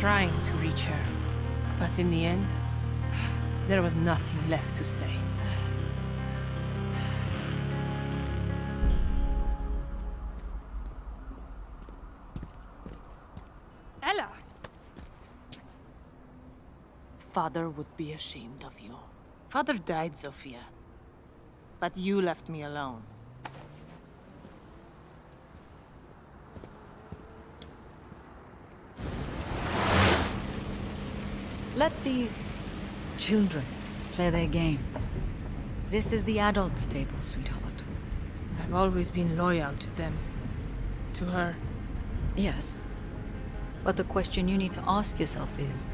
trying to reach her. But in the end, there was nothing left to say. Ella! Father would be ashamed of you. Father died, Sophia. But you left me alone. Let these children play their games. This is the adults' table, sweetheart. I've always been loyal to them. To her. Yes. But the question you need to ask yourself is,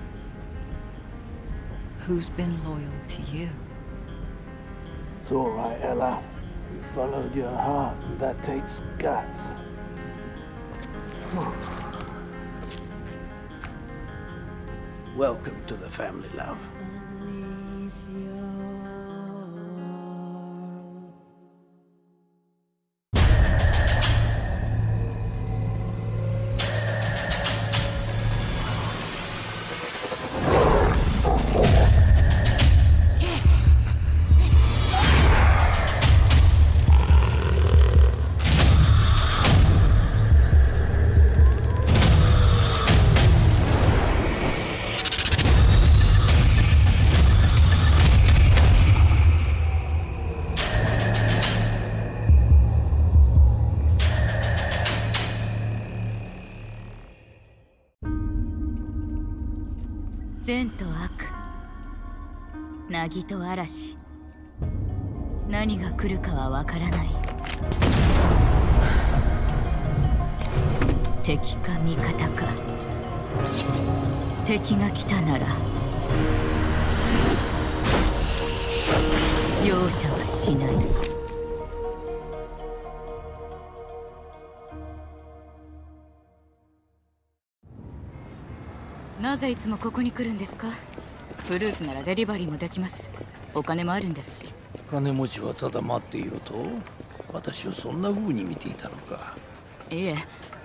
who's been loyal to you? It's all right, Ella. You followed your heart, and that takes guts. Welcome to the family, love.善と悪、凪と嵐、何が来るかはわからない。敵か味方か。敵が来たなら容赦はしない。なぜいつもここに来るんですか？フルーツならデリバリーもできます。お金もあるんですし。金持ちはただ待っていろと？私をそんな風に見ていたのか。いえ、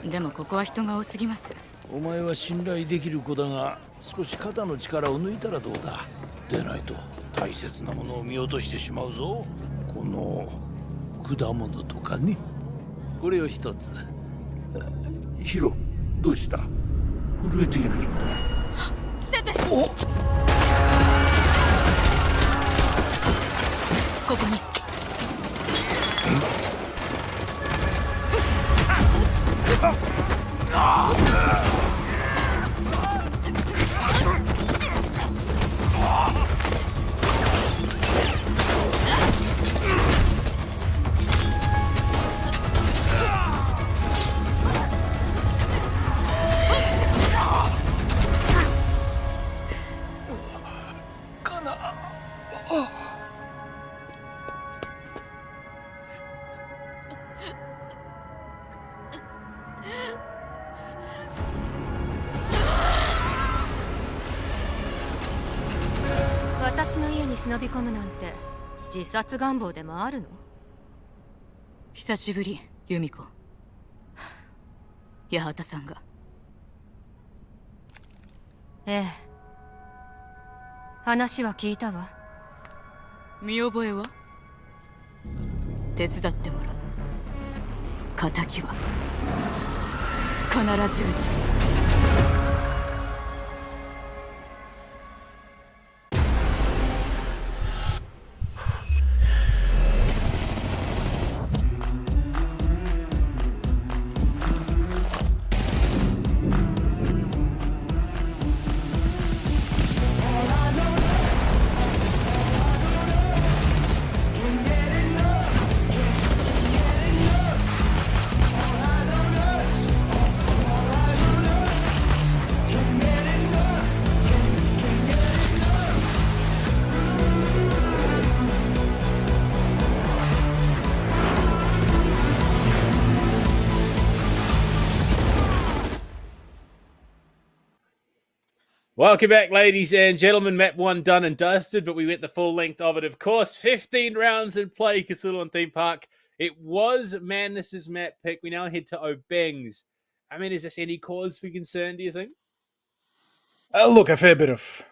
でもここは人が多すぎます。お前は信頼できる子だが、少し肩の力を抜いたらどうだ。でないと大切なものを見落としてしまうぞ。この果物とかね。これを一つ。ヒロ、どうした？震えているぞ。セテ！お！ここに。私の家に忍び込むなんて自殺願望でもあるの？久しぶり、由美子。八幡さんが。ええ。話は聞いたわ。見覚えは？手伝ってもらう。仇は必ず撃つ。Welcome back, ladies and gentlemen. Map 1 done and dusted, but we went the full length of it, of course. 15 rounds in play, Cthulhu and Theme Park. It was Madness's map pick. We now head to Obeng's. I mean, is this any cause for concern, do you think? Look, a fair bit of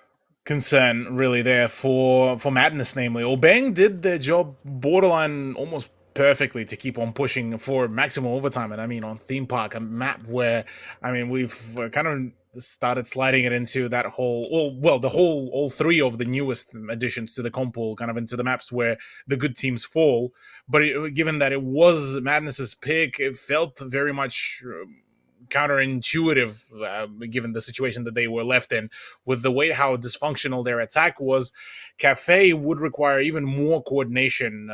concern really there for Madness, namely. Obeng did their job borderline almost perfectly to keep on pushing for maximum overtime. And I mean, on Theme Park, a map where, I mean, we've kind of started sliding it into that whole, all three of the newest additions to the comp pool, kind of into the maps where the good teams fall. But given that it was Madness's pick, it felt very much counterintuitive, given the situation that they were left in. With the way how dysfunctional their attack was, Cafe would require even more coordination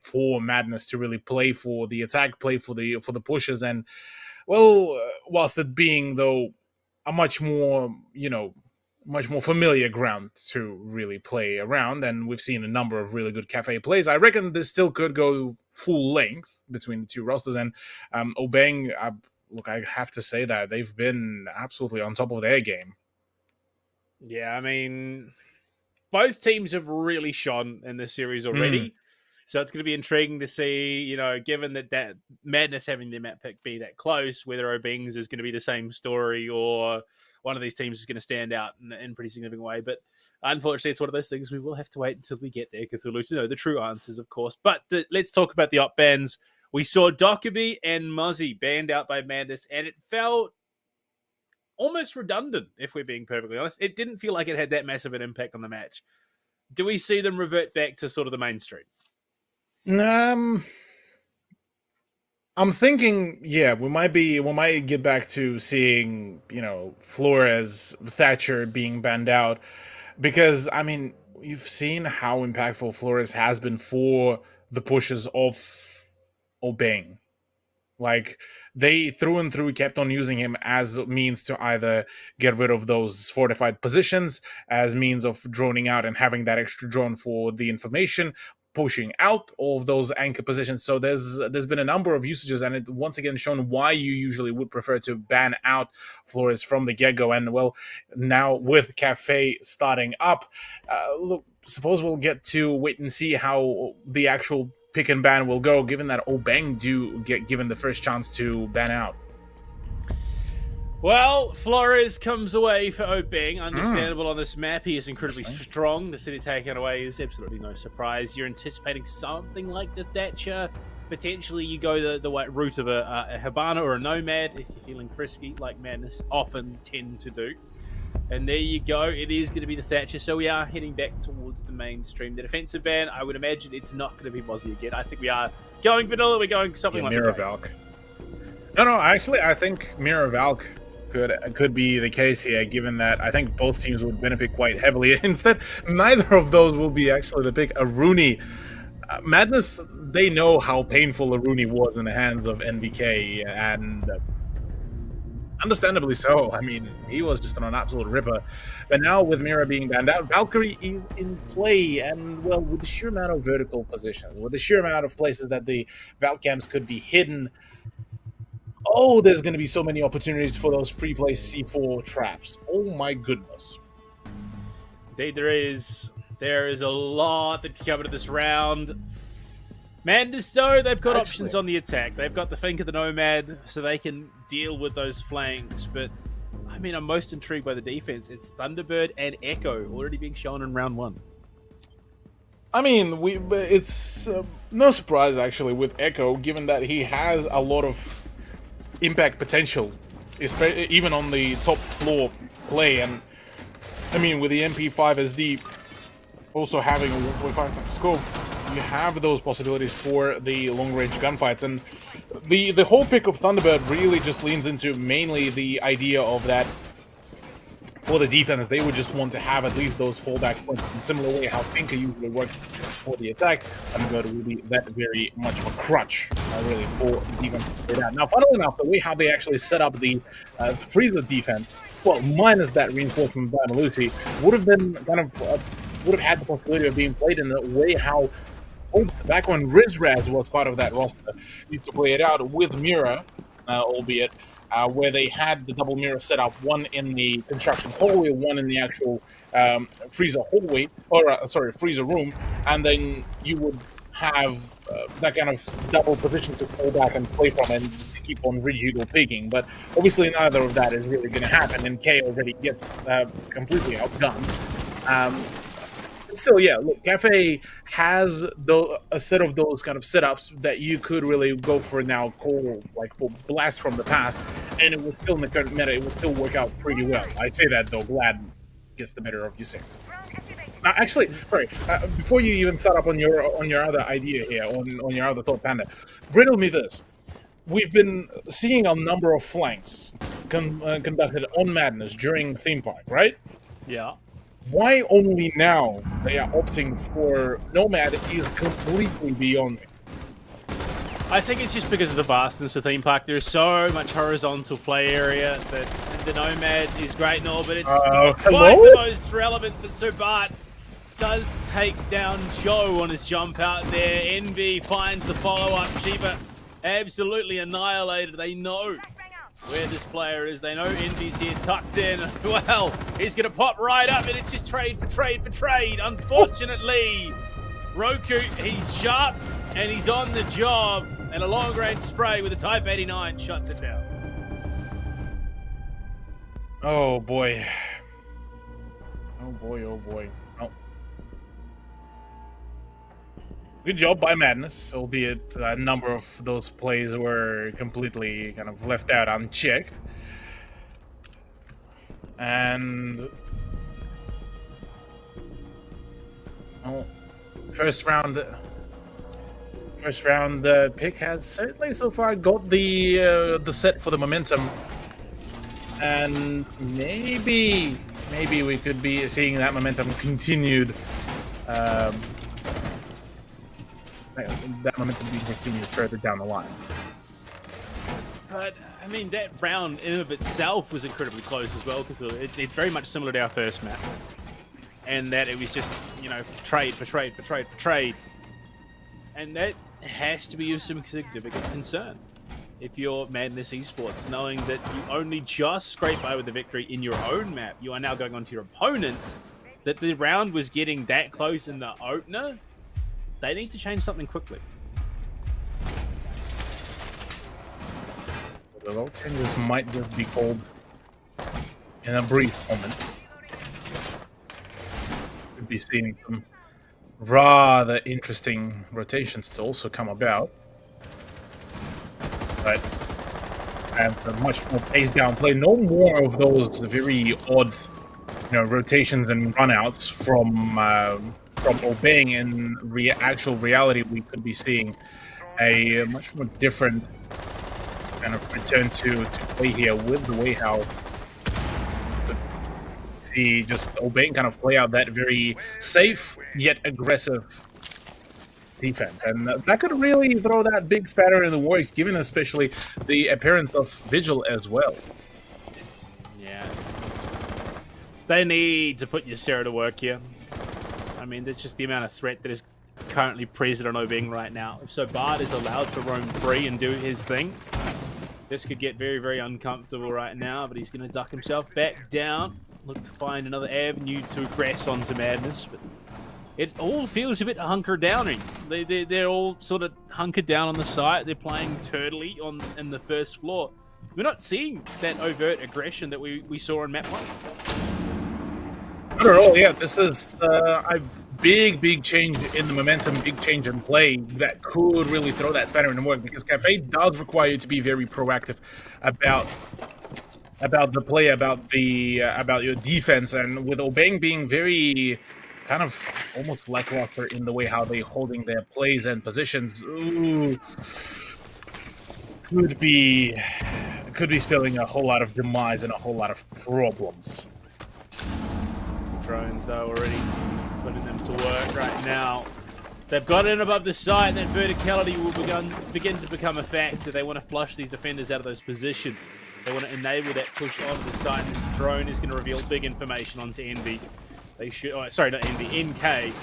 for Madness to really play for the attack, play for the pushes, and whilst it being though a much more familiar ground to really play around, and we've seen a number of really good Cafe plays. I reckon this still could go full length between the two rosters, and Obeng, look, I have to say that they've been absolutely on top of their game. Yeah, I mean, both teams have really shone in this series already. So it's going to be intriguing to see, given that Madness having their map pick be that close, whether Obeng's is going to be the same story or one of these teams is going to stand out in a pretty significant way. But unfortunately, it's one of those things we will have to wait until we get there because we'll know the true answers, of course. But let's talk about the op bans. We saw Dockerby and Muzzy banned out by Madness, and it felt almost redundant, if we're being perfectly honest. It didn't feel like it had that massive an impact on the match. Do we see them revert back to sort of the mainstream? I'm thinking, yeah, we might get back to seeing, Flores, Thatcher being banned out, because I mean, you've seen how impactful Flores has been for the pushes of Obeng. Like, they through and through kept on using him as means to either get rid of those fortified positions, as means of droning out and having that extra drone for the information, pushing out of those anchor positions. So there's been a number of usages, and it once again shown why you usually would prefer to ban out Flores from the get-go. And well, now with Cafe starting up, look, suppose we'll get to wait and see how the actual pick and ban will go, given that Obeng do get given the first chance to ban out. Well, Flores comes away for Obeng. Understandable on this map. He is incredibly strong. The city taken away is absolutely no surprise. You're anticipating something like the Thatcher. Potentially you go the route of a Habana or a Nomad if you're feeling frisky, like Madness often tend to do. And there you go. It is going to be the Thatcher. So we are heading back towards the mainstream. The defensive ban, I would imagine it's not going to be Mozzie again. I think we are going vanilla. We're going something like Mirror Valk. No, actually, I think Mirror Valk could be the case here, given that I think both teams would benefit quite heavily. Instead, neither of those will be actually the pick. Aruni. Madness, they know how painful Aruni was in the hands of NVK, and understandably so. I mean, he was just an absolute ripper. But now with Mira being banned out, Valkyrie is in play, and well, with the sheer amount of vertical positions, with the sheer amount of places that the Valcams could be hidden, there's going to be so many opportunities for those pre-placed C4 traps. Oh my goodness. Indeed there is. There is a lot that can come into this round. Madness, though, they've got options on the attack. They've got the Fink of the Nomad, so they can deal with those flanks. But, I mean, I'm most intrigued by the defense. It's Thunderbird and Echo already being shown in round one. I mean, it's no surprise, actually, with Echo, given that he has a lot of impact potential, even on the top floor play. And, I mean, with the MP5 SD also having a 1.5 scope, you have those possibilities for the long-range gunfights. And the whole pick of Thunderbird really just leans into mainly the idea of that for the defense, they would just want to have at least those fallback points in a similar way how Finka usually works for the attack. Thunderbird will be that very much of a crutch, really, for the defense. Now, funnily enough, the way how they actually set up the Freezer defense, well, minus that reinforcement by Maluti, would have been kind of would have had the possibility of being played in a way how back when Rizraz was part of that roster used to play it out with Mira, albeit where they had the double mirror set up, one in the construction hallway, one in the actual freezer hallway, or freezer room, and then you would have that kind of double position to fall back and play from and keep on rigid or peeking. But obviously neither of that is really going to happen, and K already gets completely outgunned. Still, yeah, look, Cafe has a set of those kind of setups that you could really go for now, call like for blast from the past, and it would still in the current meta, it would still work out pretty well. I'd say that though, Glad gets the better of you saying. Actually, sorry, before you even start up on your other idea here, on your other thought, Panda, riddle me this. We've been seeing a number of flanks conducted on Madness during Theme Park, right? Yeah. Why only now they are opting for Nomad is completely beyond me. I think it's just because of the vastness of Theme Park. There's so much horizontal play area that the Nomad is great and all, but it's quite the most relevant that Sobat does take down Joe on his jump out there. Envy finds the follow-up. Shiva absolutely annihilated. They know where this player is. They know Envy's here tucked in. Well, he's going to pop right up, and it's just trade for trade for trade. Unfortunately, Roku, he's sharp, and he's on the job. And a long-range spray with a Type 89 shuts it down. Oh, boy. Oh, boy, oh, boy. Oh. Good job by Madness, albeit a number of those plays were completely kind of left out unchecked. And first round pick has certainly so far got the set for the momentum, and maybe we could be seeing that momentum continued. That momentum being continued further down the line. But, I mean, that round in and of itself was incredibly close as well, because it's very much similar to our first map. And that it was just, you know, trade for trade for trade for trade. And that has to be of some significant concern. If you're Madness Esports, knowing that you only just scraped by with the victory in your own map, you are now going on to your opponents, that the round was getting that close in the opener. They need to change something quickly. The low changes might just be called in a brief moment. Could be seeing some rather interesting rotations to also come about. But and a much more paced down play. No more of those very odd, rotations and runouts from Obeng. In actual reality, we could be seeing a much more different kind of return to play here with the way how see just Obeng kind of play out that very safe yet aggressive defense, and that could really throw that big spatter in the works, given especially the appearance of Vigil as well. Yeah, they need to put Ysera to work here. I mean, there's just the amount of threat that is currently present on Obeng right now. If Bard is allowed to roam free and do his thing, this could get very, very uncomfortable right now, but he's going to duck himself back down, look to find another avenue to aggress onto Madness, but it all feels a bit hunkered downing. They're all sort of hunkered down on the site. They're playing turtly in the first floor. We're not seeing that overt aggression that we saw in map 1. Not at all, yeah. This is a big change in the momentum, big change in play that could really throw that spanner in the work, because Cafe does require you to be very proactive about the play, about your defense, and with Obeng being very kind of almost lackluster in the way how they're holding their plays and positions, could be spelling a whole lot of demise and a whole lot of problems. Drones, though, already putting them to work right now. They've got in above the site. That verticality will begin to become a factor. They want to flush these defenders out of those positions. They want to enable that push onto the site. And this drone is going to reveal big information onto Envy. They should, sorry, not Envy, NK.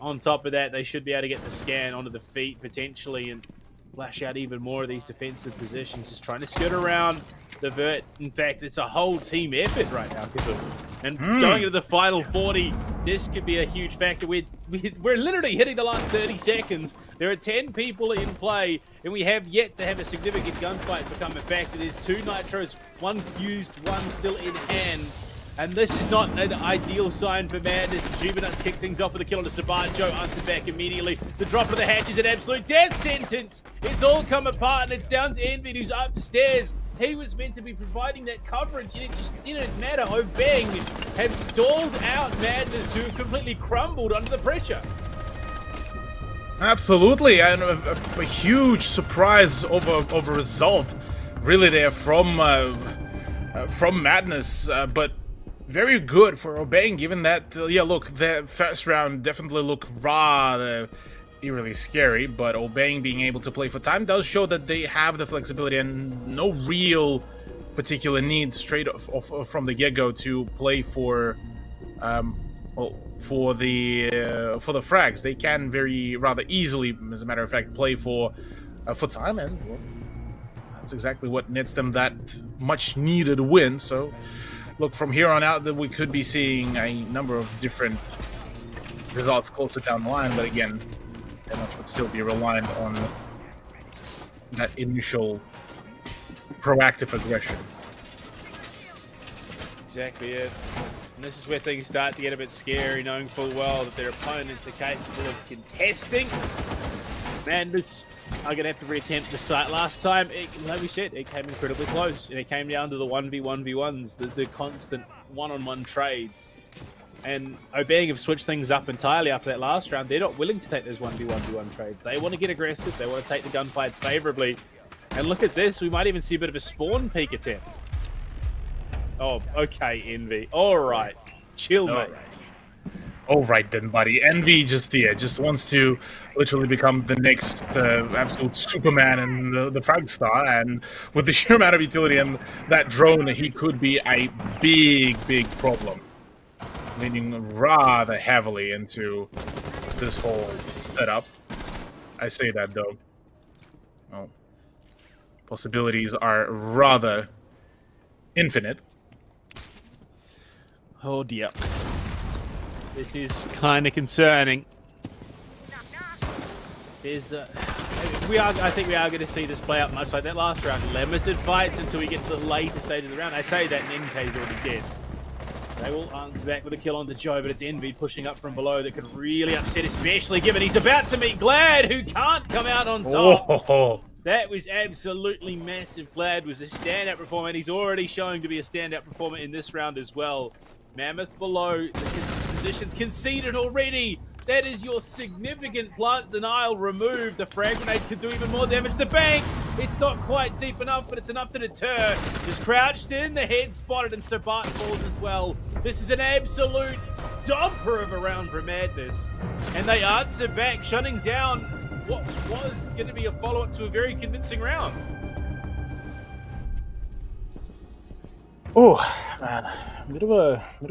On top of that, they should be able to get the scan onto the feet potentially, and flash out even more of these defensive positions, just trying to skirt around the vert. In fact, it's a whole team effort right now, Kazoo. And going into the final 40, this could be a huge factor. We're literally hitting the last 30 seconds. There are 10 people in play, and we have yet to have a significant gunfight become a factor. There's 2 nitros, 1 used, 1 still in hand. And this is not an ideal sign for Madness. Juvenuts kicks things off with a kill on the Sabat. Joe answered back immediately. The drop of the hatch is an absolute death sentence. It's all come apart, and it's down to Envy, who's upstairs. He was meant to be providing that coverage, and it just didn't matter. Obeng have stalled out Madness, who completely crumbled under the pressure. Absolutely, and a huge surprise of a result, really, there from Madness, but very good for Obeng, given that, yeah, look, the first round definitely looked rather eerily scary, but Obeng being able to play for time does show that they have the flexibility and no real particular need straight off from the get-go to play for the frags. They can rather easily, as a matter of fact, play for time, and well, that's exactly what nets them that much needed win. So look, from here on out, that we could be seeing a number of different results closer down the line, but again, very much would still be reliant on that initial proactive aggression. Exactly it. And this is where things start to get a bit scary, knowing full well that their opponents are capable of contesting. Madness are going to have to reattempt the site. Last time, like we said, it came incredibly close, and it came down to the 1v1v1s, the constant one-on-one trades. And Obeng have switched things up entirely after that last round. They're not willing to take those 1v1v1 trades. They want to get aggressive. They want to take the gunfights favorably. And look at this. We might even see a bit of a spawn peek attempt. Oh, okay, Envy. All right. Chill, mate. All right then, buddy. Envy just wants to literally become the next absolute Superman in the frag star, and with the sheer amount of utility and that drone, he could be a big problem. Leaning rather heavily into this whole setup. I say that though. Well, possibilities are rather infinite. Oh dear. This is kind of concerning. I think we are going to see this play out much like that last round. Limited fights until we get to the later stage of the round. I say that, and NK's already dead. They will answer back with a kill on the Joe, but it's Envy pushing up from below that could really upset, especially given he's about to meet Glad, who can't come out on top. Oh. That was absolutely massive. Glad was a standout performer, and he's already showing to be a standout performer in this round as well. Mammoth below, the position's conceded already. That is your significant plant denial removed. The frag grenade could do even more damage. The bank, it's not quite deep enough, but it's enough to deter. Just crouched in, the head spotted, and Sabat falls as well. This is an absolute stomper of a round for Madness. And they answer back, shutting down what was going to be a follow-up to a very convincing round. Oh, man. A bit of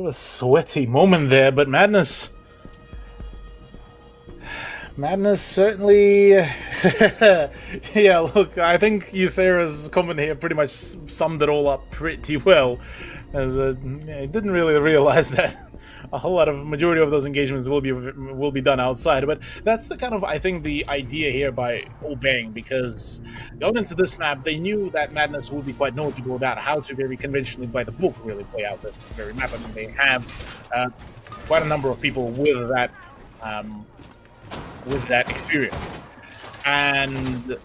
a sweaty moment there, but Madness certainly... yeah, look, I think Ysera's comment here pretty much summed it all up pretty well, as I didn't really realize that a whole lot of majority of those engagements will be done outside, but that's the kind of, I think, the idea here by Obeng, because going into this map, they knew that Madness would be quite knowledgeable about how to very conventionally, by the book, really play out this very map. I mean, they have quite a number of people with that experience, and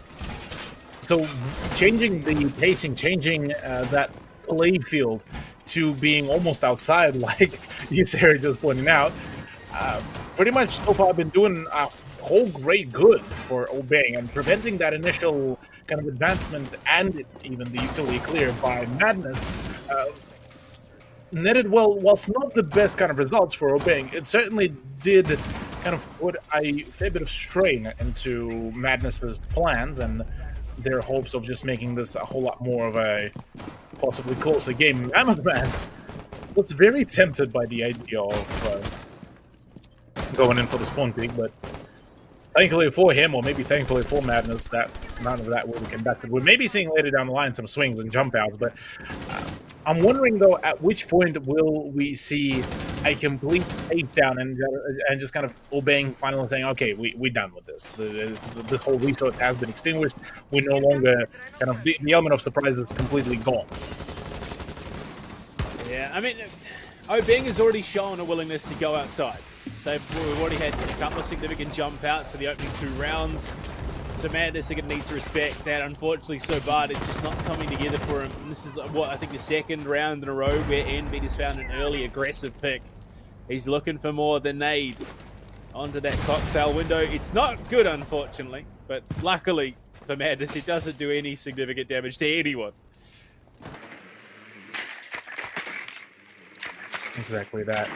so changing the pacing, changing that play field to being almost outside, like Ysera just pointing out, pretty much so far been doing a whole great good for Obeng and preventing that initial kind of advancement and even the utility clear by Madness. Netted well, whilst not the best kind of results for Obeng, it certainly did kind of put a fair bit of strain into Madness's plans and their hopes of just making this a whole lot more of a possibly closer game. Mammoth Man was very tempted by the idea of going in for the spawn peek, but thankfully for him, or maybe thankfully for Madness, that none of that will be conducted. We may be seeing later down the line some swings and jump outs, but I'm wondering though, at which point will we see a complete face down and just kind of obeying finally saying, okay, we're done with this. The whole resource has been extinguished. We're no longer kind of the element of surprise is completely gone. Yeah, I mean, Obeng has already shown a willingness to go outside. We've already had a couple of significant jump outs in the opening 2 rounds. So Madness are going to need to respect that. Unfortunately, so bad it's just not coming together for him. And this is what I think the second round in a row where Envid has found an early aggressive pick. He's looking for more than Nade onto that cocktail window. It's not good, unfortunately, but luckily for Madness, it doesn't do any significant damage to anyone. Exactly that.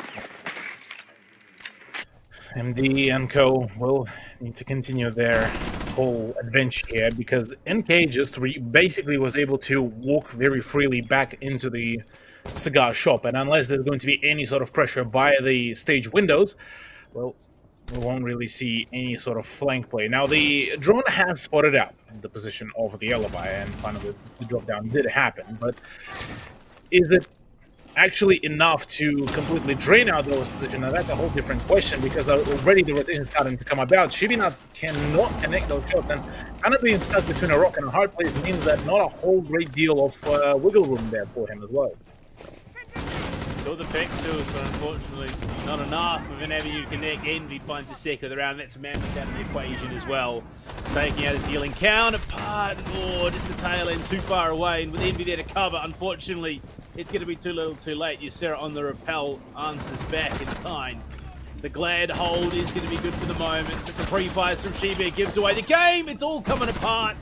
MD and Co will need to continue their whole adventure here because NK just basically was able to walk very freely back into the cigar shop, and unless there's going to be any sort of pressure by the stage windows, well, we won't really see any sort of flank play. Now, the drone has spotted out the position of the alibi, and finally the drop down did happen, but is it actually enough to completely drain out those positions? Now that's a whole different question because already the rotation is starting to come about. Shibinats cannot connect those shots, and kind of being stuck between a rock and a hard place means that not a whole great deal of wiggle room there for him as well. Still the pixels, but unfortunately not enough of an avenue to connect. Envy finds the second of the round. That's Mammoth out of the equation as well. Taking out his healing counterpart. Oh, just the tail end too far away. And with Envy there to cover, unfortunately, it's going to be too little too late. Ysera on the rappel answers back in kind. The glad hold is going to be good for the moment, but the pre-fires from Shiba gives away the game. It's all coming apart.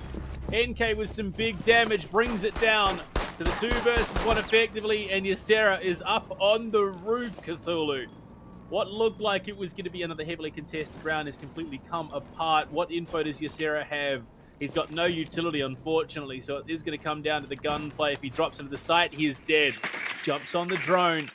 NK with some big damage brings it down to the 2 versus 1 effectively, and Ysera is up on the roof, Cthulhu. What looked like it was going to be another heavily contested round has completely come apart. What info does Ysera have? He's got no utility, unfortunately, so it is going to come down to the gunplay. If he drops into the site, he is dead. Jumps on the drone.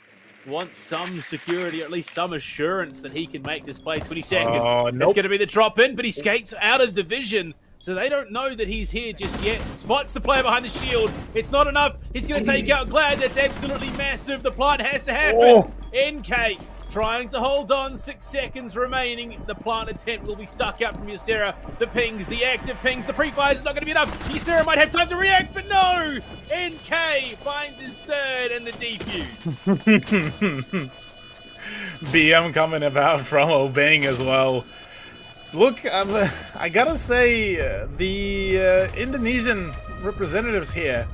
Wants some security, or at least some assurance that he can make this play. 20 seconds. Nope. It's going to be the drop in, but he skates out of division. So they don't know that he's here just yet. Spots the player behind the shield. It's not enough. He's going to take out Glad. That's absolutely massive. The plant has to happen. Oh. NK trying to hold on. 6 seconds remaining. The plant attempt will be stuck out from Ysera. The pings, the active pings, the pre-fires is not going to be enough. Ysera might have time to react, but no! NK finds his third and the defuse. BM coming about from Obeng as well. Look, I gotta say, the Indonesian representatives here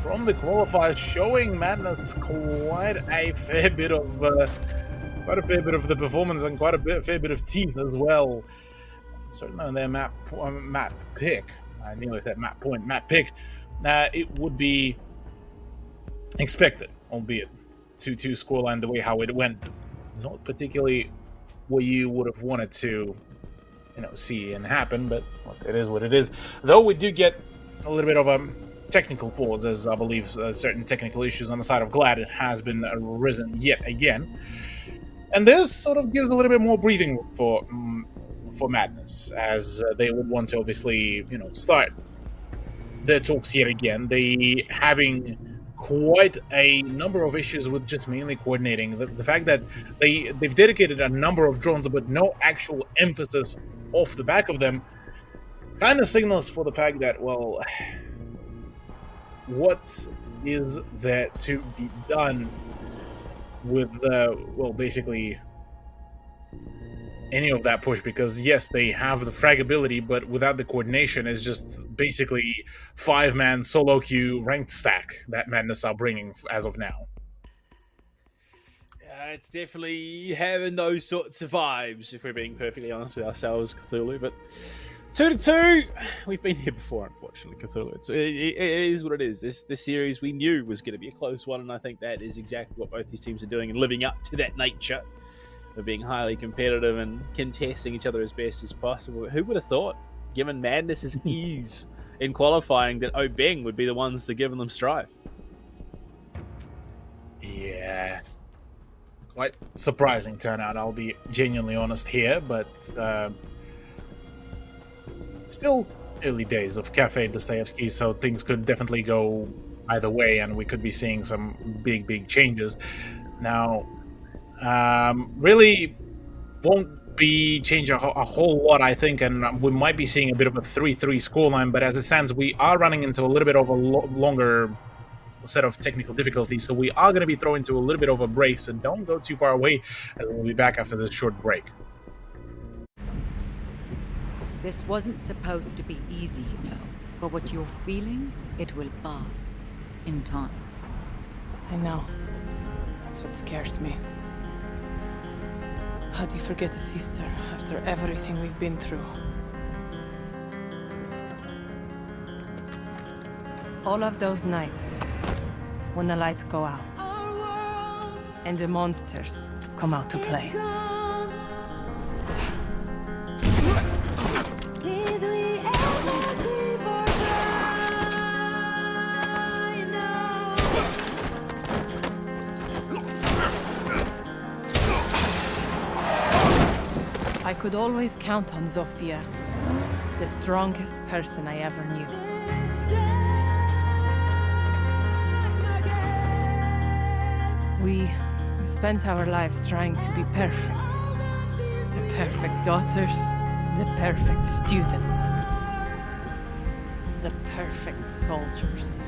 from the qualifiers showing Madness quite a fair bit of the performance and fair bit of teeth as well. Certainly on their map pick. I nearly said map pick. It would be expected, albeit 2-2 scoreline the way how it went. Not particularly what you would have wanted to see and happen, but look, it is what it is. Though we do get a little bit of a technical pause, as I believe certain technical issues on the side of Glad has been arisen yet again, and this sort of gives a little bit more breathing room for Madness, as they would want to obviously start their talks here again. They having quite a number of issues with just mainly coordinating. The fact that they've dedicated a number of drones but no actual emphasis off the back of them kind of signals for the fact that, well, what is there to be done with basically any of that push? Because yes, they have the fragability, but without the coordination, it's just basically 5-man solo queue ranked stack that Madness are bringing as of now. It's definitely having those sorts of vibes, if we're being perfectly honest with ourselves, Cthulhu. But 2-2, we've been here before, unfortunately, Cthulhu. It is what it is. This series we knew was going to be a close one, and I think that is exactly what both these teams are doing and living up to that nature of being highly competitive and contesting each other as best as possible. Who would have thought, given Madness's ease in qualifying, that Obeng would be the ones to give them strife? Yeah. Quite surprising turnout, I'll be genuinely honest here, but still early days of Cafe Dostoevsky, so things could definitely go either way, and we could be seeing some big changes. Now, really won't be changing a whole lot, I think, and we might be seeing a bit of a 3-3 scoreline, but as it stands, we are running into a little bit of a longer set of technical difficulties, so we are going to be thrown into a little bit of a break, so don't go too far away, and we'll be back after this short break. This wasn't supposed to be easy, you know. But what you're feeling, it will pass. In time. I know. That's what scares me. How do you forget a sister after everything we've been through? All of those nights, when the lights go out, and the monsters come out to play. I could always count on Zofia, the strongest person I ever knew. We spent our lives trying to be perfect. The perfect daughters, the perfect students, the perfect soldiers.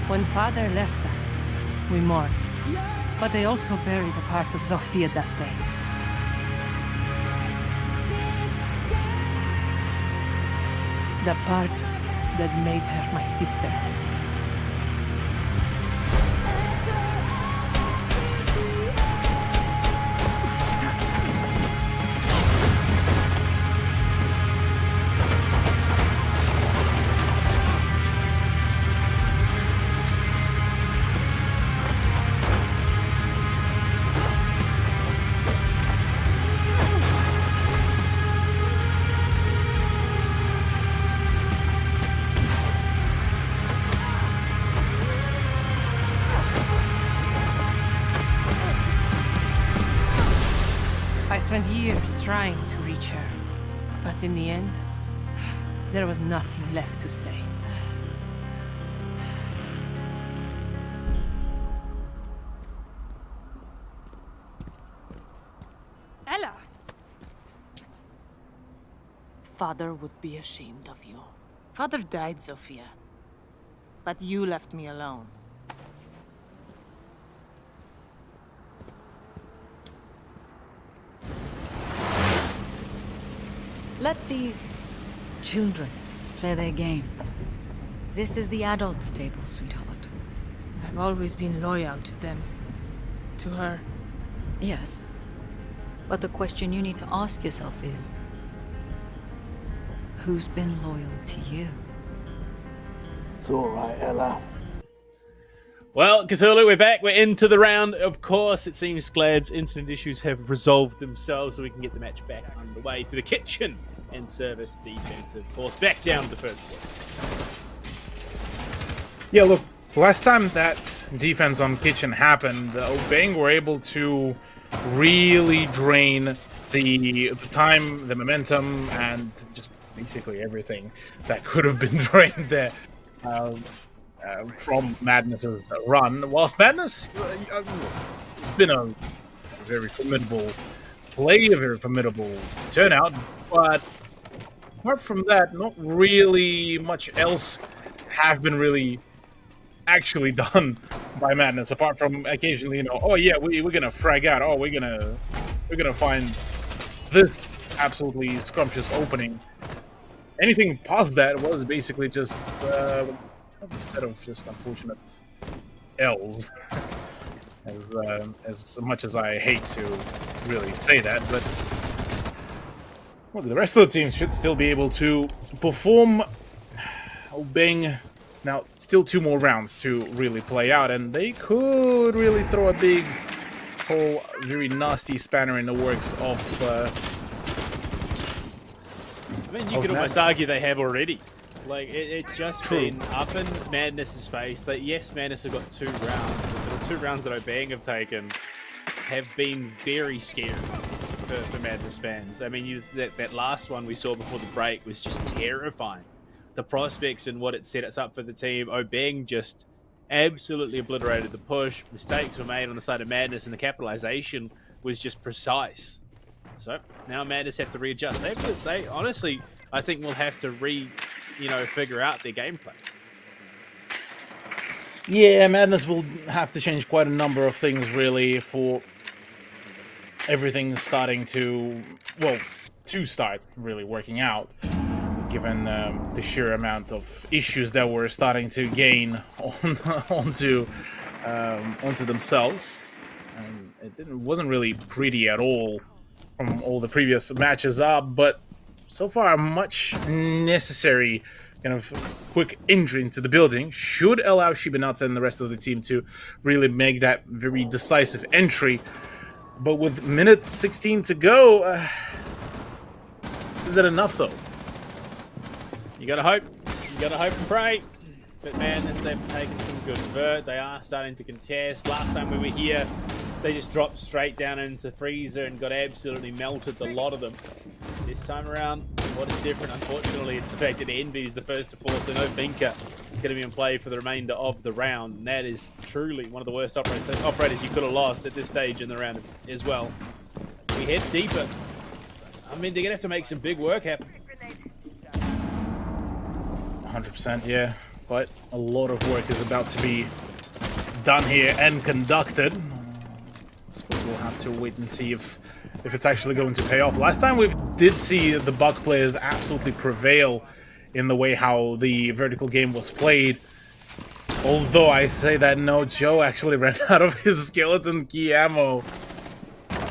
When Father left us, we mourned. But they also buried a part of Zofia that day. The part that made her my sister. I spent years trying to reach her, but in the end, there was nothing left to say. Ella! Father would be ashamed of you. Father died, Zofia. But you left me alone. Let these children play their games. This is the adults' table, sweetheart. I've always been loyal to them. To her. Yes. But the question you need to ask yourself is, who's been loyal to you? It's alright, Ella. Well, Cthulhu, we're back. We're into the round. Of course, it seems Glad's internet issues have resolved themselves so we can get the match back underway through the kitchen and service defense, of course. Back down to the first floor. Yeah, look, last time that defense on kitchen happened, the Obeng were able to really drain the time, the momentum, and just basically everything that could have been drained there from Madness's run. Whilst Madness has been a very formidable play, a very formidable turnout, but apart from that, not really much else have been really actually done by Madness, apart from occasionally, oh yeah, we're gonna frag out, we're gonna find this absolutely scrumptious opening. Anything past that was basically just a set of just unfortunate L's. As much as I hate to really say that, but well, the rest of the teams should still be able to perform. Obeng, now still 2 more rounds to really play out, and they could really throw a big, whole, very nasty spanner in the works of. I mean, you could almost argue they have already. Like, it's just True. been up in Madness's face. Like, yes, Madness have got 2 rounds, but the 2 rounds that Obeng have taken have been very scary for Madness fans. I mean, that last one we saw before the break was just terrifying. The prospects and what it set us up for the team. Obeng just absolutely obliterated the push. Mistakes were made on the side of Madness, and the capitalization was just precise. So now Madness have to readjust. They honestly, I think, will have to figure out their gameplay. Yeah, Madness will have to change quite a number of things, really, for everything starting to, well, to start really working out, given the sheer amount of issues that we're starting to gain onto themselves. It wasn't really pretty at all from all the previous matches up, but so far a much necessary kind of quick entry into the building should allow Shibanats and the rest of the team to really make that very decisive entry. But with minute 16 to go, is it enough though? You gotta hope. You gotta hope and pray. But man, they've taken some good vert. They are starting to contest. Last time we were here, they just dropped straight down into Freezer and got absolutely melted, the lot of them. This time around, what is different, unfortunately, it's the fact that Envy is the first to fall, so no Binker going to be in play for the remainder of the round. And that is truly one of the worst operators you could have lost at this stage in the round as well. We head deeper. I mean, they're going to have to make some big work happen. 100%, yeah. Quite a lot of work is about to be done here and conducted. I suppose we'll have to wait and see if it's actually going to pay off. Last time we did see the Buck players absolutely prevail in the way how the vertical game was played. Although I say that no, Joe actually ran out of his skeleton key ammo.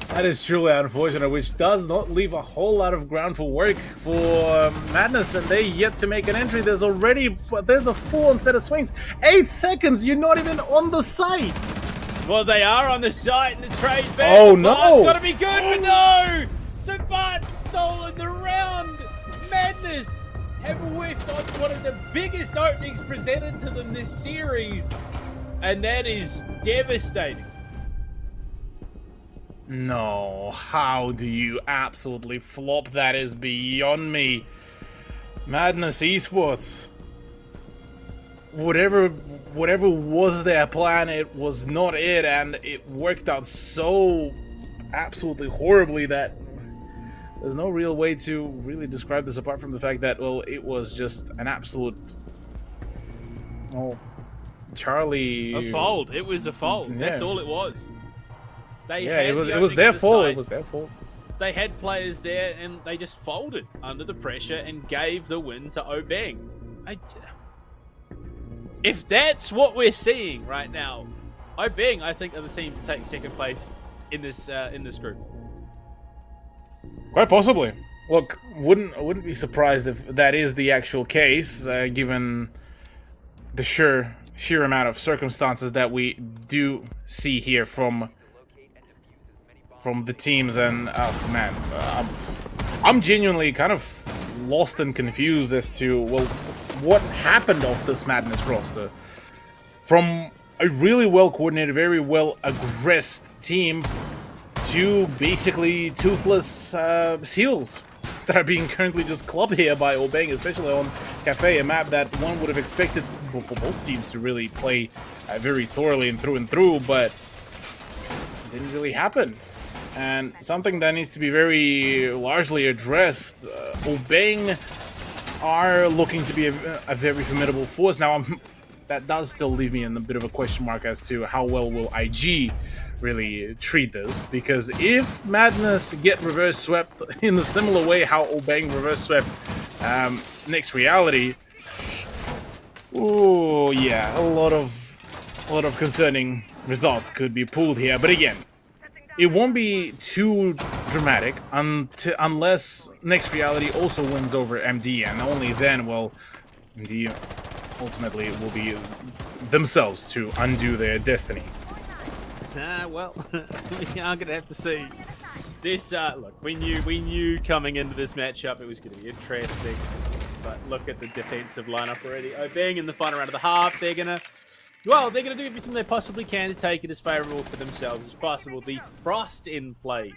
That is truly unfortunate, which does not leave a whole lot of ground for work for Madness, and they yet to make an entry. There's a full-on set of swings. 8 seconds, you're not even on the site. Well, they are on the site, and the trade back. Oh, no. It's got to be good, but no! Sabat's stolen the round. Madness have whiffed on one of the biggest openings presented to them this series, and that is devastating. No, how do you absolutely flop? That is beyond me. Madness Esports. Whatever was their plan, it was not it, and it worked out so absolutely horribly that there's no real way to really describe this apart from the fact that, well, it was just an absolute... Well, Charlie... A fold. It was a fold. Yeah. That's all it was. It was their fault. It was their fault. They had players there, and they just folded under the pressure and gave the win to Obeng. If that's what we're seeing right now, Obeng, I think, are the team to take second place in this group. Quite possibly. Look, wouldn't be surprised if that is the actual case, given the sheer amount of circumstances that we do see here from the teams, and oh man, I'm genuinely kind of lost and confused as to, well, what happened off this Madness roster. From a really well coordinated, very well aggressed team to basically toothless seals that are being currently just clubbed here by Obeng, especially on Cafe, a map that one would have expected for both teams to really play very thoroughly and through, but it didn't really happen. And something that needs to be very largely addressed. Obeng are looking to be a very formidable force. Now, that does still leave me in a bit of a question mark as to how well will IG really treat this. Because if Madness get reverse swept in the similar way how Obeng reverse swept next Reality, oh yeah, a lot of a lot of concerning results could be pulled here. But again, it won't be too dramatic unless Next Reality also wins over MD, and only then will MD ultimately will be themselves to undo their destiny. Well, I'm gonna have to see. This look, we knew coming into this matchup it was going to be interesting, but look at the defensive lineup already. Obeng in the final round of the half, they're gonna do everything they possibly can to take it as favourable for themselves as possible. The Frost in play,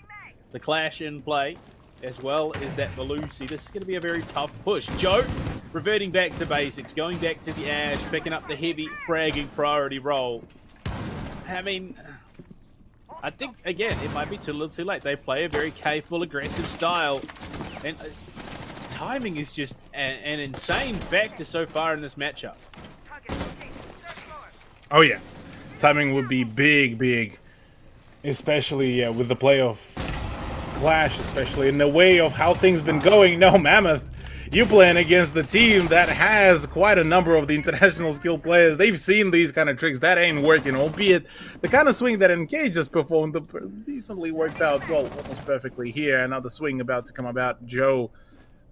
the Clash in play, as well as that Malusi. This is going to be a very tough push. Joe reverting back to basics, going back to the Ash, picking up the heavy fragging priority role. I mean, I think, again, it might be too little too late. They play a very capable, aggressive style. And timing is just an insane factor so far in this matchup. Oh, yeah. Timing would be big. Especially with the playoff clash, especially in the way of how things been going. No, Mammoth, you playing against the team that has quite a number of the international skill players. They've seen these kind of tricks. That ain't working, albeit the kind of swing that NK just performed decently worked out, well, almost perfectly here. Another swing about to come about. Joe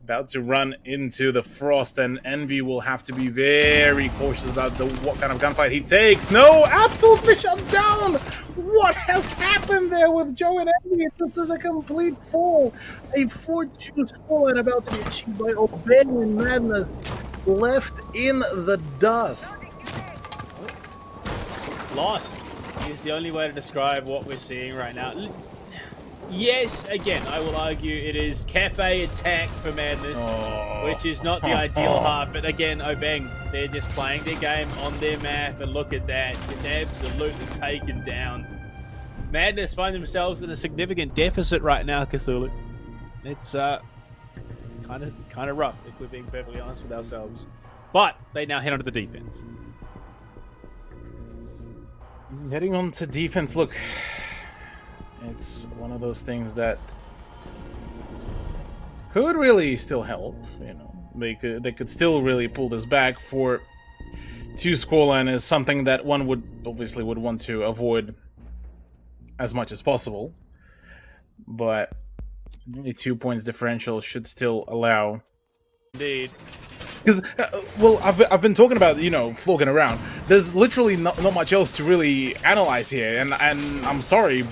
about to run into the Frost, and Envy will have to be very cautious about what kind of gunfight he takes. No, absolutely shut down! What has happened there with Joe and Envy? This is a complete fall. A 4-2 fall and about to be achieved by Obeng and Madness, left in the dust. Lost is the only way to describe what we're seeing right now. Yes, again, I will argue it is cafe attack for Madness, which is not the ideal half. But again, Obeng, they're just playing their game on their map, and look at that, just absolutely taken down. Madness find themselves in a significant deficit right now, Cthulhu. It's kind of rough, if we're being perfectly honest with ourselves. But they now head on to the defense. Heading on to defense, look. It's one of those things that could really still help. You know, they could still really pull this back. For 2 scoreline is something that one would want to avoid as much as possible. But a 2 points differential should still allow. Indeed. Because, well, I've been talking about, you know, flogging around. There's literally not much else to really analyze here, and I'm sorry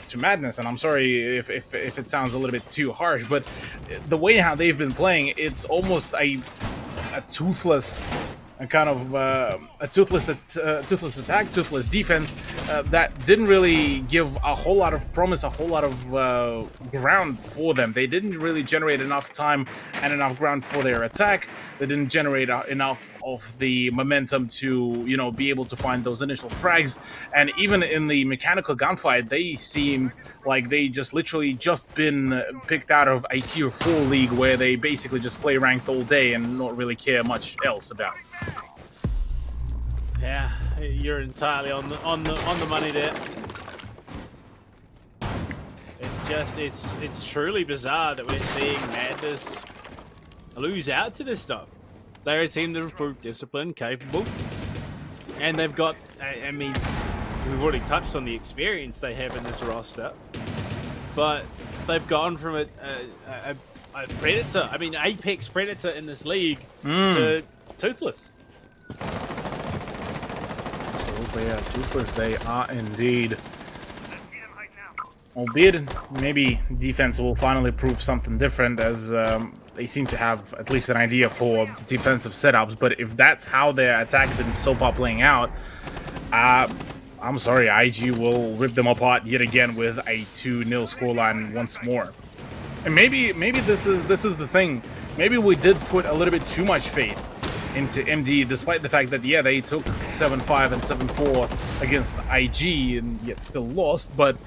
to Madness, and I'm sorry if it sounds a little bit too harsh, but the way how they've been playing, it's almost a toothless, a kind of a toothless attack, toothless defense that didn't really give a whole lot of promise, a whole lot of ground for them. They didn't really generate enough time and enough ground for their attack. They didn't generate enough of the momentum to, you know, be able to find those initial frags. And even in the mechanical gunfight, they seem like they just literally just been picked out of a tier 4 league where they basically just play ranked all day and not really care much else about. Yeah, you're entirely on the money there. It's just it's truly bizarre that we're seeing Madness lose out to this stuff. They're a team that have proved disciplined, capable, and they've got. I mean, we've already touched on the experience they have in this roster, but they've gone from a predator. I mean, apex predator in this league to toothless. Yeah, Toothless, they are indeed. Albeit, maybe defense will finally prove something different, as they seem to have at least an idea for defensive setups. But if that's how their attack has been so far playing out, I'm sorry, IG will rip them apart yet again with a 2-0 scoreline once more. And maybe this is the thing. Maybe we did put a little bit too much faith into MD, despite the fact that, yeah, they took 7-5 and 7-4 against IG and yet still lost. But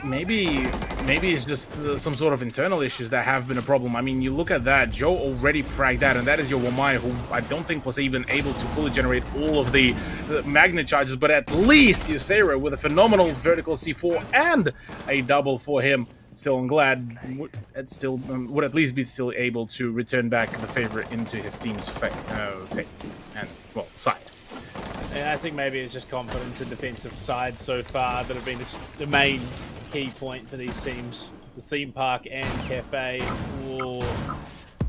maybe it's just some sort of internal issues that have been a problem. I mean, you look at that, Joe already fragged that, and that is your Wamai, who I don't think was even able to fully generate all of the magnet charges, but at least Ysera with a phenomenal vertical C4 and a double for him. Still, I'm glad would at least be still able to return back the favor into his team's fate. And well, side. And I think maybe it's just confidence in defensive side so far that have been the main key point for these teams. The theme park and cafe. Ooh.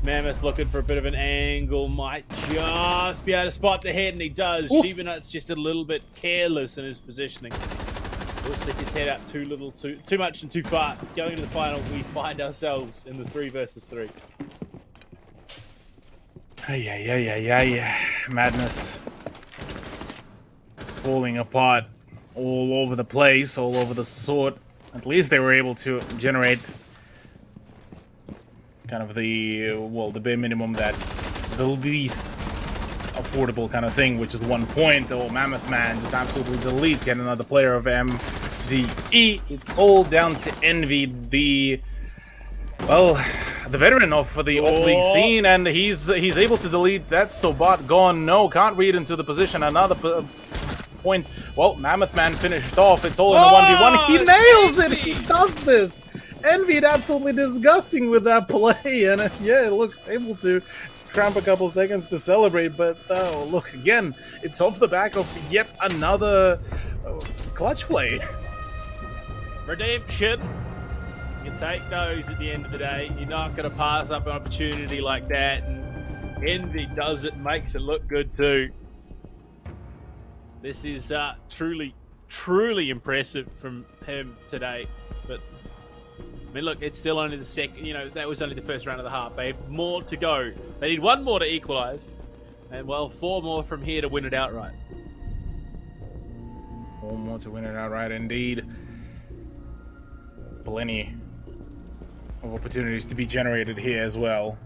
Mammoth looking for a bit of an angle, might just be able to spot the head, and he does. Shibanut's just a little bit careless in his positioning. He'll stick his head out too much and too far. Going into the final, we find ourselves in the 3 versus 3. Madness. Falling apart all over the place, all over the sword. At least they were able to generate kind of the bare minimum, that the least affordable kind of thing, which is 1 point. Oh, Mammoth Man just absolutely deletes yet another player of MDE. It's all down to Envy, the veteran of the off-league scene, and he's able to delete. That's Sobat gone. No, can't read into the position. Another point. Well, Mammoth Man finished off. It's all in a 1v1. He nails it! He does this! Envied absolutely disgusting with that play, and yeah, look, able to cramp a couple seconds to celebrate, but oh, look, again, it's off the back of yet another clutch play. Redemption. You take those at the end of the day. You're not going to pass up an opportunity like that, and Envy does it, makes it look good too. This is truly impressive from him today, but I mean, look, it's still only the second, that was only the first round of the half. They have more to go. They need 1 more to equalize, and, well, 4 more from here to win it outright. 4 more to win it outright, indeed. Plenty of opportunities to be generated here as well.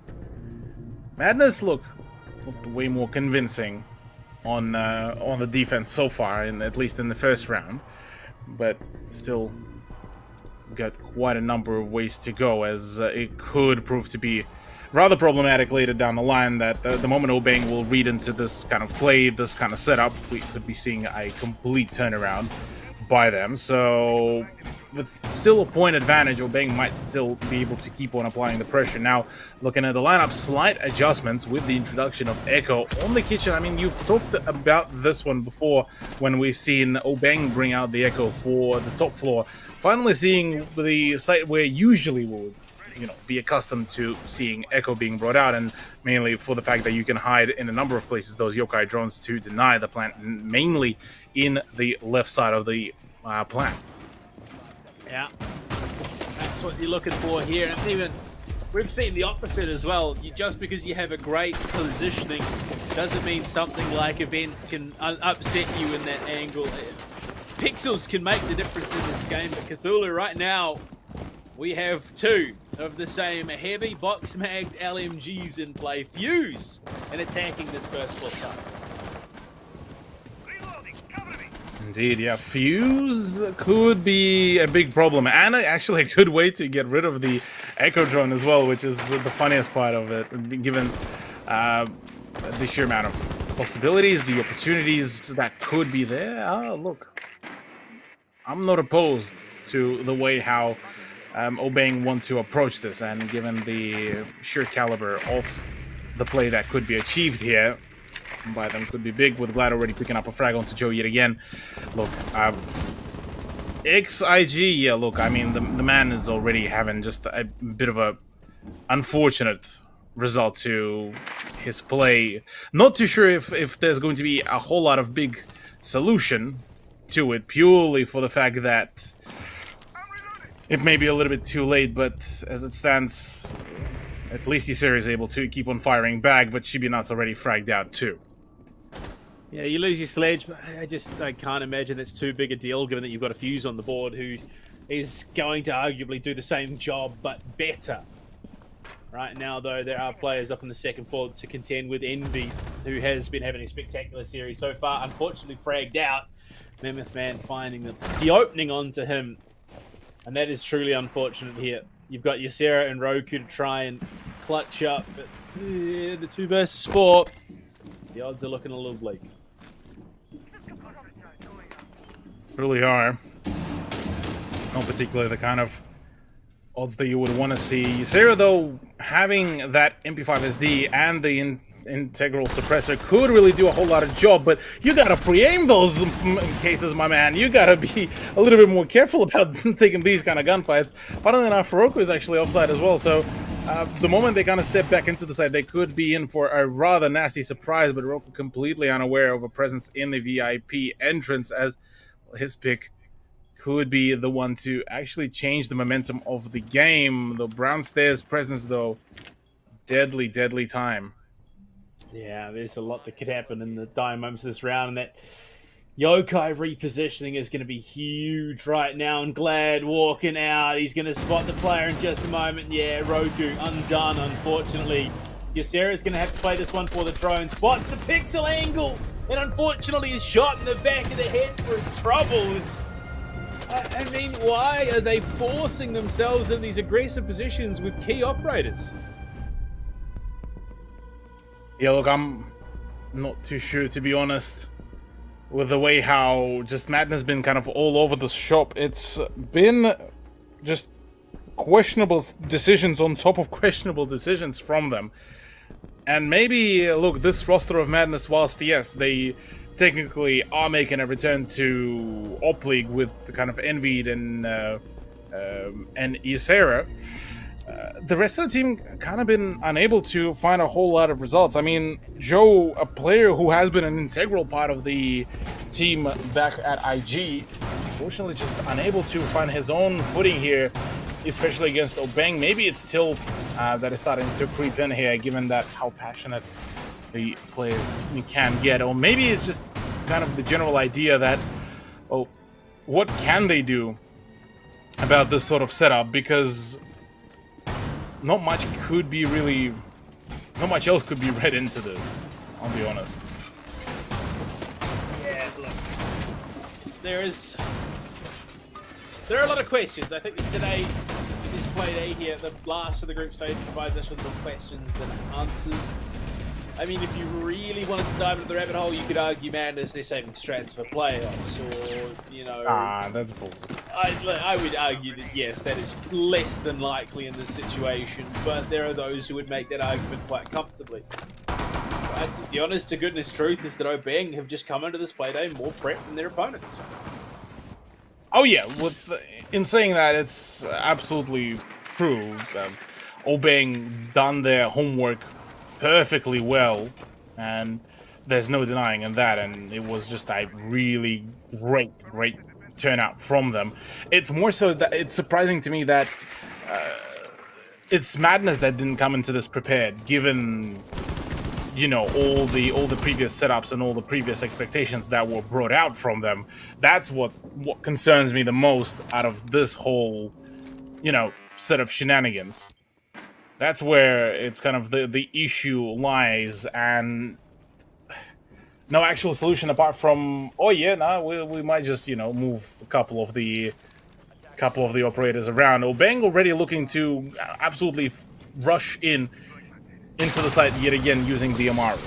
Madness looked way more convincing on the defense so far, at least in the first round, but still got quite a number of ways to go, as it could prove to be rather problematic later down the line, that the moment Obeng will read into this kind of play, this kind of setup, we could be seeing a complete turnaround by them. So with still a point advantage, Obeng might still be able to keep on applying the pressure. Now, looking at the lineup, slight adjustments with the introduction of Echo on the kitchen. I mean, you've talked about this one before when we've seen Obeng bring out the Echo for the top floor. Finally seeing the site where usually we would, be accustomed to seeing Echo being brought out, and mainly for the fact that you can hide in a number of places those yokai drones to deny the plant, mainly in the left side of the plant. Yeah, that's what you're looking for here. And even we've seen the opposite as well. Just because you have a great positioning doesn't mean something like Event can upset you in that angle. Pixels can make the difference in this game, but Cthulhu right now, we have 2 of the same heavy box-magged LMGs in play. Fuse and attacking this first floor side. Indeed, yeah. Fuse could be a big problem, and actually a good way to get rid of the Echo drone as well, which is the funniest part of it, given the sheer amount of possibilities, the opportunities that could be there. Look, I'm not opposed to the way how Obeng want to approach this, and given the sheer caliber of the play that could be achieved here by them could be big, with Glad already picking up a frag onto Joe yet again. Look, XIG, yeah, look, I mean, the man is already having just a bit of a unfortunate result to his play. Not too sure if there's going to be a whole lot of big solution to it, purely for the fact that it may be a little bit too late, but as it stands, at least Ysera is able to keep on firing back, but Shibinat's already fragged out too. Yeah, you lose your sledge, but I can't imagine that's too big a deal, given that you've got a Fuse on the board who is going to arguably do the same job, but better. Right now, though, there are players up on the second floor to contend with. Envy, who has been having a spectacular series so far, unfortunately fragged out. Mammoth Man finding the opening onto him, and that is truly unfortunate here. You've got Ysera and Roku to try and clutch up, but the 2 versus 4, the odds are looking a little bleak. Really are. Not particularly the kind of odds that you would want to see. Ysera, though, having that MP5 SD and the integral suppressor could really do a whole lot of job, but you gotta pre-aim those cases, my man. You gotta be a little bit more careful about taking these kind of gunfights. Funnily enough, Furoku is actually offside as well, so the moment they kind of step back into the side, they could be in for a rather nasty surprise, but Roku completely unaware of a presence in the VIP entrance, as his pick could be the one to actually change the momentum of the game. The Brownstairs presence, though, deadly, deadly time. Yeah, there's a lot that could happen in the dying moments of this round, and that Yokai repositioning is going to be huge right now. And Glad walking out. He's going to spot the player in just a moment. Yeah, Roku undone, unfortunately. Ysera's going to have to play this one for the drone. Spots the pixel angle, and unfortunately is shot in the back of the head for his troubles. I mean, why are they forcing themselves in these aggressive positions with key operators? Yeah, look, I'm not too sure, to be honest, with the way how just Madness been kind of all over the shop. It's been just questionable decisions on top of questionable decisions from them. And maybe, look, this roster of Madness, whilst, yes, they technically are making a return to Op League with the kind of Envied and Ysera, the rest of the team kind of been unable to find a whole lot of results. I mean, Joe, a player who has been an integral part of the team back at IG, unfortunately just unable to find his own footing here, especially against Obeng. Maybe it's tilt that is starting to creep in here, given that how passionate the players can get. Or maybe it's just kind of the general idea that, well, what can they do about this sort of setup? Because not much else could be read into this, I'll be honest. Yeah, look, there are a lot of questions. I think that today, this play day here, the last of the group stage, provides us with more questions than answers. I mean, if you really wanted to dive into the rabbit hole, you could argue Madness, they're saving strats for playoffs, or, you know... that's bull. I would argue that, yes, that is less than likely in this situation, but there are those who would make that argument quite comfortably. But the honest to goodness truth is that Obeng have just come into this playday more prepped than their opponents. Oh yeah, in saying that, it's absolutely true. Obeng done their homework perfectly well, and there's no denying in that, and it was just a really great turnout from them. It's more so that it's surprising to me that it's Madness that didn't come into this prepared, given, you know, all the previous setups and all the previous expectations that were brought out from them. That's what concerns me the most out of this whole, you know, set of shenanigans. That's where it's kind of the issue lies, and no actual solution apart from, oh yeah, we might just, you know, move a couple of the operators around. Obeng already looking to absolutely rush into the site yet again using the Amaru.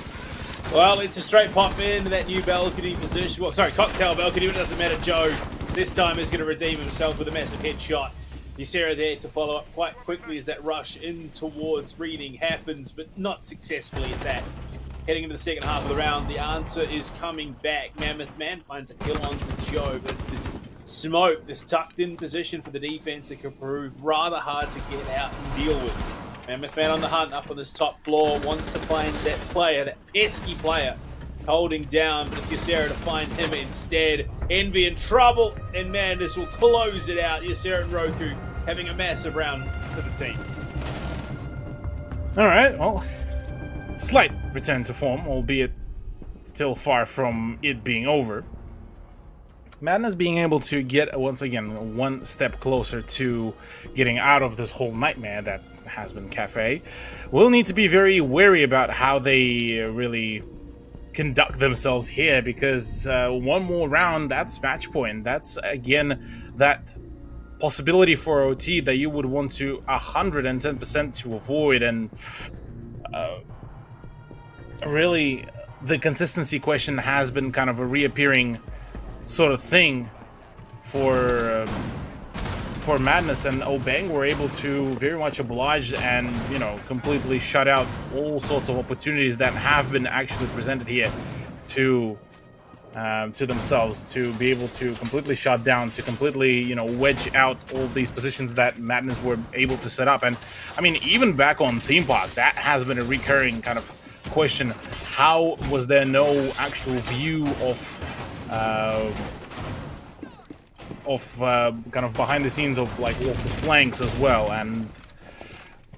Well, it's a straight pop into that new balcony position. Well, sorry, cocktail balcony, but it doesn't matter. Joe this time is going to redeem himself with a massive headshot. Ysera there to follow up quite quickly as that rush in towards reading happens, but not successfully at that. Heading into the second half of the round, the answer is coming back. Mammoth Man finds a kill on the Joe, but it's this smoke, this tucked in position for the defense that can prove rather hard to get out and deal with. Mammoth Man on the hunt up on this top floor, wants to find that player, that pesky player, holding down, but it's Ysera to find him instead. Envy in trouble, and Madness will close it out. Ysera and Roku having a massive round for the team. Alright, well, slight return to form, albeit still far from it being over. Madness being able to get, once again, one step closer to getting out of this whole nightmare that has been Cafe. Will need to be very wary about how they really conduct themselves here, because one more round, that's match point. That's, again, that possibility for OT that you would want to 110% to avoid, and really the consistency question has been kind of a reappearing sort of thing for for Madness, and Obeng were able to very much oblige and, you know, completely shut out all sorts of opportunities that have been actually presented here to themselves, to be able to completely shut down, to completely, you know, wedge out all these positions that Madness were able to set up. And I mean, even back on Theme Park, that has been a recurring kind of question. How was there no actual view of kind of behind the scenes of like all the flanks as well? And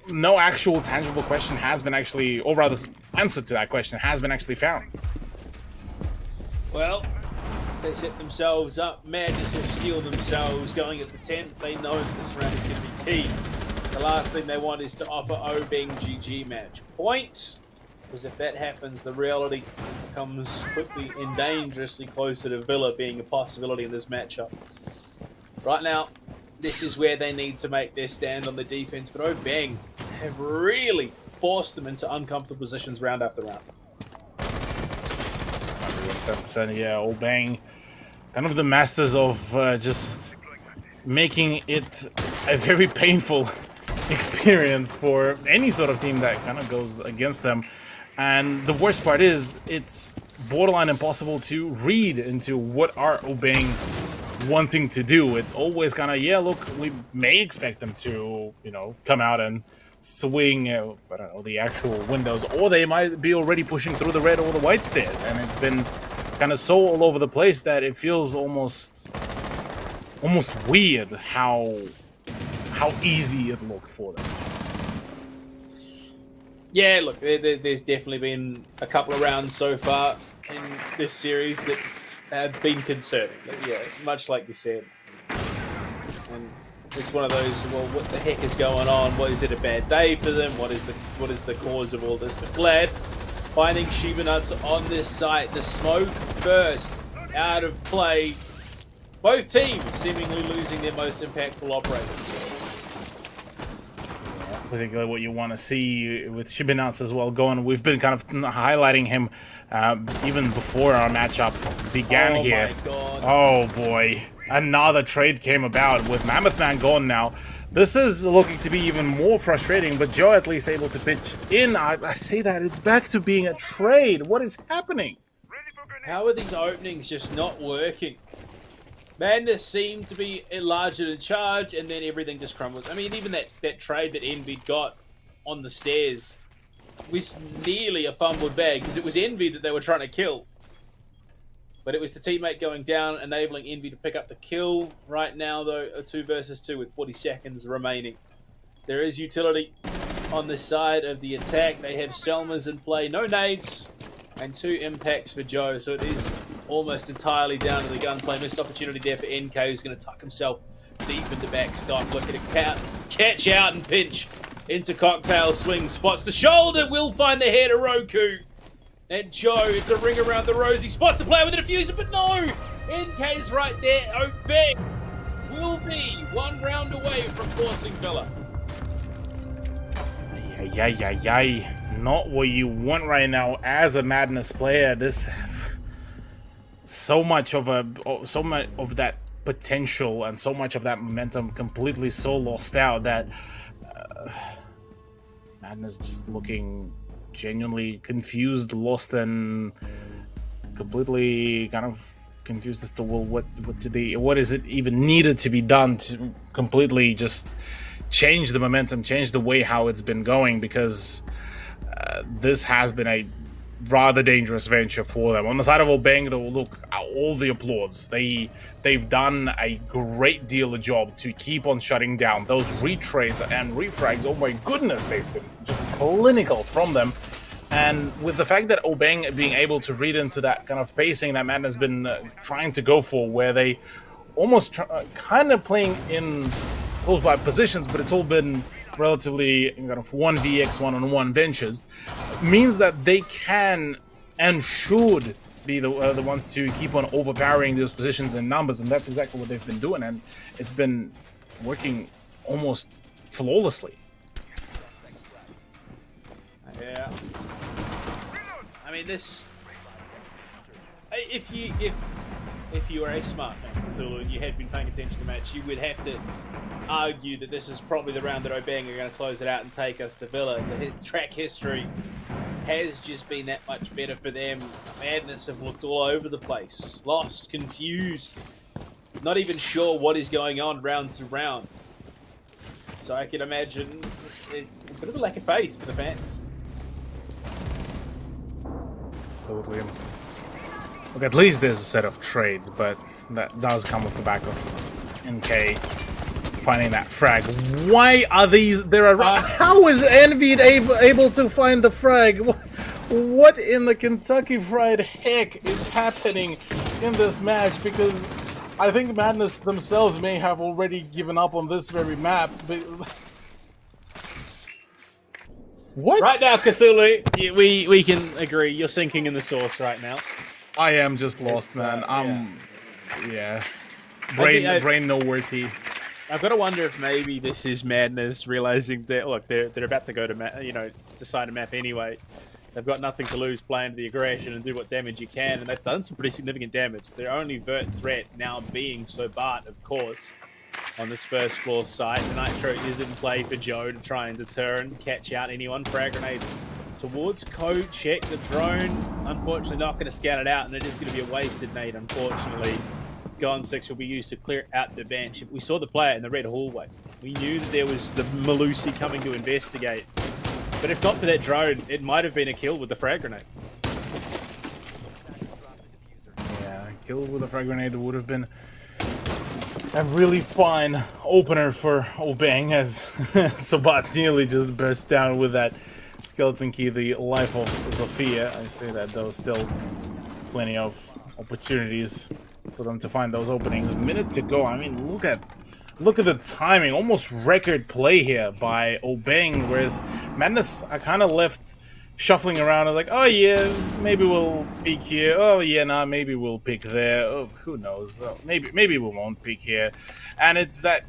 no actual tangible question has been actually, or rather answer to that question has been actually found. Well, they set themselves up. Madness have steeled themselves going at the 10th. They know that this round is going to be key. The last thing they want is to offer Obeng GG match point, because if that happens, the reality comes quickly and dangerously closer to Villa being a possibility in this matchup. Right now, this is where they need to make their stand on the defense, but Obeng have really forced them into uncomfortable positions round after round. 100%, yeah. Obeng, kind of the masters of just making it a very painful experience for any sort of team that kind of goes against them. And the worst part is, it's borderline impossible to read into what are Obeng wanting to do. It's always kind of, yeah, look, we may expect them to, you know, come out and swing, I don't know, the actual windows, or they might be already pushing through the red or the white stairs. And it's been kind of so all over the place that it feels almost weird how easy it looked for them. Yeah, look, there's definitely been a couple of rounds so far in this series that have been concerning. Yeah, much like you said. And it's one of those, well, what the heck is going on? What, is it a bad day for them? What is the cause of all this? But glad finding Shiba Nuts on this site. The smoke first out of play. Both teams seemingly losing their most impactful operators. Particularly what you want to see with Shiba Nuts as well going. We've been kind of highlighting him even before our matchup began here. My God. Oh boy. Another trade came about with Mammoth Man gone now. This is looking to be even more frustrating, but Joe at least able to pitch in. I say that it's back to being a trade. What is happening? How are these openings just not working? Madness seemed to be larger in charge, and then everything just crumbles. I mean, even that trade that Envy got on the stairs was nearly a fumbled bag, because it was Envy that they were trying to kill. But it was the teammate going down, enabling Envy to pick up the kill. Right now, though, a 2 versus 2 with 40 seconds remaining. There is utility on the side of the attack. They have Selmas in play. No nades, and 2 impacts for Joe. So it is almost entirely down to the gunplay. Missed opportunity there for NK, who's going to tuck himself deep into backstop. Look at it, catch out and pinch into Cocktail Swing. Spots the shoulder, will find the head of Roku. And Joe, it's a ring around the rose. He spots the player with a diffuser, but no! NK's right there. Obeng will be 1 round away from forcing Villa. Not what you want right now as a Madness player. This so much of that potential and so much of that momentum completely so lost out that Madness just looking genuinely confused, lost, and completely kind of confused as to, well, what is it even needed to be done to completely just change the momentum, change the way how it's been going, because this has been a rather dangerous venture for them. On the side of Obeng, though, look, all the applause. They've done a great deal of job to keep on shutting down those retrades and refrags. Oh my goodness, they've been just clinical from them. And with the fact that Obeng being able to read into that kind of pacing that Madden has been trying to go for, where they almost kind of playing in close by positions, but it's all been relatively kind of 1vx one-on-one ventures, means that they can and should be the ones to keep on overpowering those positions and numbers, and that's exactly what they've been doing, and it's been working almost flawlessly. Yeah. I mean, this... If if you are a smart fan of Cthulhu and you had been paying attention to the match, you would have to argue that this is probably the round that Obeng are going to close it out and take us to Villa. The track history has just been that much better for them. Madness have looked all over the place. Lost, confused, not even sure what is going on round to round. So I can imagine a bit of a lack of faith for the fans. Absolutely. Look, at least there's a set of trades, but that does come off the back of NK finding that frag. Why are these there? How is Envy able to find the frag? What in the Kentucky Fried heck is happening in this match? Because I think Madness themselves may have already given up on this very map. But what? Right now, Cthulhu, we can agree. You're sinking in the sauce right now. I am just lost, man. Yeah. Brain nowhere. I've got to wonder if maybe this is Madness realizing that look, they're about to go to decide a map anyway. They've got nothing to lose. Play into the aggression and do what damage you can, and they've done some pretty significant damage. Their only vert threat now being Sobat, of course, on this first floor site. The Nitro is in play for Joe to try and deter and catch out anyone. Frag grenade towards Code. Check the drone. Unfortunately, not going to scout it out, and it is going to be a wasted nade, unfortunately. Gone 6 will be used to clear out the bench. We saw the player in the red hallway. We knew that there was the Malusi coming to investigate. But if not for that drone, it might have been a kill with the frag grenade. Yeah, kill with a frag grenade would have been a really fine opener for Obeng, as Sobat nearly just burst down with that skeleton key, the life of Zofia. I say that though, still plenty of opportunities for them to find those openings. Minute to go. I mean, look at the timing. Almost record play here by Obeng, whereas Madness are kind of left shuffling around and like, oh yeah, maybe we'll peek here. Oh yeah, nah, maybe we'll peek there. Oh, who knows? Oh, maybe we won't peek here. And it's that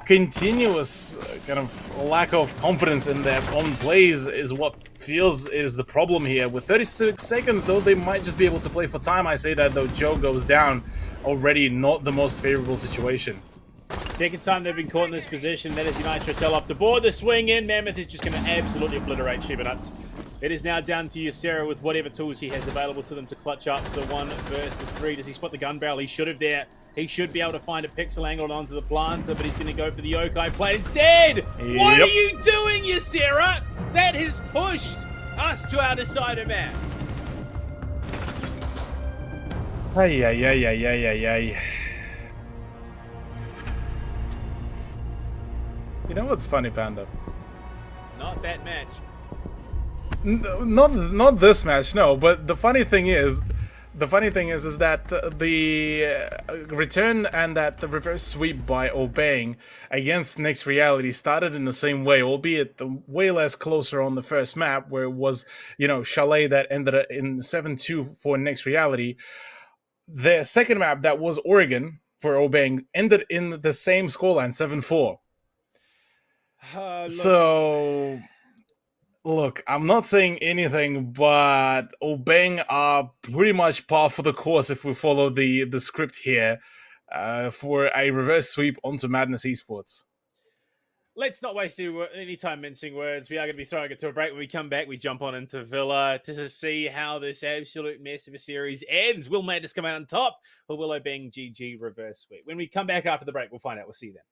continuous kind of lack of confidence in their own plays is what feels is the problem here. With 36 seconds, though, they might just be able to play for time. I say that, though, Joe goes down. Already not the most favorable situation. Second time they've been caught in this position. That is Nitro cell off the board. The swing in. Mammoth is just going to absolutely obliterate Shiba Nuts. It is now down to Ysera with whatever tools he has available to them to clutch up the 1 versus 3. Does he spot the gun barrel? He should have there. He should be able to find a pixel angle onto the planter, but he's going to go for the yokai play instead. Yep. What are you doing, Ysera? That has pushed us to our decider map. Ay. You know what's funny, Panda? Not that match. Not this match, no. But the funny thing is that the return and that the reverse sweep by Obeng against Next Reality started in the same way, albeit way less closer on the first map, where it was, Chalet that ended in 7-2 for Next Reality. The second map, that was Oregon for Obeng, ended in the same scoreline, 7-4. So, look, I'm not saying anything, but Obeng are pretty much par for the course if we follow the script here for a reverse sweep onto Madness Esports. Let's not waste any time mincing words. We are going to be throwing it to a break. When we come back, we jump on into Villa to see how this absolute mess of a series ends. Will Madness come out on top, or will Obeng GG reverse sweep? When we come back after the break, we'll find out. We'll see you then.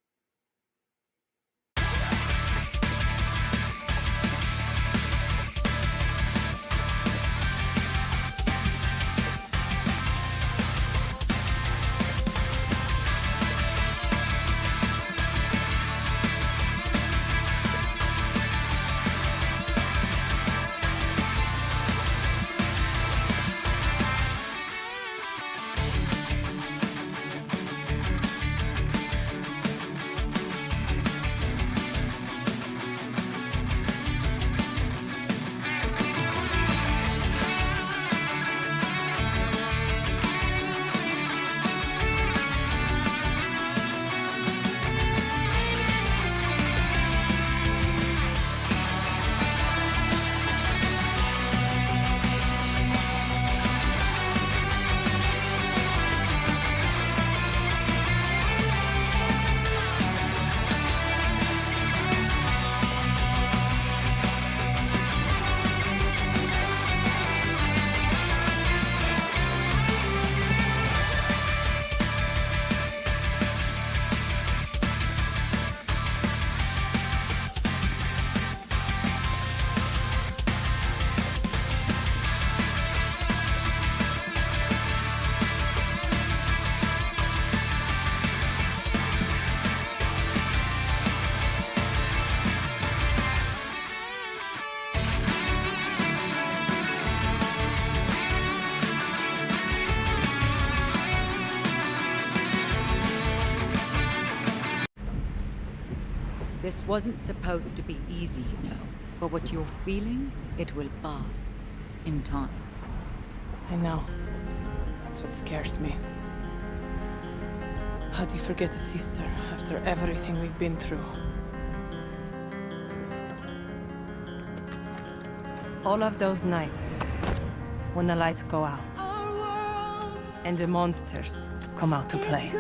This wasn't supposed to be easy, you know. But what you're feeling, it will pass. In time. I know. That's what scares me. How do you forget a sister after everything we've been through? All of those nights, when the lights go out, and the monsters come out to play.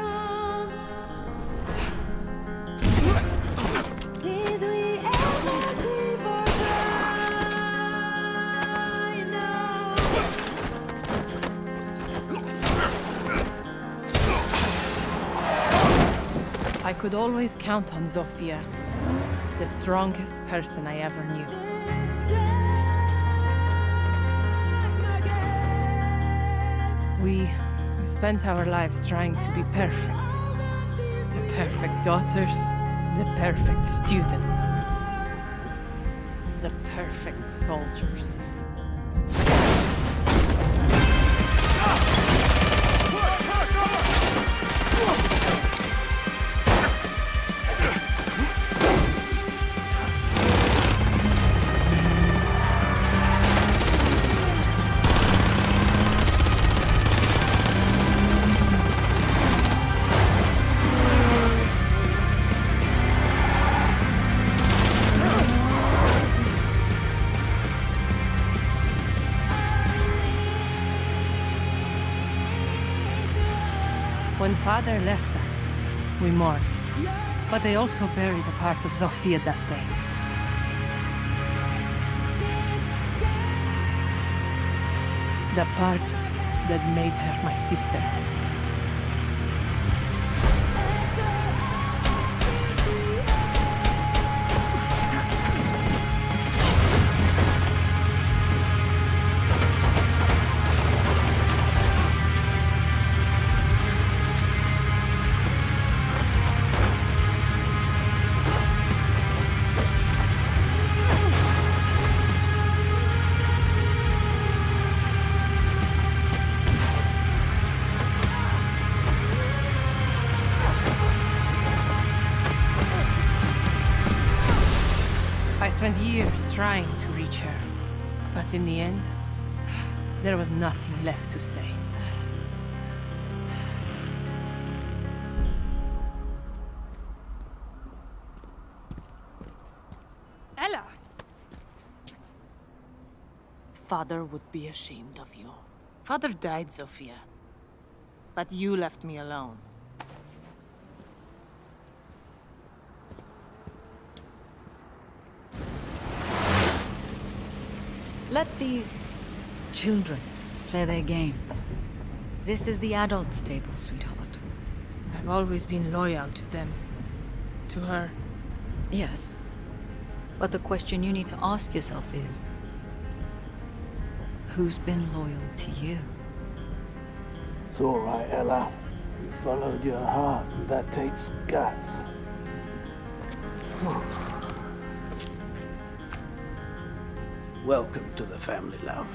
I could always count on Zofia, the strongest person I ever knew. We spent our lives trying to be perfect. The perfect daughters, the perfect students, the perfect soldiers. When Father left us, we mourned. But they also buried a part of Zofia that day. The part that made her my sister. I spent years trying to reach her, but in the end, there was nothing left to say. Ella! Father would be ashamed of you. Father died, Zofia. But you left me alone. Let these children play their games. This is the adults' table, sweetheart. I've always been loyal to them. To her. Yes. But the question you need to ask yourself is, who's been loyal to you? It's all right, Ella. You followed your heart, and that takes guts. Welcome to the family, love.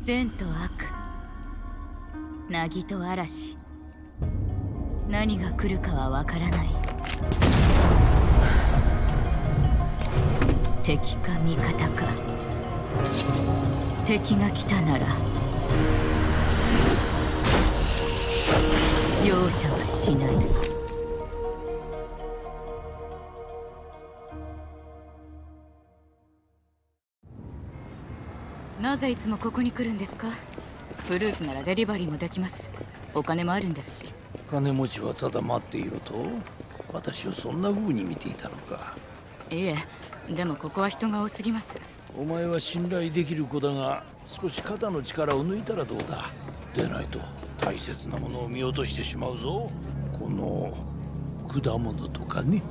善と悪、凪と嵐、何が来るかはわからない。敵か味方か。敵が来たなら容赦はしない。なぜいつもここに来るんですか？フルーツならデリバリーもできます。お金もあるんですし。金持ちはただ待っていろと？私をそんな風に見ていたのか。いえ、でもここは人が多すぎます。お前は信頼できる子だが、少し肩の力を抜いたらどうだ。でないと大切なものを見落としてしまうぞ。この果物とかね。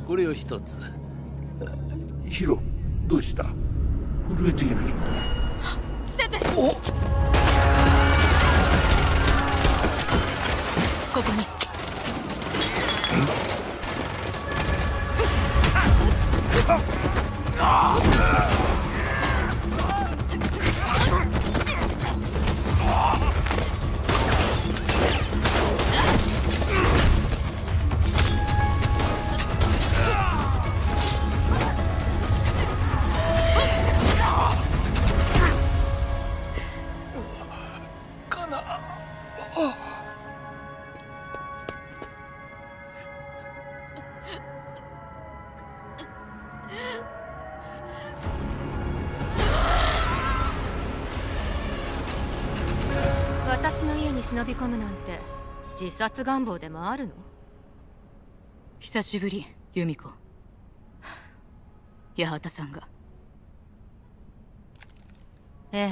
これを一つ。ヒロ、どうした？震えている。セテ！お！ここに。私の家に忍び込むなんて自殺願望でもあるの？久しぶり、ユミコ。八幡さんが。ええ。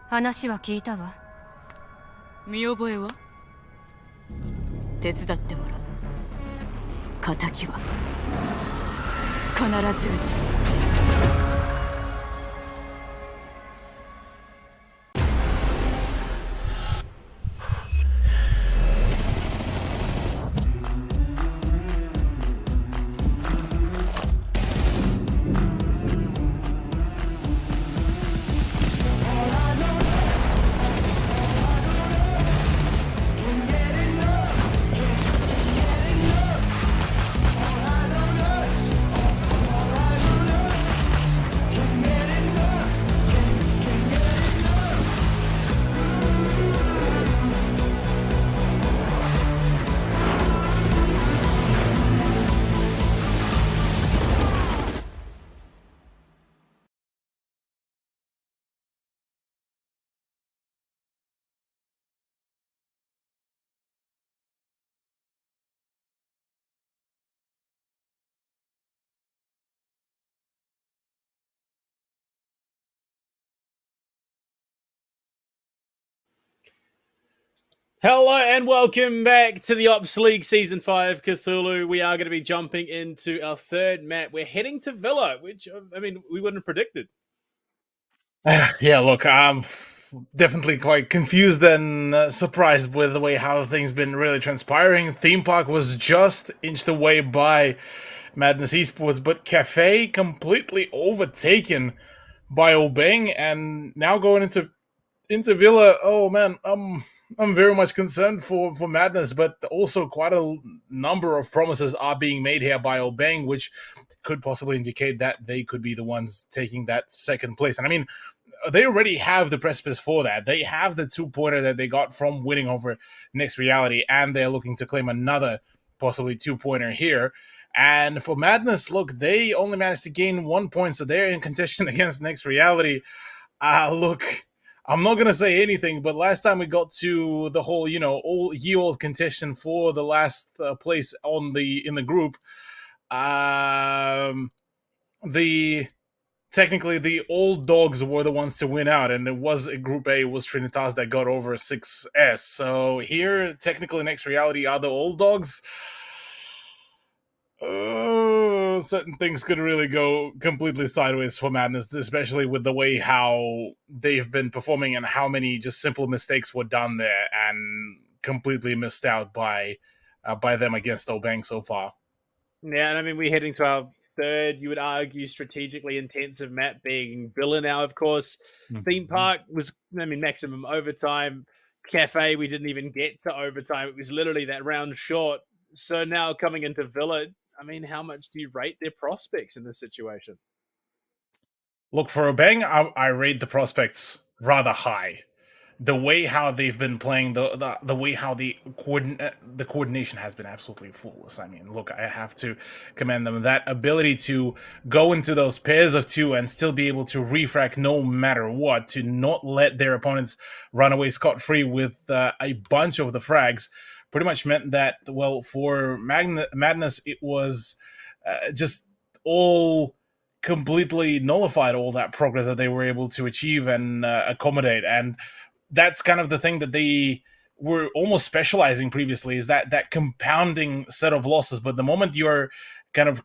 話は聞いたわ。見覚えは？手伝ってもらう。仇は必ず撃つ。Hello and welcome back to the Ops League Season 5 Cthulhu. We are going to be jumping into our third map. We're heading to Villa, which, I mean, we wouldn't have predicted. Yeah, look, I'm definitely quite confused and surprised with the way how things been really transpiring. Theme Park was just inched away by Madness Esports, but Cafe completely overtaken by Obeng, and now going into Villa. Oh man, I'm very much concerned for Madness, but also quite a number of promises are being made here by Obeng, which could possibly indicate that they could be the ones taking that second place. And I mean, they already have the precipice for that. They have the 2-pointer that they got from winning over Next Reality, and they're looking to claim another possibly 2-pointer here. And for Madness, look, they only managed to gain 1 point, so they're in contention against Next Reality. Look, I'm not gonna say anything, but last time we got to the whole, old contention for the last place in the group, technically the old dogs were the ones to win out, and it was Group A was Trinitas that got over 6S. So here, technically, Next Reality are the old dogs. Certain things could really go completely sideways for Madness, especially with the way how they've been performing and how many just simple mistakes were done there and completely missed out by them against Obeng so far. Yeah, and I mean, we're heading to our third, you would argue, strategically intensive map, being Villa now, of course. Theme Park was, I mean, maximum overtime. Cafe, we didn't even get to overtime. It was literally that round short. So now coming into Villa, I mean, how much do you rate their prospects in this situation? Look, for Obeng, I rate the prospects rather high. The way how they've been playing, the way how the coordination has been absolutely flawless. I mean, look, I have to commend them. That ability to go into those pairs of two and still be able to refract no matter what, to not let their opponents run away scot-free with a bunch of the frags, pretty much meant that, well, for Madness, it was just all completely nullified all that progress that they were able to achieve and accommodate. And that's kind of the thing that they were almost specializing previously, is that compounding set of losses. But the moment you're kind of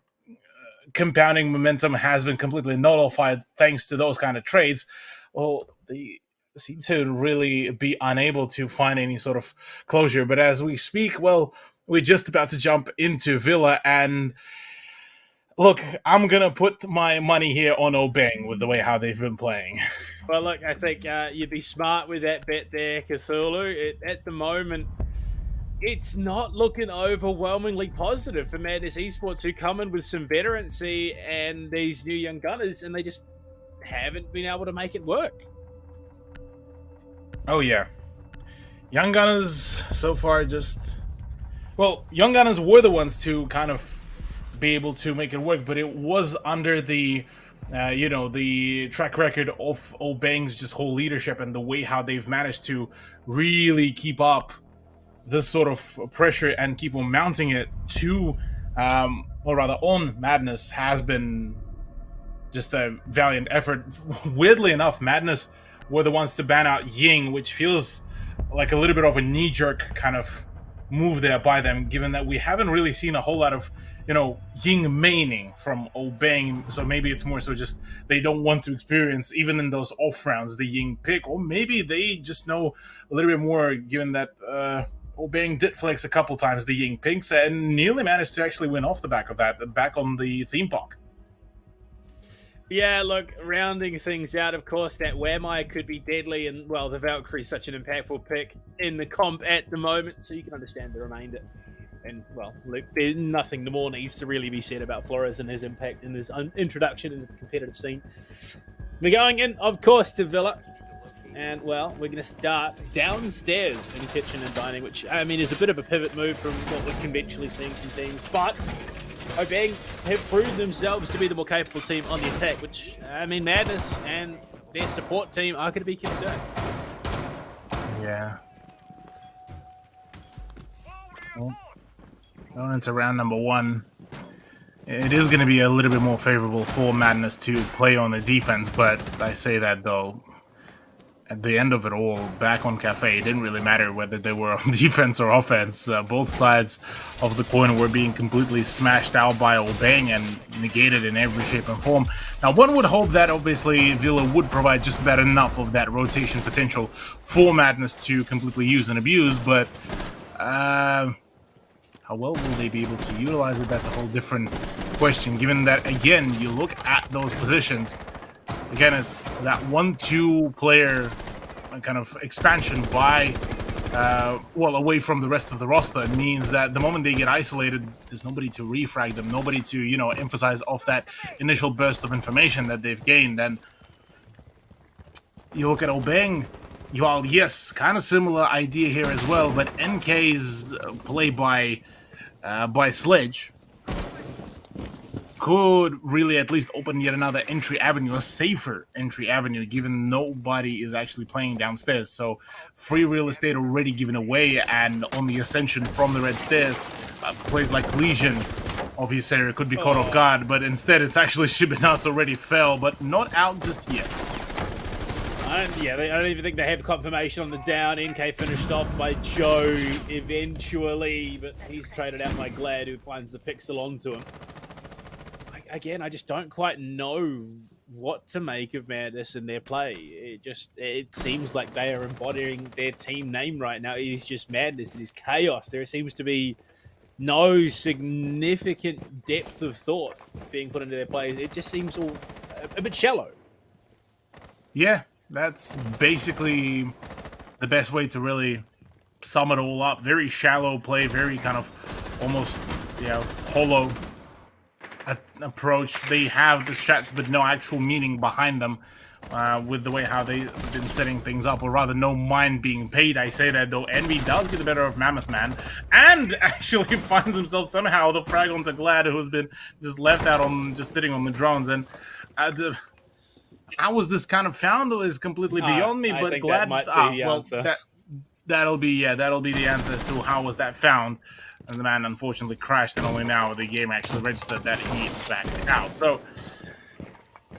compounding momentum has been completely nullified thanks to those kind of trades, well, they seem to really be unable to find any sort of closure. But as we speak, well, we're just about to jump into Villa, and look, I'm gonna put my money here on Obeng with the way how they've been playing. Well, look, I think you'd be smart with that bet there, Cthulhu. At the moment, it's not looking overwhelmingly positive for Madness Esports, who come in with some veterancy and these new young gunners, and they just haven't been able to make it work. Oh yeah, Young Gunners so far just... Well, Young Gunners were the ones to kind of be able to make it work, but it was under the, the track record of Obeng's just whole leadership and the way how they've managed to really keep up this sort of pressure and keep on mounting it to, or rather on Madness, has been just a valiant effort. Weirdly enough, Madness were the ones to ban out Ying, which feels like a little bit of a knee-jerk kind of move there by them, given that we haven't really seen a whole lot of, Ying maining from Obeng. So maybe it's more so just they don't want to experience, even in those off rounds, the Ying pick, or maybe they just know a little bit more, given that Obeng did flex a couple times the Ying picks and nearly managed to actually win off the back of that, back on the theme park. Yeah, look, rounding things out, of course, that Whamai could be deadly, and, well, the Valkyrie's such an impactful pick in the comp at the moment, so you can understand the remainder. And, well, look, there's nothing more needs to really be said about Flores and his impact in his introduction into the competitive scene. We're going in, of course, to Villa. And, well, we're going to start downstairs in kitchen and dining, which, I mean, is a bit of a pivot move from what we're conventionally seeing from teams. But Obeng have proved themselves to be the more capable team on the attack, which, I mean, Madness and their support team are going to be concerned. Yeah. Well, going into round number one, it is going to be a little bit more favorable for Madness to play on the defense, but I say that, though, at the end of it all, back on Cafe, it didn't really matter whether they were on defense or offense. Both sides of the coin were being completely smashed out by Obeng and negated in every shape and form. Now, one would hope that, obviously, Villa would provide just about enough of that rotation potential for Madness to completely use and abuse, but how well will they be able to utilize it? That's a whole different question, given that, again, you look at those positions. Again, it's that 1-2 player kind of expansion by, away from the rest of the roster. It means that the moment they get isolated, there's nobody to refrag them, nobody to, emphasize off that initial burst of information that they've gained. And you look at Obeng, well, yes, kind of similar idea here as well, but NK's play by Sledge could really at least open yet another entry avenue, a safer entry avenue, given nobody is actually playing downstairs. So free real estate already given away, and on the ascension from the red stairs, plays like Legion of his area could be caught off guard, but instead it's actually Shibinats already fell, but not out just yet. I don't even think they have confirmation on the down. NK finished off by Joe eventually, but he's traded out by Glad, who finds the picks along to him. Again, I just don't quite know what to make of Madness and their play. It seems like they are embodying their team name right now. It is just madness. It is chaos. There seems to be no significant depth of thought being put into their plays. It just seems all a bit shallow. Yeah, that's basically the best way to really sum it all up. Very shallow play, very kind of almost, hollow approach. They have the strats, but no actual meaning behind them with the way how they've been setting things up, or rather no mind being paid. I say that, though. Envy does get the better of Mammoth Man and actually finds himself somehow the frag onto Glad, who has been just left out on just sitting on the drones. And how was this kind of found is completely beyond me, but Glad... That might be the answer. That'll be the answer as to how was that found. and the man unfortunately crashed, and only now the game actually registered that he backed out. So,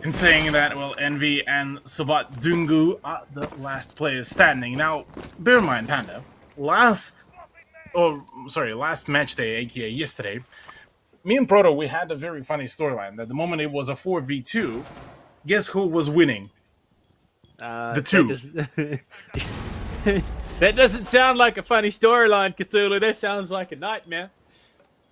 in saying that, well, Envy and Sobat Dungu are the last players standing. Now, bear in mind, Panda, last match day, aka yesterday, me and Proto, we had a very funny storyline. That the moment it was a 4v2, guess who was winning? The two. That doesn't sound like a funny storyline, Cthulhu. That sounds like a nightmare.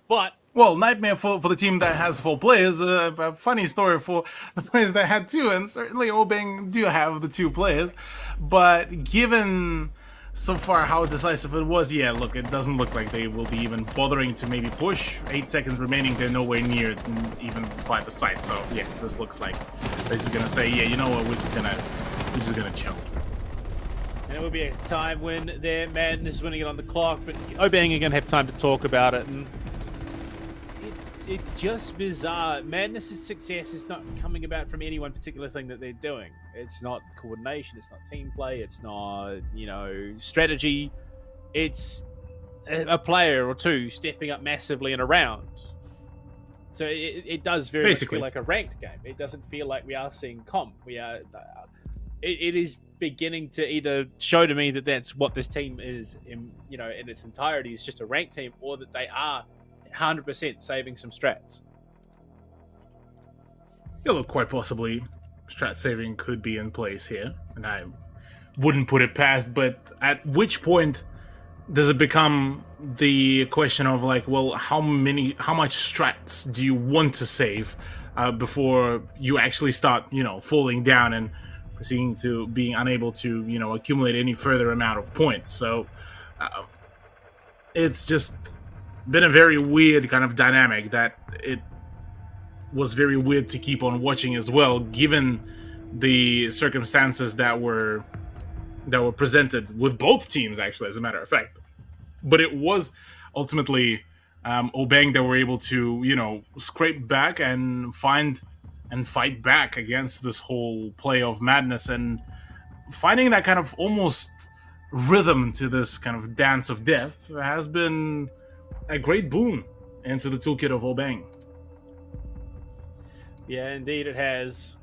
But well, nightmare for the team that has 4 players. A funny story for the players that had 2, and certainly Obeng do have the 2 players. But given so far how decisive it was, yeah, look, it doesn't look like they will be even bothering to maybe push. 8 seconds remaining, they're nowhere near even by the site. So yeah, this looks like they're just gonna say, yeah, you know what, we're just gonna chill. And it will be a time when their Madness winning it on the clock, but Obeng are going to have time to talk about it. And it's just bizarre. Madness's success is not coming about from any one particular thing that they're doing. It's not coordination, it's not team play, it's not, strategy. It's a player or two stepping up massively in a round. So it does very much feel like a ranked game. It doesn't feel like we are seeing comp. We are. It is beginning to either show to me that that's what this team is, in its entirety, is just a ranked team, or that they are 100% saving some strats. Yeah, look, quite possibly strat saving could be in place here, and I wouldn't put it past, but at which point does it become the question of like, well, how much strats do you want to save before you actually start, falling down and proceeding to being unable to, accumulate any further amount of points. So it's just been a very weird kind of dynamic that it was very weird to keep on watching as well, given the circumstances that were presented with both teams, actually, as a matter of fact. But it was ultimately Obeng that were able to, scrape back and find and fight back against this whole play of Madness, and finding that kind of almost rhythm to this kind of dance of death has been a great boon into the toolkit of Obeng. Yeah, indeed it has.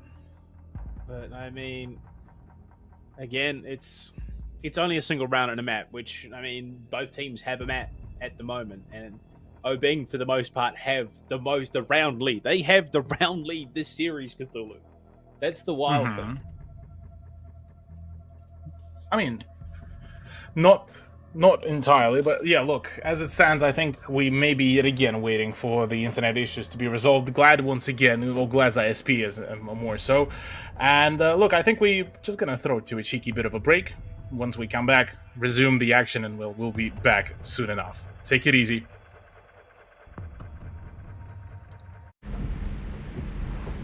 But I mean, again, it's only a single round on a map, which, both teams have a map at the moment, and Obeng, for the most part, have the round lead. They have the round lead this series, Cthulhu. That's the wild thing. Not entirely, but yeah, look, as it stands, I think we may be yet again waiting for the internet issues to be resolved. Glad once again, well, Glad's ISP is more so. And look, I think we're just gonna throw it to a cheeky bit of a break. Once we come back, resume the action, and we'll be back soon enough. Take it easy.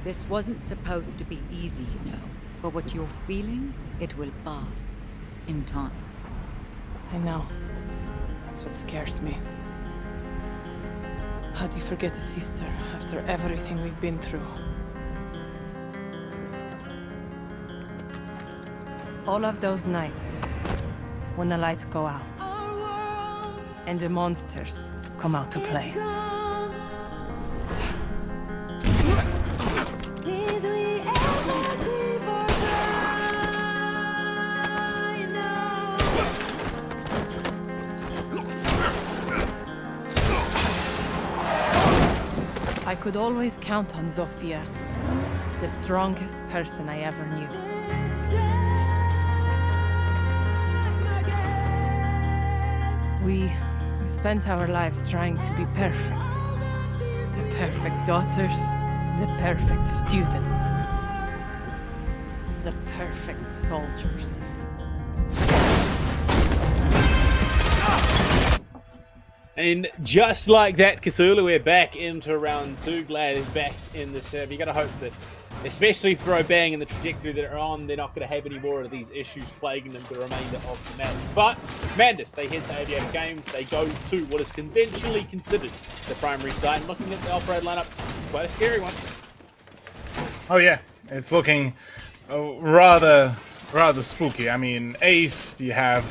This wasn't supposed to be easy, but what you're feeling, it will pass in time. I know. That's what scares me. How do you forget a sister after everything we've been through? All of those nights, when the lights go out, and the monsters come out to play. I could always count on Zofia, the strongest person I ever knew. We spent our lives trying to be perfect. The perfect daughters, the perfect students, the perfect soldiers. And just like that, Cthulhu, we're back into round 2. Glad is back in the server. You got to hope that, especially for Obeng and the trajectory that are on, they're not going to have any more of these issues plaguing them the remainder of the match. But Madness, they head to Aviator Games. They go to what is conventionally considered the primary site. And looking at the operator lineup, quite a scary one. Oh yeah, it's looking rather spooky. Ace, you have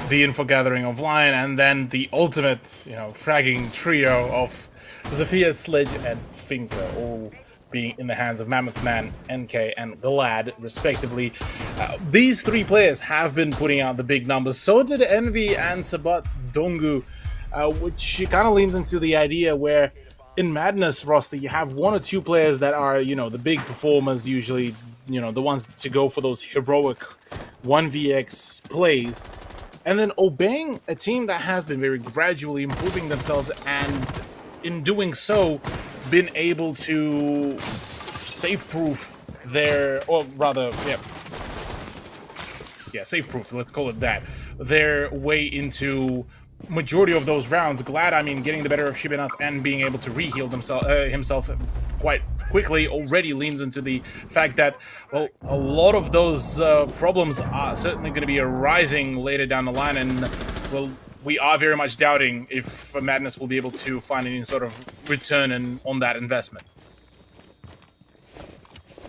the info gathering of Lion, and then the ultimate, fragging trio of Zafia, Sledge, and Finka, all being in the hands of Mammoth Man, NK, and Glad, respectively. These three players have been putting out the big numbers. So did Envy and Sabat Dongu, which kind of leans into the idea where in Madness roster, you have one or two players that are, the big performers, usually, the ones to go for those heroic 1vx plays. And then Obeng, a team that has been very gradually improving themselves, and in doing so, been able to safe-proof their, or rather, safe-proof, let's call it that, their way into majority of those rounds. Glad, getting the better of Shibanats and being able to re-heal himself quite quickly already leans into the fact that, well, a lot of those problems are certainly going to be arising later down the line, and, well, we are very much doubting if Madness will be able to find any sort of return on that investment.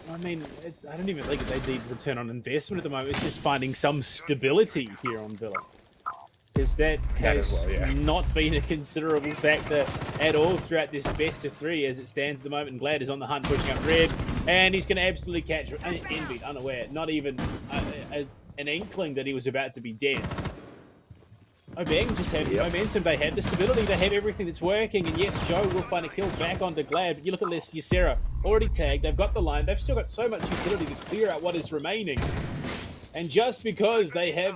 I don't even think they need return on investment at the moment. It's just finding some stability here on Villa. Because that has not been a considerable factor at all throughout this best of three as it stands at the moment. And Glad is on the hunt, pushing up red, and he's going to absolutely catch Envy, unaware, not even an inkling that he was about to be dead. Obeng just have momentum, they have the stability, they have everything that's working, and yes, Joe will find a kill back onto Glad, but you look at this, Ysera already tagged, they've got the line, they've still got so much utility to clear out what is remaining. And just because they have,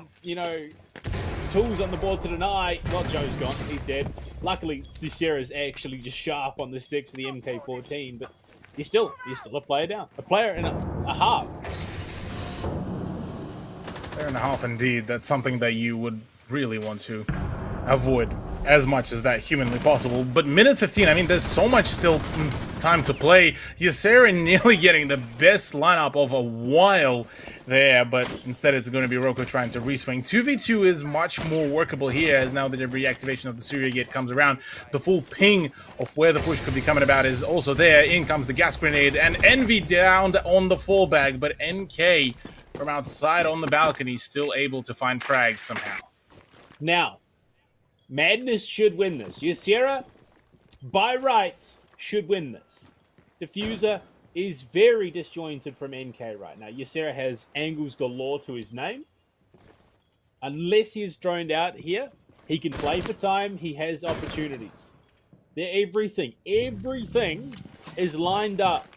tools on the board to deny, well, Joe's gone, he's dead. Luckily, Ysera's actually just sharp on the sticks of the MK14, but you're still a player down. A player and a half. Player and a half, indeed. That's something that you would really want to avoid as much as that humanly possible. But minute 15, there's so much still time to play. Ysera nearly getting the best lineup of a while there, but instead it's going to be Roko trying to reswing. 2v2 is much more workable here, as now that the reactivation of the Surya Gate comes around, the full ping of where the push could be coming about is also there. In comes the gas grenade, and Envy down on the fallback, but NK from outside on the balcony still able to find frags somehow. Now, Madness should win this. Ysera, by rights, should win this. Diffuser is very disjointed from NK right now. Ysera has angles galore to his name. Unless he is droned out here, he can play for time. He has opportunities. Everything is lined up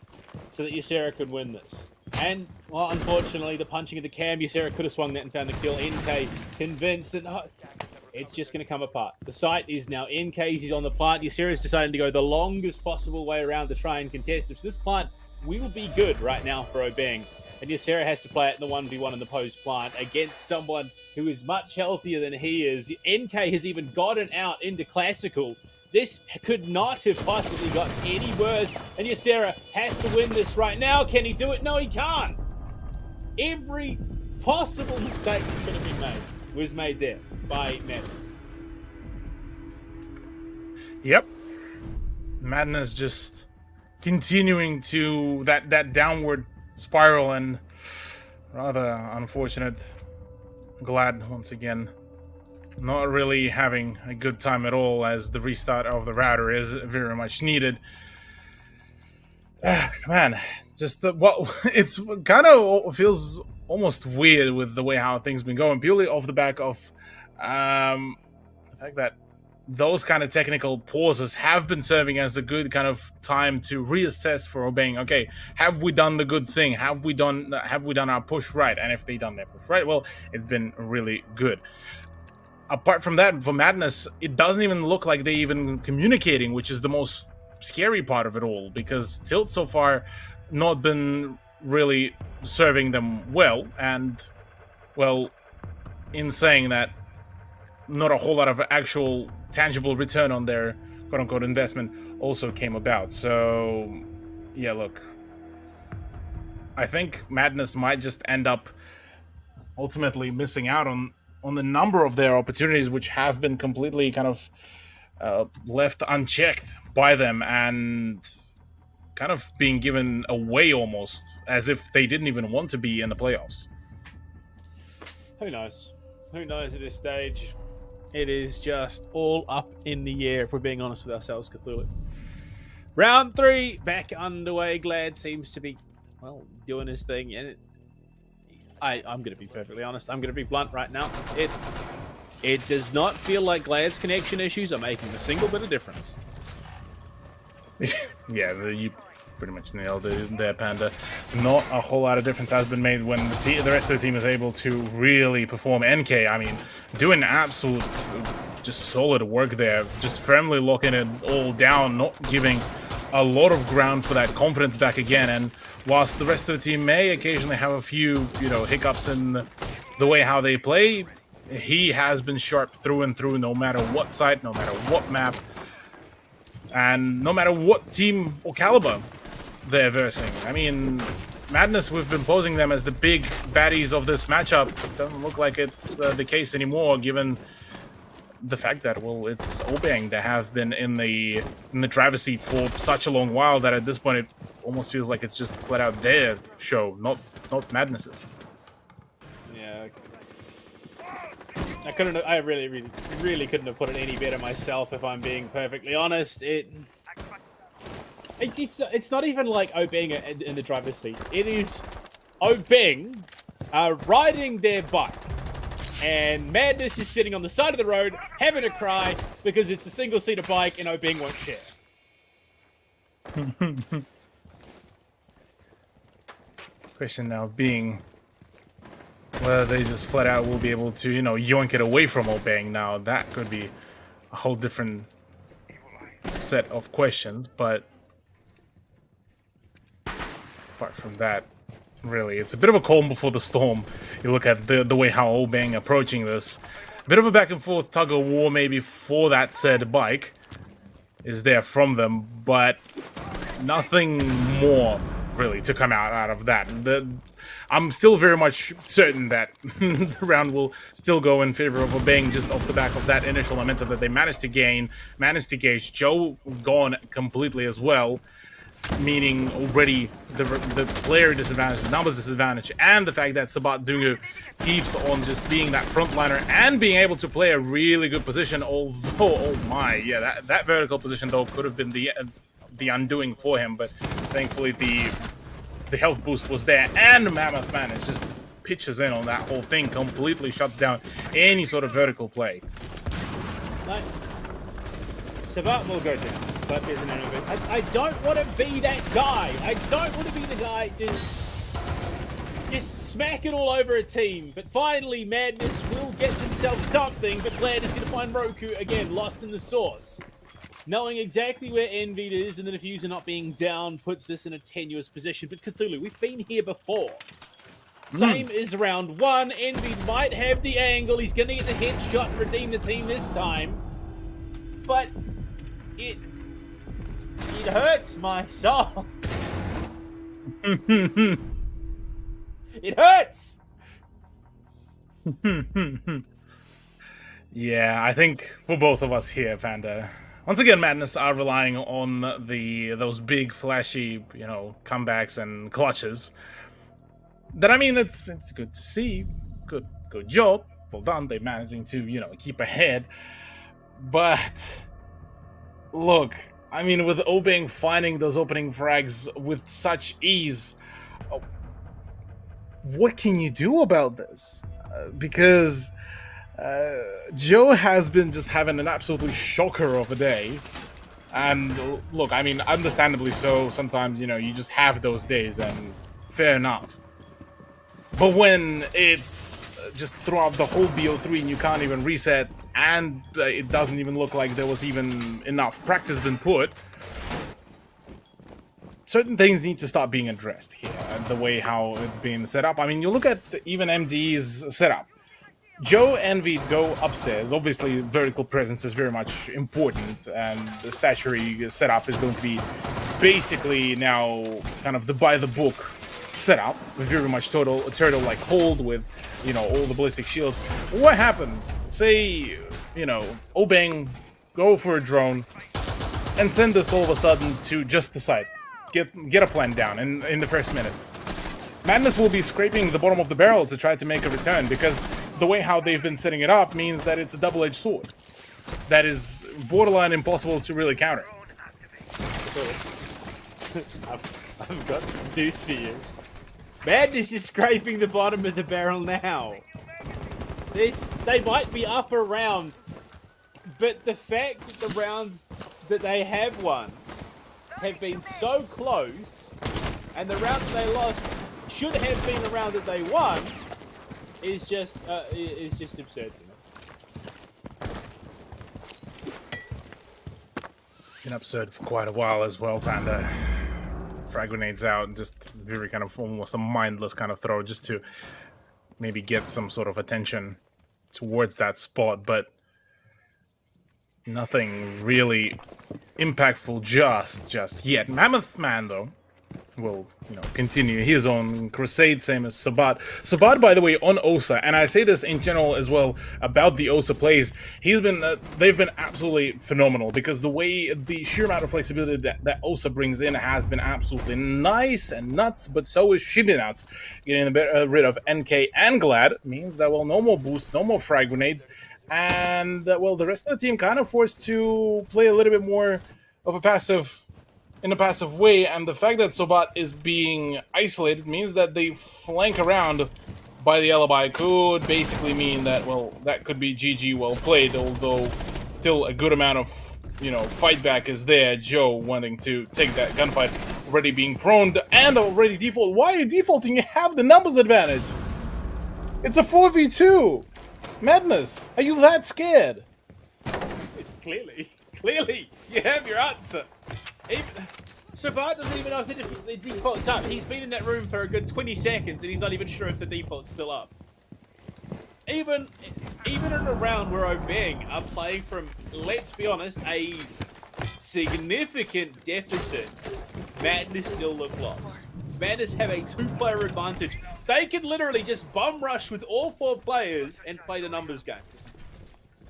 so that Ysera could win this. And, well, unfortunately, the punching of the cam, Ysera could have swung that and found the kill. NK convinced that it's just going to come apart. The site is now NK's. He's on the plant. Ysera's decided to go the longest possible way around to try and contest it. So this plant will be good right now for Obeng. And Ysera has to play it in the 1v1 in the post plant against someone who is much healthier than he is. NK has even gotten out into Classical. This could not have possibly got any worse. And Ysera has to win this right now. Can he do it? No, he can't. Every possible mistake that could have been made was made there by Madness. Yep. Madness just continuing to that downward spiral, and rather unfortunate. Glad once again not really having a good time at all, as the restart of the router is very much needed. Man, just it's kind of feels almost weird with the way how things been going, purely off the back of the fact that those kind of technical pauses have been serving as a good kind of time to reassess for Obeng. Okay, have we done the good thing? Have we done our push right? And if they done their push right, well, it's been really good. Apart from that, for Madness, it doesn't even look like they even communicating, which is the most scary part of it all, because Tilt so far not been really serving them well, and, well, in saying that, not a whole lot of actual tangible return on their quote-unquote investment also came about. So, yeah, look, I think Madness might just end up ultimately missing out on the number of their opportunities, which have been completely kind of left unchecked by them, and kind of being given away almost as if they didn't even want to be in the playoffs. Who knows? Who knows at this stage? It is just all up in the air, if we're being honest with ourselves, Cthulhu. Round 3, back underway. Glad seems to be, well, doing his thing. And I'm going to be perfectly honest. I'm going to be blunt right now. It does not feel like Glad's connection issues are making a single bit of difference. Yeah, you pretty much nailed it there, Panda. Not a whole lot of difference has been made when the rest of the team is able to really perform. NK, I mean, doing absolute, just solid work there. Just firmly locking it all down, not giving a lot of ground for that confidence back again. And whilst the rest of the team may occasionally have a few, hiccups in the way how they play, he has been sharp through and through, no matter what site, no matter what map, and no matter what team or caliber they're versing. I mean, Madness, we've been posing them as the big baddies of this matchup. It doesn't look like it's the case anymore, given the fact that, well, it's Obeng that have been in the driver's seat for such a long while that at this point it almost feels like it's just flat out their show, not Madness's. Yeah. I really couldn't have put it any better myself, if I'm being perfectly honest. It's not even like Obeng in the driver's seat. It is Obeng riding their bike, and Madness is sitting on the side of the road having a cry because it's a single-seater bike and Obeng won't share. Question now being whether they just flat out will be able to, yoink it away from Obeng. Now, that could be a whole different set of questions, but apart from that, really, it's a bit of a calm before the storm. You look at the way how Obeng approaching this. A bit of a back and forth tug of war maybe for that said bike is there from them, but nothing more really to come out of that. I'm still very much certain that the round will still go in favor of Obeng just off the back of that initial momentum that they managed to gauge. Joe gone completely as well, meaning already the player disadvantage, the numbers disadvantage, and the fact that Sabat Dungu keeps on just being that frontliner and being able to play a really good position, although, oh my, yeah, that vertical position though could have been the undoing for him, but thankfully the health boost was there, and Mammoth Manage just pitches in on that whole thing, completely shuts down any sort of vertical play. Sabat will go down, but there's an enemy. I don't want to be that guy. I don't want to be the guy just smack it all over a team. But finally, Madness will get themselves something, but Glad is going to find Roku again, lost in the source. Knowing exactly where Envied is and the diffuser not being down puts this in a tenuous position. But Cthulhu, we've been here before. Same as round 1. Envied might have the angle. He's going to get the headshot and redeem the team this time. But it hurts my soul. It hurts. Yeah, I think for both of us here, Panda, once again, Madness are relying on those big, flashy, comebacks and clutches. That, I mean, it's good to see. Good job. Well done. They're managing to, keep ahead. But look, I mean, with Obeng finding those opening frags with such ease, what can you do about this? Because Joe has been just having an absolutely shocker of a day. And look, I mean, understandably so, sometimes, you just have those days, and fair enough. But when it's just throughout the whole BO3 and you can't even reset, and it doesn't even look like there was even enough practice been put, certain things need to start being addressed here, the way how it's being set up. I mean, you look at even MD's setup. Joe and Envy go upstairs. Obviously, vertical presence is very much important, and the statuary setup is going to be basically now kind of the by-the-book setup, with very much turtle-like hold with, all the ballistic shields. What happens? Say, Obeng, go for a drone, and send this all of a sudden to just the side. Get a plan down in the first minute. Madness will be scraping the bottom of the barrel to try to make a return, because the way how they've been setting it up means that it's a double-edged sword that is borderline impossible to really counter. I've got some news for you. Madness is scraping the bottom of the barrel now. They might be up a round, but the fact that the rounds that they have won have been so close, and the round that they lost should have been a round that they won, is just absurd to me. Been absurd for quite a while as well, Panda. Frag grenades out, just very kind of almost a mindless kind of throw just to maybe get some sort of attention towards that spot, but nothing really impactful just yet. Mammoth Man, though, will, continue his own crusade, same as Sabat. Sabat, by the way, on Osa, and I say this in general as well about the Osa plays, they've been absolutely phenomenal, because the way, the sheer amount of flexibility that Osa brings in has been absolutely nice and nuts, but so is Shibinats. Getting rid of NK and Glad means that, well, no more boosts, no more frag grenades, and, well, the rest of the team kind of forced to play a little bit more of a passive way, and the fact that Sobat is being isolated means that they flank around by the alibi could basically mean that, well, that could be GG well played, although still a good amount of, fight back is there. Joe wanting to take that gunfight, already being prone and already default. Why are you defaulting? You have the numbers advantage. It's a 4v2. Madness. Are you that scared? Clearly, you have your answer. Sabat doesn't even know if the default's up. He's been in that room for a good 20 seconds and he's not even sure if the default's still up. Even in a round where Obeng are playing from, let's be honest, a significant deficit, Madness still look lost. Madness have a 2-player advantage. They can literally just bum rush with all 4 players and play the numbers game.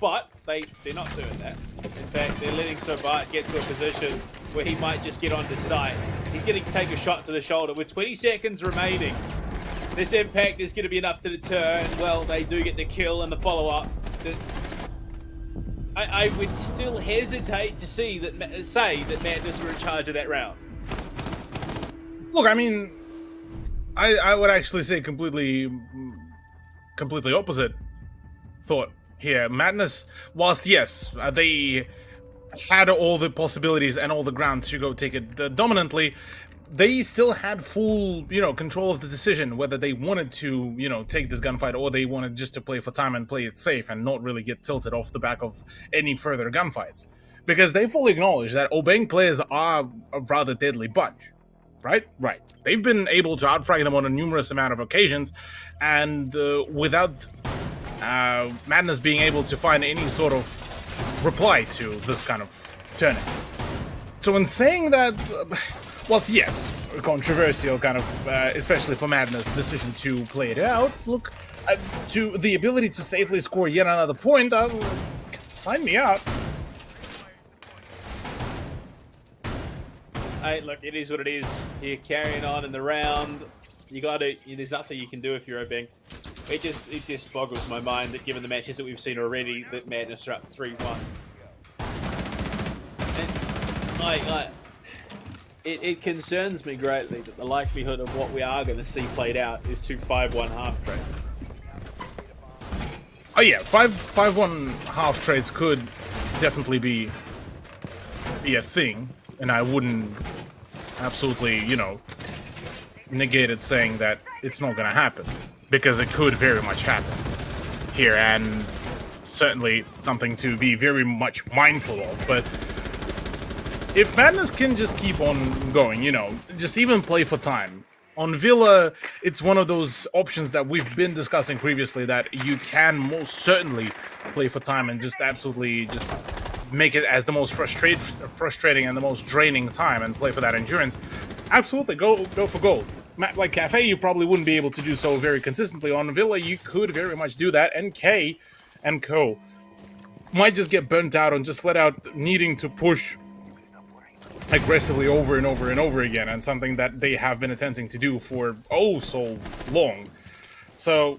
But they're not doing that. In fact, they're letting Sobat get to a position where he might just get onto site. He's going to take a shot to the shoulder with 20 seconds remaining. This impact is going to be enough to deter, and, well, they do get the kill and the follow-up. I would still hesitate to say that Madness were in charge of that round. Look, I mean, I would actually say completely opposite thought here. Madness, whilst yes, they had all the possibilities and all the ground to go take it dominantly, they still had full, control of the decision whether they wanted to, take this gunfight or they wanted just to play for time and play it safe and not really get tilted off the back of any further gunfights. Because they fully acknowledge that Obeng players are a rather deadly bunch. Right? Right. They've been able to outfrag them on a numerous amount of occasions, and without Madness being able to find any sort of reply to this kind of turning. So in saying that, whilst yes, a controversial kind of, especially for Madness, decision to play it out, look, to the ability to safely score yet another point, sign me out. Hey, look, it is what it is. You're carrying on in the round. There's nothing you can do if you're Obeng. It just boggles my mind that given the matches that we've seen already, that Madness are up 3-1. And it concerns me greatly that the likelihood of what we are going to see played out is 2 5-1 half trades. Oh yeah, 5-1 half trades could definitely be a thing. And I wouldn't absolutely, negate it saying that it's not going to happen. Because it could very much happen here, and certainly something to be very much mindful of. But if Madness can just keep on going, just even play for time. On Villa, it's one of those options that we've been discussing previously that you can most certainly play for time and just absolutely just make it as the most frustrating and the most draining time and play for that endurance. Absolutely, go for gold. Like Cafe, you probably wouldn't be able to do so very consistently. On Villa, you could very much do that, and K and Co might just get burnt out on just flat out needing to push aggressively over and over and over again, and something that they have been attempting to do for so long. So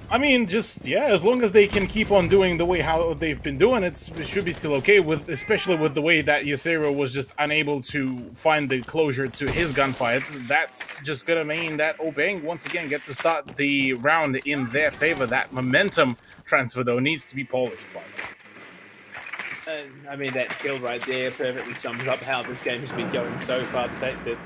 I mean, just yeah, as long as they can keep on doing the way how they've been doing it should be still okay. With especially with the way that Yasero was just unable to find the closure to his gunfight. That's just gonna mean that Obeng once again get to start the round in their favor. That momentum transfer though needs to be polished by them. I mean, that kill right there perfectly sums up how this game has been going so far. The fact that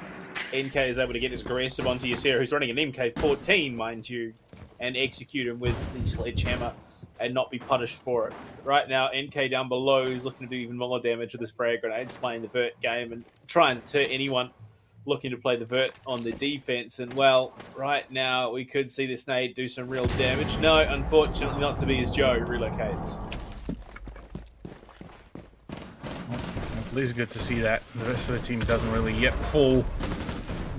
NK is able to get his aggressive onto Yasero, who's running an MK14, mind you, and execute him with the sledgehammer and not be punished for it. Right now, NK down below is looking to do even more damage with his frag grenades, playing the vert game and trying to deter anyone looking to play the vert on the defense. And well, right now we could see this nade do some real damage. No, unfortunately not to be, as Joe relocates. At least good to see that the rest of the team doesn't really yet fall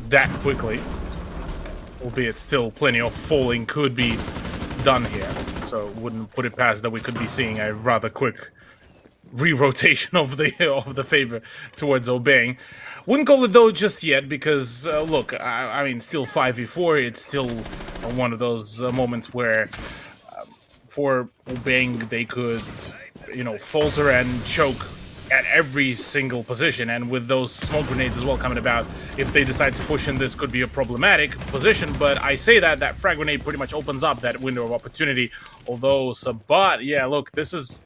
that quickly. Albeit still plenty of falling could be done here. So wouldn't put it past that we could be seeing a rather quick re-rotation of the favor towards Obeng. Wouldn't call it though just yet because look, I mean, still 5v4. It's still one of those moments where for Obeng they could, you know, falter and choke at every single position, and with those smoke grenades as well coming about, if they decide to push in, this could be a problematic position. But I say that frag grenade pretty much opens up that window of opportunity. Although Sabat, yeah, look, this is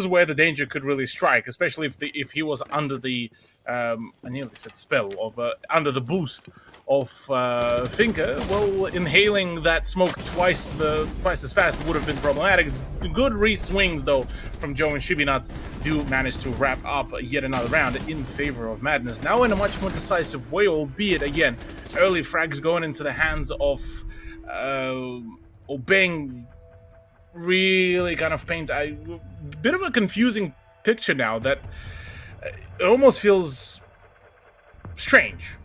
where the danger could really strike, especially if he was under the I nearly said spell of under the boost of Finka. Well, inhaling that smoke twice as fast would have been problematic. Good re-swings though from Joe and Shibinat do manage to wrap up yet another round in favor of Madness. Now in a much more decisive way, albeit again early frags going into the hands of Obeng. Really kind of paint a bit of a confusing picture now that it almost feels strange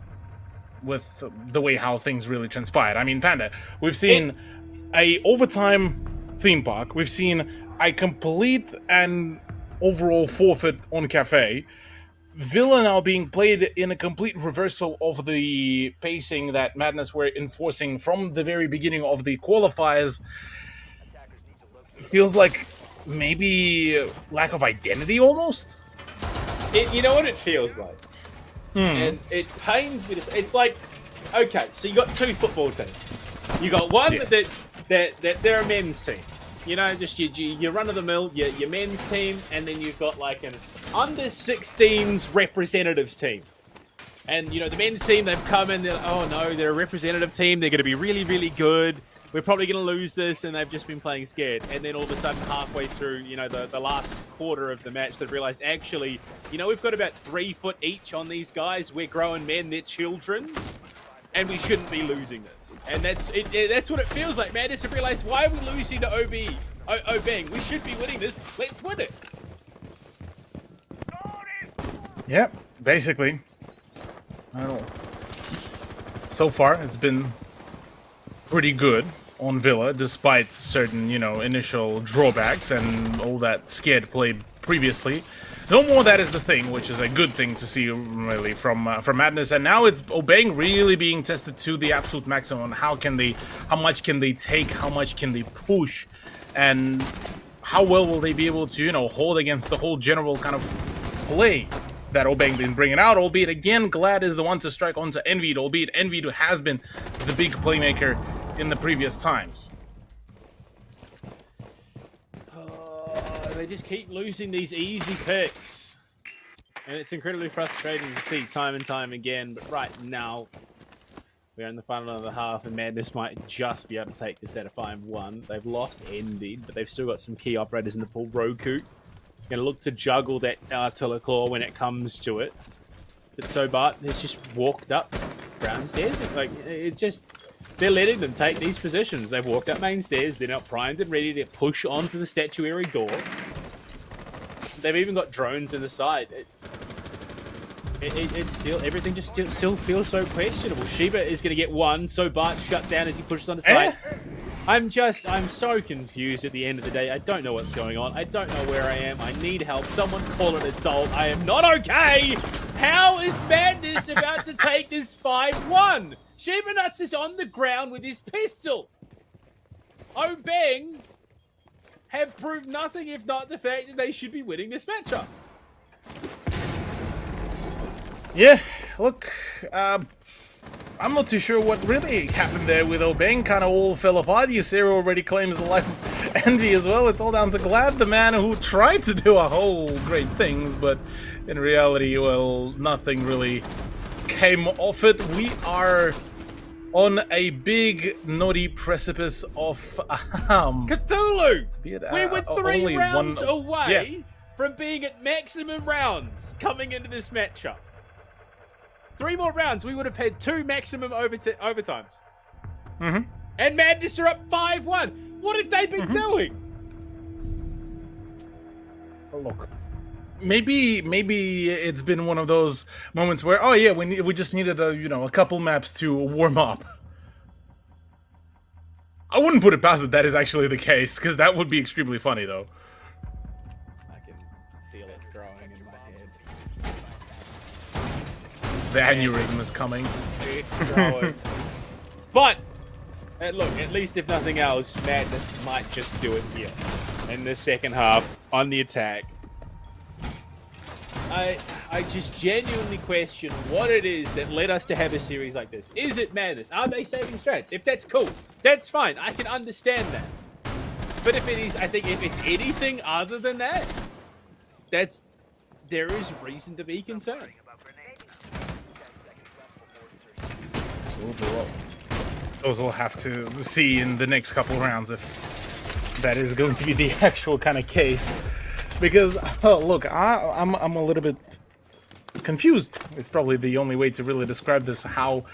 with the way how things really transpired. I mean, Panda, we've seen a overtime theme park. We've seen a complete and overall forfeit on Cafe. Villa now being played in a complete reversal of the pacing that Madness were enforcing from the very beginning of the qualifiers. It feels like maybe lack of identity almost. You know what it feels like? And it pains me to say. It's like, okay, so you got two football teams. You got one that they're a men's team. You know, just your run-of-the-mill, your men's team, and then you've got like an under-16s representatives team. And, you know, the men's team, they've come in, they're like, oh no, they're a representative team, they're going to be really, really good. We're probably going to lose this, and they've just been playing scared. And then all of a sudden, halfway through, you know, the last quarter of the match, they've realized, actually, you know, we've got about 3 foot each on these guys. We're grown men, they're children, and we shouldn't be losing this. And that's what it feels like, man. Just to realize, why are we losing to Obeng? We should be winning this. Let's win it. Yep, basically. I don't know. So far, it's been pretty good on Villa, despite certain, you know, initial drawbacks and all that scared play previously. No more that is the thing, which is a good thing to see, really, from Madness. And now it's Obeng really being tested to the absolute maximum. How much can they take? How much can they push? And how well will they be able to, you know, hold against the whole general kind of play that Obeng been bringing out? Albeit, again, Glad is the one to strike onto Envied, albeit Envied has been the big playmaker in the previous times. They just keep losing these easy picks. And it's incredibly frustrating to see time and time again. But right now, we're in the final of the half, and Madness might just be able to take this out of 5-1. They've lost Envied, but they've still got some key operators in the pool. Roku going to look to juggle that Artilla Claw when it comes to it. But Sobat has just walked up downstairs. Like, it just... They're letting them take these positions. They've walked up main stairs. They're now primed and ready to push onto the statuary door. They've even got drones in the side. It's still, everything just still feels so questionable. Shiba is going to get one. So Bart shut down as he pushes on the side. I'm so confused at the end of the day. I don't know what's going on. I don't know where I am. I need help. Someone call an adult. I am not okay. How is Madness about to take this 5-1? Shiba Nuts is on the ground with his pistol. Obeng have proved nothing if not the fact that they should be winning this matchup. Yeah, look, I'm not too sure what really happened there with Obeng. Kind of all fell apart. Ysera already claims the life of Envy as well. It's all down to Glad, the man who tried to do a whole great things, but in reality, well, nothing really came off it. We are on a big naughty precipice of Cthulhu! We were three only rounds one away from being at maximum rounds coming into this matchup. 3 more rounds, we would have had 2 maximum overtimes. Mm-hmm. And Madness are up 5-1. What have they been doing? Well, look, maybe it's been one of those moments where, oh yeah, we just needed a couple maps to warm up. I wouldn't put it past that is actually the case, because that would be extremely funny though. I can feel it growing in my head. The aneurysm is coming. It's growing. But, look, at least if nothing else, Madness might just do it here. In the second half, on the attack. I just genuinely question what it is that led us to have a series like this. Is it Madness? Are they saving strats? If that's cool, that's fine. I can understand that. But if it is, I think if it's anything other than that, there is reason to be concerned. Those we'll have to see in the next couple rounds if that is going to be the actual kind of case. Because, look, I'm a little bit confused. It's probably the only way to really describe this. How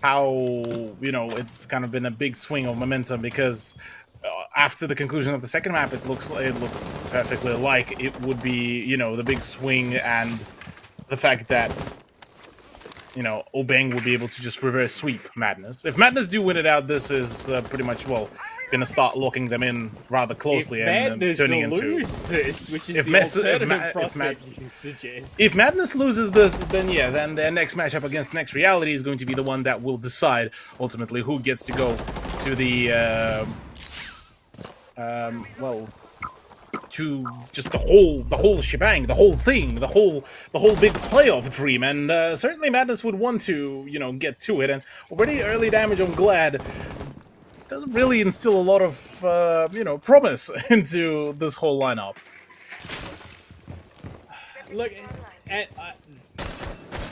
it's kind of been a big swing of momentum. Because after the conclusion of the second map, it looked perfectly like it would be, the big swing, and the fact that Obeng will be able to just reverse sweep Madness. If Madness do win it out, this is pretty much, going to start locking them in rather closely and turning into. Lose this, which is the alternative prospect you can suggest. If Madness loses this, then then their next matchup against Next Reality is going to be the one that will decide ultimately who gets to go to the to just the whole shebang, the whole thing, the whole big playoff dream. And certainly Madness would want to get to it. And already early damage on Glad doesn't really instill a lot of promise into this whole lineup. Look,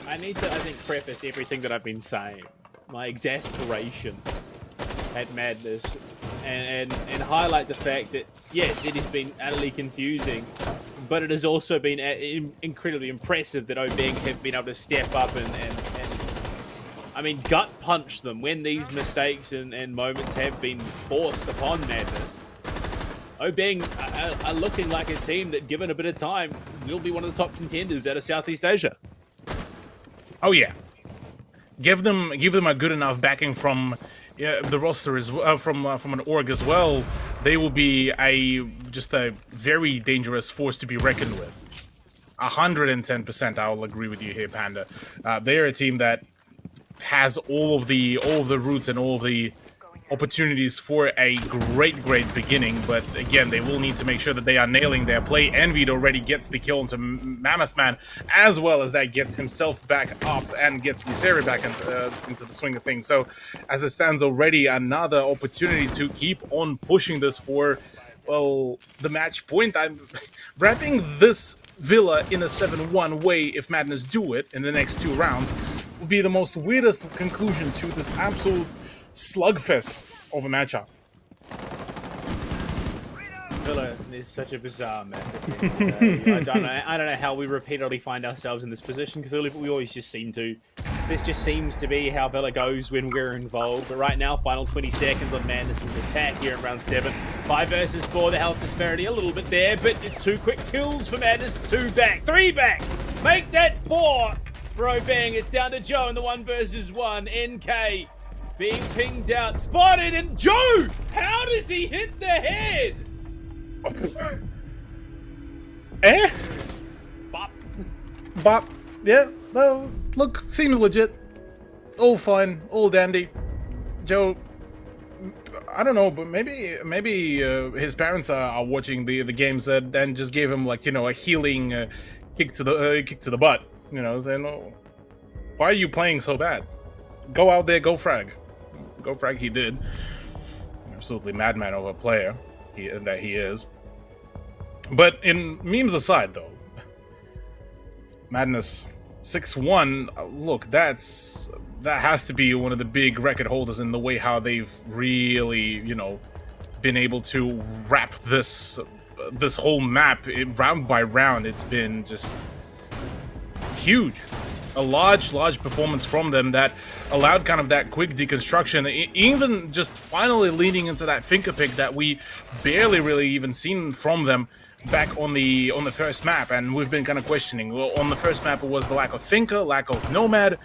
I need to, preface everything that I've been saying, my exasperation at Madness, and highlight the fact that, yes, it has been utterly confusing, but it has also been incredibly impressive that Obeng have been able to step up and gut punch them when these mistakes and moments have been forced upon Madness. Obeng are looking like a team that, given a bit of time, will be one of the top contenders out of Southeast Asia. Oh yeah, give them a good enough backing from the roster as well, from an org as well. They will be just a very dangerous force to be reckoned with. 110%, I will agree with you here, Panda. They are a team that has all of the roots and all of the opportunities for a great beginning, but again, they will need to make sure that they are nailing their play. Envied already gets the kill into Mammoth Man, as well as that gets himself back up and gets Ysera back into the swing of things. So as it stands, already another opportunity to keep on pushing this for, well, the match point. I'm wrapping this Villa in a 7-1 way, if Madness do it in the next 2 rounds, would be the most weirdest conclusion to this absolute slugfest of a matchup. Villa is such a bizarre map. I don't know how we repeatedly find ourselves in this position, Cthulhu, but we always just seem to. This just seems to be how Villa goes when we're involved. But right now, final 20 seconds on Madness's attack here in round 7. 5 versus 4, the health disparity a little bit there, but it's 2 quick kills for Madness. 2 back, 3 back. Make that 4 for Obeng. It's down to Joe in the 1 versus 1. NK being pinged out, spotted, and Joe! How does he hit the head? Bop. Yeah, well, look, seems legit. All fine, all dandy. Joe, I don't know, but maybe his parents are watching the games and just gave him, like, a healing kick to the butt. Saying, "Oh, why are you playing so bad? Go out there, go frag." Go frag he did. Absolutely madman of a player that he is. But in memes aside, though, Madness 6-1, look, that has to be one of the big record holders in the way how they've really, been able to wrap this whole map round by round. It's been just huge. A large performance from them that allowed kind of that quick deconstruction, even just finally leaning into that finger pick that we barely really even seen from them back on the first map, and we've been kind of questioning. Well, on the first map it was the lack of Finca, lack of Nomad.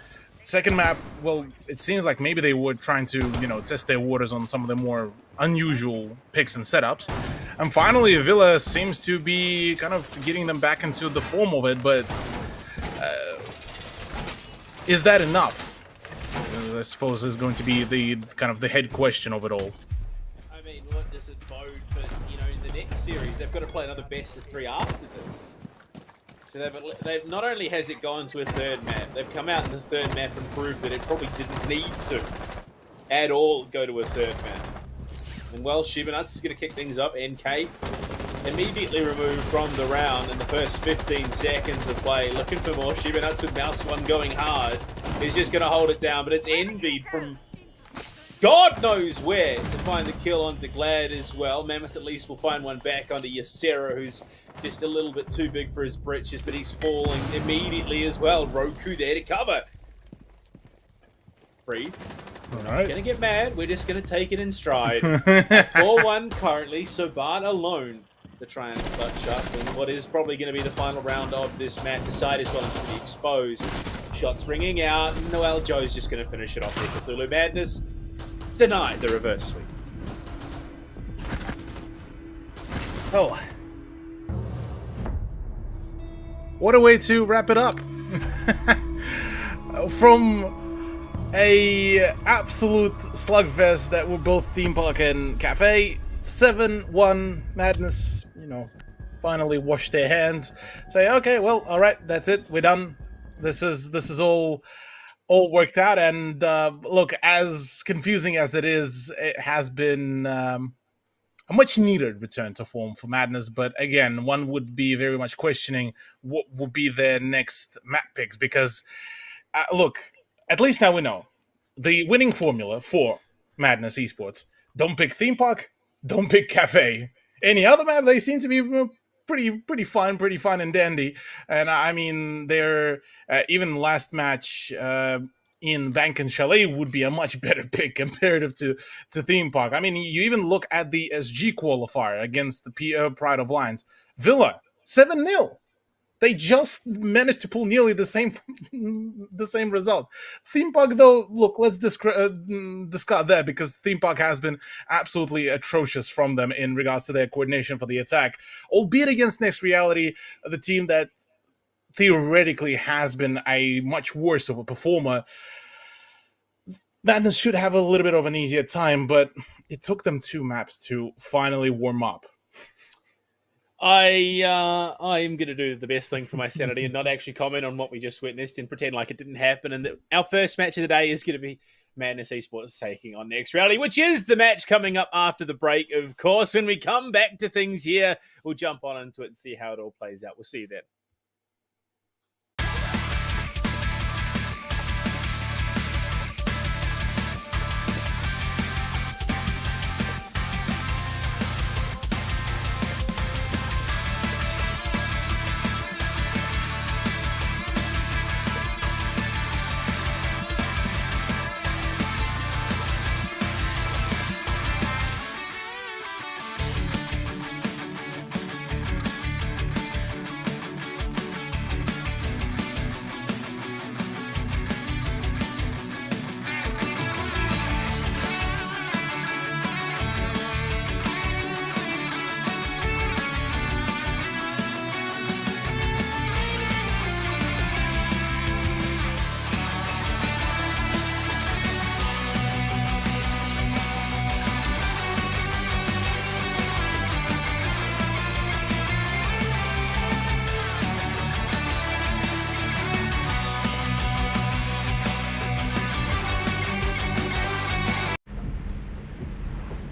Second map, well, it seems like maybe they were trying to, test their waters on some of the more unusual picks and setups. And finally, Villa seems to be kind of getting them back into the form of it, but is that enough? I suppose is going to be the kind of the head question of it all. I mean, what does it bode for, in the next series? They've got to play another best of 3 after this. So they've not only has it gone to a third map, they've come out in the third map and proved that it probably didn't need to at all go to a third map. And well, Shibanuts is going to kick things up. NK immediately removed from the round in the first 15 seconds of play. Looking for more. Shibanuts with Mouse 1 going hard. He's just going to hold it down, but it's Envied from God knows where to find the kill onto Glad as well. Mammoth at least will find one back onto Ysera, who's just a little bit too big for his britches, but he's falling immediately as well. Roku there to cover. Breathe. All right. Gonna get mad. We're just gonna take it in stride. 4-1 currently, so Bart alone to try and clutch up in what is probably going to be the final round of this match. The side is going to be exposed. Shots ringing out. Noel Joe's just going to finish it off there. Cthulhu Madness denied the reverse sweep. Oh. What a way to wrap it up. From a absolute slugfest that were both Theme Park and Cafe, 7-1 Madness, finally wash their hands, say, okay, well, all right, that's it, we're done. This is all worked out, and look, as confusing as it is, it has been a much needed return to form for Madness. But again, one would be very much questioning what would be their next map picks, because look, at least now we know the winning formula for Madness Esports: don't pick Theme Park, don't pick Cafe. Any other map, they seem to be pretty fine and dandy. And I mean, they're even last match in Bank and Chalet would be a much better pick comparative to Theme Park. I mean, you even look at the SG qualifier against the Pride of Lions. Villa 7-0. They just managed to pull nearly the same result. Theme Park, though, look, let's discard that, because Theme Park has been absolutely atrocious from them in regards to their coordination for the attack. Albeit against Next Reality, the team that theoretically has been a much worse of a performer, Madness should have a little bit of an easier time, but it took them 2 maps to finally warm up. I am going to do the best thing for my sanity and not actually comment on what we just witnessed and pretend like it didn't happen. And our first match of the day is going to be Madness Esports taking on Next Reality, which is the match coming up after the break. Of course, when we come back to things here, we'll jump on into it and see how it all plays out. We'll see you then.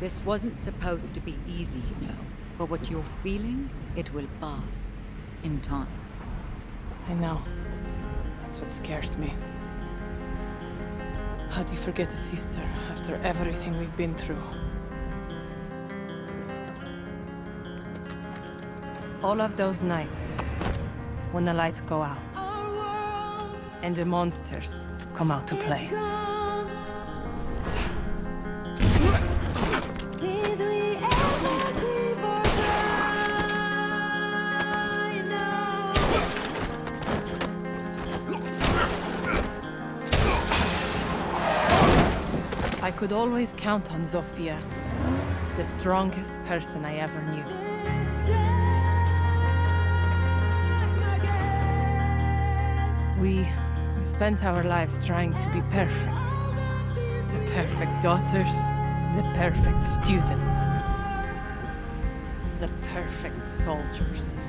This wasn't supposed to be easy, you know. But what you're feeling, it will pass. In time. I know. That's what scares me. How do you forget a sister after everything we've been through? All of those nights, when the lights go out, and the monsters come out to play. I could always count on Zofia, the strongest person I ever knew. We spent our lives trying to be perfect. The perfect daughters, the perfect students, the perfect soldiers.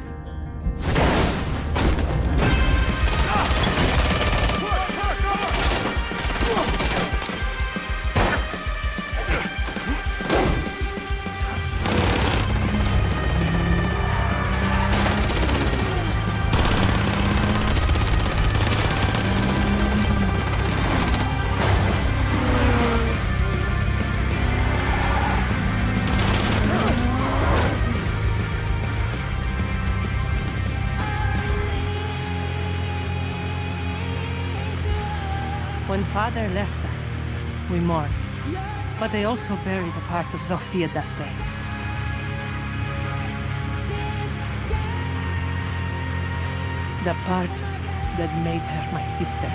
When Father left us, we mourned. But they also buried a part of Zofia that day. The part that made her my sister.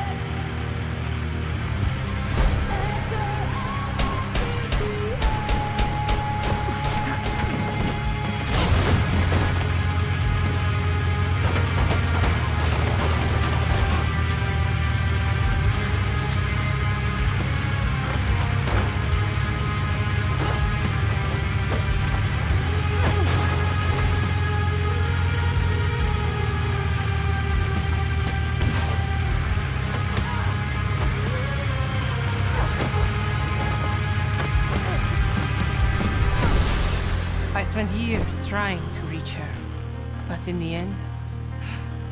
I spent years trying to reach her, but in the end,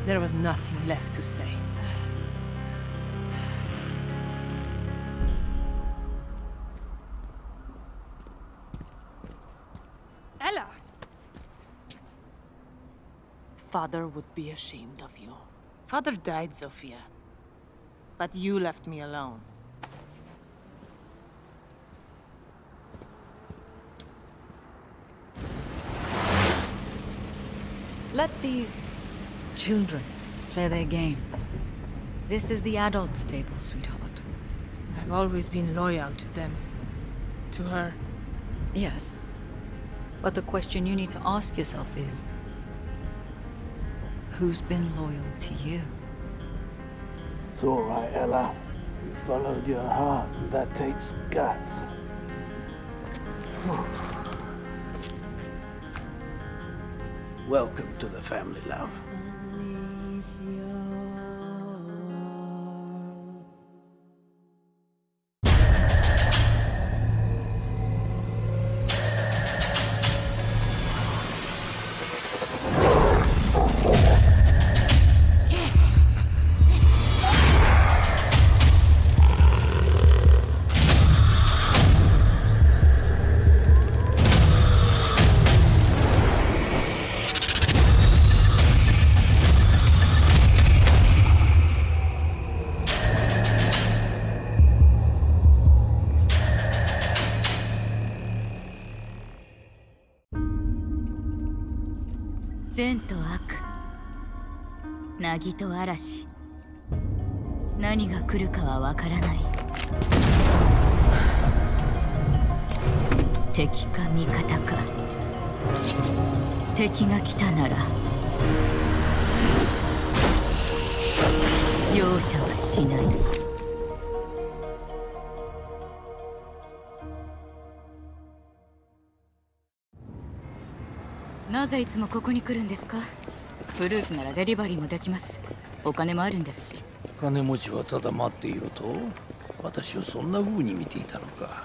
there was nothing left to say. Ella! Father would be ashamed of you. Father died, Sophia. But you left me alone. Let these children play their games. This is the adult's table, sweetheart. I've always been loyal to them. To her. Yes. But the question you need to ask yourself is, who's been loyal to you? It's all right, Ella. You followed your heart, and that takes guts. Welcome to the family, love.善と悪、凪と嵐、何が来るかはわからない。敵か味方か。敵が来たなら容赦はしない。なぜいつもここに来るんですか？フルーツならデリバリーもできます。お金もあるんですし。金持ちはただ待っていろと？私をそんな風に見ていたのか。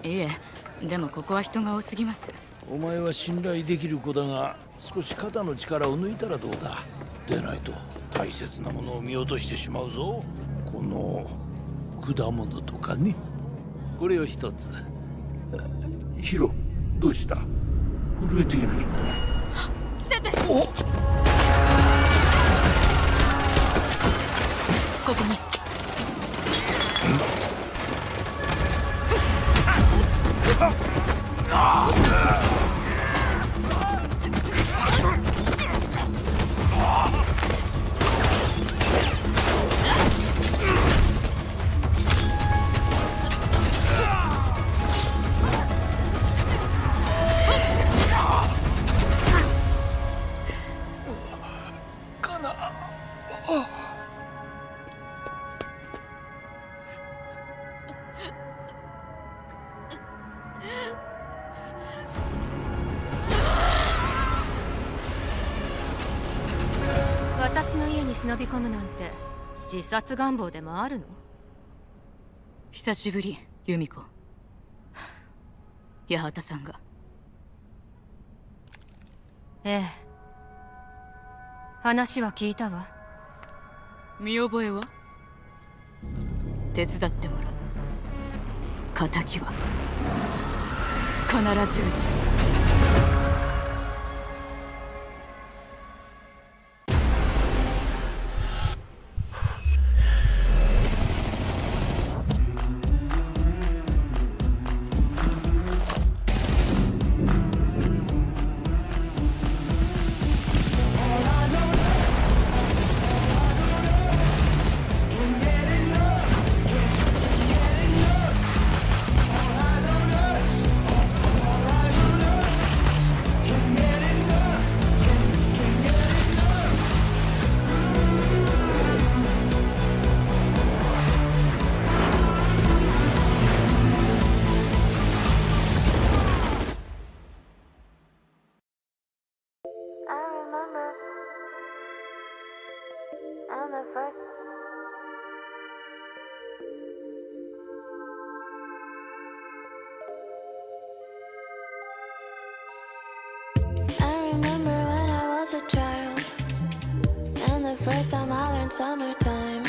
いえ、でもここは人が多すぎます。お前は信頼できる子だが、少し肩の力を抜いたらどうだ。でないと大切なものを見落としてしまうぞ。この果物とかね。これを一つ。ヒロ、どうした？震えている。セテ、お！ここに。私の家に忍び込むなんて自殺願望でもあるの？久しぶり、由美子。八幡さんが。ええ、話は聞いたわ。見覚えは？手伝ってもらう。仇は必ず撃つ。First time I learned summertime.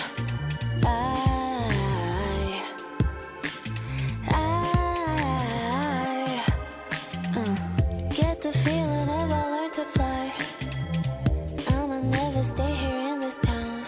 Get the feeling of I learned to fly. I'ma never stay here in this town.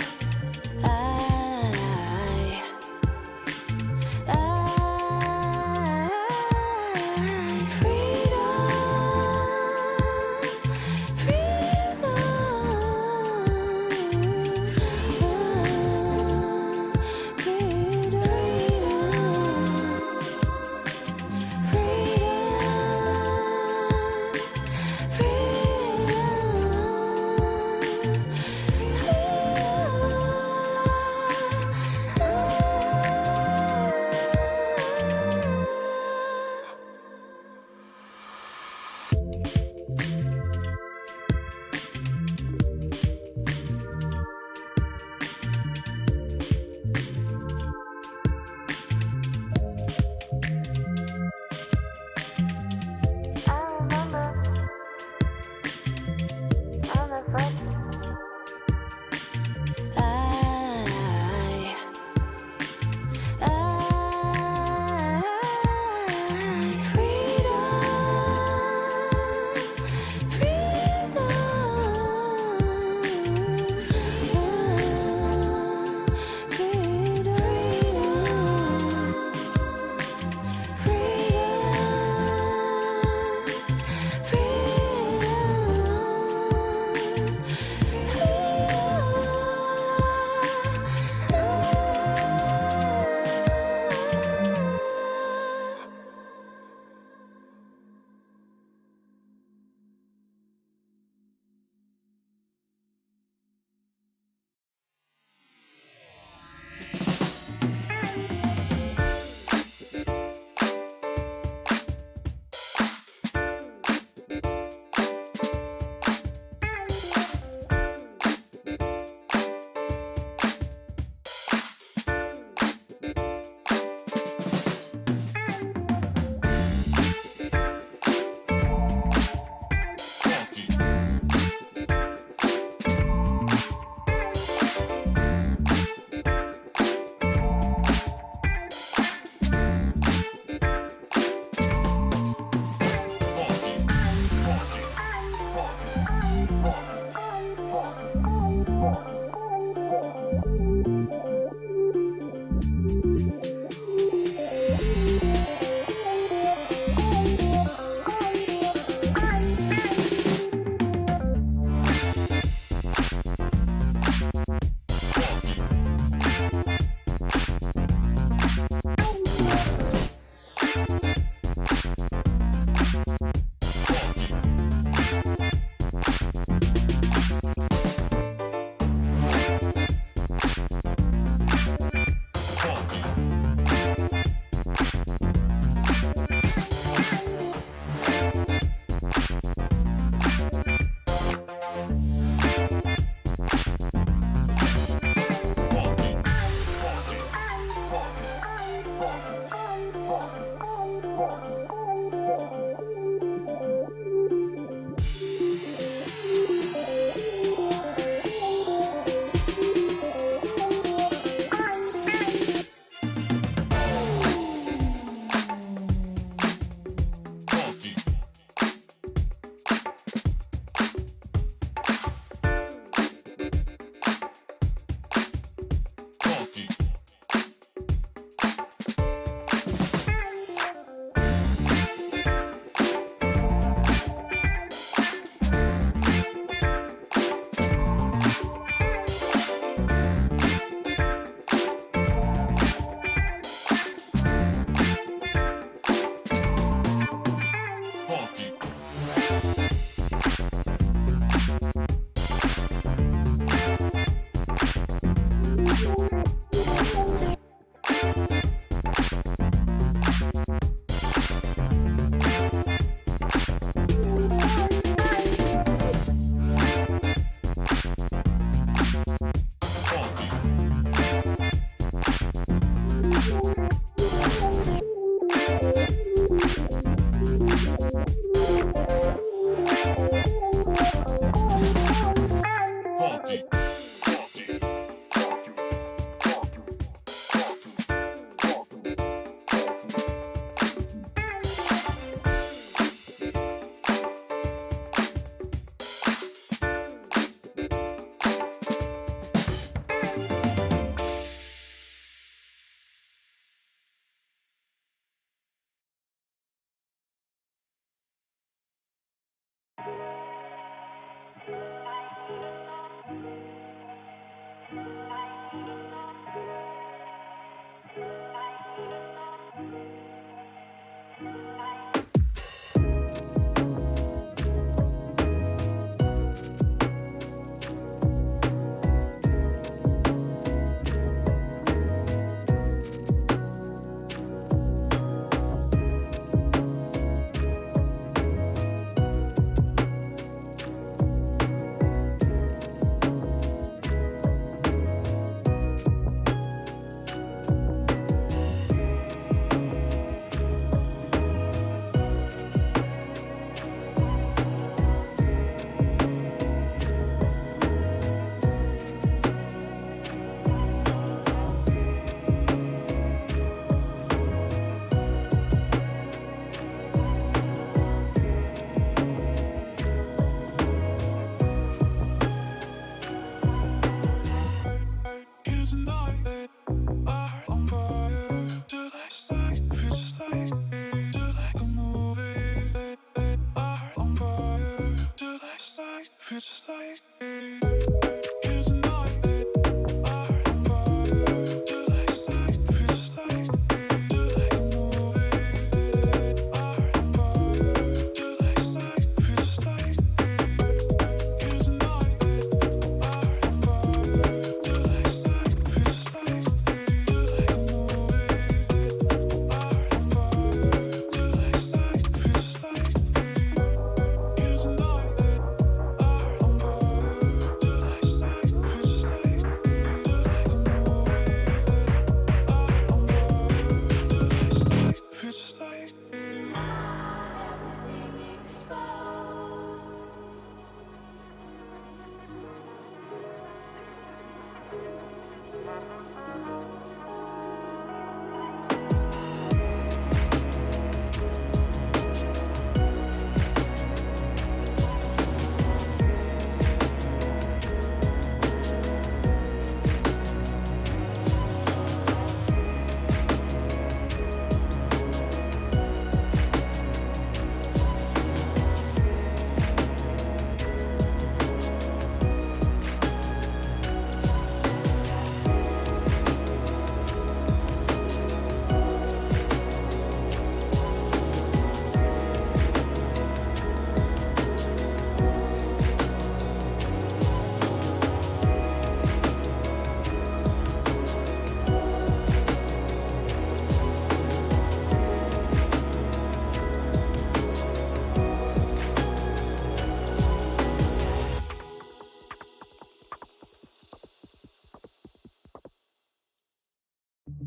All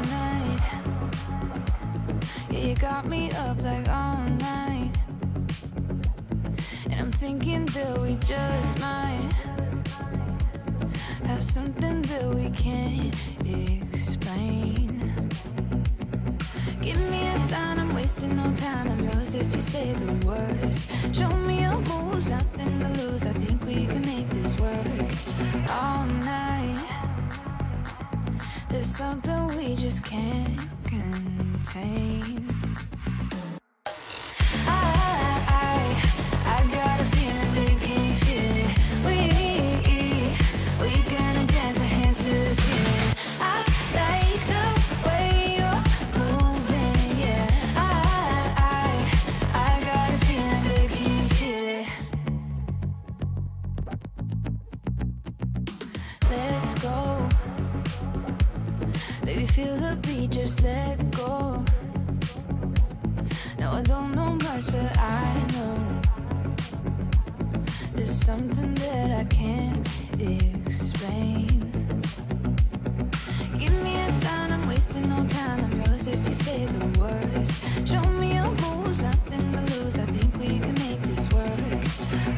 night, yeah, you got me up like all night. And I'm thinking that we just might have something that we can't explain. Give me a sign, I'm wasting no time. I'm yours if you say the words. Show me your moves, nothing to lose. I think we can make this work. All night, there's something we just can't contain. I got a feeling, babe, can you feel it? We gonna dance our hands to the ceiling. I like the way you're moving, yeah. I got a feeling, babe, can you feel it? Let's go. Baby, feel the beat, just let go. No, I don't know much, but I know there's something that I can't explain. Give me a sign, I'm wasting no time. I'm yours if you say the words. Show me your moves, nothing to lose. I think we can make this work.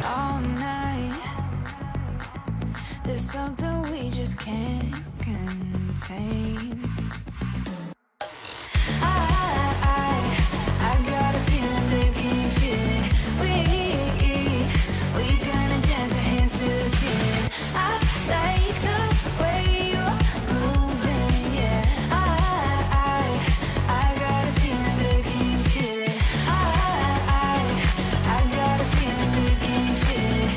All night, there's something we just can't contain. I got a feeling, babe, can you feel it? We gonna dance our hands to the ceiling. I like the way you're moving, yeah. I got a feeling, babe, can you feel it? I got a feeling, babe, can you feel it?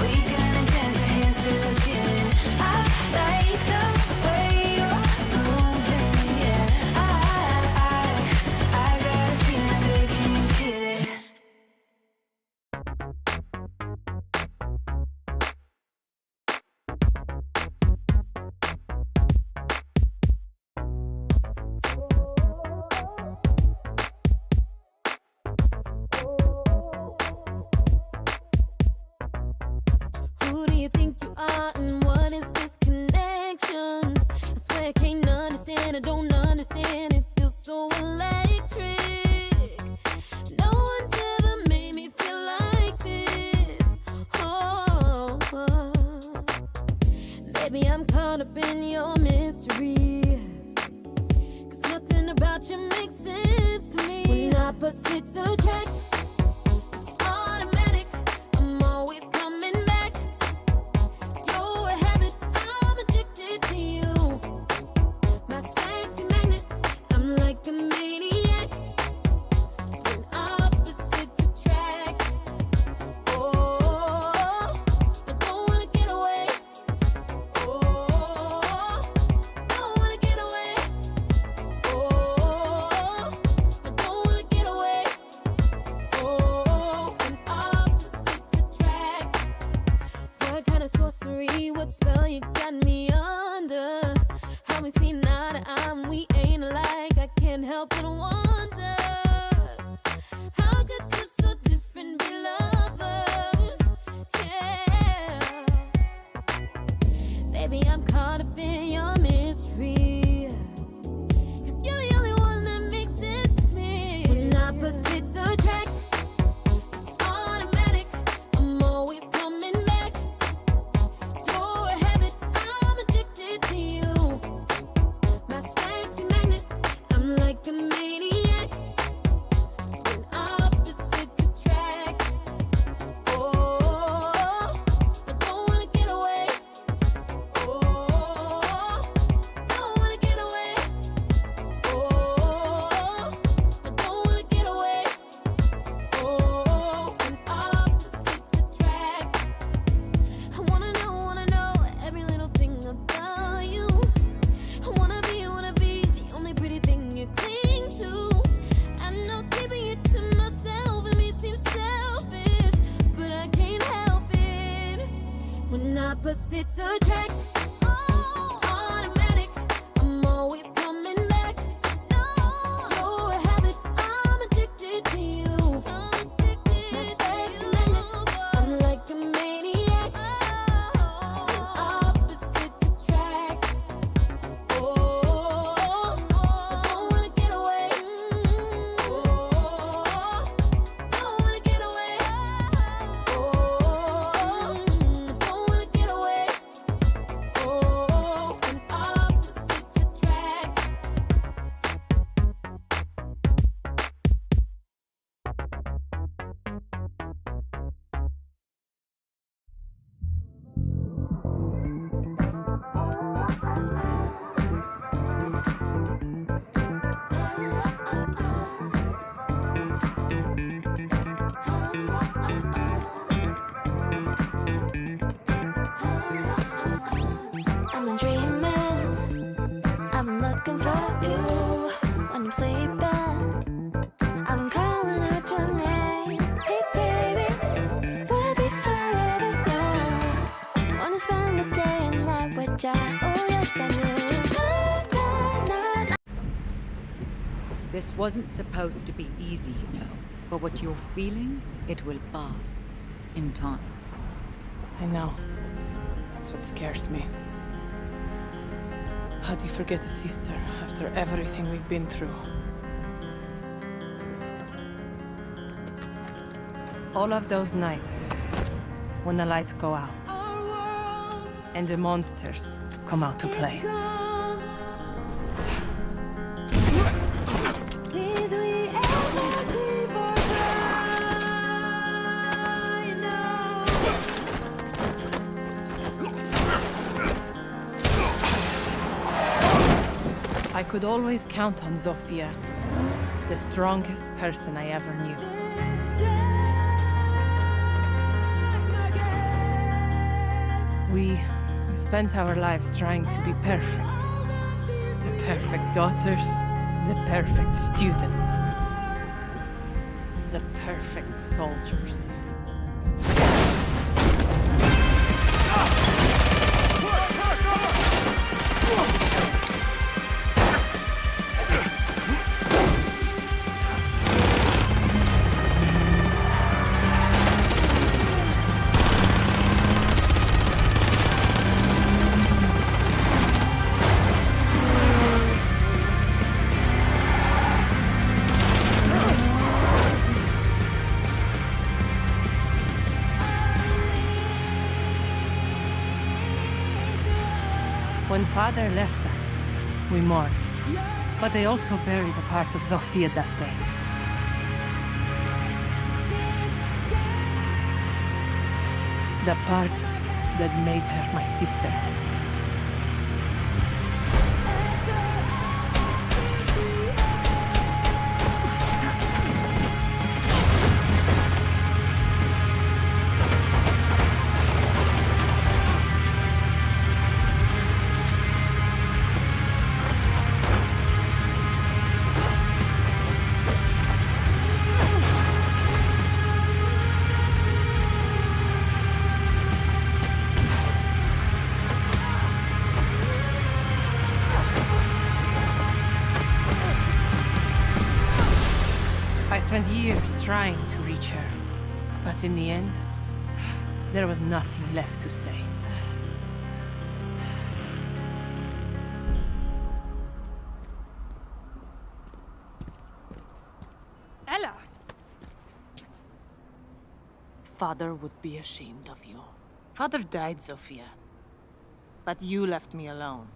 We gonna dance our hands to the ceiling. I like the way you're moving, yeah. I got a feeling, babe, can you feel it? Who do you think you are and what is this connection? I swear I can't understand, I don't understand, it feels so electric. No one's ever made me feel like this. Oh, baby, I'm caught up in your mystery. 'Cause nothing about you makes sense to me. When opposites attract, automatic, I'm always coming back. You're a habit, I'm addicted to you. My sexy magnet, I'm like a maniac. When opposites attract, oh, I don't wanna get away. Oh, don't wanna get away. Oh, I don't wanna get away. Oh, when opposites attract. What kind of sorcery, what spell you got me under? How we see eye to eye, we ain't alike. I can't help but wonder, how could two so different be lovers? Yeah, baby, I'm caught up in your mystery. 'Cause you're the only one that makes sense to me. When opposites attract, automatic, I'm always coming back. You're a habit, I'm addicted to you. My sexy magnet, I'm like a maniac. When opposites attract, oh, I don't wanna get away. Oh, don't wanna get away. Oh, I don't wanna get away. Oh, when opposites attract, I wanna know every little thing about you. I wanna be the only pretty thing you cling to. I know keeping it to myself, it may seem selfish, but I can't help it. When opposites attract, automatic, I'm always coming back. No, you're a habit, I'm addicted to you. ちゃおうよさね This wasn't supposed to be easy, you know. But what you're feeling, it will pass. In time. I know. That's what scares me. How do you forget a sister after everything we've been through? All of those nights, when the lights go out, and the monsters come out to play. Did we ever grieve or cry? No. I could always count on Zofia, the strongest person I ever knew. We spent our lives trying to be perfect. The perfect daughters, the perfect students, the perfect soldiers. When father left us, we mourned. But they also buried a part of Zofia that day. The part that made her my sister. I spent years trying to reach her, but in the end, there was nothing left to say. Ella! Father would be ashamed of you. Father died, Sophia. But you left me alone.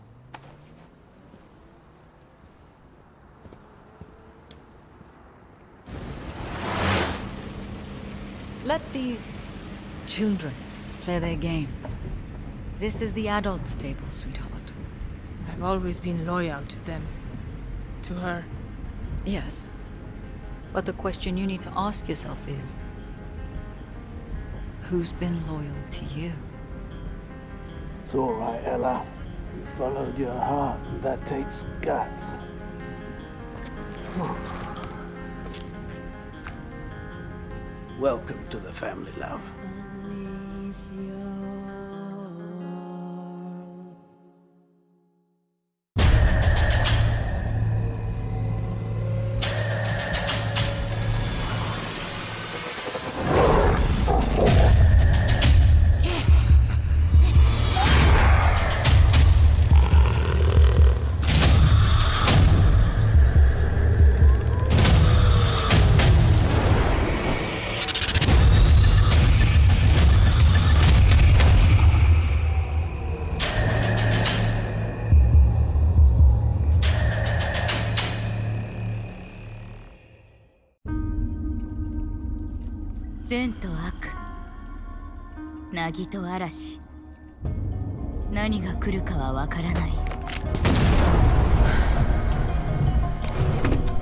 Let these children play their games. This is the adult's table, sweetheart. I've always been loyal to them. To her. Yes. But the question you need to ask yourself is, who's been loyal to you? It's all right, Ella. You followed your heart, and that takes guts. Welcome to the family, love.善と悪、凪と嵐、何が来るかはわからない。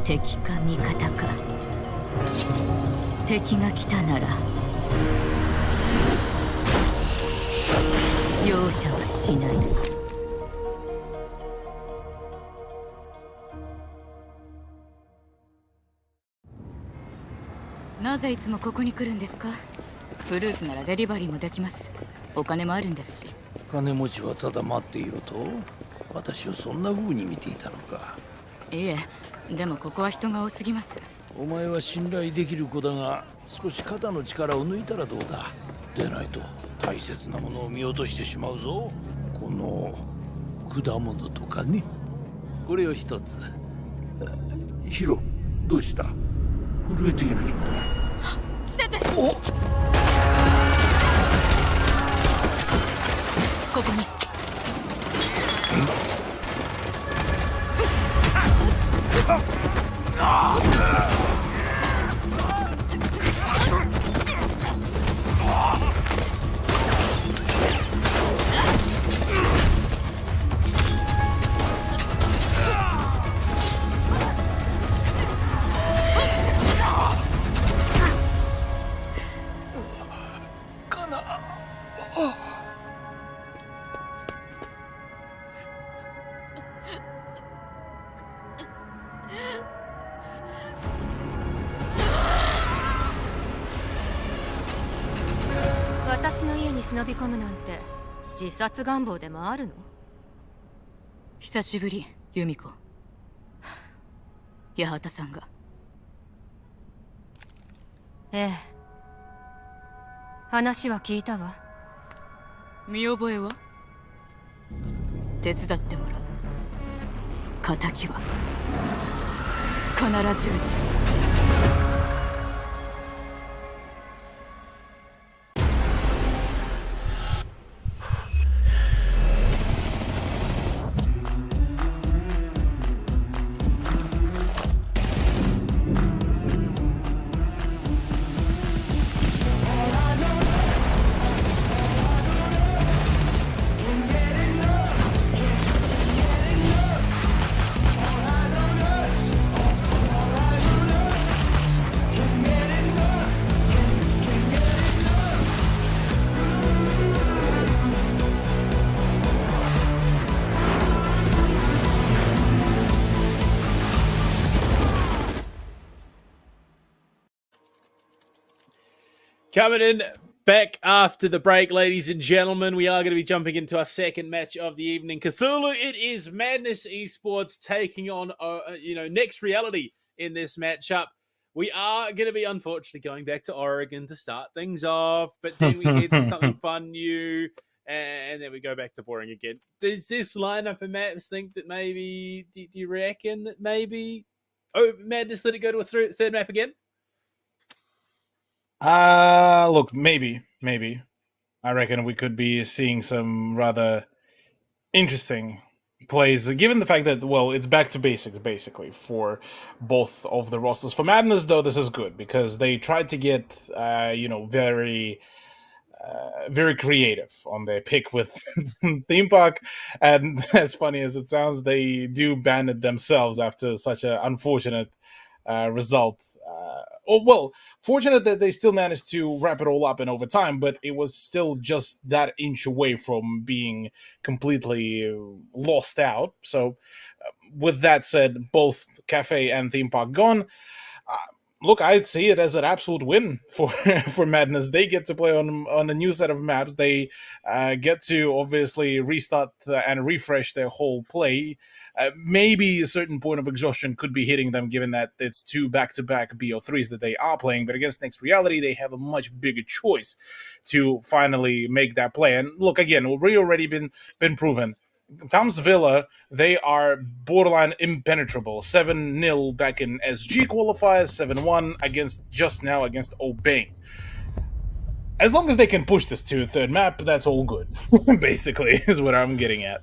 敵か味方か。敵が来たなら容赦はしない。なぜいつもここに来るんですか？フルーツならデリバリーもできます。お金もあるんですし。金持ちはただ待っていろと私をそんな風に見ていたのか。いえ、でもここは人が多すぎます。お前は信頼できる子だが、少し肩の力を抜いたらどうだ。でないと大切なものを見落としてしまうぞ。この果物とかね。これを一つ。ヒロ、どうした？震えているぞ。伏せて。お！ここに。私の家に忍び込むなんて自殺願望でもあるの？久しぶり、由美子。八幡さんが。ええ。話は聞いたわ。見覚えは？手伝ってもらう。仇は必ず撃つ。Coming in back after the break, ladies and gentlemen, we are going to be jumping into our second match of the evening. Cthulhu, it is Madness Esports taking on, Next Reality in this matchup. We are going to be, unfortunately, going back to Oregon to start things off, but then we head to something fun new, and then we go back to boring again. Does this lineup of maps think that maybe, do you reckon that maybe, Madness let it go to a third map again? Look, maybe. I reckon we could be seeing some rather interesting plays, given the fact that, well, it's back to basics, basically, for both of the rosters. For Madness, though, this is good, because they tried to get, very creative on their pick with Theme Park, and as funny as it sounds, they do ban it themselves after such an unfortunate result. Fortunate that they still managed to wrap it all up in overtime, but it was still just that inch away from being completely lost out. So, with that said, both Cafe and Theme Park gone. Look, I'd see it as an absolute win for for Madness. They get to play on a new set of maps. They get to obviously restart and refresh their whole play. Maybe a certain point of exhaustion could be hitting them, given that it's two back-to-back BO3s that they are playing. But against Next Reality, they have a much bigger choice to finally make that play. And look, again, we've already been proven. Tom's Villa, they are borderline impenetrable. 7-0 back in SG qualifiers, 7-1 against Obeng. As long as they can push this to a third map, that's all good. Basically, is what I'm getting at.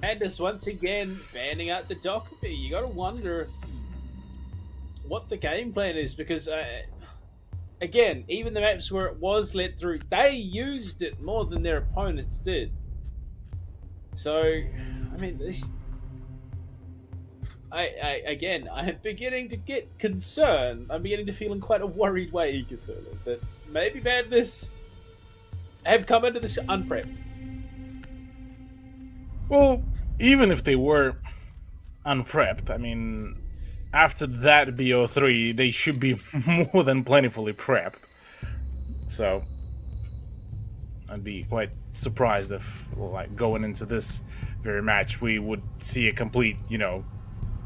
And just once again, banning out the Dockery. You got to wonder what the game plan is, because again, even the maps where it was let through, they used it more than their opponents did. So, I mean, this. I'm beginning to get concerned. I'm beginning to feel in quite a worried way, Cthulhu, that maybe Madness have come into this unprepped. Well, even if they were unprepped, I mean, after that BO3, they should be more than plentifully prepped. So, I'd be quite surprised if, like, going into this very match, we would see a complete,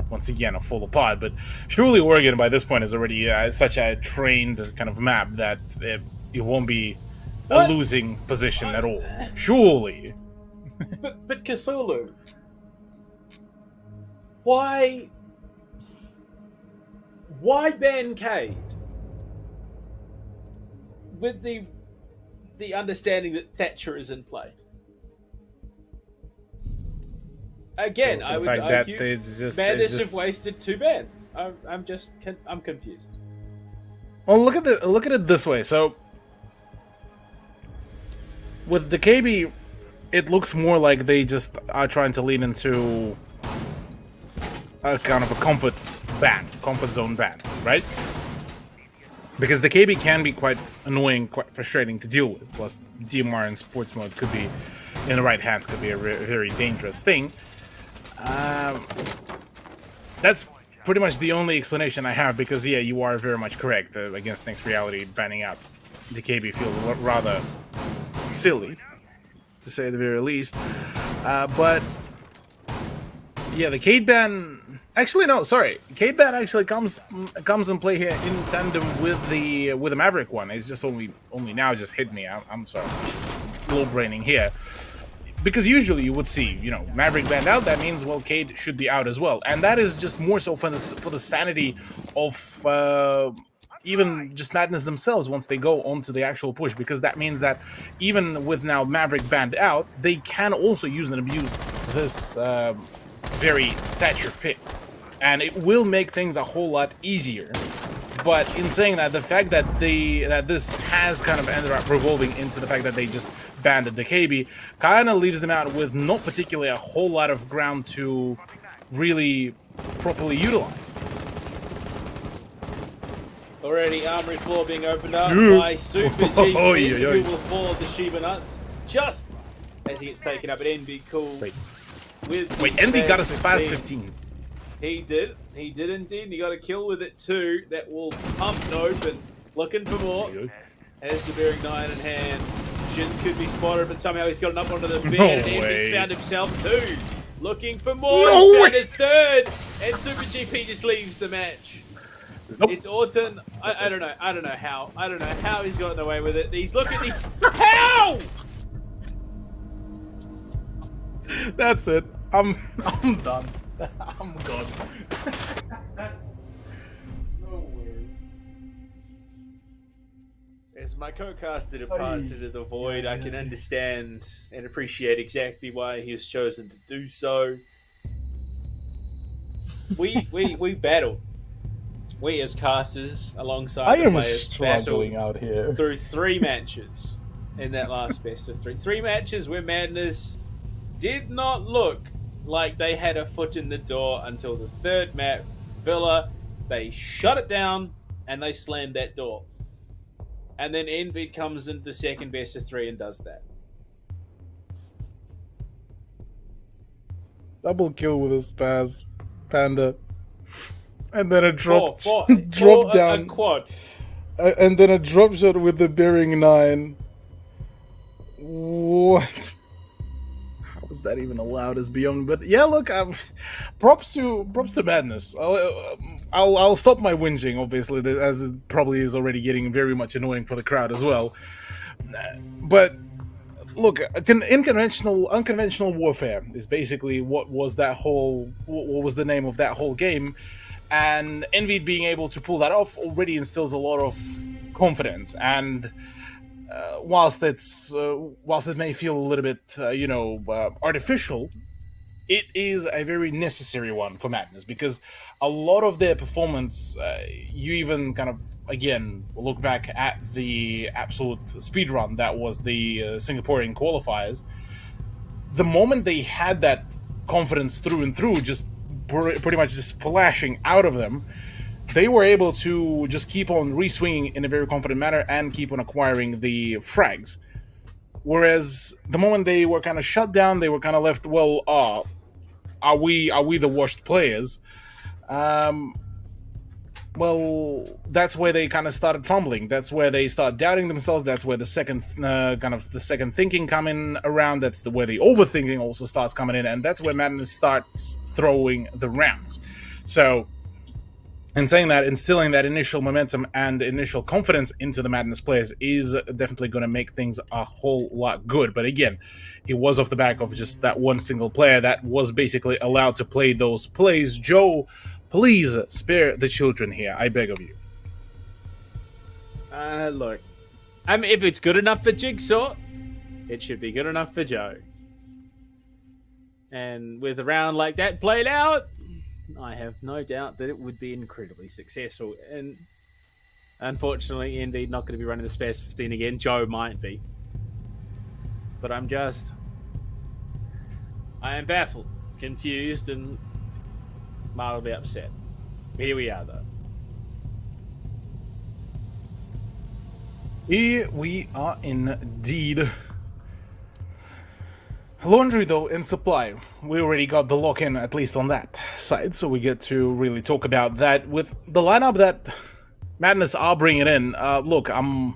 once again, a fall apart. But surely Oregon, by this point, is already such a trained kind of map that it won't be a losing position at all. Surely. But Cthulhu, why ban Cade? With the understanding that Thatcher is in play. Again, I would argue Madness have wasted 2 bans. I'm confused. Well, look at it this way. So with the KB, it looks more like they just are trying to lean into a kind of a comfort zone ban, right? Because the KB can be quite annoying, quite frustrating to deal with. Plus, DMR in sports mode could be, in the right hands, could be a very dangerous thing. That's pretty much the only explanation I have, because, yeah, you are very much correct. Against Next Reality, banning out the KB feels rather silly, to say the very least. But, yeah, the Cade ban... Actually, no, sorry. Cade ban actually comes in play here in tandem with the Maverick one. It's just only now just hit me. I'm sorry, low braining here, because usually you would see, Maverick banned out. That means, well, Cade should be out as well, and that is just more so for the sanity of even just Madness themselves once they go onto the actual push, because that means that even with now Maverick banned out, they can also use and abuse this very Thatcher pick. And it will make things a whole lot easier. But in saying that, the fact that this has kind of ended up revolving into the fact that they just banned the KB kind of leaves them out with not particularly a whole lot of ground to really properly utilize. Already Armory floor being opened up by Super GP, who will fall the Shiba Nuts just as he gets taken up at NB Cool. Wait, Envy got a Spaz 15. He did indeed, and he got a kill with it too. That will pump open, looking for more. Has the bearing 9 in hand. Shins could be spotted, but somehow he's gotten up onto the bed, and Envy's found himself 2. Looking for more, he's found a 3rd, and Super GP just leaves the match. Nope. It's Orton. I don't know how he's gotten away with it. He's looking, how? That's it. I'm done. I'm gone. No way. As my co-caster departs into the void, I can understand and appreciate exactly why he has chosen to do so. We battle. We as casters, alongside the players, struggling out here through 3 matches in that last best of 3. 3 matches where Madness did not look like they had a foot in the door until the 3rd map, Villa. They shut it down and they slammed that door. And then Envy comes into the 2nd best of 3 and does that. Double kill with a Spaz Panda, and then a drop down, a quad, and then a drop shot with the bearing 9. What? Was that even allowed is beyond. But yeah, look, props to Madness. I'll stop my whinging, obviously, as it probably is already getting very much annoying for the crowd as well. But look, unconventional warfare is basically what was the name of that whole game, and Envy being able to pull that off already instills a lot of confidence. And whilst it may feel a little bit, artificial, it is a very necessary one for Madness, because a lot of their performance, you even kind of, again, look back at the absolute speedrun that was the Singaporean qualifiers. The moment they had that confidence through and through, just pretty much just splashing out of them, they were able to just keep on re-swinging in a very confident manner and keep on acquiring the frags. Whereas the moment they were kind of shut down, they were kind of left, well, are we the washed players? well, that's where they kind of started fumbling. That's where they start doubting themselves. That's where the second the second thinking coming around. That's where the overthinking also starts coming in, and that's where Madness starts throwing the rounds. So, in saying that, instilling that initial momentum and initial confidence into the Madness players is definitely going to make things a whole lot good. But again, it was off the back of just that one single player that was basically allowed to play those plays. Joe, please spare the children here, I beg of you. Look, I mean, if it's good enough for Jigsaw, it should be good enough for Joe. And with a round like that played out, I have no doubt that it would be incredibly successful. And unfortunately, indeed, not going to be running the Space 15 again. Joe might be. But I am baffled, confused, and mildly upset. Here we are, though. Here we are indeed. Laundry, though, in supply. We already got the lock-in, at least on that side, so we get to really talk about that. With the lineup that Madness are bringing in, look, I'm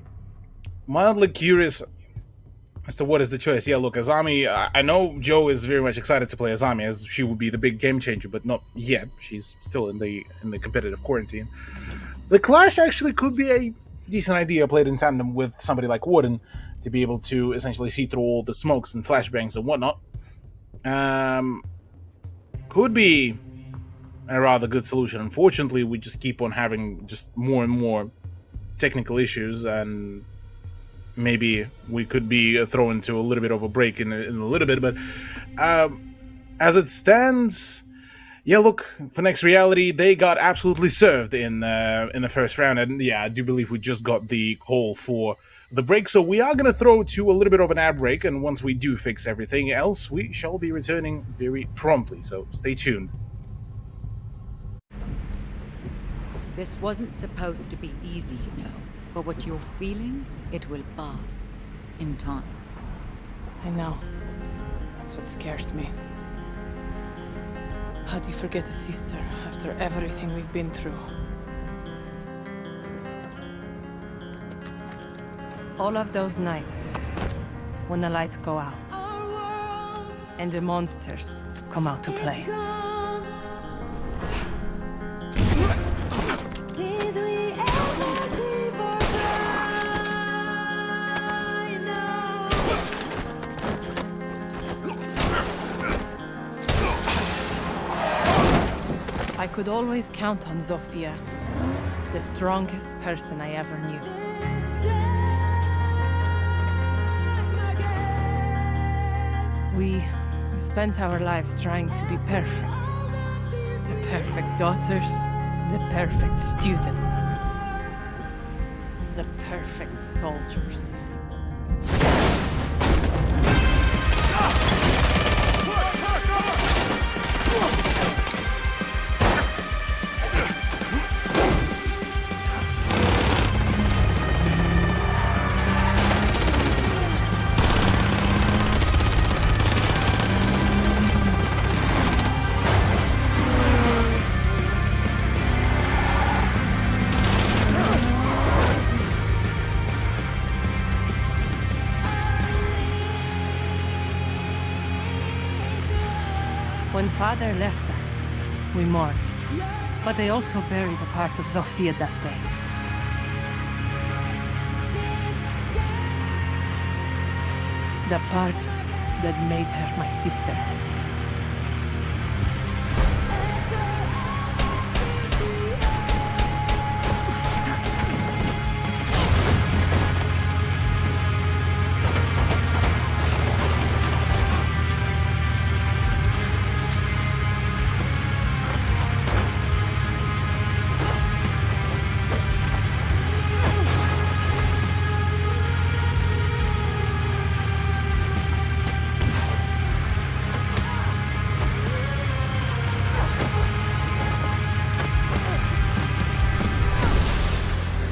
mildly curious as to what is the choice. Yeah, look, Azami, I know Joe is very much excited to play Azami, as she would be the big game changer, but not yet. She's still in the competitive quarantine. The Clash actually could be a decent idea played in tandem with somebody like Warden to be able to essentially see through all the smokes and flashbangs and whatnot. Could be a rather good solution. Unfortunately, we just keep on having just more and more technical issues, and maybe we could be thrown into a little bit of a break in a little bit. But as it stands, yeah, look, for Next Reality, they got absolutely served in the first round, and yeah, I do believe we just got the call for the break, so we are going to throw to a little bit of an ad break, and once we do fix everything else, we shall be returning very promptly, so stay tuned. This wasn't supposed to be easy, you know, but what you're feeling, it will pass in time. I know. That's what scares me. How do you forget a sister after everything we've been through? All of those nights, when the lights go out, and the monsters come out to play. I could always count on Zofia, the strongest person I ever knew. We spent our lives trying to be perfect. The perfect daughters, the perfect students, the perfect soldiers. When Father left us, we mourned. But they also buried a part of Zofia that day. The part that made her my sister.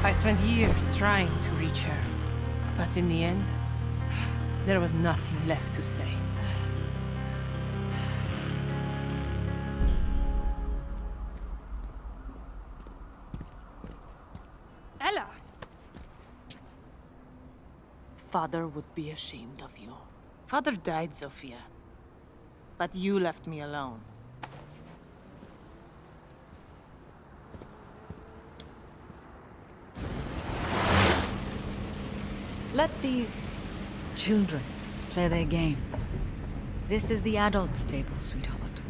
I spent years trying to reach her, but in the end, there was nothing left to say. Father would be ashamed of you. Father died, Sophia. But you left me alone. Let these children play their games. This is the adults' table, sweetheart.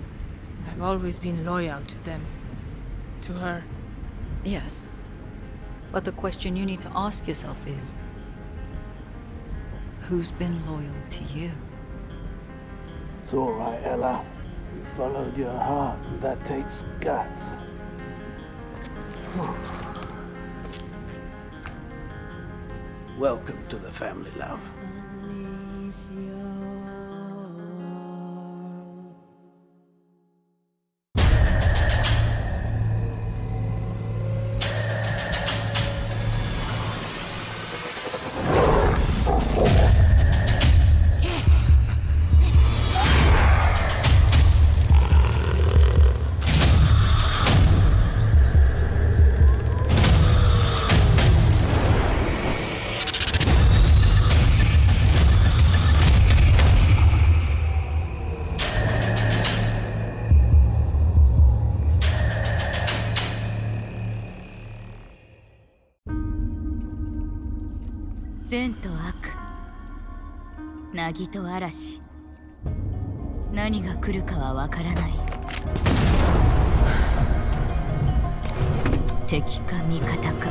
I've always been loyal to them. To her. Yes. But the question you need to ask yourself is, who's been loyal to you? It's all right, Ella. You followed your heart, and that takes guts. Welcome to the family, love.善と悪、凪と嵐、何が来るかはわからない。敵か味方か。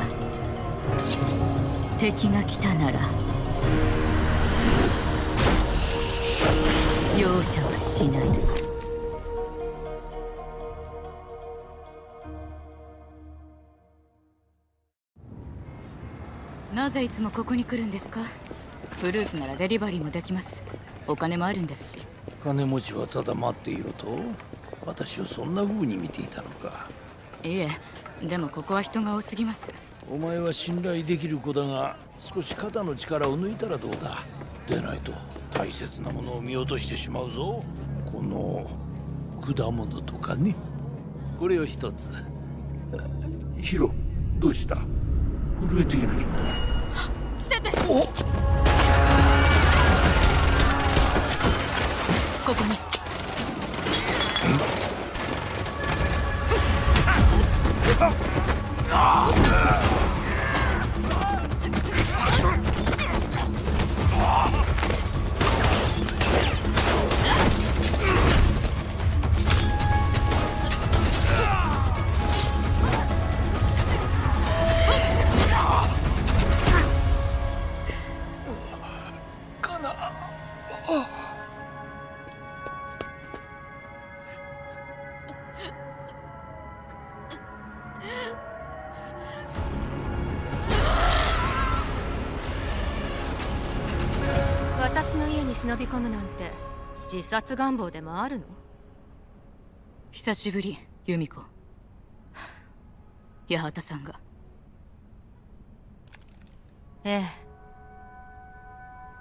敵が来たなら容赦はしない。なぜいつもここに来るんですか？フルーツならデリバリーもできます。お金もあるんですし。金持ちはただ待っていろと？私をそんな風に見ていたのか。いえ、でもここは人が多すぎます。お前は信頼できる子だが、少し肩の力を抜いたらどうだ。でないと大切なものを見落としてしまうぞ。この果物とかね。これを一つ。ヒロ、どうした？震えている。伏せて。お！ここに。私の家に忍び込むなんて自殺願望でもあるの？久しぶり、由美子。八幡さんが。ええ。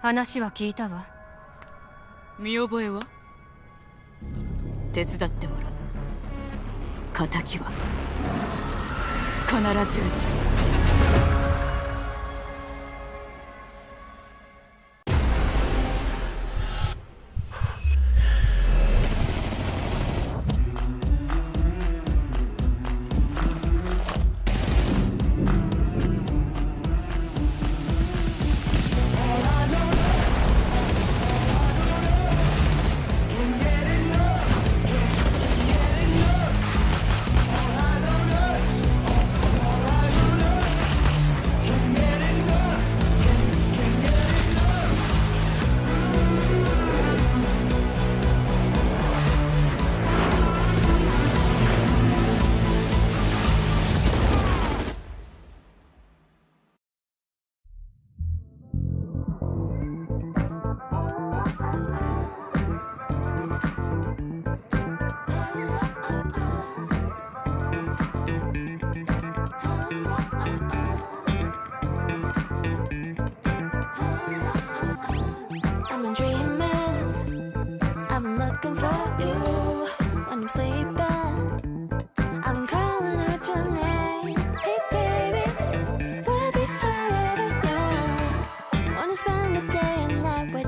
話は聞いたわ。見覚えは？手伝ってもらう。仇は必ず撃つ。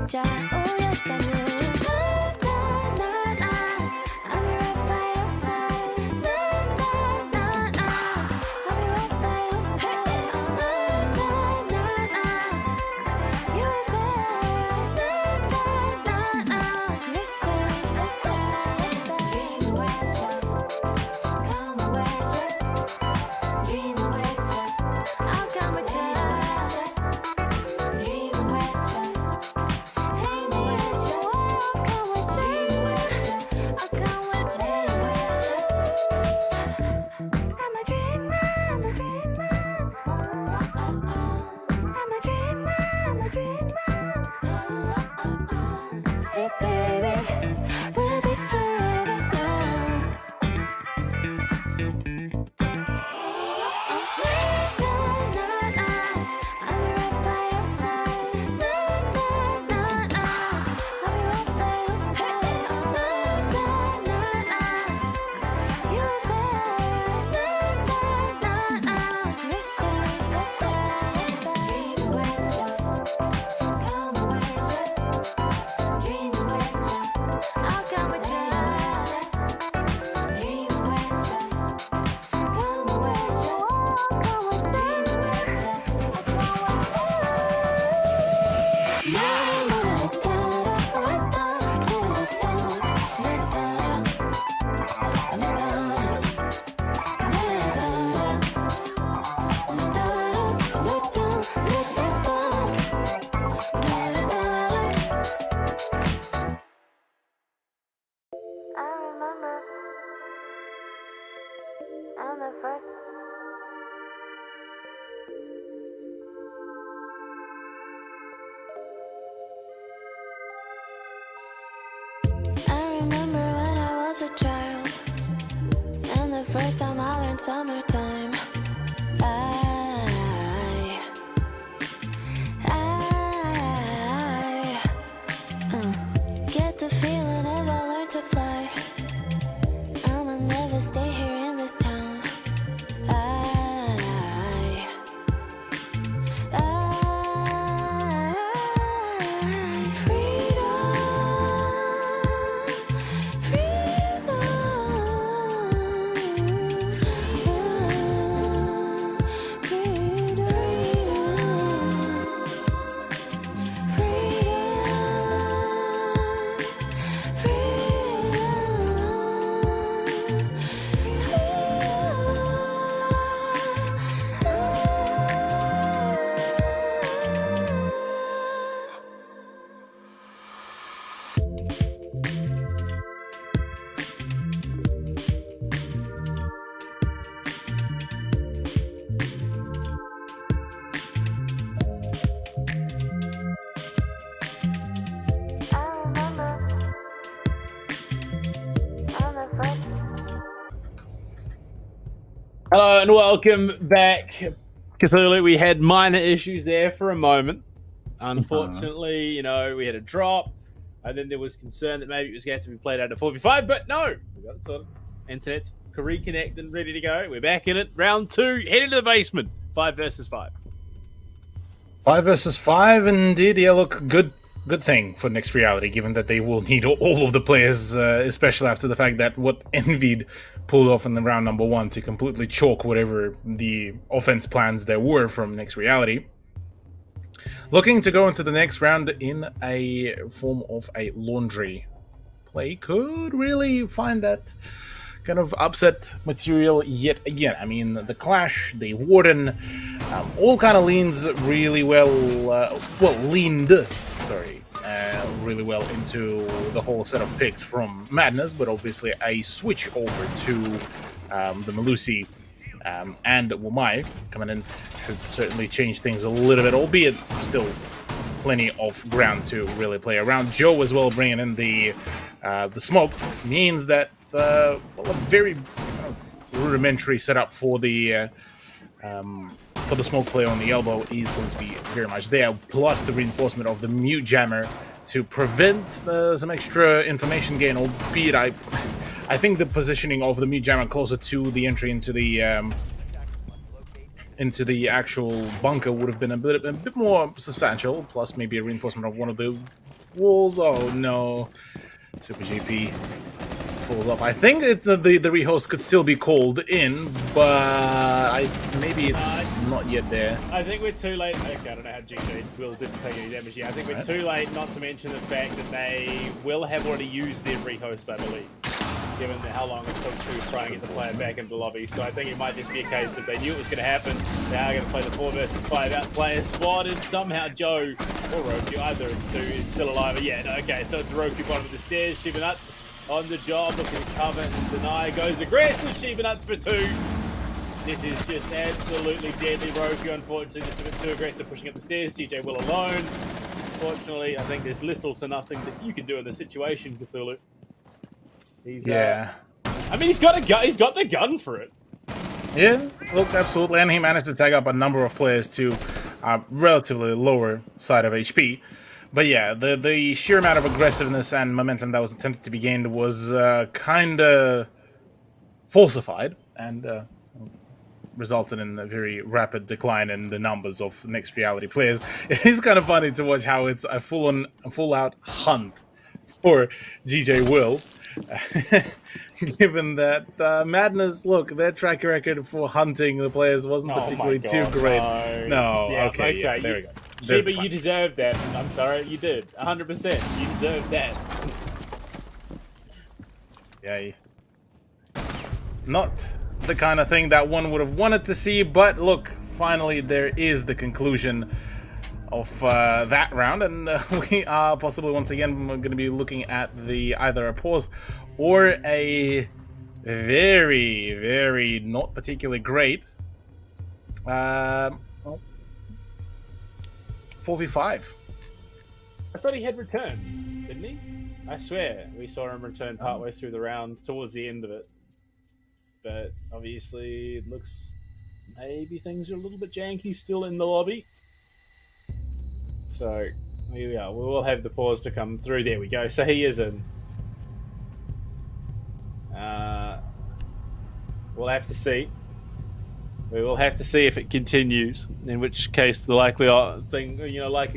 watch out. Oh yes I do. I'll be right by your side. I'll be right by your side. You say, you say, dream with you, come with you, dream with you, I'll come with you. Dream with you, dream with you, I'll come with you, I'll come with you. I'm a dreamer, I'm a dreamer. I'm a dreamer, I'm a dreamer. Yeah, baby, we'll be forever young. I'll be right by your side. I'll be right by your side. You say, you say, dream with you, come with you, dream with you, I'll come with you. Dream with you, come with you, come with dream with you, I remember on the first. I remember when I was a child, and the first time I learned summertime. I get the feeling if I learn to fly, I'ma never stay here in this town. Freedom, freedom, freedom, Hello and welcome back, Cthulhu. We had minor issues there for a moment. Unfortunately, you know, we had a drop, and then there was concern that maybe it was going to be played out of 4v5, but no, we got it sorted. Internet's reconnected and ready to go. We're back in it. Round 2, head into the basement. 5 versus 5. 5 versus 5, indeed. Yeah, look, good thing for Next Reality, given that they will need all of the players, especially after the fact that what Envied pulled off in the round number 1 to completely chalk whatever the offense plans there were from Next Reality. Looking to go into the next round in a form of a laundry play. Could really find that kind of upset material yet again. I mean, the Clash, the Warden, all kind of leans really leaned really well into the whole set of picks from Madness, but obviously a switch over to the Melusi and Wamai coming in should certainly change things a little bit, albeit still plenty of ground to really play around. Joe as well bringing in the smoke means that a very kind of rudimentary setup for the smoke play on the elbow is going to be very much there, plus the reinforcement of the mute jammer to prevent some extra information gain, albeit I think the positioning of the mute jammer closer to the entry into the actual bunker would have been a bit more substantial, plus maybe a reinforcement of one of the walls. Oh no. Super GP falls off. I think the rehost could still be called in, but maybe it's not yet there. I think we're too late. Okay, I don't know how GJ Will didn't take any damage yet. I think we're too late, not to mention the fact that they will have already used their rehost, I believe, given how long it took to try and get the player back into the lobby. So I think it might just be a case of they knew it was going to happen. They are going to play the 4 versus 5 out player spotted. Somehow Joe or Roku, either of the two, is still alive. Yeah, no, okay, so it's Roku bottom of the stairs. Shiba Nuts on the job, looking to cover and deny. Goes aggressive. Shiba Nuts for 2. This is just absolutely deadly. Roku, unfortunately, just a bit too aggressive, pushing up the stairs. GJ Will alone. Unfortunately, I think there's little to nothing that you can do in this situation, Cthulhu. He's, I mean, he's got a gun. He's got the gun for it. Yeah, look, absolutely, and he managed to tag up a number of players to relatively lower side of HP. But yeah, the sheer amount of aggressiveness and momentum that was attempted to be gained was kind of falsified and resulted in a very rapid decline in the numbers of Next Reality players. It is kind of funny to watch how it's a full-out hunt for GJ Will. Given that Madness, look, their track record for hunting the players wasn't particularly too great. No, yeah, okay, yeah, there we go. Shiba, you deserved that. I'm sorry, you did. 100%. You deserved that. Yeah. Not the kind of thing that one would have wanted to see, but look, finally there is the conclusion of that round, and we are possibly once again going to be looking at either a pause or a very, very not particularly great 4v5. I thought he had returned, didn't he? I swear we saw him return partway through the round, towards the end of it. But obviously it looks maybe things are a little bit janky still in the lobby. So here we are. We will have the pause to come through. There we go. So he is in. We'll have to see. We will have to see if it continues. In which case, the likely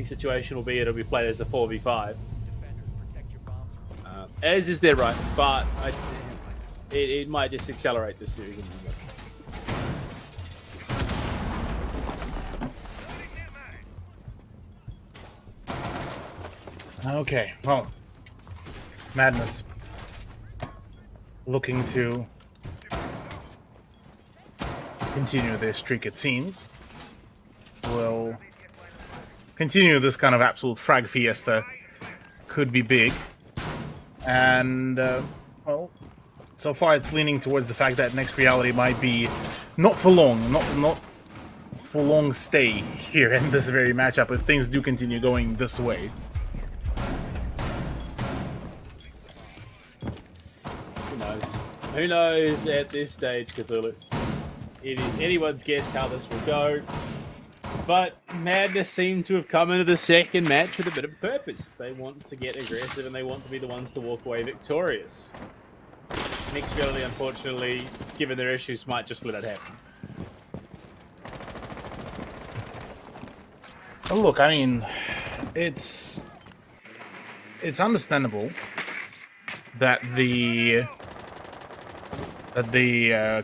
situation will be it'll be played as a 4v5. As is their right, but it might just accelerate the series. Okay, well, Madness looking to continue their streak, it seems. Will continue this kind of absolute frag fiesta. Could be big. And, well, so far it's leaning towards the fact that Next Reality might be not for long, not for long stay here in this very matchup if things do continue going this way. Who knows at this stage, Cthulhu? It is anyone's guess how this will go. But Madness seem to have come into the second match with a bit of purpose. They want to get aggressive and they want to be the ones to walk away victorious. Next Reality, unfortunately, given their issues, might just let it happen. Well, look, I mean, it's understandable that the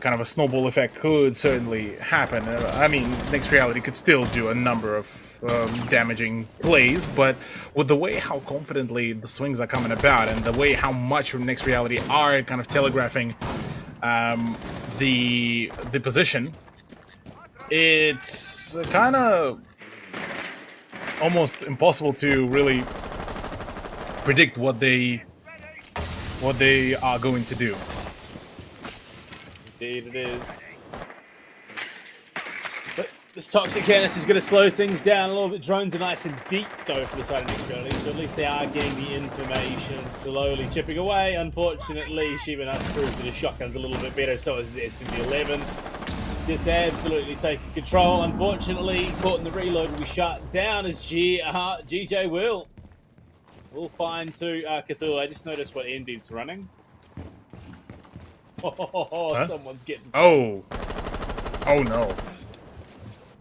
kind of a snowball effect could certainly happen. I mean, Next Reality could still do a number of damaging plays, but with the way how confidently the swings are coming about and the way how much from Next Reality are kind of telegraphing the position, it's kind of almost impossible to really predict what they are going to do. Indeed it is. But this Toxic Canis is going to slow things down a little bit. Drones are nice and deep, though, for the side of Next Reality, so at least they are getting the information slowly chipping away. Unfortunately, Shiba Nuts proves that his shotgun's a little bit better, so is his SMG-11. Just absolutely taking control. Unfortunately, caught in the reload will be shut down as GJ Will find to Cthulhu. I just noticed what Ended's running. Oh, huh? Someone's getting... Oh no.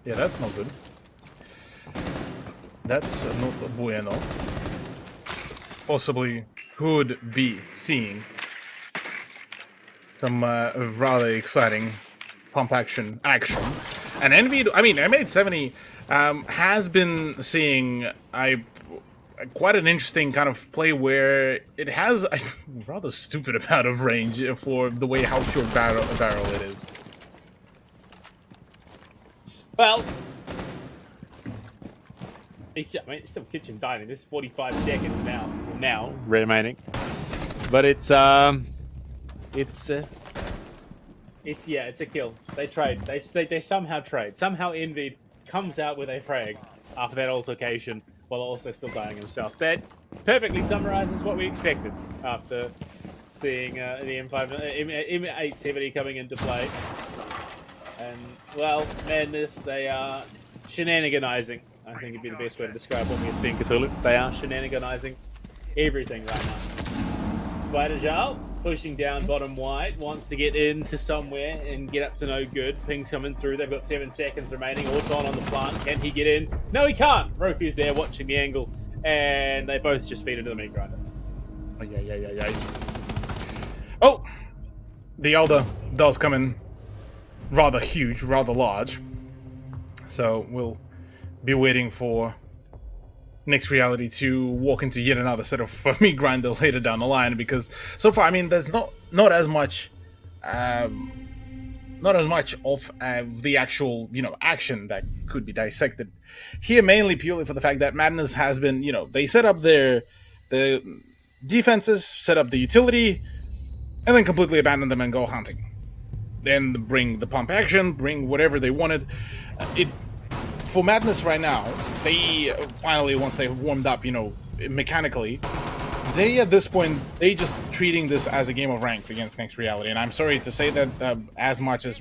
Yeah, that's not good. That's not bueno. possibly could be seeing some rather exciting pump action. And Envy, I mean, M870 has been seeing quite an interesting kind of play where it has a rather stupid amount of range for the way how short barrel it is. Well, it's still kitchen dining. This is 45 seconds now remaining, but it's a kill. They trade. They somehow trade. Somehow Envy comes out with a frag after that altercation while also still dying himself. That perfectly summarizes what we expected after seeing the M870 coming into play. And, well, Madness, they are shenaniganizing. I think it'd be the best way to describe what we're seeing, Cthulhu. They are shenaniganizing everything right now. Spider Jar pushing down bottom white, wants to get into somewhere and get up to no good. Ping's coming through. They've got 7 seconds remaining. Auton on the plant. Can he get in? No, he can't. Roku's there watching the angle, and they both just feed into the meat grinder. Oh, the Elder does come in rather huge, rather large. So we'll be waiting for Next Reality to walk into yet another set of meat grinder later down the line, because so far, I mean, there's not as much of the actual, action that could be dissected here, mainly purely for the fact that Madness has been, they set up the defenses, set up the utility, and then completely abandon them and go hunting. Then bring the pump action, bring whatever they wanted. For Madness right now, they finally, once they've warmed up, mechanically, they at this point, they just treating this as a game of ranked against Next Reality. And I'm sorry to say that as much as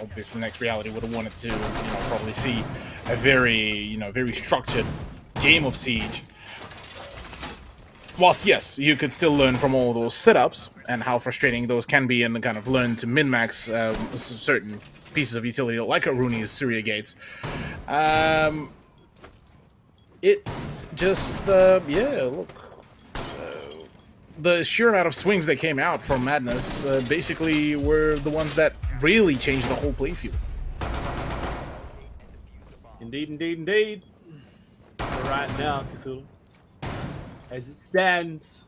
obviously Next Reality would have wanted to, probably see a very, very structured game of Siege. Whilst, yes, you could still learn from all those setups and how frustrating those can be, and kind of learn to min-max certain pieces of utility, like a Rooney's Surya Gates. It's just, look. The sheer amount of swings that came out from Madness basically were the ones that really changed the whole playfield. Indeed. Right now, Cthulhu, as it stands,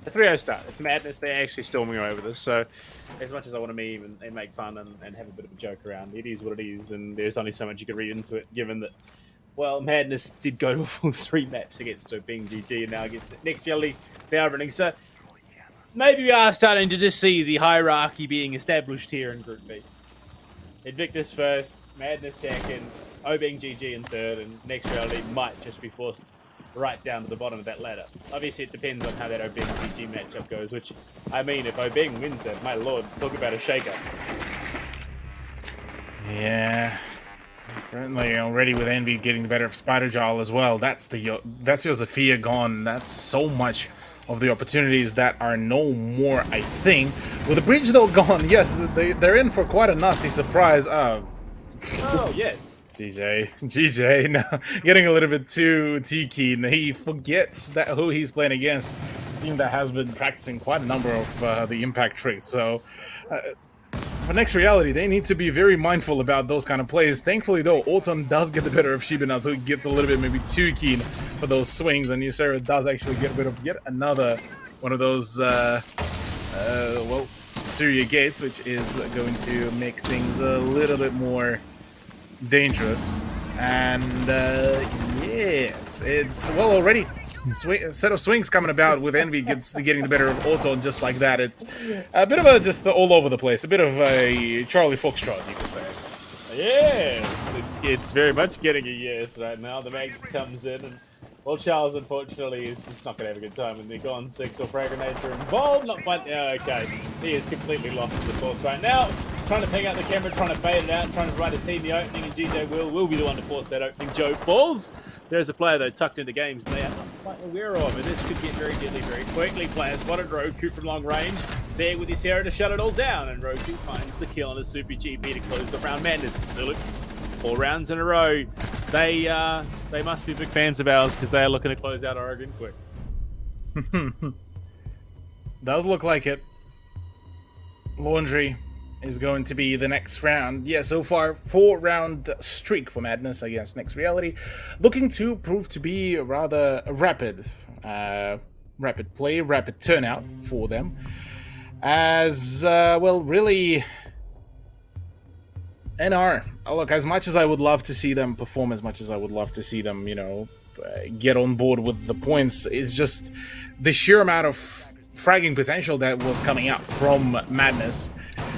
the 3-0 start. It's Madness. They're actually storming over this. So, as much as I want to meme and make fun and have a bit of a joke around, it is what it is, and there's only so much you can read into it, given that, well, Madness did go to a full 3 match against Obeng GG, and now against the Next Reality, they are running. So, maybe we are starting to just see the hierarchy being established here in Group B. Invictus first, Madness second, Obeng GG in third, and Next Reality might just be forced right down to the bottom of that ladder. Obviously, it depends on how that Obeng GG matchup goes, which, I mean, if Obeng wins that, my lord, talk about a shaker. Yeah. Currently, already with Envy getting the better of Spiderjaw as well. That's your Zephyr gone. That's so much of the opportunities that are no more, I think. With the bridge though gone, yes, they're in for quite a nasty surprise. Oh, yes. GJ, now getting a little bit too keen. He forgets that who he's playing against. A team that has been practicing quite a number of the impact traits. So, for Next Reality, they need to be very mindful about those kind of plays. Thankfully, though, Autumn does get the better of Shiba now, so he gets a little bit maybe too keen for those swings, and Ysera does actually get a bit of yet another one of those, Surya Gates, which is going to make things a little bit more dangerous. And, yes, it's, well, already a set of swings coming about with Envy getting the better of Auto just like that. It's a bit of a just all over the place, a bit of a Charlie Foxtrot, you could say. Yes, it's very much getting a yes right now. The mag comes in, and well, Charles unfortunately is just not going to have a good time when they're gone 6 or Fraginator involved. Not quite. Okay, he is completely lost to the force right now. Trying to ping out the camera, trying to bait it out, trying to provide his team the opening, and GJ will be the one to force that opening. Joe falls. There's a player, though, tucked into games they are not quite aware of, and this could get very deadly very quickly. Player spotted Roku from long range, there with his hero to shut it all down, and Roku finds the kill on his Super GP to close the round. Madness, 4 rounds in a row. They must be big fans of ours, because they are looking to close out Oregon quick. Does look like it. Laundry is going to be the next round. Yeah, so far, 4-round streak for Madness against Next Reality. Looking to prove to be a rather rapid play, rapid turnout for them. As, well, really... NR, look, as much as I would love to see them perform, as much as I would love to see them, you know, get on board with the points, it's just the sheer amount of fragging potential that was coming out from Madness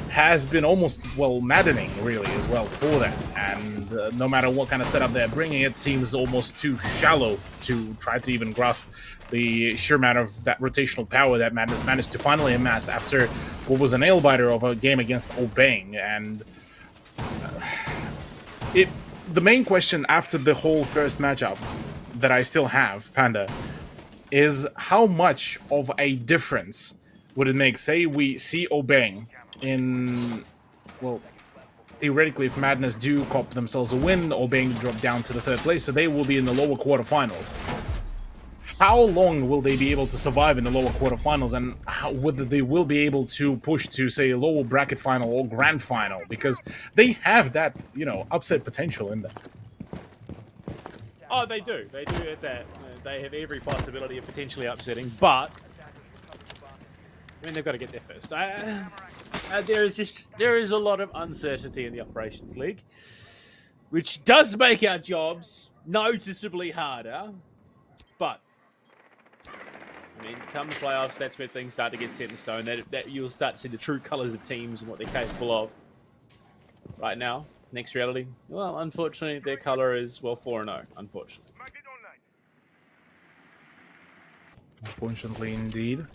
has been almost, well, maddening, really, as well, for them. And no matter what kind of setup they're bringing, it seems almost too shallow to try to even grasp the sheer amount of that rotational power that Madness managed to finally amass after what was a nail-biter of a game against Obeng. And the main question after the whole first matchup that I still have, Panda, is how much of a difference would it make? Say we see Obeng in, well, theoretically, if Madness do cop themselves a win, Obeng drop down to the 3rd place, so they will be in the lower quarterfinals. How long will they be able to survive in the lower quarterfinals, and whether they will be able to push to, say, a lower bracket final or grand final? Because they have that, you know, upset potential in them. Oh, they do. They do have that. They have every possibility of potentially upsetting, but I mean, they've got to get there first. There is a lot of uncertainty in the Operations League, which does make our jobs noticeably harder. But I mean, come the playoffs, that's where things start to get set in stone. That you'll start to see the true colours of teams and what they're capable of. Right now, Next Reality, well, unfortunately, their colour is, well, 4-0, unfortunately. Unfortunately, indeed.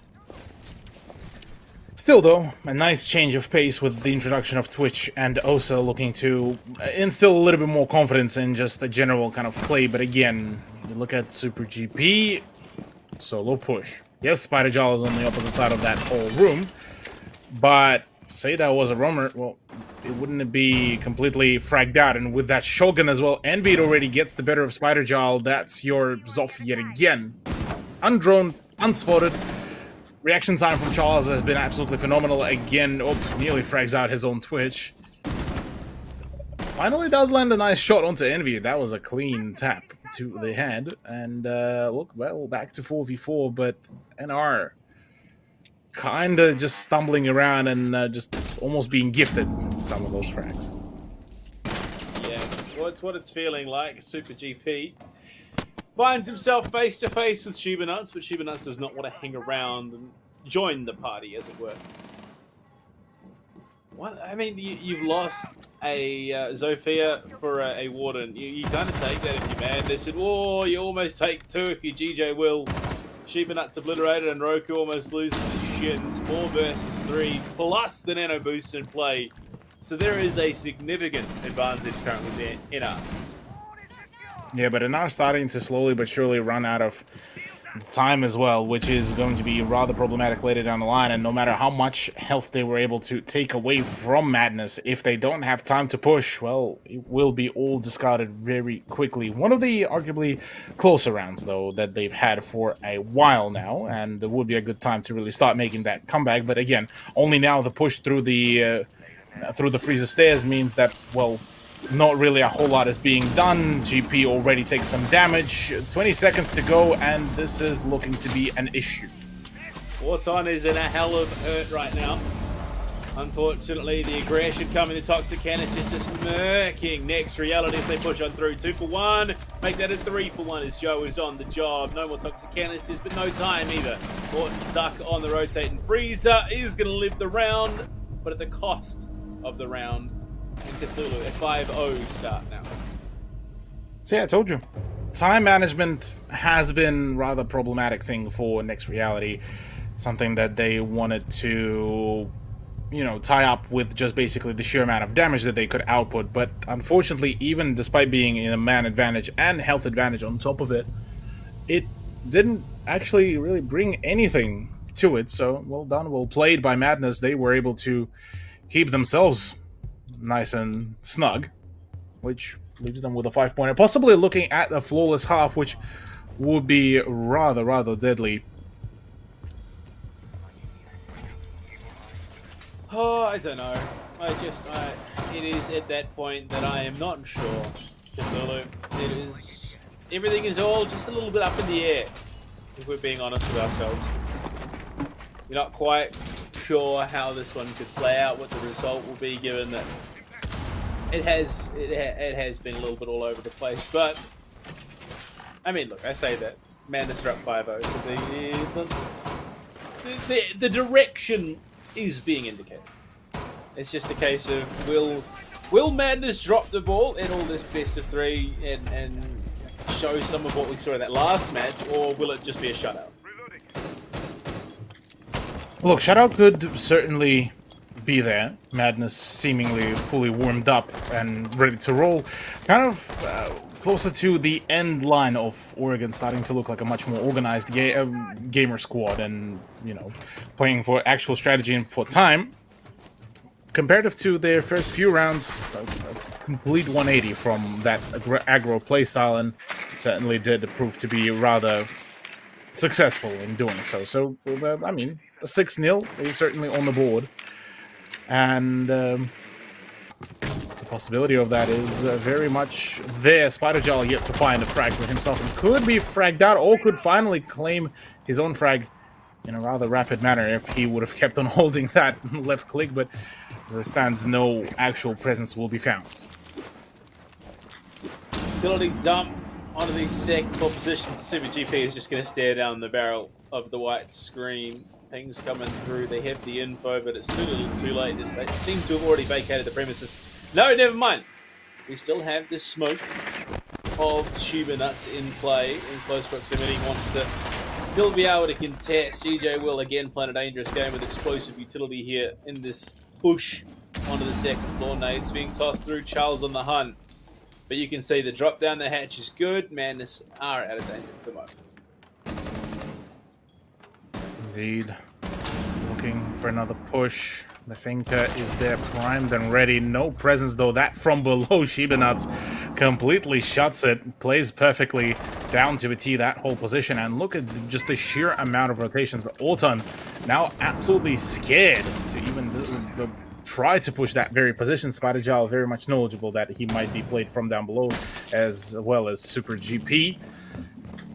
Still, though, a nice change of pace with the introduction of Twitch, and also looking to instill a little bit more confidence in just the general kind of play. But again, you look at Super GP, solo push. Yes, Spider Jaw is on the opposite side of that whole room, but say that was a roamer, well, it wouldn't be completely fragged out. And with that shotgun as well, Envy already gets the better of Spider Jaw. That's your Zoff yet again. Undroned, unspotted. Reaction time from Charles has been absolutely phenomenal. Again, nearly frags out his own Twitch. Finally does land a nice shot onto Envy. That was a clean tap to the head. And look, well, back to 4v4, but NR kind of just stumbling around and just almost being gifted some of those frags. Yeah, well, it's what it's feeling like. Super GP finds himself face to face with Shubanuts, but Shubanuts does not want to hang around and join the party, as it were. What? I mean, you've lost a Zofia for a Warden. You kind of take that if you're Madness, and you almost take 2 if you GJ Will. Shubanuts obliterated, and Roku almost loses his shit. It's 4 versus 3, plus the nano boost in play. So there is a significant advantage currently there in our. Yeah, but they're now starting to slowly but surely run out of time as well, which is going to be rather problematic later down the line. And no matter how much health they were able to take away from Madness, if they don't have time to push, well, it will be all discarded very quickly. One of the arguably closer rounds, though, that they've had for a while now, and it would be a good time to really start making that comeback. But again, only now the push through the freezer stairs means that, well, not really a whole lot is being done. GP already takes some damage. 20 seconds to go, and this is looking to be an issue. Warton is in a hell of hurt right now. Unfortunately, the aggression coming to Toxic Cannon is just smirking Next Reality if they push on through. 2 for 1. Make that a 3 for 1 as Joe is on the job. No more Toxic Canisters, but no time either. Morton stuck on the rotating freezer. Is going to live the round, but at the cost of the round. Cthulhu, a 5-0 start now. So yeah, I told you. Time management has been rather problematic thing for Next Reality. Something that they wanted to, you know, tie up with just basically the sheer amount of damage that they could output. But unfortunately, even despite being in a man advantage and health advantage on top of it, it didn't actually really bring anything to it. So, well done, well played by Madness. They were able to keep themselves nice and snug, which leaves them with a 5-pointer, possibly looking at a flawless half, which would be rather deadly Oh, I don't know. It is at that point that I am not sure. Cthulhu. It is, everything is all just a little bit up in the air, if we're being honest with ourselves. You're not quite sure how this one could play out, what the result will be, given that it has been a little bit all over the place. But I mean, look, I say that Madness are up 5-0, so the direction is being indicated. It's just a case of will Madness drop the ball in all this best of 3 and show some of what we saw in that last match, or will it just be a shutout? Look, shutout could certainly be there. Madness seemingly fully warmed up and ready to roll. Kind of closer to the end line of Oregon, starting to look like a much more organized gamer squad and, you know, playing for actual strategy and for time. Comparative to their first few rounds, a complete 180 from that aggro playstyle, and certainly did prove to be rather successful in doing so. So, I mean, a 6-0 is certainly on the board. And the possibility of that is very much there. Spider-Jal yet to find a frag for himself, and could be fragged out, or could finally claim his own frag in a rather rapid manner if he would have kept on holding that left click, but as it stands, no actual presence will be found. Utility dump onto these second floor positions. Super GP is just going to stare down the barrel of the white screen. Things coming through. They have the info, but it's too little, too late. They seem to have already vacated the premises. No, never mind. We still have this smoke of Shiba Nuts in play in close proximity. Wants to still be able to contest. GJ will again playing a dangerous game with explosive utility here in this push onto the second floor. Nades being tossed through. Charles on the hunt. But you can see the drop down the hatch is good. Madness are out of danger at the moment. Indeed. Looking for another push. The Finka is there, primed and ready. No presence, though. That from below, Shiba Nuts completely shuts it. Plays perfectly down to a T, that whole position. And look at just the sheer amount of rotations. The Auton now absolutely scared to even try to push that very position. Spider-Jal very much knowledgeable that he might be played from down below, as well as Super GP.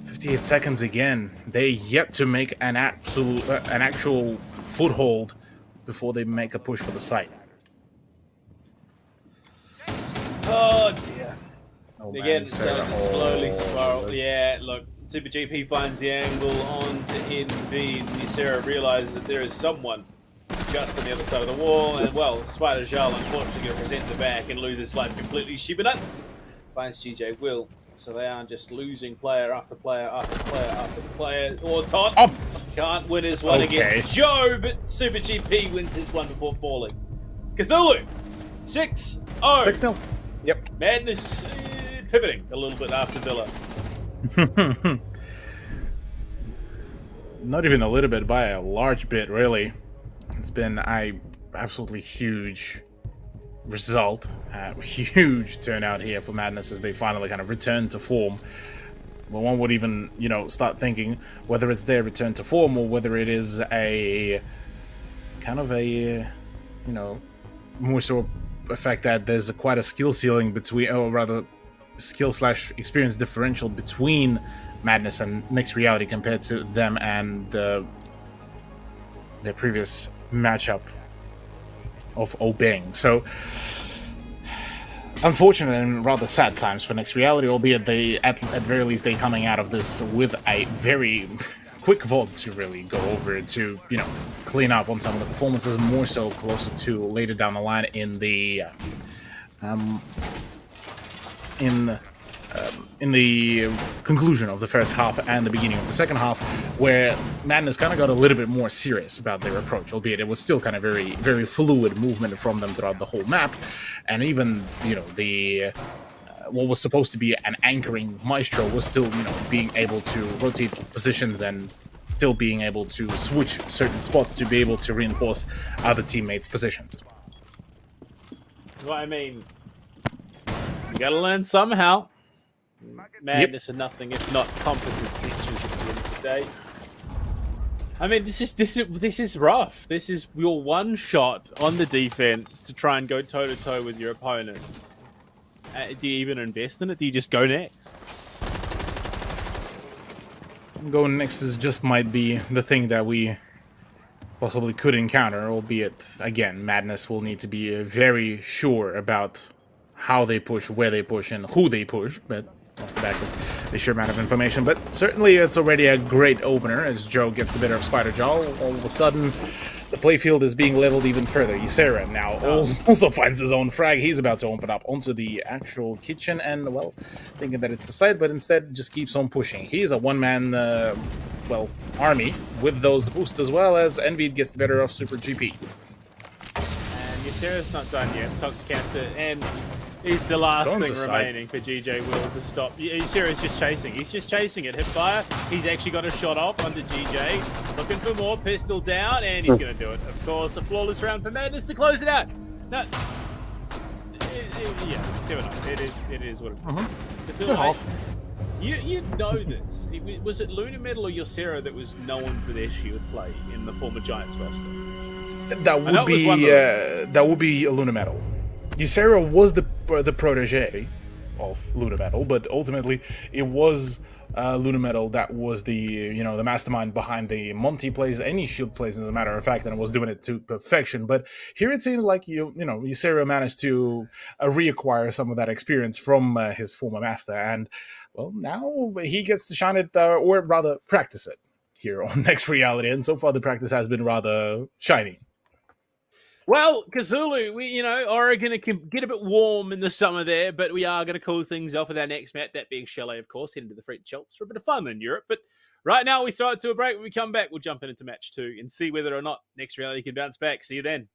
58 seconds again. They yet to make an actual foothold before they make a push for the site. Oh dear. Oh, again, starting to slowly spiral. Yeah, look, Super GP finds the angle on to NV. Ysera realizes that there is someone just on the other side of the wall, and well, Spider-Jal unfortunately going to present the back and lose his life completely. Shiba Nuts finds GJ Will. So they are just losing player after player after player after player. Auton can't win his one against Joe, but Super GP wins his one before falling. Cthulhu, 6-0. 6-0. Yep. Madness pivoting a little bit after Villa. Not even a little bit, by a large bit, really. It's been a absolutely huge result. Huge turnout here for Madness as they finally kind of return to form. But one would even, you know, start thinking whether it's their return to form or whether it is a kind of a, you know, more so the fact that there's quite a skill ceiling between, or rather skill/experience differential between Madness and Mixed Reality compared to them and their previous matchup of Obeng. So unfortunate and rather sad times for Next Reality, albeit they at very least they coming out of this with a very quick VOD to really go over to, you know, clean up on some of the performances, more so closer to later down the line in the in the conclusion of the first half and the beginning of the second half, where Madness kind of got a little bit more serious about their approach, albeit it was still kind of very, very fluid movement from them throughout the whole map, and even, you know, the what was supposed to be an anchoring maestro was still, you know, being able to rotate positions and still being able to switch certain spots to be able to reinforce other teammates' positions. What I mean, you gotta learn somehow. Madness and nothing if not competent teachers at the end of the day. I mean, this is rough. This is your one shot on the defense to try and go toe to toe with your opponent. Do you even invest in it? Do you just go next? Going next is just might be the thing that we possibly could encounter, albeit, again, Madness will need to be very sure about how they push, where they push, and who they push, but off the back of the sheer amount of information. But certainly it's already a great opener as Joe gets the better of Spiderjaw. All of a sudden, the playfield is being leveled even further. Ysera now also finds his own frag. He's about to open up onto the actual kitchen and, well, thinking that it's the site, but instead just keeps on pushing. He's a one-man, well, army with those boosts as well as Envied gets the better of Super GP. And Ysera's not done yet. Toxicaster and is the last thing remaining for GJ Will to stop. Ysera's just chasing. He's just chasing it. Hipfire. He's actually got a shot off onto GJ. Looking for more. Pistol down, and he's going to do it. Of course, a flawless round for Madness to close it out. No, yeah, 7-0. It is what it is. You know this. Was it Luna Metal or Ysera that was known for their shield play in the former Giants roster? That would be Luna Metal. Ysera was the protege of Luna Metal, but ultimately it was Luna Metal that was the the mastermind behind the Monty plays, any shield plays, as a matter of fact, and was doing it to perfection. But here it seems like Ysera managed to reacquire some of that experience from his former master, and well, now he gets to shine it, or rather practice it here on Next Reality, and so far the practice has been rather shiny. Well, Kazulu, we are going to get a bit warm in the summer there, but we are going to cool things off with our next match, that being Chalet, of course, heading to the French Alps for a bit of fun in Europe. But right now, we throw it to a break. When we come back, we'll jump into match 2 and see whether or not Next Reality can bounce back. See you then.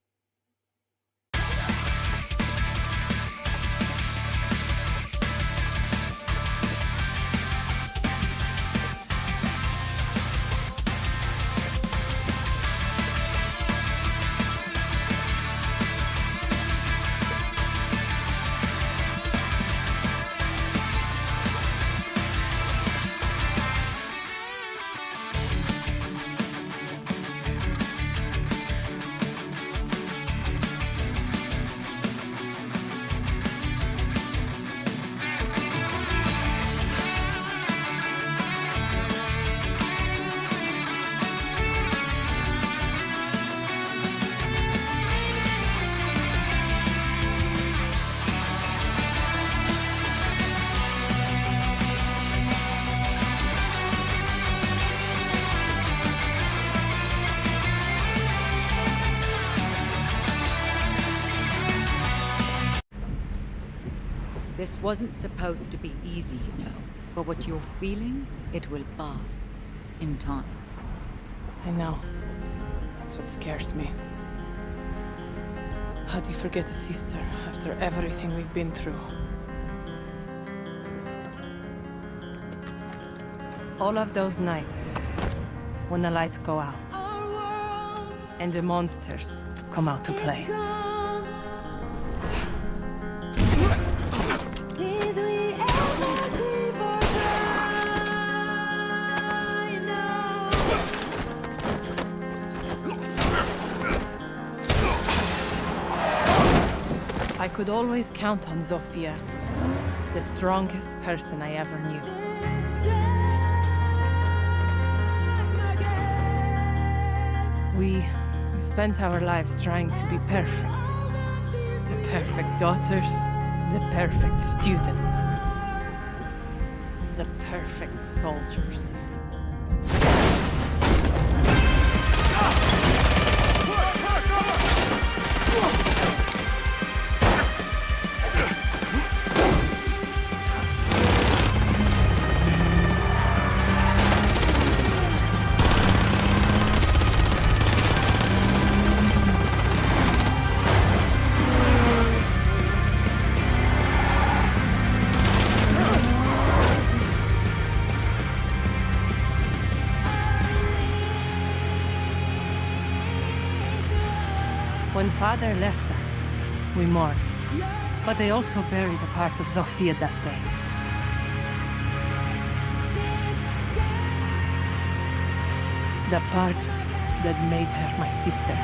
This wasn't supposed to be easy, but what you're feeling, it will pass in time. I know. That's what scares me. How do you forget a sister after everything we've been through? All of those nights, when the lights go out, and the monsters come out to play. I could always count on Zofia, the strongest person I ever knew. We spent our lives trying to be perfect. The perfect daughters, the perfect students, the perfect soldiers. When Father left us, we mourned. But they also buried a part of Zofia that day. The part that made her my sister.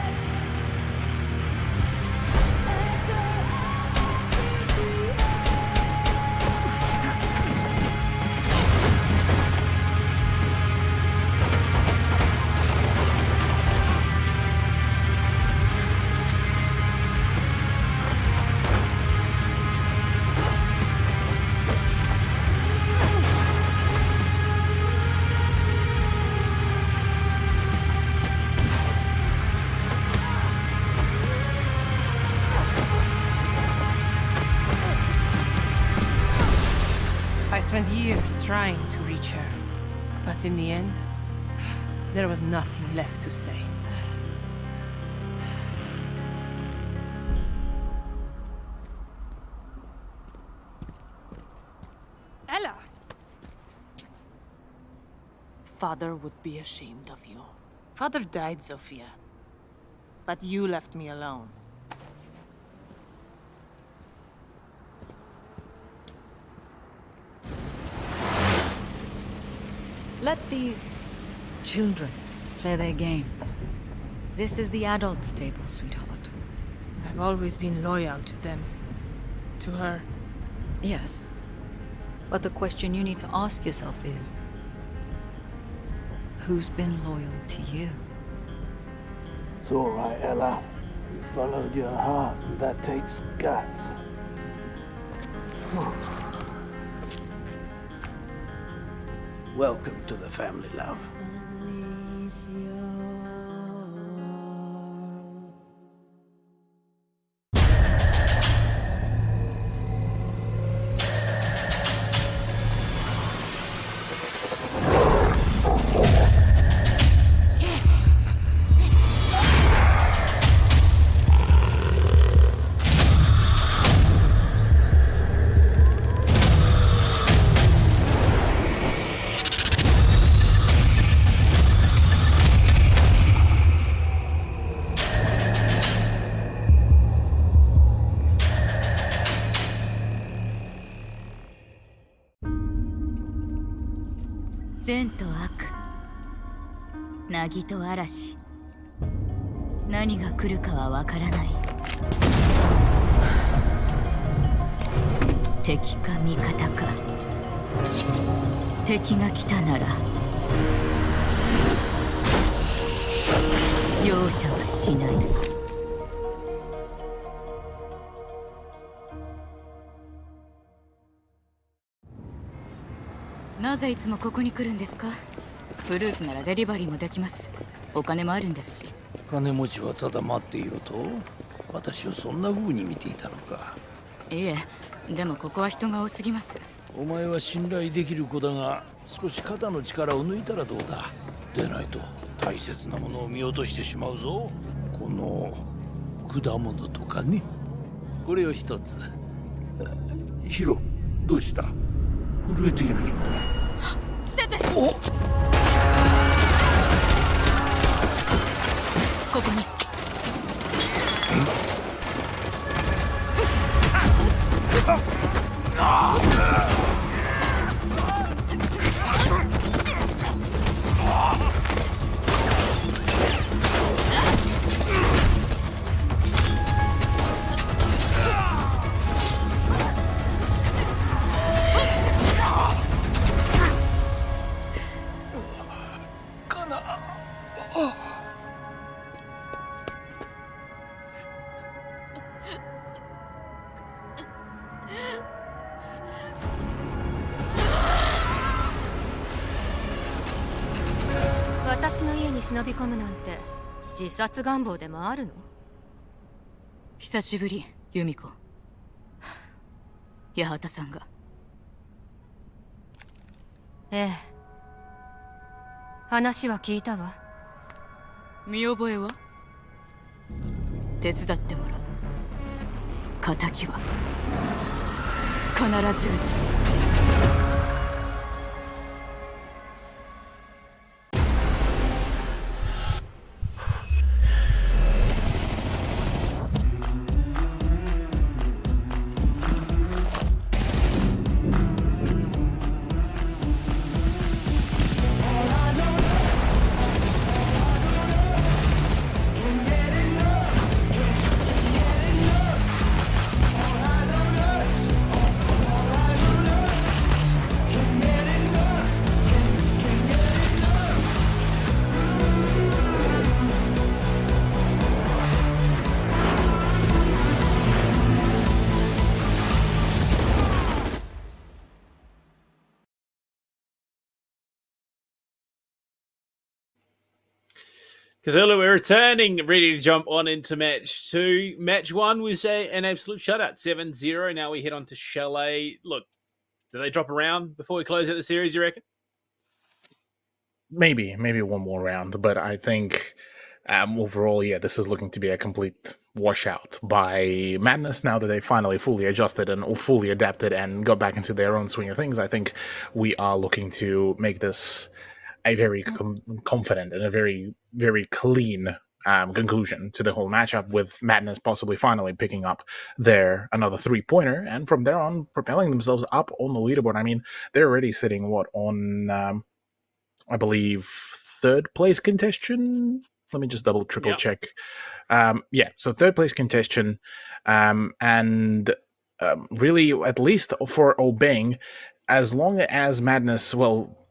I spent years trying to reach her, but in the end, there was nothing left to say. Ella! Father would be ashamed of you. Father died, Sophia. But you left me alone. Let these children play their games. This is the adults' table, sweetheart. I've always been loyal to them. To her. Yes. But the question you need to ask yourself is, who's been loyal to you? It's all right, Ella. You followed your heart, and that takes guts. Welcome to the family, love.善と悪、凪と嵐、何が来るかはわからない。敵か味方か。敵が来たなら容赦はしない。なぜいつもここに来るんですか？フルーツならデリバリーもできます。お金もあるんですし。金持ちはただ待っていろと？私をそんな風に見ていたのか。いえ、でもここは人が多すぎます。お前は信頼できる子だが、少し肩の力を抜いたらどうだ。でないと大切なものを見落としてしまうぞ。この果物とかね。これを一つ。ヒロ、どうした？震えている。お！ここに。私の家に忍び込むなんて自殺願望でもあるの？久しぶり、由美子。八幡さんが。ええ、話は聞いたわ。見覚えは？手伝ってもらう。仇は必ず撃つ。Cthulhu, we're returning, ready to jump on into match 2. Match 1 was an absolute shutout, 7-0. Now we head on to Chalet. Look, do they drop around before we close out the series, you reckon? Maybe one more round, but I think overall, yeah, this is looking to be a complete washout by Madness now that they finally fully adjusted and fully adapted and got back into their own swing of things. I think we are looking to make this a very confident and a very, very clean conclusion to the whole matchup, with Madness possibly finally picking up their another 3-pointer and from there on propelling themselves up on the leaderboard. I mean, they're already sitting on I believe 3rd place contention. Let me just triple check. So 3rd place contention, and really, at least for Obeng, as long as Madness,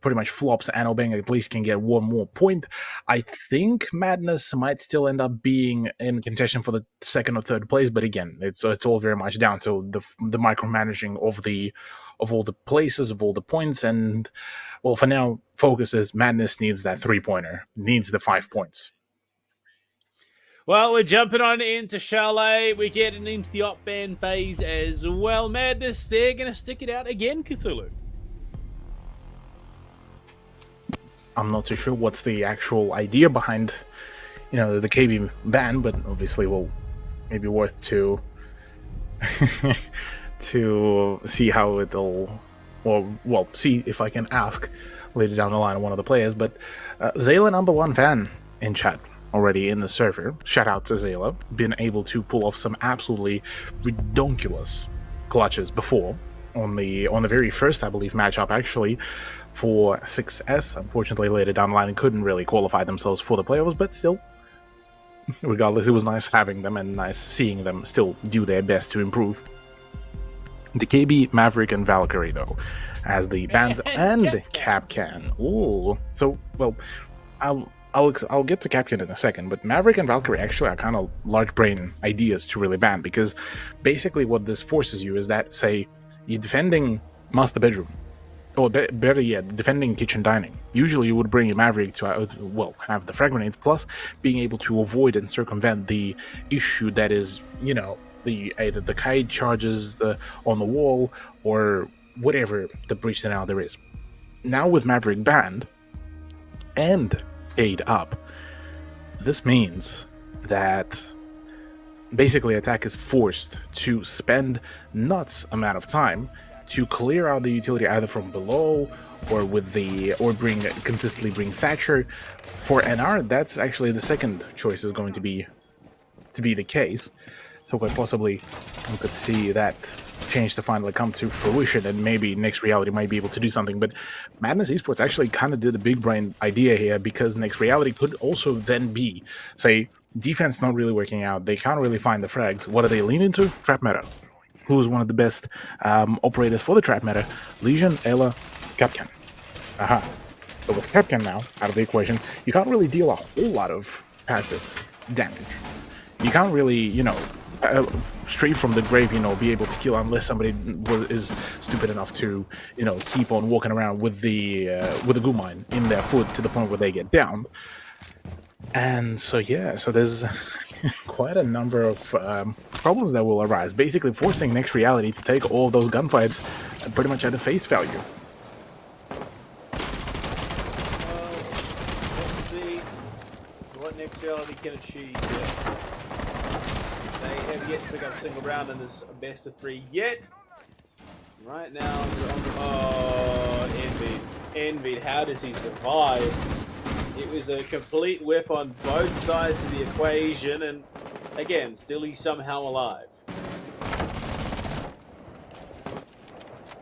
pretty much flops and Obeng at least can get one more point, I think Madness might still end up being in contention for the 2nd or 3rd place. But again, it's all very much down to the micromanaging of all the places, of all the points, and well, for now, focus is Madness needs that 3-pointer, needs the 5 points. Well, we're jumping on into Chalet. We're getting into the op ban phase as well. Madness, they're going to stick it out again, Cthulhu. I'm not too sure what's the actual idea behind, the KB ban, but obviously, maybe worth to to see how it'll, see if I can ask later down the line one of the players. But Zayla #1 fan in chat already in the server. Shout out to Zayla, been able to pull off some absolutely redonkulous clutches before on the very first, I believe, matchup actually for 6S. Unfortunately, later down the line, couldn't really qualify themselves for the playoffs, but still, regardless, it was nice having them and nice seeing them still do their best to improve. The KB, Maverick, and Valkyrie, though, as the bans, and Capcan. Ooh, so I'll get to Capcan in a second, but Maverick and Valkyrie actually are kind of large brain ideas to really ban, because basically what this forces you is that, say, you're defending master bedroom, or better yet, defending kitchen dining. Usually you would bring your Maverick to, have the frag grenades, plus being able to avoid and circumvent the issue that is, either the kite charges on the wall or whatever the breach denial there is. Now with Maverick banned and aid up, this means that basically attack is forced to spend nuts amount of time to clear out the utility either from below or consistently bring Thatcher. For NR, that's actually the second choice is going to be the case. So quite possibly we could see that change to finally come to fruition, and maybe Next Reality might be able to do something. But Madness Esports actually kind of did a big brain idea here, because Next Reality could also then be, say, defense not really working out, they can't really find the frags. What do they lean into? Trap meta. Who's one of the best operators for the trap meta? Legion, Ela, Capcan. Aha. But with Capcan now out of the equation, you can't really deal a whole lot of passive damage. You can't really, straight from the grave, be able to kill unless somebody is stupid enough to, keep on walking around with the goo mine in their foot to the point where they get down. And so there's quite a number of problems that will arise, basically forcing Next Reality to take all of those gunfights pretty much at a face value. Let's see what Next Reality can achieve here. They have yet to pick up a single round in this best of 3 yet. Right now, Envy, how does he survive? It was a complete whiff on both sides of the equation, and again, still he's somehow alive.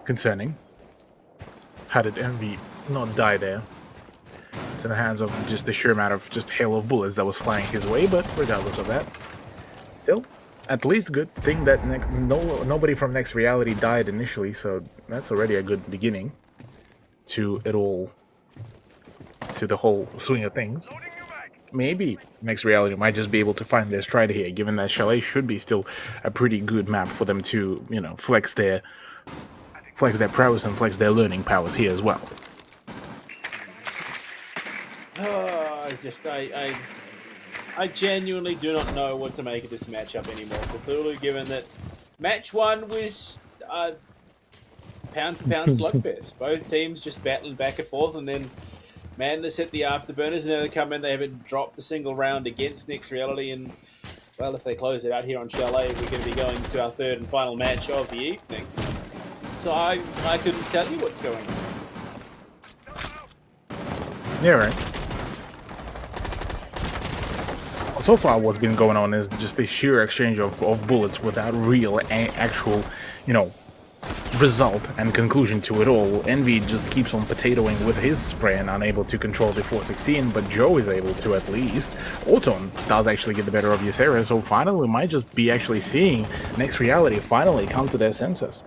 Concerning. How did Envy not die there? It's in the hands of just the sheer amount of just hail of bullets that was flying his way, but regardless of that, still, at least good thing that nobody from Next Reality died initially, so that's already a good beginning to it all. To the whole swing of things. Maybe Next Reality might just be able to find their stride here, given that Chalet should be still a pretty good map for them to, flex their prowess and flex their learning powers here as well. I genuinely do not know what to make of this matchup anymore. Cthulhu, given that match 1 was pound for pound slugfest. Both teams just battling back and forth, and then Madness hit the afterburners, and then they come in. They haven't dropped a single round against Next Reality, and well, if they close it out here on Chalet, we're going to be going to our third and final match of the evening. So I couldn't tell you what's going on. Yeah, right. So far, what's been going on is just the sheer exchange of bullets without real, actual, you know, result and conclusion to it all. Envy just keeps on potatoing with his spray and unable to control the 416, but Joe is able to at least. Auton does actually get the better of Ysera, so finally we might just be actually seeing Next Reality finally come to their senses.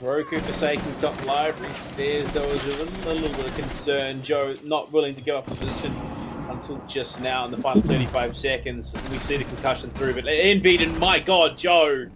Roku forsaking top library stairs, though, is a little bit of concern. Joe not willing to go up the position until just now in the final 35 seconds. We see the concussion through, but Envy and my god, Joe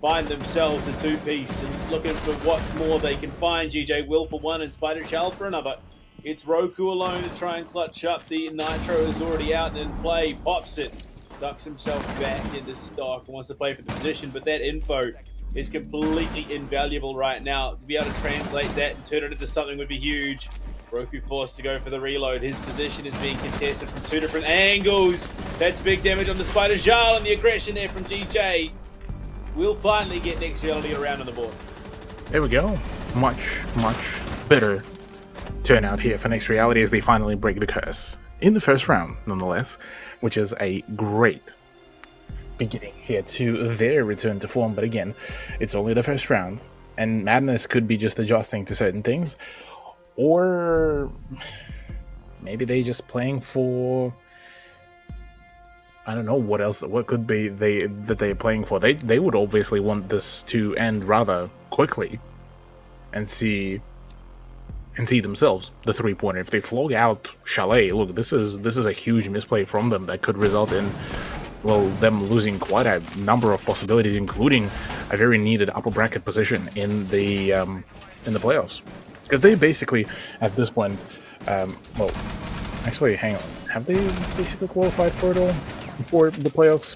find themselves a two-piece and looking for what more they can find. GJ Will for one and Spider Shell for another. It's Roku alone to try and clutch up. The Nitro is already out and in play. Pops it. Ducks himself back into stock and wants to play for the position, but that info is completely invaluable right now. To be able to translate that and turn it into something would be huge. Roku forced to go for the reload. His position is being contested from two different angles. That's big damage on the Spider Jarl, and the aggression there from GJ. We'll finally get Next Reality around on the board. There we go. Much better turnout here for Next Reality as they finally break the curse. In the first round, nonetheless, which is a great beginning here to their return to form. But again, it's only the first round, and Madness could be just adjusting to certain things, or maybe they just playing for, I don't know what else. What could be that they're playing for? They would obviously want this to end rather quickly, and see themselves the 3-pointer. If they flog out Chalet, look, this is a huge misplay from them that could result in, well, them losing quite a number of possibilities, including a very needed upper bracket position in the playoffs. Because they basically, at this point, well, actually, hang on, have they basically qualified for it all? For the playoffs?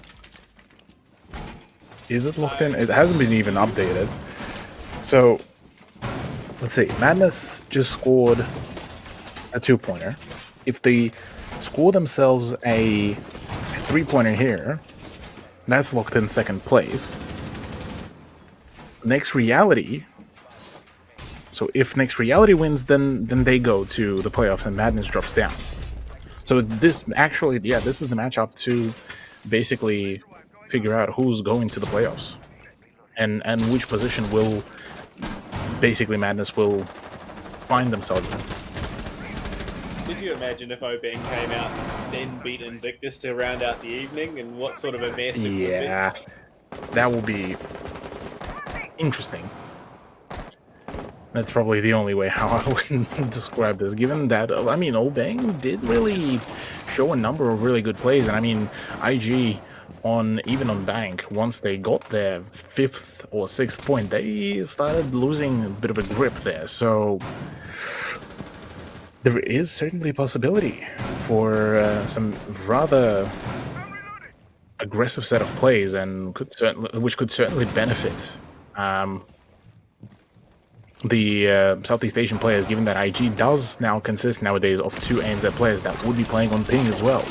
Is it locked in? It hasn't been even updated. So, let's see. Madness just scored a 2-pointer. If they score themselves a 3-pointer here, that's locked in second place. Next Reality. So if Next Reality wins, then they go to the playoffs and Madness drops down. So this actually, yeah, this is the matchup to basically figure out who's going to the playoffs, and which position will basically Madness will find themselves in. Could you imagine if Obeng came out and then beat Invictus to round out the evening, and what sort of a mess it would be? Yeah, that will be interesting. That's probably the only way how I would describe this, given that, I mean, Obeng did really show a number of really good plays, and I mean, IG, even on Bank, once they got their 5th or 6th point, they started losing a bit of a grip there, so there is certainly a possibility for some rather aggressive set of plays, and which could certainly benefit the Southeast Asian players, given that IG does now consist nowadays of 2 ANZ players that would be playing on ping as well.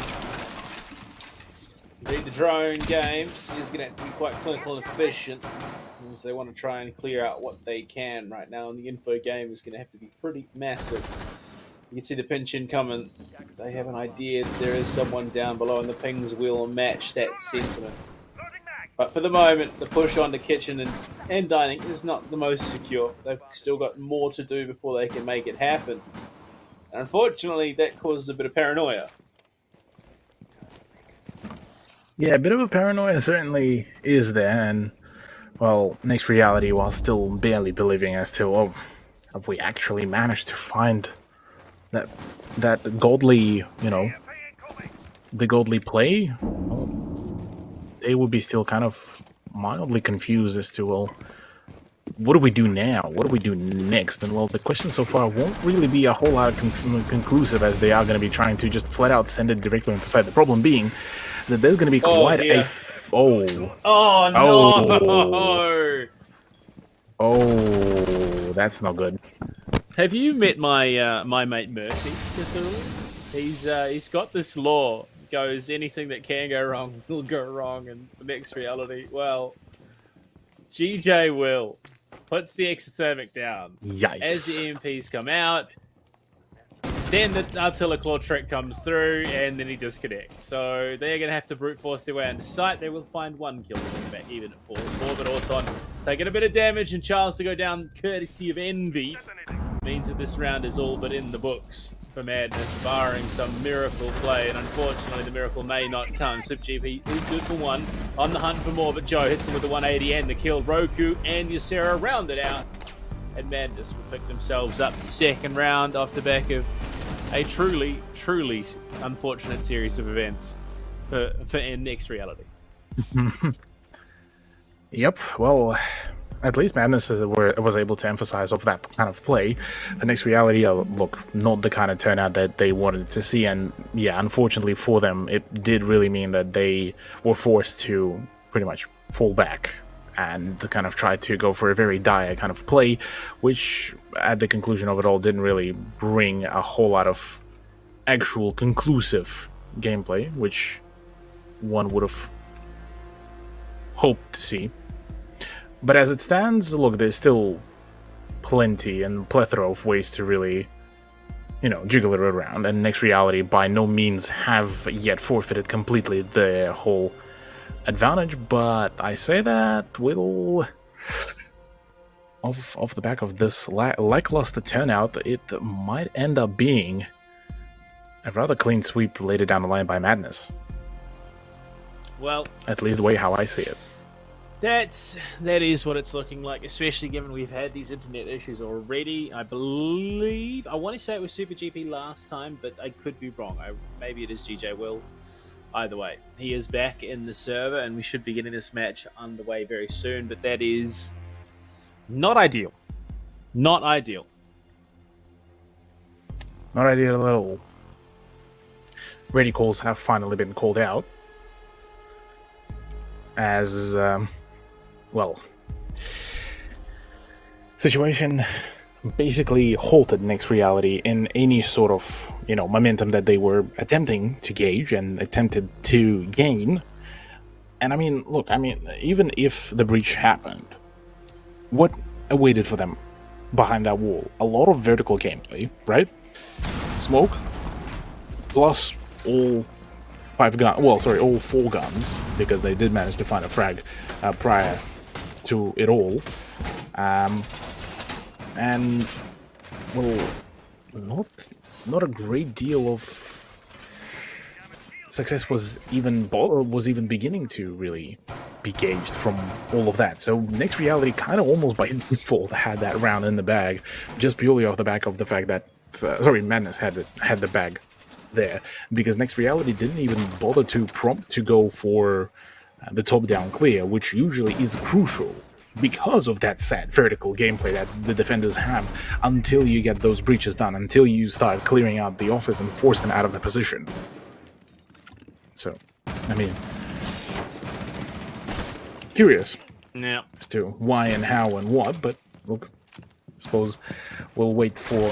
Indeed, the drone game is going to have to be quite clinical and efficient, as they want to try and clear out what they can right now, and the info game is going to have to be pretty massive. You can see the pinch in coming. They have an idea that there is someone down below, and the pings will match that sentiment. But for the moment, the push on the kitchen and dining is not the most secure. They've still got more to do before they can make it happen. And unfortunately, that causes a bit of paranoia. Yeah, a bit of a paranoia certainly is there, and, well, Next Reality, while still barely believing as to, oh, have we actually managed to find that godly, you know, the godly play? Well, they would be still kind of mildly confused as to, well, what do we do now? What do we do next? And well, the question so far won't really be a whole lot of conclusive, as they are going to be trying to just flat out send it directly into site. The problem being that there's going to be quite a... Oh, that's not good. Have you met my my mate Murphy? He's got this law. Goes, anything that can go wrong will go wrong in the next reality. Well, GJ will puts the exothermic down. Yikes. As the EMPs come out, then the Artilla Claw trick comes through, and then he disconnects. So they're going to have to brute force their way into sight. They will find one kill back, even at 4-4, but Orton taking a bit of damage, and Charles to go down courtesy of Envy. Means that this round is all but in the books for Madness, barring some miracle play, and unfortunately the miracle may not come. SwipGP is good for one, on the hunt for more, but Joe hits him with the 180 and the kill. Roku and Ysera round it out, and Madness will pick themselves up the second round off the back of a truly, truly unfortunate series of events for next reality. Yep, well, at least Madness was able to emphasize of that kind of play. The next reality, look, not the kind of turnout that they wanted to see, and yeah, unfortunately for them, it did really mean that they were forced to pretty much fall back and to kind of try to go for a very dire kind of play, which at the conclusion of it all didn't really bring a whole lot of actual conclusive gameplay, which one would have hoped to see. But as it stands, look, there's still plenty and plethora of ways to really, jiggle it around. And Next Reality by no means have yet forfeited completely their whole advantage, but I say that will, off the back of this lackluster turnout, it might end up being a rather clean sweep later down the line by Madness. Well, at least the way how I see it. That is what it's looking like, especially given we've had these internet issues already. I believe, I want to say it was Super GP last time, but I could be wrong. Maybe it is GJ Will. Either way, he is back in the server, and we should be getting this match underway very soon, but that is not ideal. Not ideal. Not ideal at all. Ready calls have finally been called out. As, situation basically halted Next Reality in any sort of, momentum that they were attempting to gauge and attempted to gain. And even if the breach happened, what awaited for them behind that wall? A lot of vertical gameplay, right? Smoke, plus all 4 guns, because they did manage to find a frag prior to it all. And not a great deal of success was even beginning to really be gauged from all of that. So Next Reality kind of almost by default had that round in the bag, just purely off the back of the fact that Madness had the bag there, because Next Reality didn't even bother to prompt to go for the top-down clear, which usually is crucial because of that sad vertical gameplay that the defenders have until you get those breaches done, until you start clearing out the office and force them out of the position. So, curious as to why and how and what, but look, I suppose we'll wait for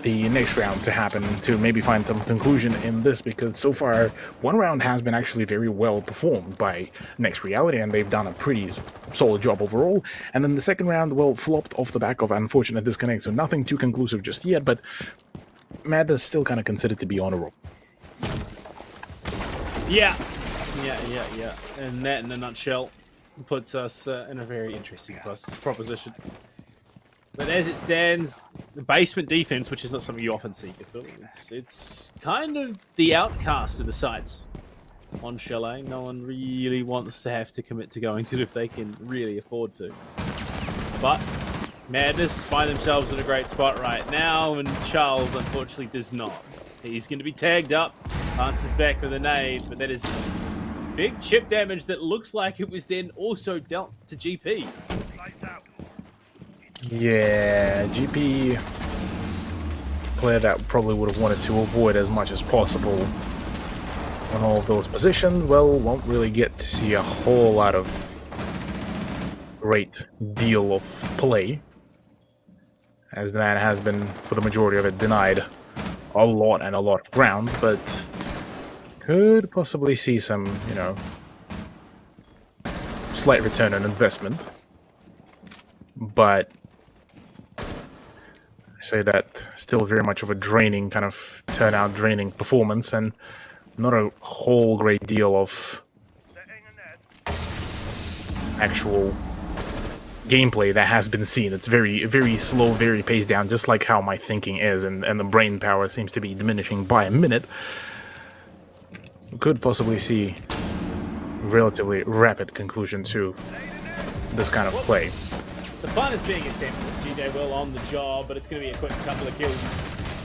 the next round to happen to maybe find some conclusion in this, because so far one round has been actually very well performed by Next Reality, and they've done a pretty solid job overall. And then the second round, flopped off the back of unfortunate disconnect, so nothing too conclusive just yet, but Madness still kind of considered to be honorable. Yeah. And that in a nutshell puts us in a very interesting proposition. But as it stands, the basement defense, which is not something you often see, it's kind of the outcast of the sites on Chalet. No one really wants to have to commit to going to it if they can really afford to. But Madness find themselves in a great spot right now, and Charles unfortunately does not. He's going to be tagged up, answers back with a nade, but that is big chip damage that looks like it was then also dealt to GP. Yeah, GP player that probably would have wanted to avoid as much as possible on all of those positions. Well, won't really get to see a whole lot of great deal of play, as the man has been, for the majority of it, denied a lot of ground, but could possibly see some, you know, slight return on investment. But I say that still very much of a draining kind of turnout, draining performance, and not a whole great deal of actual gameplay that has been seen. It's very, very slow, very paced down, just like how my thinking is, and the brain power seems to be diminishing by a minute. We could possibly see relatively rapid conclusion to this kind of play. The fun is being attempted. GJ Will on the job, but it's going to be a quick couple of kills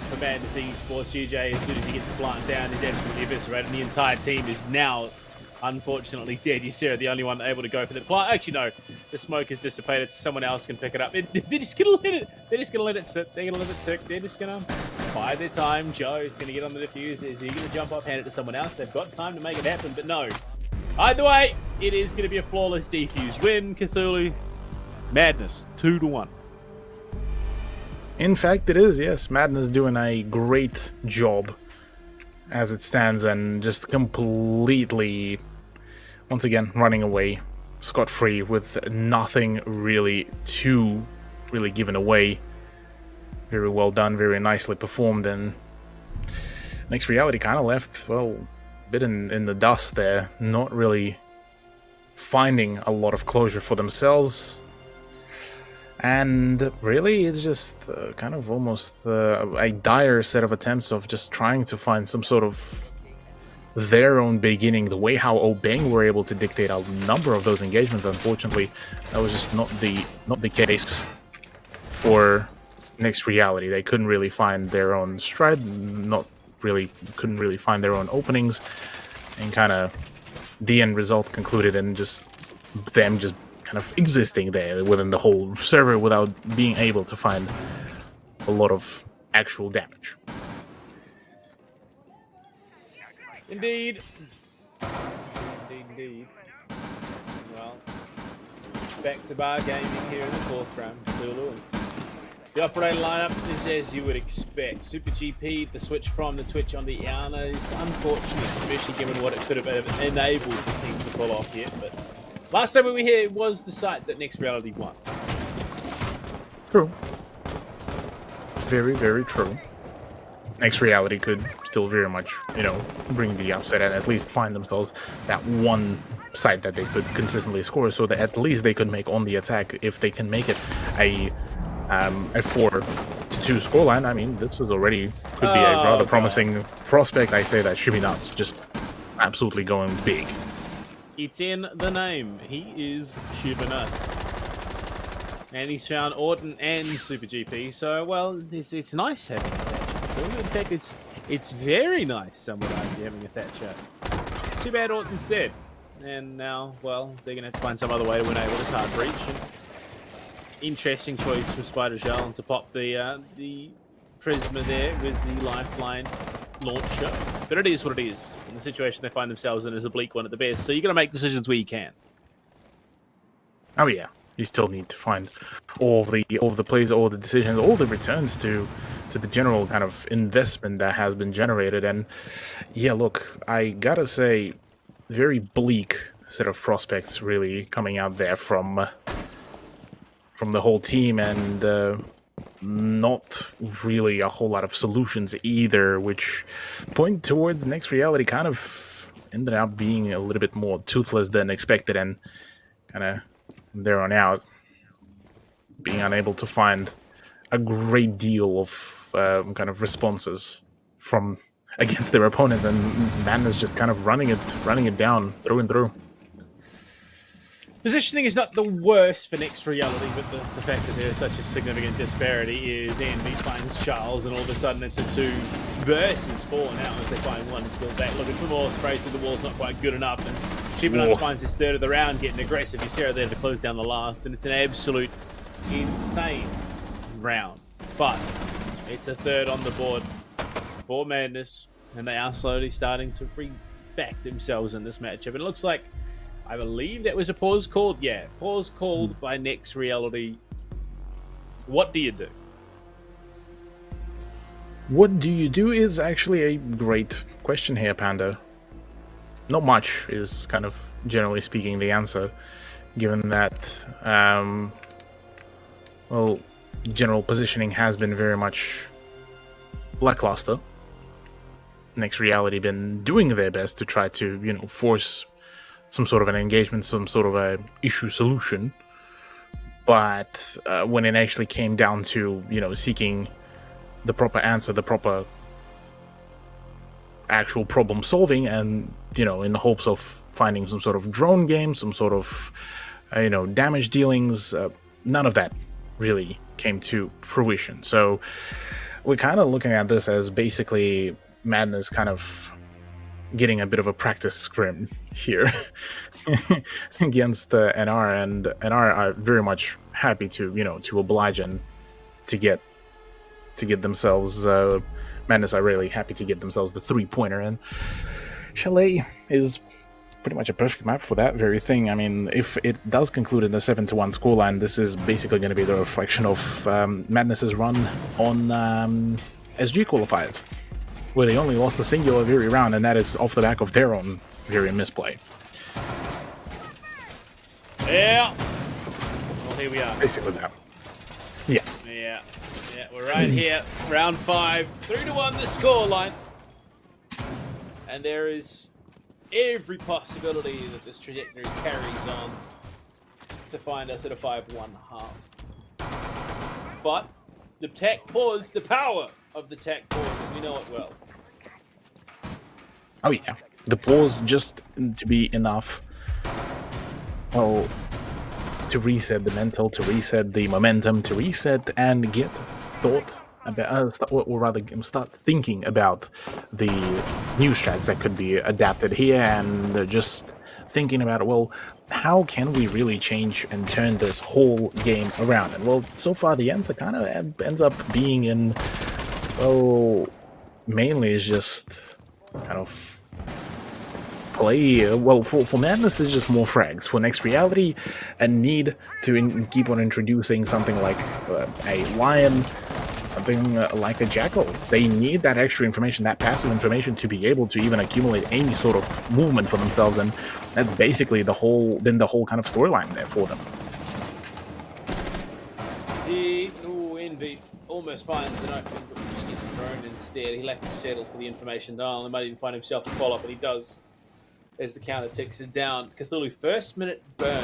for Madness Esports. GJ, as soon as he gets the plant down, is absolutely eviscerated, and the entire team is now unfortunately dead. Ysera, the only one able to go for the plant. Actually, no, the smoke is dissipated, so someone else can pick it up. They're just going to let it. They're just going to let it sit. They're going to let it sit. They're just going to bide their time. Joe's going to get on the defuse. Is he going to jump off, hand it to someone else? They've got time to make it happen, but no. Either way, it is going to be a flawless defuse win. Cthulhu. Madness 2-1. In fact, it is, yes. Madness doing a great job as it stands, and just completely, once again, running away scot-free with nothing really given away. Very well done, very nicely performed, and Next Reality kind of left, well, a bit in the dust there, not really finding a lot of closure for themselves. And really, it's just kind of almost a dire set of attempts of just trying to find some sort of their own beginning. The way how Obeng were able to dictate a number of those engagements, unfortunately, that was just not the case for Next Reality. They couldn't really find their own stride, couldn't really find their own openings, and kind of the end result concluded in just them just kind of existing there within the whole server without being able to find a lot of actual damage. Indeed. Indeed. Well, back to bar gaming here in the fourth round. Zulu. The operator lineup is as you would expect. Super GP, the switch from the Twitch on the Iana is unfortunate, especially given what it could have enabled the team to pull off yet, but last time we were here, it was the site that Next Reality won. True. Very, very true. Next Reality could still very much, you know, bring the upset and at least find themselves that one site that they could consistently score, so that at least they could make on the attack. If they can make it a 4-2 scoreline, I mean, this is already could be a rather promising prospect. I say that Shibinat's just absolutely going big. It's in the name. He is Shibinats. And he's found Orton and Super GP, so, well, it's nice having a Thatcher. In fact, it's very nice, some would argue, having a Thatcher. Too bad Orton's dead. And now, well, they're going to have to find some other way to win a with a card breach. And interesting choice from Spider Shell to pop the Prisma there with the Lifeline launcher. But it is what it is. And the situation they find themselves in is a bleak one at the best, so you're going to make decisions where you can. Oh yeah, you still need to find all of the plays, all the decisions, all the returns to the general kind of investment that has been generated. And yeah, look, I gotta say, very bleak set of prospects really coming out there from the whole team, and not really a whole lot of solutions either, which point towards Next Reality kind of ended up being a little bit more toothless than expected, and kind of there on out being unable to find a great deal of kind of responses from against their opponent, and Madness just kind of running it down through and through. Positioning is not the worst for Next Reality, but the fact that there is such a significant disparity is Envy finds Charles, and all of a sudden it's a 2 versus 4 now as they find one still back. Looking for more spray through the wall's not quite good enough, and Shibinats finds his third of the round, getting aggressive. Ysera there to close down the last, and it's an absolute insane round, but it's a third on the board for Madness, and they are slowly starting to bring back themselves in this matchup. And it looks like, I believe that was a pause called. Yeah, pause called by Next Reality. What do you do? What do you do is actually a great question here, Panda. Not much is kind of, generally speaking, the answer, given that, well, general positioning has been very much lackluster. Next Reality been doing their best to try to, you know, force some sort of an engagement, some sort of a issue solution. But when it actually came down to, you know, seeking the proper answer, the proper actual problem solving, and, you know, in the hopes of finding some sort of drone game, some sort of, you know, damage dealings, none of that really came to fruition. So we're kind of looking at this as basically Madness kind of getting a bit of a practice scrim here against NR, and NR are very much happy to, you know, to oblige and to get themselves, Madness are really happy to get themselves the 3-pointer, and Chalet is pretty much a perfect map for that very thing. I mean, if it does conclude in a 7-1 scoreline, this is basically going to be the reflection of Madness's run on SG qualifiers, where they only lost a singular very round, and that is off the back of their own very misplay. Yeah. Well, here we are. Basically that. Yeah. Yeah. Yeah, we're right here. Round 5. 3-1 the scoreline. And there is every possibility that this trajectory carries on to find us at a 5-1 half. But the tech pause, the power of the tech pause, we know it well. Oh yeah, the pause just to be enough, well, to reset the mental, to reset the momentum, to reset and get thought about, or rather start thinking about the new strats that could be adapted here, and just thinking about, well, how can we really change and turn this whole game around? And well, so far the answer kind of ends up being in, well, mainly is just kind of play. Well, for Madness, it's just more frags. For Next Reality, a need to keep on introducing something like a lion, something like a jackal. They need that extra information, that passive information, to be able to even accumulate any sort of movement for themselves, and that's basically the whole kind of storyline there for them. Envy almost finds an opening, but just gets thrown instead. He'll have to settle for the information dial and might even find himself a follow-up, and he does as the counter ticks it down. Cthulhu, first minute burn,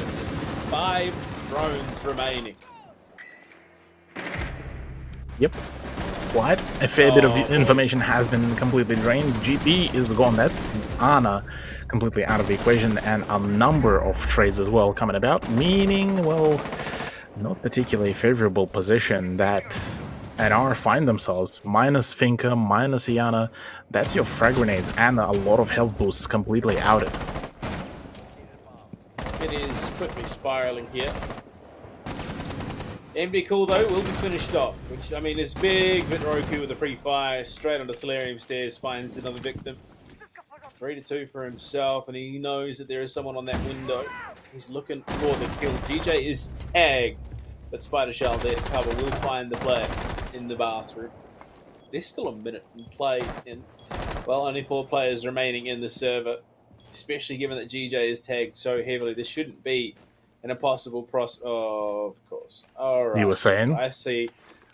5 drones remaining. Yep. Quite a fair bit of information has been completely drained. GP is gone. That's Ana completely out of the equation, and a number of trades as well coming about, meaning, well, not particularly favorable position that NR find themselves. Minus Finka, minus Iana, that's your frag grenades and a lot of health boosts completely outed. It is quickly spiraling here. MD Cool, though, will be finished off, which, I mean, is big. Vitoroku with a pre-fire, straight onto Solarium stairs, finds another victim. 3-2 for himself, and he knows that there is someone on that window. He's looking for the kill. GJ is tagged, but Spider Shell there to cover will find the player in the bathroom. There's still a minute in play, and, well, only 4 players remaining in the server, especially given that GJ is tagged so heavily. This shouldn't be an impossible Oh, of course. All right. You were saying? I see.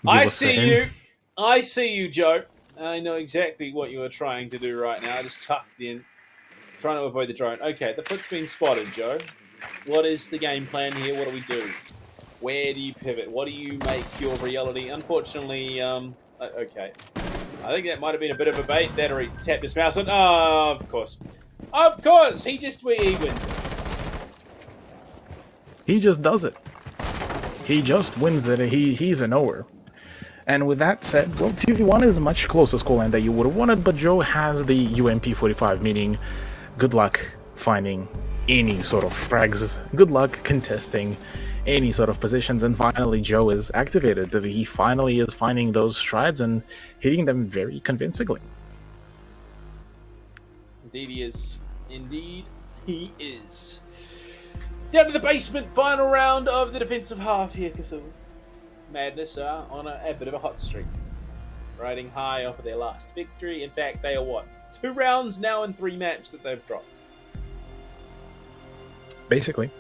I see you, Joe. I know exactly what you are trying to do right now. I just tucked in, trying to avoid the drone. Okay, the foot's been spotted, Joe. What is the game plan here? What do we do? Where do you pivot? What do you make your reality? Unfortunately, okay. I think that might have been a bit of a bait. That, or he tapped his mouse on. Oh, of course. Of course! He wins. He just does it. He just wins it. He's a knower. And with that said, well, 2v1 is a much closer scoreline that you would have wanted, but Joe has the UMP45, meaning good luck finding any sort of frags. Good luck contesting any sort of positions, and finally Joe is activated. He finally is finding those strides and hitting them very convincingly. Indeed he is. Indeed he is. Down to the basement, final round of the defensive half here, Cthulhu. Madness are on a bit of a hot streak. Riding high off of their last victory. In fact, they are what? 2 rounds now in 3 maps that they've dropped. Basically,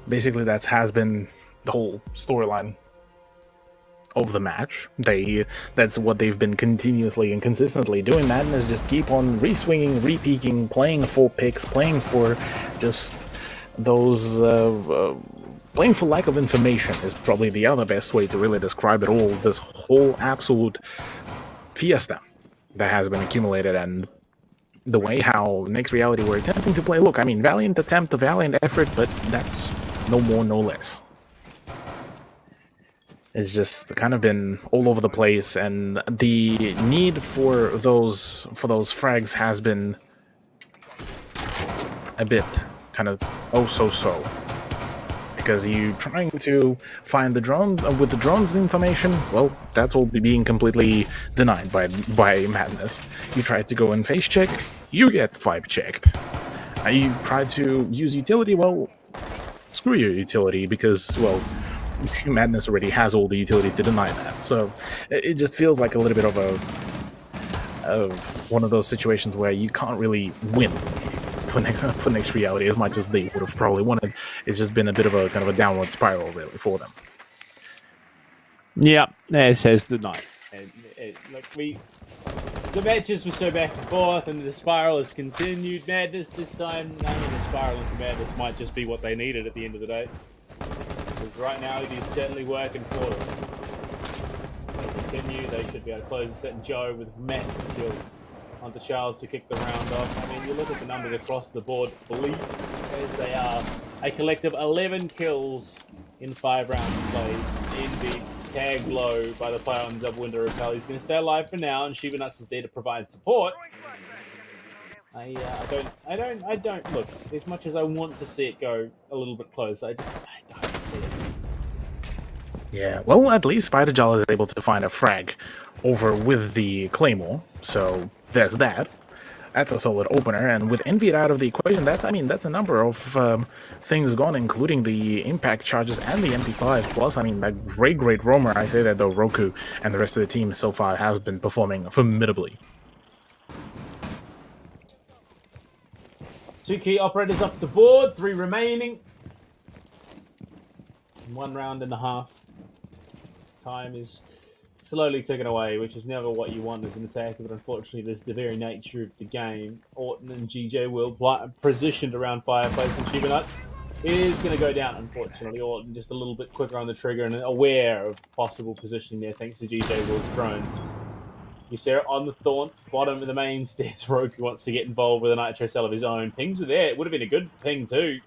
that has been the whole storyline of the match. That's what they've been continuously and consistently doing. Madness just keep on re-swinging, re-peaking, playing for picks, playing for just those playing for lack of information is probably the other best way to really describe it all. This whole absolute fiesta that has been accumulated, and the way how Next Reality were attempting to play. Look, I mean, valiant attempt, a valiant effort, but that's no more, no less. It's just kind of been all over the place, and the need for those frags has been a bit kind of so. Because you trying to find the drone with the drone's information, well, that's all being completely denied by Madness. You try to go and face check, you get 5 checked. You try to use utility, well, screw your utility, because, well, Madness already has all the utility to deny that. So it just feels like a little bit of one of those situations where you can't really win for next reality as much as they would have probably wanted. It's just been a bit of a kind of a downward spiral really for them. Yeah, as says the night. The matches were so back and forth, and the spiral has continued. Madness this time, the spiral into Madness might just be what they needed at the end of the day. Because right now it is certainly working for them. They continue, they should be able to close the set, and Joe with massive kills onto Charles to kick the round off. I mean, you look at the numbers across the board, bleak as they are. A collective 11 kills in 5 rounds played. Envy tagged low by the player on the double window repel. He's going to stay alive for now, and Shiba Nuts is there to provide support. I don't look, as much as I want to see it go a little bit closer, I don't see it. Yeah, well, at least Spider-Jal is able to find a frag over with the Claymore, so there's that. That's a solid opener, and with Envy out of the equation, that's a number of things gone, including the impact charges and the MP5. Plus, I mean, that great roamer. I say that though, Roku and the rest of the team so far has been performing formidably. 2 key operators up the board, 3 remaining. 1 round and a half. Time is slowly ticking away, which is never what you want as an attacker, but unfortunately this is the very nature of the game. Orton and GJ will positioned around Fireplace, and Shiba Nuts is going to go down, unfortunately. Orton just a little bit quicker on the trigger and aware of possible positioning there thanks to GJ Will's drones. Ysera on the Thorn, bottom of the main stairs. Roku wants to get involved with a Nitro Cell of his own. Pings were there, it would have been a good ping too.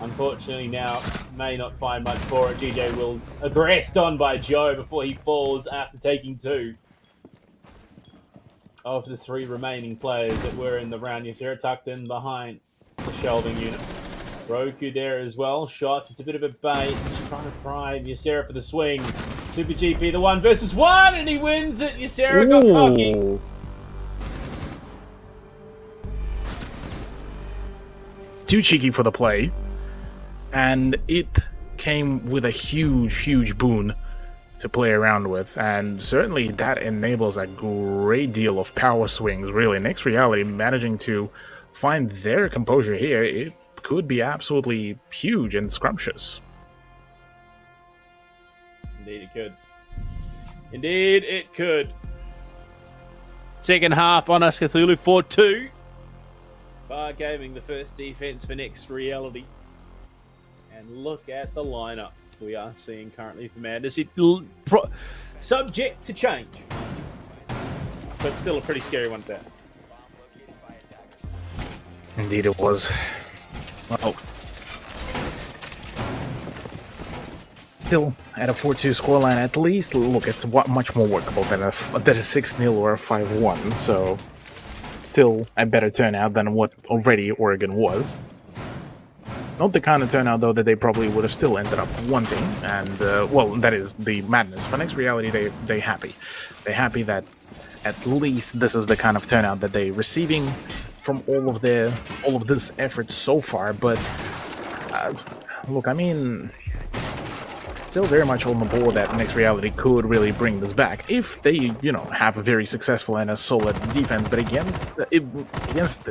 Unfortunately now, may not find much for it. GJ will aggressed on by Joe before he falls after taking 2 of the 3 remaining players that were in the round. Ysera tucked in behind the shelving unit. Roku there as well. Shots, it's a bit of a bait. He's trying to prime Ysera for the swing. Super GP, the 1 versus 1, and he wins it. Ysera got cocky. Too cheeky for the play. And it came with a huge boon to play around with, and certainly that enables a great deal of power swings, really. Next Reality managing to find their composure here, it could be absolutely huge and scrumptious. Indeed it could. Indeed it could. Second half on us, Cthulhu 4-2. Bar Gaming, the first defense for Next Reality. And look at the lineup we are seeing currently for Madness. Subject to change, but still a pretty scary one there. Indeed it was. Well, still at a 4-2 scoreline, at least, look, it's much more workable than a 6-0 or a 5-1, so still a better turnout than what already Oregon was. Not the kind of turnout, though, that they probably would have still ended up wanting. And, well, that is the madness. For Next Reality, they're happy. They're happy that at least this is the kind of turnout that they're receiving from all of this effort so far. But, look, I mean, still very much on the board that Next Reality could really bring this back if they, have a very successful and a solid defense. But against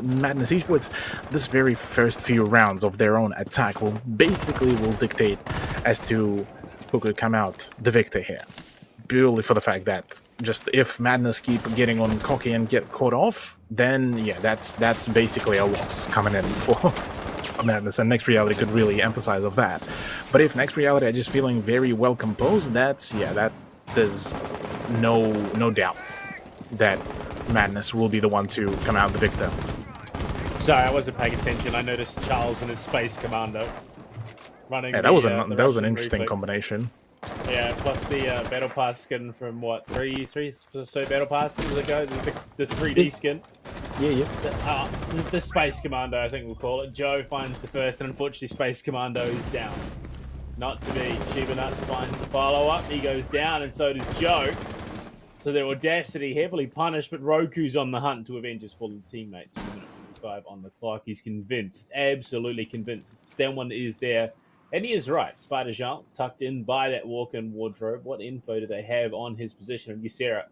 Madness Esports, this very first few rounds of their own attack will dictate as to who could come out the victor here. Purely for the fact that just if Madness keep getting on cocky and get caught off, then yeah, that's basically a loss coming in for Madness, and Next Reality could really emphasize of that. But if Next Reality are just feeling very well composed, that there's no doubt that Madness will be the one to come out the victor. Sorry, I wasn't paying attention. I noticed Charles and his Space Commando running. Yeah, that was an interesting reflex combination. Yeah, plus the Battle Pass skin from what, three or so Battle Passes ago? The 3D skin. Yeah. The Space Commando, I think we'll call it. Joe finds the first, and unfortunately Space Commando is down. Not to be. Shiba Nuts finds the follow-up. He goes down, and so does Joe. So their audacity heavily punished, but Roku's on the hunt to avenge his fallen teammates. 5 on the clock. He's convinced, absolutely convinced. That one is there. And he is right. Spider Jean tucked in by that walk-in wardrobe. What info do they have on his position? And Ysera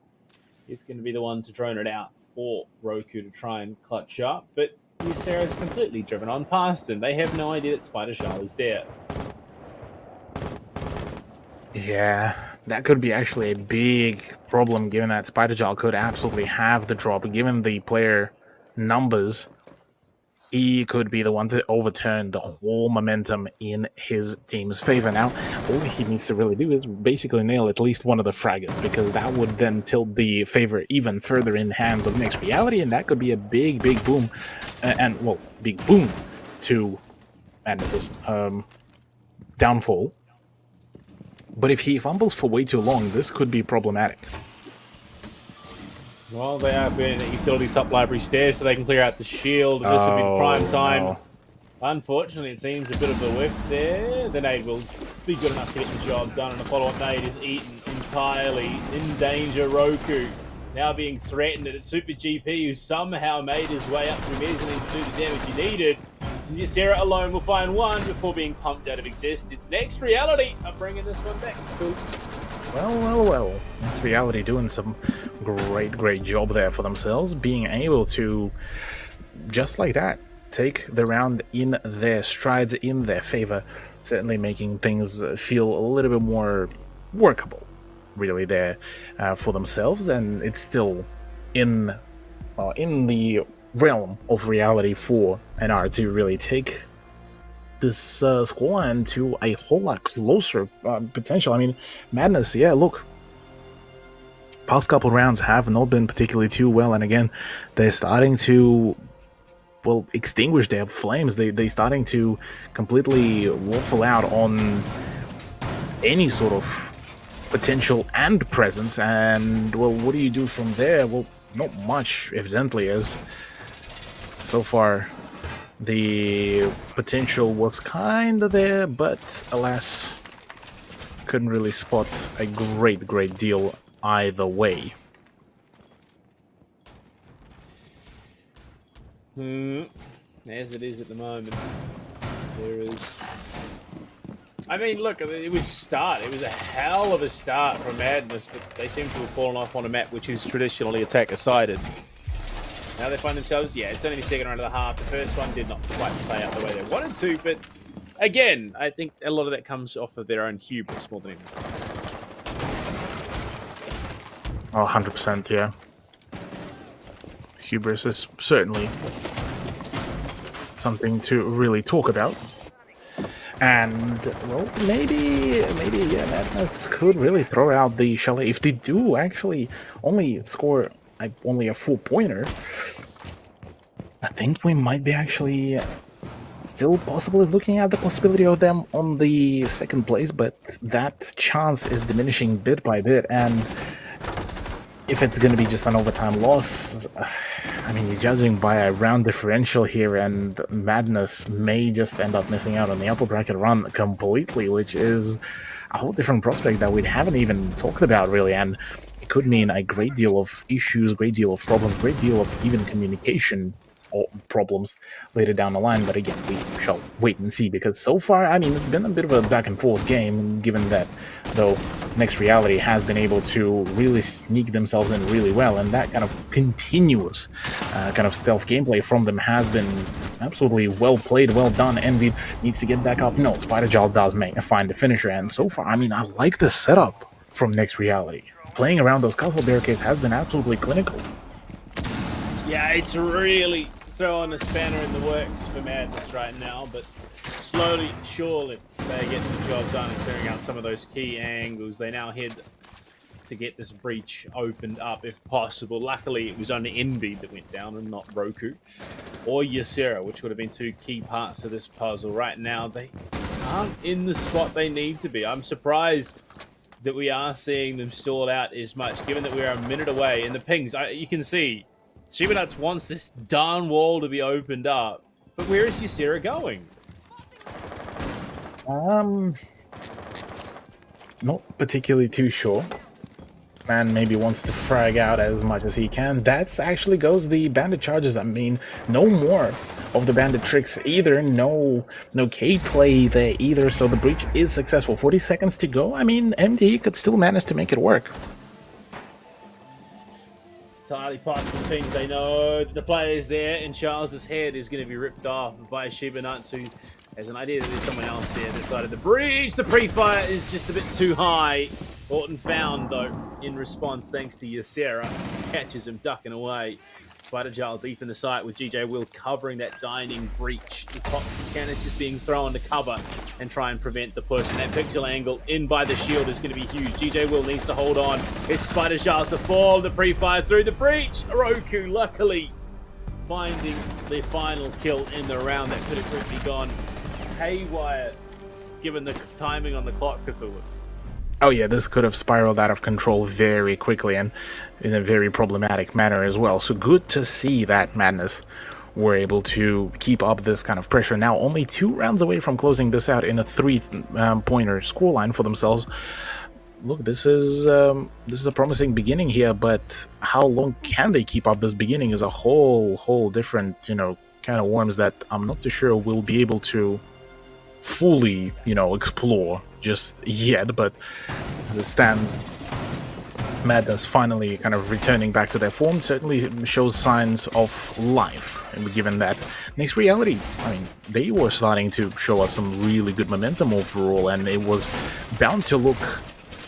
is going to be the one to drone it out for Roku to try and clutch up. But Ysera is completely driven on past him. They have no idea that Spider Jean is there. Yeah, that could be actually a big problem, given that Spider Jean could absolutely have the drop. Given the player numbers, he could be the one to overturn the whole momentum in his team's favor. Now, all he needs to really do is basically nail at least one of the fraggers, because that would then tilt the favor even further in the hands of Next Reality, and that could be a big boom, big boom to Madness's downfall. But if he fumbles for way too long, this could be problematic. Well, they are being at utility top library stairs, so they can clear out the shield. This would be prime time. No. Unfortunately, it seems a bit of a whiff there. The nade will be good enough to get the job done, and the follow-up nade is eaten entirely. In danger, Roku. Now being threatened, and it's Super GP, who somehow made his way up through mezzanine to do the damage he needed. Ysera alone will find one before being pumped out of existence. Next Reality are bringing this one back. Cool. Well. Next Reality doing some great job there for themselves, being able to, just like that, take the round in their strides, in their favor, certainly making things feel a little bit more workable, really, there for themselves, and it's still in the realm of reality for NR to really take this scoreline to a whole lot closer potential. I mean, Madness, yeah, look, past couple rounds have not been particularly too well, and again, they're starting to, well, extinguish their flames. They're starting to completely waffle out on any sort of potential and presence, and, well, what do you do from there? Well, not much, evidently, as so far the potential was kind of there, but alas, couldn't really spot a great deal either way. As it is at the moment, there is. I mean, look, it was a hell of a start from Madness, but they seem to have fallen off on a map which is traditionally attacker-sided. Now they find themselves, it's only the second round of the half. The first one did not quite play out the way they wanted to, but again, I think a lot of that comes off of their own hubris more than anything. Oh, 100%, yeah. Hubris is certainly something to really talk about. And, well, maybe, yeah, Madness could really throw out the chalet. If they do actually only score only a 4-pointer, I think we might be actually still possibly looking at the possibility of them on the second place, but that chance is diminishing bit by bit, and if it's going to be just an overtime loss, I mean, you're judging by a round differential here, and Madness may just end up missing out on the upper bracket run completely, which is a whole different prospect that we haven't even talked about, really, and it could mean a great deal of issues, great deal of problems, great deal of even communication or problems later down the line. But again, we shall wait and see, because so far, I mean, it's been a bit of a back and forth game, given that, though, Next Reality has been able to really sneak themselves in really well, and that kind of continuous kind of stealth gameplay from them has been absolutely well played, well done. Envy needs to get back up. No, Spider-Jal does find the finisher, and so far, I mean, I like the setup from Next Reality. Playing around those castle barricades has been absolutely clinical. Yeah, it's really throwing a spanner in the works for Madness right now, but slowly, surely, they get the job done and clearing out some of those key angles. They now head to get this breach opened up if possible. Luckily, it was only Envy that went down and not Roku or Ysera, which would have been two key parts of this puzzle. Right now, they aren't in the spot they need to be. I'm surprised that we are seeing them stalled out as much, given that we're a minute away. And the pings, you can see, Shibanuts wants this darn wall to be opened up. But where is Ysera going? Not particularly too sure. Man maybe wants to frag out as much as he can. That actually goes the bandit charges. I mean, no more of the bandit tricks either. No K play there either. So the breach is successful. 40 seconds to go. I mean, MD could still manage to make it work. Entirely possible things. They know the player is there, and Charles's head is going to be ripped off by Shibanuts, who has an idea that there's someone else there this side of the breach. The pre-fire is just a bit too high. Orton found, though, in response, thanks to Ysera. Catches him ducking away. Spider-Jal deep in the site with GJ Will covering that dining breach. The top cannon is being thrown to cover and try and prevent the push. And that pixel angle in by the shield is going to be huge. GJ Will needs to hold on. It's Spider-Jal to fall. The pre-fire through the breach. Roku, luckily, finding the final kill in the round. That could have quickly gone haywire, given the timing on the clock, Cthulhu. Oh yeah, this could have spiraled out of control very quickly and in a very problematic manner as well. So good to see that Madness were able to keep up this kind of pressure. Now only 2 rounds away from closing this out in a 3-pointer scoreline for themselves. Look, this is a promising beginning here, but how long can they keep up this beginning is a whole different, kind of worms that I'm not too sure we'll be able to fully, explore just yet. But as it stands, Madness finally kind of returning back to their form certainly shows signs of life. And given that Next Reality, I mean, they were starting to show us some really good momentum overall, and it was bound to look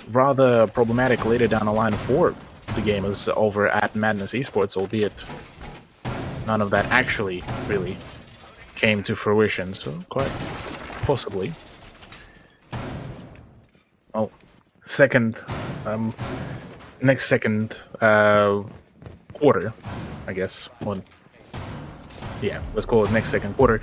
rather problematic later down the line for the gamers over at Madness Esports, albeit none of that actually really came to fruition, so quite possibly. Well, next second quarter, I guess. Yeah, let's call it next second quarter.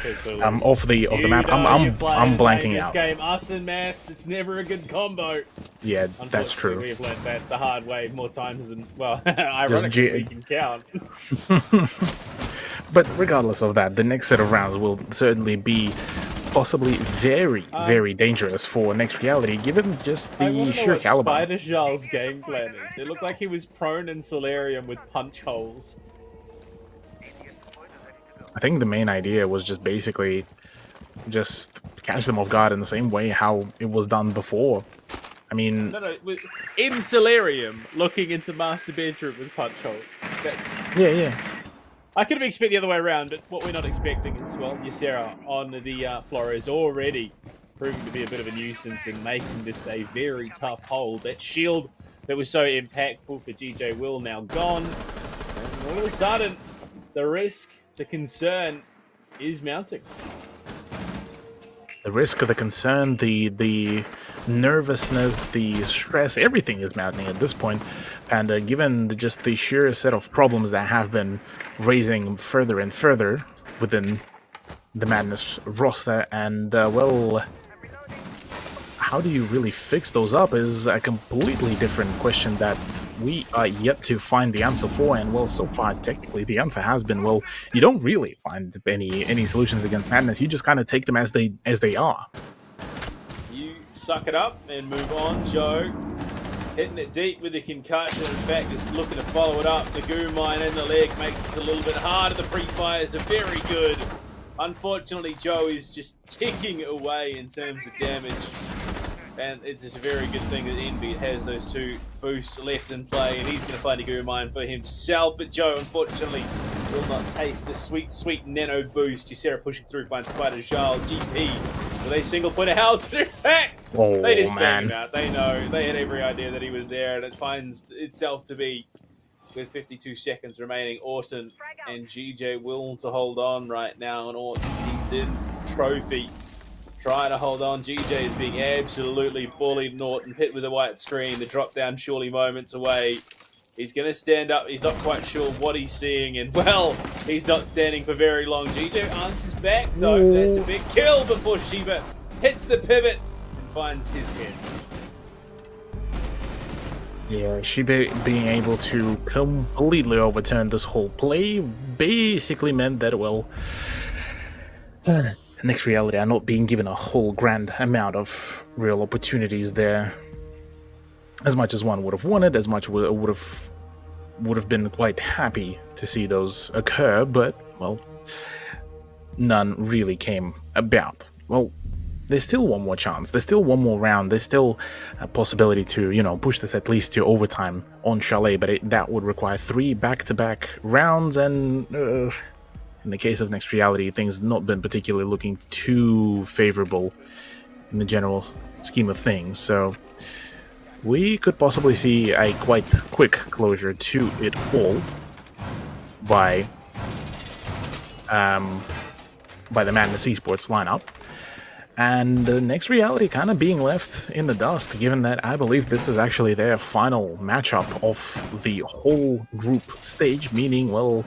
Off the map. I'm blanking out. This game, us and Maths, it's never a good combo. Yeah, that's true. We've learned that the hard way more times than, well, ironically we can count. But regardless of that, the next set of rounds will certainly be possibly very, very dangerous for Next Reality, given just the sheer caliber. Spider-Jal's game plan is. It looked like he was prone in Solarium with punch holes. I think the main idea was just basically just catch them off guard in the same way how it was done before. I mean... No, in Solarium, looking into Master Bedroom with punch holes. That's... Yeah. I could have expected the other way around, but what we're not expecting is, well, Ysera on the floor is already proving to be a bit of a nuisance and making this a very tough hold. That shield that was so impactful for GJ Will now gone. And all of a sudden, the risk, the concern is mounting. The risk, the concern, the nervousness, the stress, everything is mounting at this point. And given just the sheer set of problems that have been raising further and further within the Madness roster, and well, how do you really fix those up is a completely different question that we are yet to find the answer for. And well, so far, technically, the answer has been, well, you don't really find any solutions against Madness. You just kind of take them as they are. You suck it up and move on, Joe. Hitting it deep with the concussion. In fact, just looking to follow it up. The goo mine in the leg makes this a little bit harder. The pre-fires are very good. Unfortunately, Joe is just ticking away in terms of damage. And it's just a very good thing that Envy has those two boosts left in play. And he's going to find a goo mine for himself. But Joe, unfortunately, will not taste the sweet, sweet nano boost. Ysera pushing through, finds Spider Jarl. GP with a single point of health. In fact, they just bang him out. They know. They had every idea that he was there. And it finds itself to be, with 52 seconds remaining, Orton and GJ will to hold on right now. And Orton, he's in trophy. Trying to hold on. GJ is being absolutely bullied. Norton hit with a white screen. The drop down surely moments away. He's going to stand up. He's not quite sure what he's seeing. And, well, he's not standing for very long. GJ answers back, though. That's a big kill before Shiba hits the pivot and finds his head. Yeah, Shiba being able to completely overturn this whole play basically meant that, well, Next Reality are not being given a whole grand amount of real opportunities there. As much as one would have wanted, as much would have been quite happy to see those occur, but, well, none really came about. Well, there's still one more chance, there's still one more round, there's still a possibility to, you know, push this at least to overtime on Chalet, but that would require 3 back-to-back rounds, and in the case of Next Reality, things not been particularly looking too favorable in the general scheme of things, so we could possibly see a quite quick closure to it all by the Madness Esports lineup. And the Next Reality kind of being left in the dust, given that I believe this is actually their final matchup of the whole group stage, meaning, well,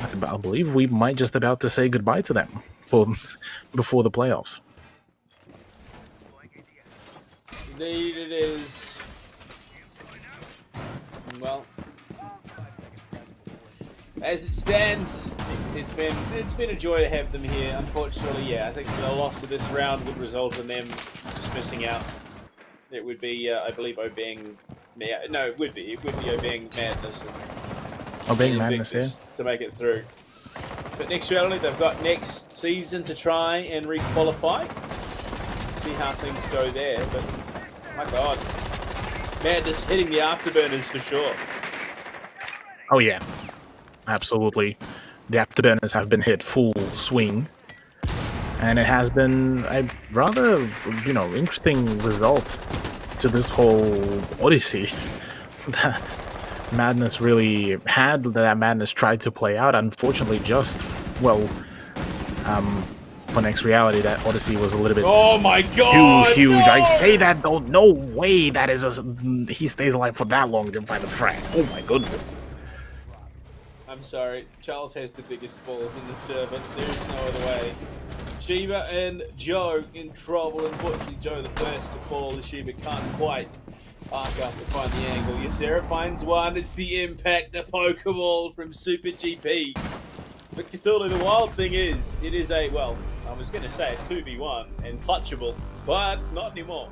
I believe we might just about to say goodbye to them before the playoffs. Indeed it is. Well, as it stands, it's been a joy to have them here. Unfortunately, yeah, I think the loss of this round would result in them just missing out. It would be, I believe, Obeng. No, it would be Obeng Madness. Obeng Madness, yeah. To make it through. But Next Reality, they've got next season to try and re-qualify. See how things go there, but my God, Madness hitting the afterburners for sure. Oh yeah, absolutely. The afterburners have been hit full swing, and it has been a rather, you know, interesting result to this whole Odyssey that Madness really had, that Madness tried to play out. Unfortunately, just, well, for Next Reality, that Odyssey was a little bit oh my God, too huge. No! I say that though, no way that is he stays alive for that long to find a frag. Oh my goodness. I'm sorry, Charles has the biggest balls in the server. There's no other way. Shiba and Joe in trouble. Unfortunately, Joe the first to fall. Shiba can't quite arc up to find the angle. Ysera finds one. It's the impact, the Pokeball from Super GP. But Cthulhu, the wild thing is, it is a, well, I was going to say a 2v1 and clutchable, but not anymore.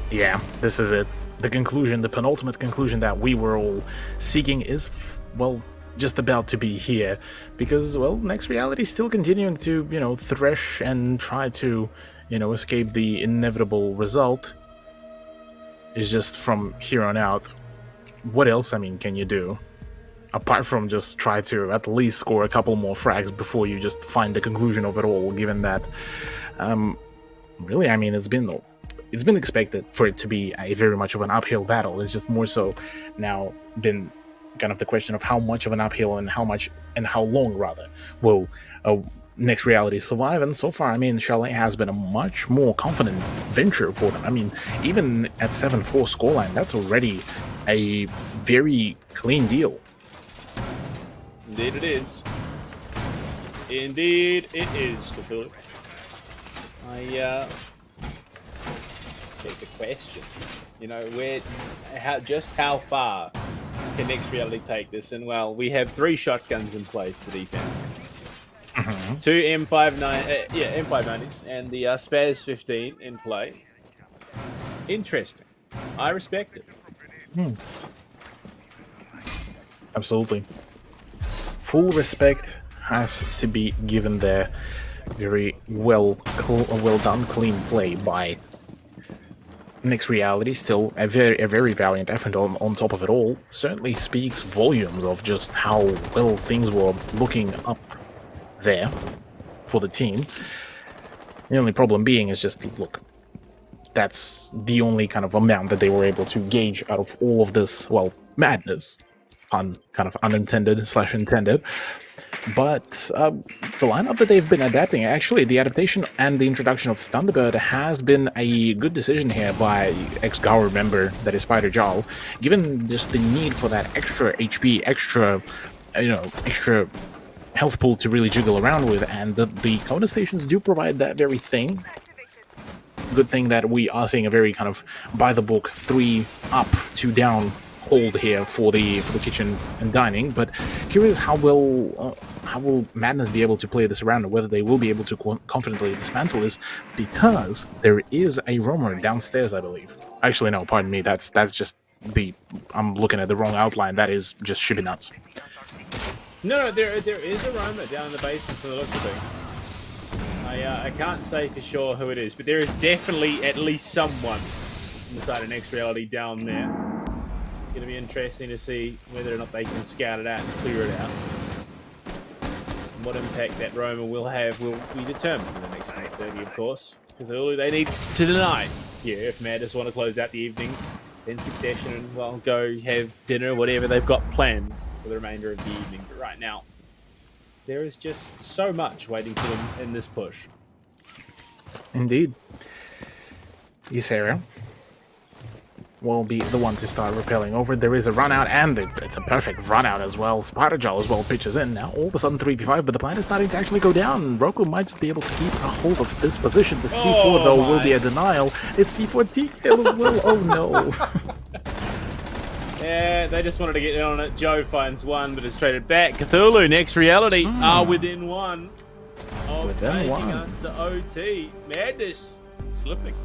Yeah, this is it. The conclusion, the penultimate conclusion that we were all seeking is, well, just about to be here. Because, well, Next Reality is still continuing to, you know, thresh and try to, you know, escape the inevitable result. It's just from here on out, what else, I mean, can you do? Apart from just try to at least score a couple more frags before you just find the conclusion of it all, given that, really, I mean, it's been expected for it to be a very much of an uphill battle. It's just more so now been kind of the question of how much of an uphill and how much and how long rather will Next Reality survive. And so far, I mean, Chalet has been a much more confident venture for them. I mean, even at 7-4 scoreline, that's already a very clean deal. Indeed it is. Indeed it is, Cthulhu. check the question. You know, how far can Next Reality take this? And well, we have 3 shotguns in play for defense. 2 M590s and the Spaz 15 in play. Interesting. I respect it. Absolutely. Full respect has to be given there. Very well done, clean play by Next Reality. Still a very valiant effort on top of it all. Certainly speaks volumes of just how well things were looking up there for the team. The only problem being is just, look, that's the only kind of amount that they were able to gauge out of all of this, well, madness. Kind of unintended/intended. But the lineup that they've been adapting, actually, the adaptation and the introduction of Thunderbird has been a good decision here by ex-Gaur member, that is Spider Jal, given just the need for that extra HP, extra health pool to really jiggle around with, and the Kona stations do provide that very thing. Good thing that we are seeing a very kind of by-the-book 3 up, 2 down hold here for the kitchen and dining, but curious how will Madness be able to play this around, and whether they will be able to confidently dismantle this, because there is a roamer downstairs, I believe. Actually, no, pardon me, that's just I'm looking at the wrong outline. That is just shibby nuts. No, there is a roamer down in the basement for the looks of things. I can't say for sure who it is, but there is definitely at least someone inside of Next Reality down there. It's going to be interesting to see whether or not they can scout it out and clear it out. And what impact that roamer will have will be determined in the next minute 30, of course. Because all they need to deny here, if Madness want to close out the evening in succession and, well, go have dinner, whatever they've got planned for the remainder of the evening. But right now, there is just so much waiting for them in this push. Indeed. Ysera will be the one to start repelling over. There is a run out, and it's a perfect run out as well. Spider-Jaw as well pitches in. Now all of a sudden 3v5, but the plan is starting to actually go down. Roku might just be able to keep a hold of this position. The C4 though will be a denial. It's C4 TKL as well. Oh no. Yeah, they just wanted to get in on it. Joe finds one, but is traded back. Cthulhu, Next Reality, are within one of taking us to OT. Madness slipping.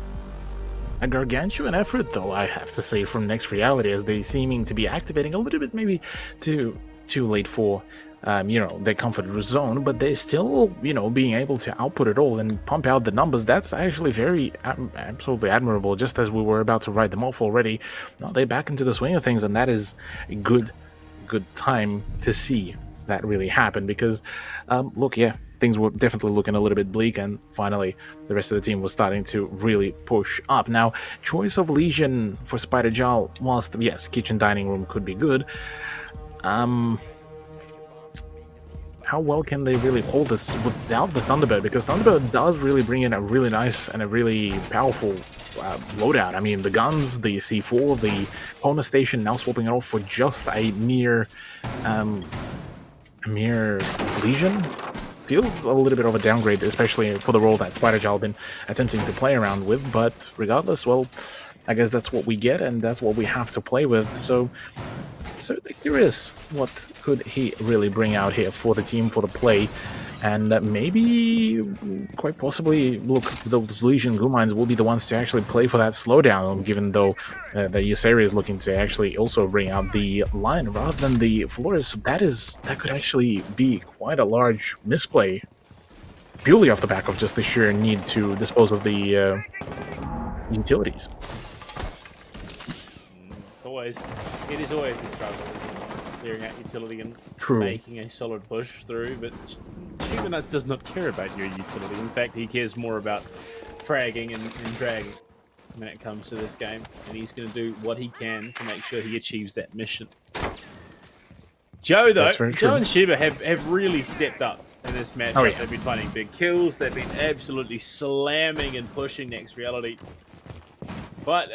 A gargantuan effort, though, I have to say, from Next Reality, as they seeming to be activating a little bit maybe too late for, their comfort zone, but they're still, being able to output it all and pump out the numbers. That's actually very, absolutely admirable, just as we were about to write them off already. Now they're back into the swing of things, and that is a good time to see that really happen, because, look, yeah, things were definitely looking a little bit bleak, and finally the rest of the team was starting to really push up. Now, choice of Legion for Spider Jal, whilst, yes, kitchen dining room could be good, how well can they really hold this without the Thunderbird? Because Thunderbird does really bring in a really nice and a really powerful loadout. I mean, the guns, the C4, the Kona station, now swapping it off for just a mere Legion. Feels a little bit of a downgrade, especially for the role that Spider-Jal been attempting to play around with, but regardless, well, I guess that's what we get, and that's what we have to play with. So curious, what could he really bring out here for the team, for the play, and maybe, quite possibly, look, those Legion Glue will be the ones to actually play for that slowdown, given though the Ysera is looking to actually also bring out the line rather than the Flores. That could actually be quite a large misplay, purely off the back of just the sheer need to dispose of the utilities. It is always the struggle, clearing out utility and making a solid push through, but Shibanaz does not care about your utility. In fact, he cares more about fragging and dragging when it comes to this game, and he's going to do what he can to make sure he achieves that mission. Joe, though, Joe and Shiba have really stepped up in this matchup. Oh, yeah. They've been finding big kills. They've been absolutely slamming and pushing Next Reality. But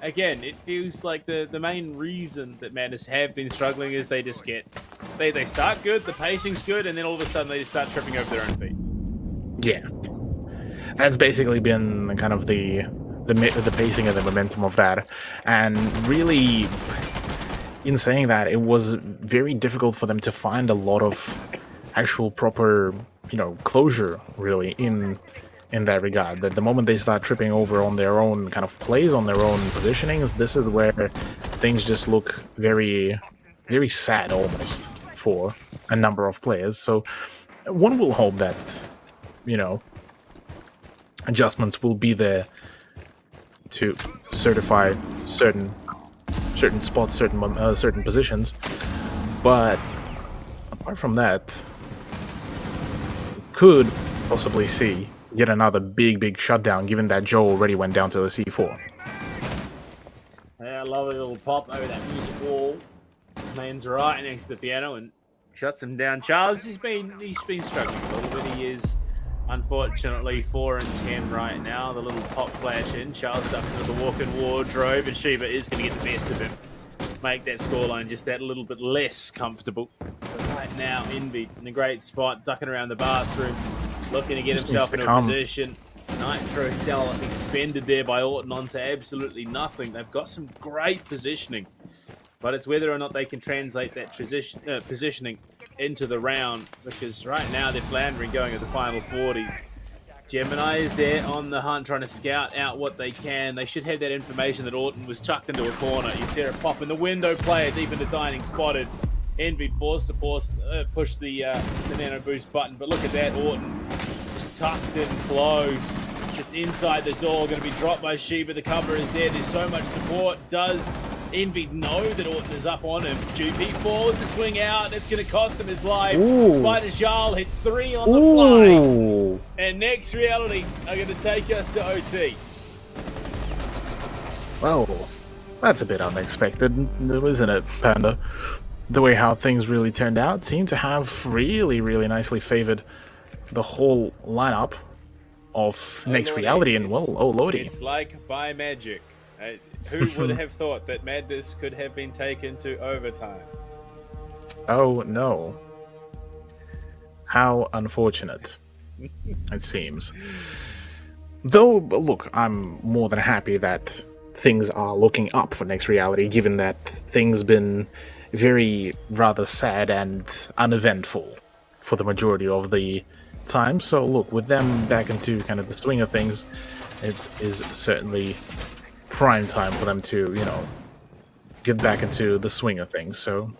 again, it feels like the main reason that Madness have been struggling is they just they start good, the pacing's good, and then all of a sudden they just start tripping over their own feet. Yeah. That's basically been kind of the the pacing and the momentum of that, and really, in saying that, it was very difficult for them to find a lot of actual proper, closure really in that regard. That the moment they start tripping over on their own kind of plays, on their own positionings, this is where things just look very, very sad almost for a number of players. So one will hope that, adjustments will be there to certify certain spots, certain positions. But apart from that, could possibly see yet another big shutdown, given that Joe already went down to the C4. Yeah, lovely little pop over that music wall. Lands right next to the piano and shuts him down. Charles, he's been struggling a little bit. He is unfortunately 4-10 right now. The little pop flash in. Charles ducks into the walk-in wardrobe, and Shiva is going to get the best of him. Make that scoreline just that little bit less comfortable. But right now, Envy in a great spot, ducking around the bathroom, looking to get himself into a position. Nitro cell expended there by Orton onto absolutely nothing. They've got some great positioning, but it's whether or not they can translate that positioning into the round, because right now they're floundering going at the final 40. Gemini is there on the hunt, trying to scout out what they can. They should have that information that Orton was chucked into a corner. You see it pop in the window, player deep into dining, spotted. Envy forced to push the nano boost button, but look at that, Orton just tucked in close, just inside the door, going to be dropped by Shiva. The cover is there. There's so much support. Does Envy know that Orton is up on him? GP falls to swing out. It's going to cost him his life. Spider Jarl hits 3 on the fly. And Next Reality are going to take us to OT. Well, that's a bit unexpected, isn't it, Panda? The way how things really turned out seemed to have really, really nicely favored the whole lineup of Next Reality and, well, oh lordy. It's like by magic. Who would have thought that Madness could have been taken to overtime? Oh no. How unfortunate, it seems. Though, look, I'm more than happy that things are looking up for Next Reality, given that things been very rather sad and uneventful for the majority of the time. So look, with them back into kind of the swing of things, it is certainly prime time for them to, get back into the swing of things. So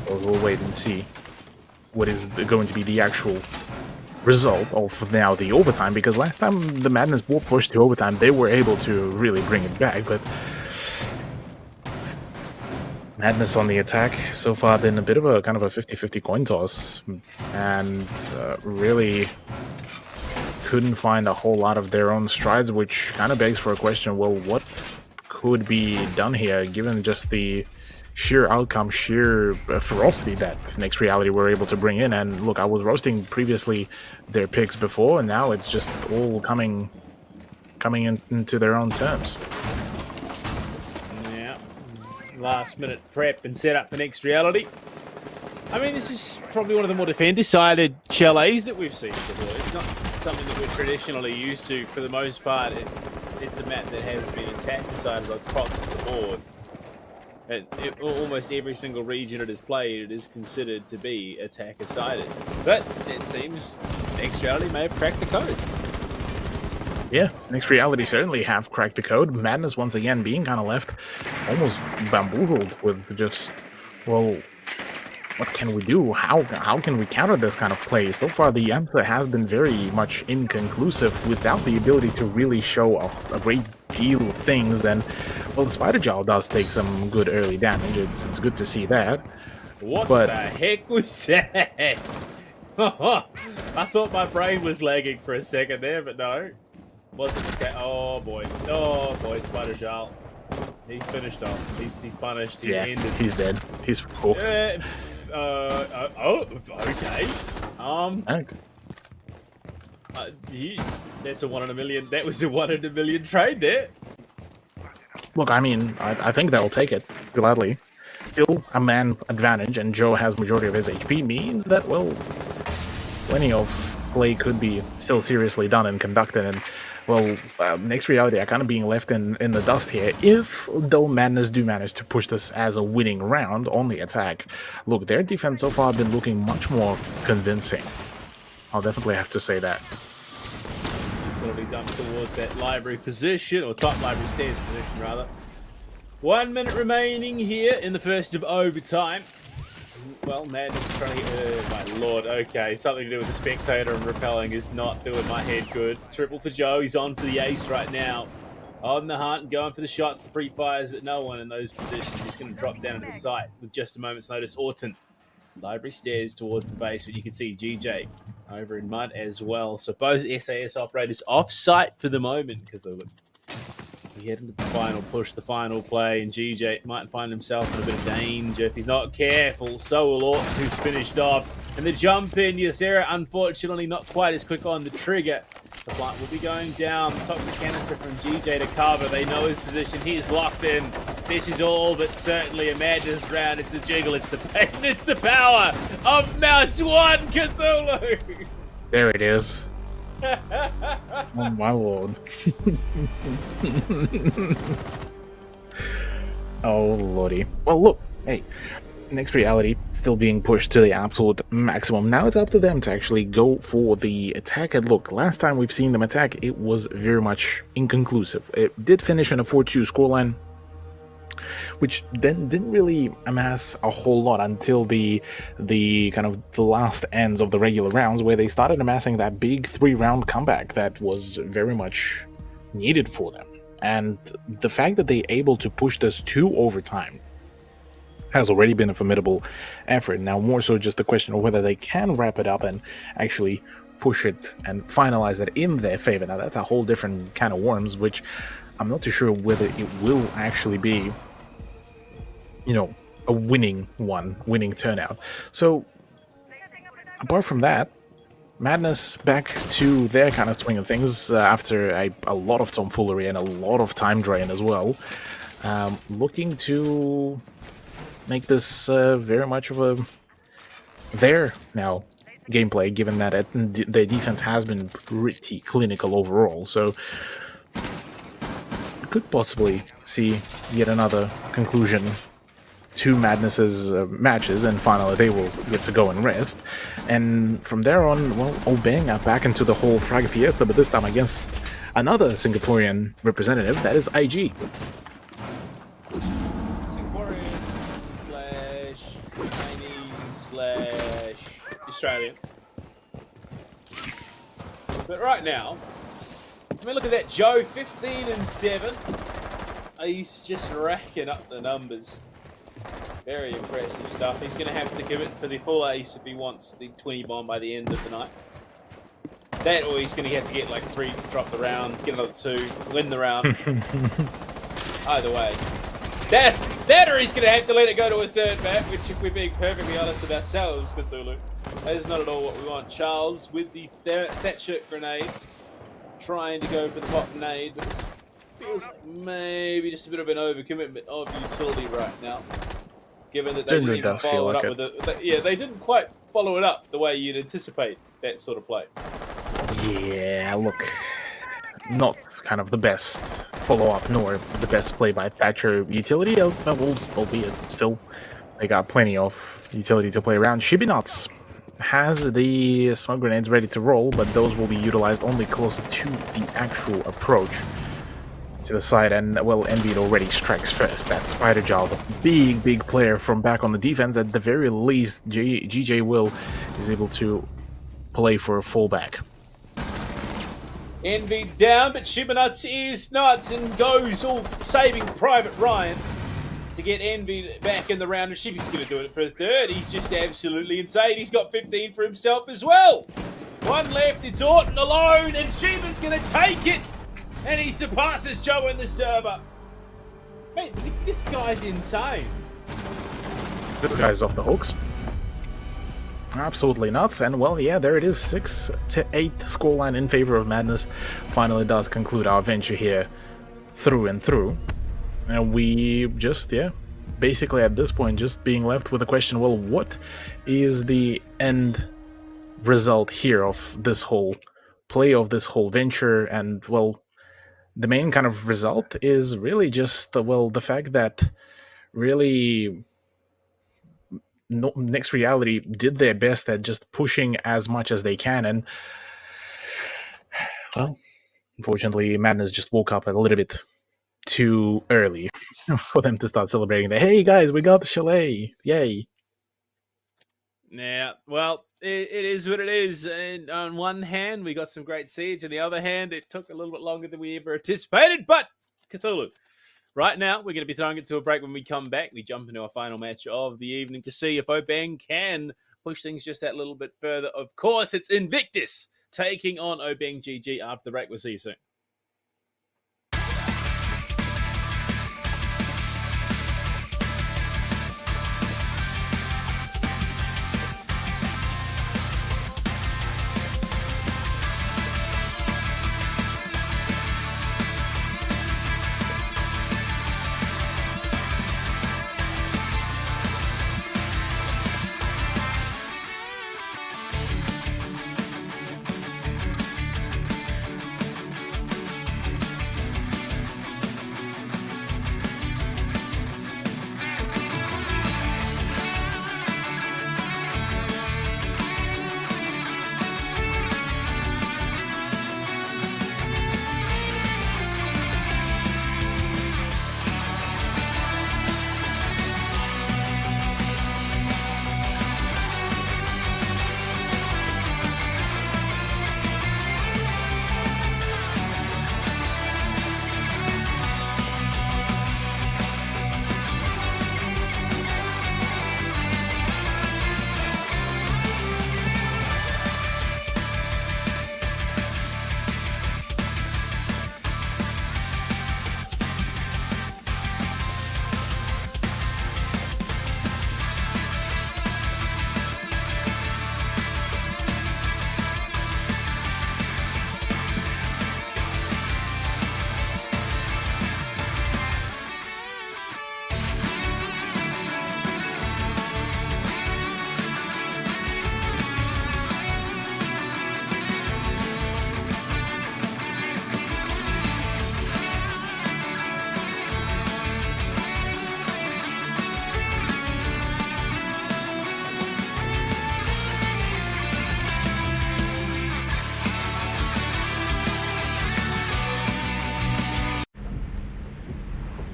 we'll wait and see what is going to be the actual result of now the overtime, because last time the Madness were pushed to overtime, they were able to really bring it back, but Madness on the attack so far been a bit of a kind of a 50-50 coin toss, and really couldn't find a whole lot of their own strides, which kind of begs for a question, well, what could be done here, given just the sheer outcome, sheer ferocity that Next Reality were able to bring in. And look, I was roasting previously their picks before, and now it's just all coming into their own terms. Yeah, last minute prep and set up for Next Reality. I mean, this is probably one of the more defender-sided chalets that we've seen before. It's not something that we're traditionally used to. For the most part, it's a map that has been attacker-sided across the board. Almost every single region it is played, it is considered to be attacker-sided. But it seems Next Reality may have cracked the code. Yeah, Next Reality certainly have cracked the code. Madness once again being kind of left almost bamboozled with just, well, what can we do? How can we counter this kind of play? So far, the answer has been very much inconclusive, without the ability to really show a great deal of things. And, well, the Spider Jaw does take some good early damage. It's good to see that. What the heck was that? I thought my brain was lagging for a second there, but no. Wasn't okay. Oh boy, Spider Jaw. He's finished off. He's punished. He's ended. He's dead. He's cool. Okay. That's a 1 in a million. That was a 1 in a million trade there. Look, I mean, I think they'll take it gladly. Still a man advantage, and Joe has majority of his HP, means that, well, plenty of play could be still seriously done and conducted. And well, next reality are kind of being left in the dust here. If though Madness do manage to push this as a winning round on the attack, look, their defense so far been looking much more convincing. I'll definitely have to say that. Utility dump towards that library position, or top library stairs position rather. 1 minute remaining here in the first of overtime. Well, Madness is trying to get... my lord, okay. Something to do with the spectator and repelling is not doing my head good. Triple for Joe. He's on for the ace right now. On the hunt, going for the shots, the free fires, but no one in those positions. He's going to drop down into the site with just a moment's notice. Orton. Library stairs towards the base, but you can see GJ over in mud as well. So both SAS operators off-site for the moment because of it. We head into the final push, the final play, and GJ might find himself in a bit of danger if he's not careful. So will Orton, who's finished off. And the jump in, Ysera, unfortunately, not quite as quick on the trigger. The plant will be going down. The toxic canister from GJ to cover. They know his position. He is locked in. This is all but certainly a Madness round. It's the jiggle, it's the pain, it's the power of Mouse 1 Cthulhu. There it is. Oh my lord. Oh lordy. Well look, hey, next reality still being pushed to the absolute maximum. Now it's up to them to actually go for the attack. And look, last time we've seen them attack, it was very much inconclusive. It did finish in a 4-2 scoreline, which then didn't really amass a whole lot until the kind of the last ends of the regular rounds, where they started amassing that big 3-round comeback that was very much needed for them. And the fact that they're able to push this to overtime has already been a formidable effort. Now more so just the question of whether they can wrap it up and actually push it and finalize it in their favor. Now that's a whole different kind of worms, which I'm not too sure whether it will actually be, you know, a winning turnout. So apart from that, Madness back to their kind of swing of things after a lot of tomfoolery and a lot of time drain as well. Looking to make this very much of a their now gameplay, given that their defense has been pretty clinical overall. So could possibly see yet another conclusion to Madness's matches, and finally they will get to go and rest. And from there on, well, Obeng are back into the whole Frag Fiesta, but this time against another Singaporean representative, that is IG. Australian. But right now, I mean, look at that, Joe, 15-7. He's just racking up the numbers. Very impressive stuff. He's going to have to give it for the full ace if he wants the 20 bomb by the end of the night. That, or he's going to have to get like 3, drop the round, get another 2, win the round. Either way. That or he's going to have to let it go to a third map, which, if we're being perfectly honest with ourselves, Cthulhu, that is not at all what we want. Charles with the Thatcher grenades, trying to go for the pop nade, but it feels like maybe just a bit of an overcommitment of utility right now. Given that they didn't even follow it up with it. Yeah, they didn't quite follow it up the way you'd anticipate that sort of play. Yeah, look, not kind of the best follow-up, nor the best play by Thatcher utility, albeit still, they got plenty of utility to play around. Shibinats has the smoke grenades ready to roll, but those will be utilized only closer to the actual approach to the side, and well, Envied already strikes first. That Spider Jaw, the big player from back on the defense. At the very least, GJ Will is able to play for a fullback. Envy down, but Shibanuts is nuts and goes all saving Private Ryan to get Envy back in the round, and Shibi's going to do it for a third. He's just absolutely insane. He's got 15 for himself as well. One left, it's Orton alone, and Shiba's going to take it, and he surpasses Joe in the server. Mate, this guy's insane. This guy's off the hooks. Absolutely nuts. And well, yeah, there it is, 6-8 scoreline in favor of Madness. Finally does conclude our venture here through and through. And we just, yeah, basically at this point just being left with the question, well, what is the end result here of this whole play of this whole venture, and well, the main kind of result is really just the fact that really Next Reality did their best at just pushing as much as they can, and well, unfortunately, Madness just woke up a little bit too early for them to start celebrating that. Hey guys, we got the chalet! Yay! Yeah, well, it is what it is. And on one hand, we got some great siege. On the other hand, it took a little bit longer than we ever anticipated. But Cthulhu, right now, we're going to be throwing it to a break. When we come back, we jump into our final match of the evening to see if Obeng can push things just that little bit further. Of course, it's Invictus taking on Obeng GG after the break. We'll see you soon.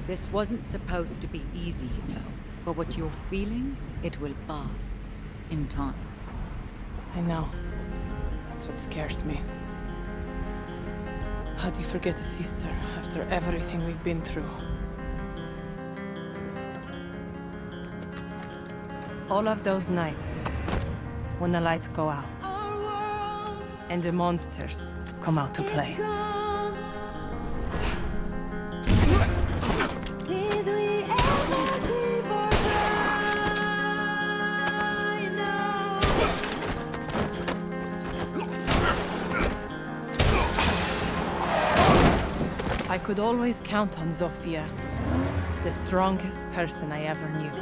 This wasn't supposed to be easy, you know. But what you're feeling, it will pass. In time. I know. That's what scares me. How do you forget a sister after everything we've been through? All of those nights, when the lights go out, and the monsters come out to play. I could always count on Zofia, the strongest person I ever knew.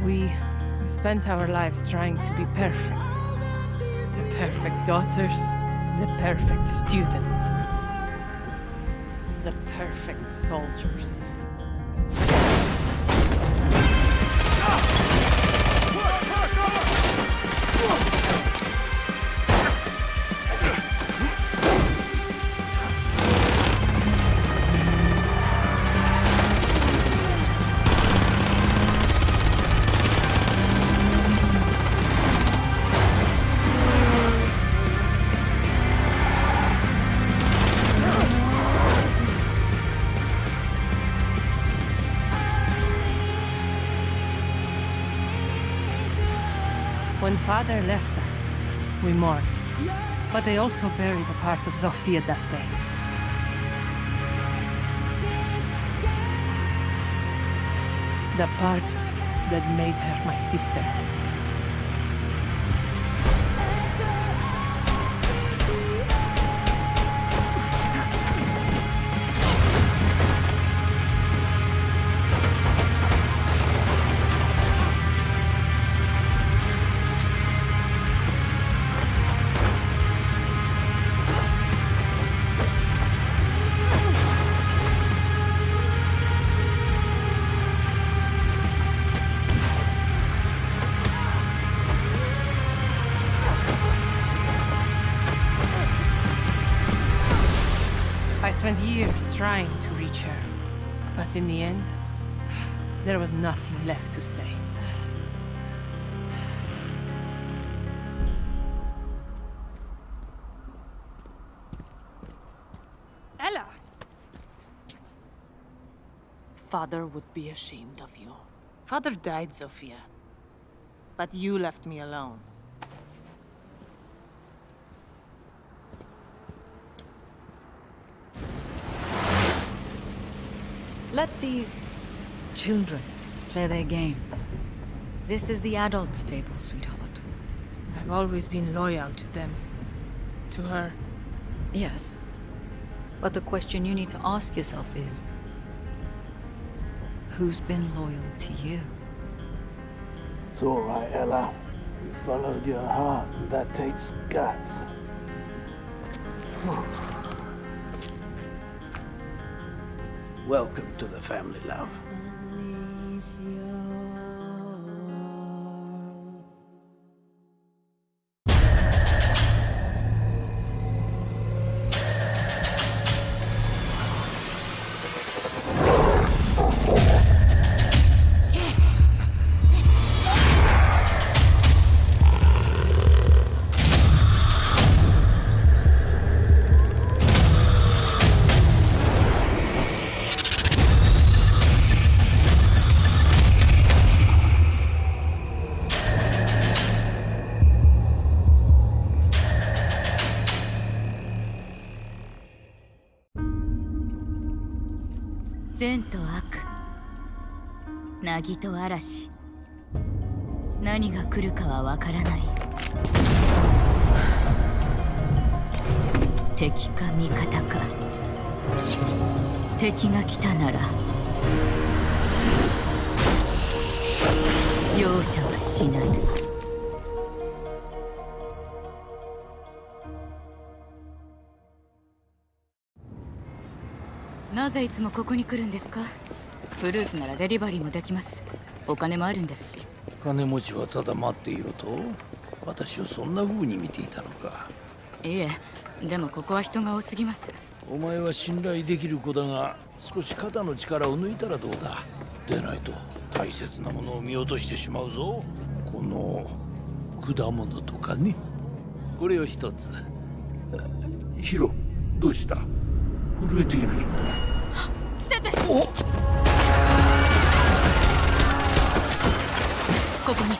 We spent our lives trying to be perfect. The perfect daughters, the perfect students, the perfect soldiers. When Father left us, we mourned. But they also buried a part of Zofia that day. The part that made her my sister. I spent years trying to reach her, but in the end, there was nothing left to say. Ella! Father would be ashamed of you. Father died, Sophia. But you left me alone. Let these children play their games. This is the adult's table, sweetheart. I've always been loyal to them. To her. Yes. But the question you need to ask yourself is, who's been loyal to you? It's all right, Ella. You followed your heart. That takes guts. Welcome to the family, love.善と悪、凪と嵐、何が来るかはわからない。敵か味方か。敵が来たなら容赦はしない。なぜいつもここに来るんですか？フルーツならデリバリーもできます。お金もあるんですし。金持ちはただ待っていると？私をそんな風に見ていたのか。いえ、でもここは人が多すぎます。お前は信頼できる子だが、少し肩の力を抜いたらどうだ。でないと大切なものを見落としてしまうぞ。この果物とかね。これを一つ。ヒロ、どうした？震えているぞ。セテ！お！ここに。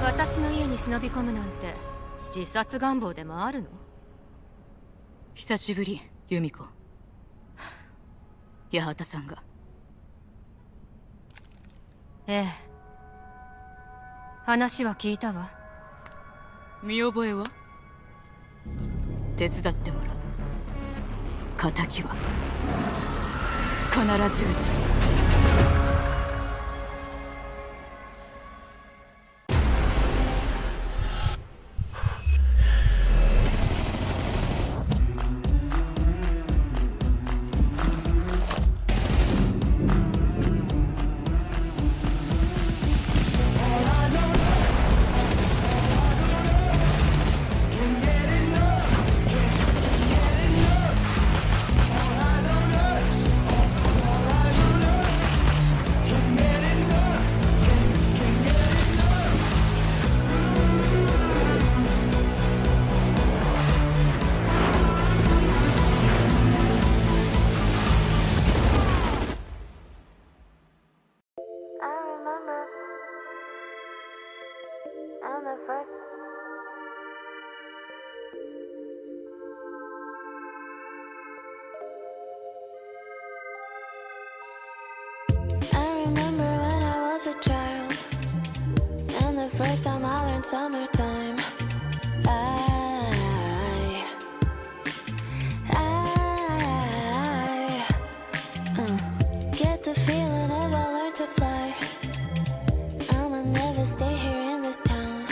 私の家に忍び込むなんて自殺願望でもあるの？久しぶり、由美子。八幡さんが。ええ。話は聞いたわ。見覚えは？手伝ってもらう。仇は必ず撃つ。I was a child, and the first time I learned summertime, I get the feeling of I learned to fly. I'ma never stay here in this town.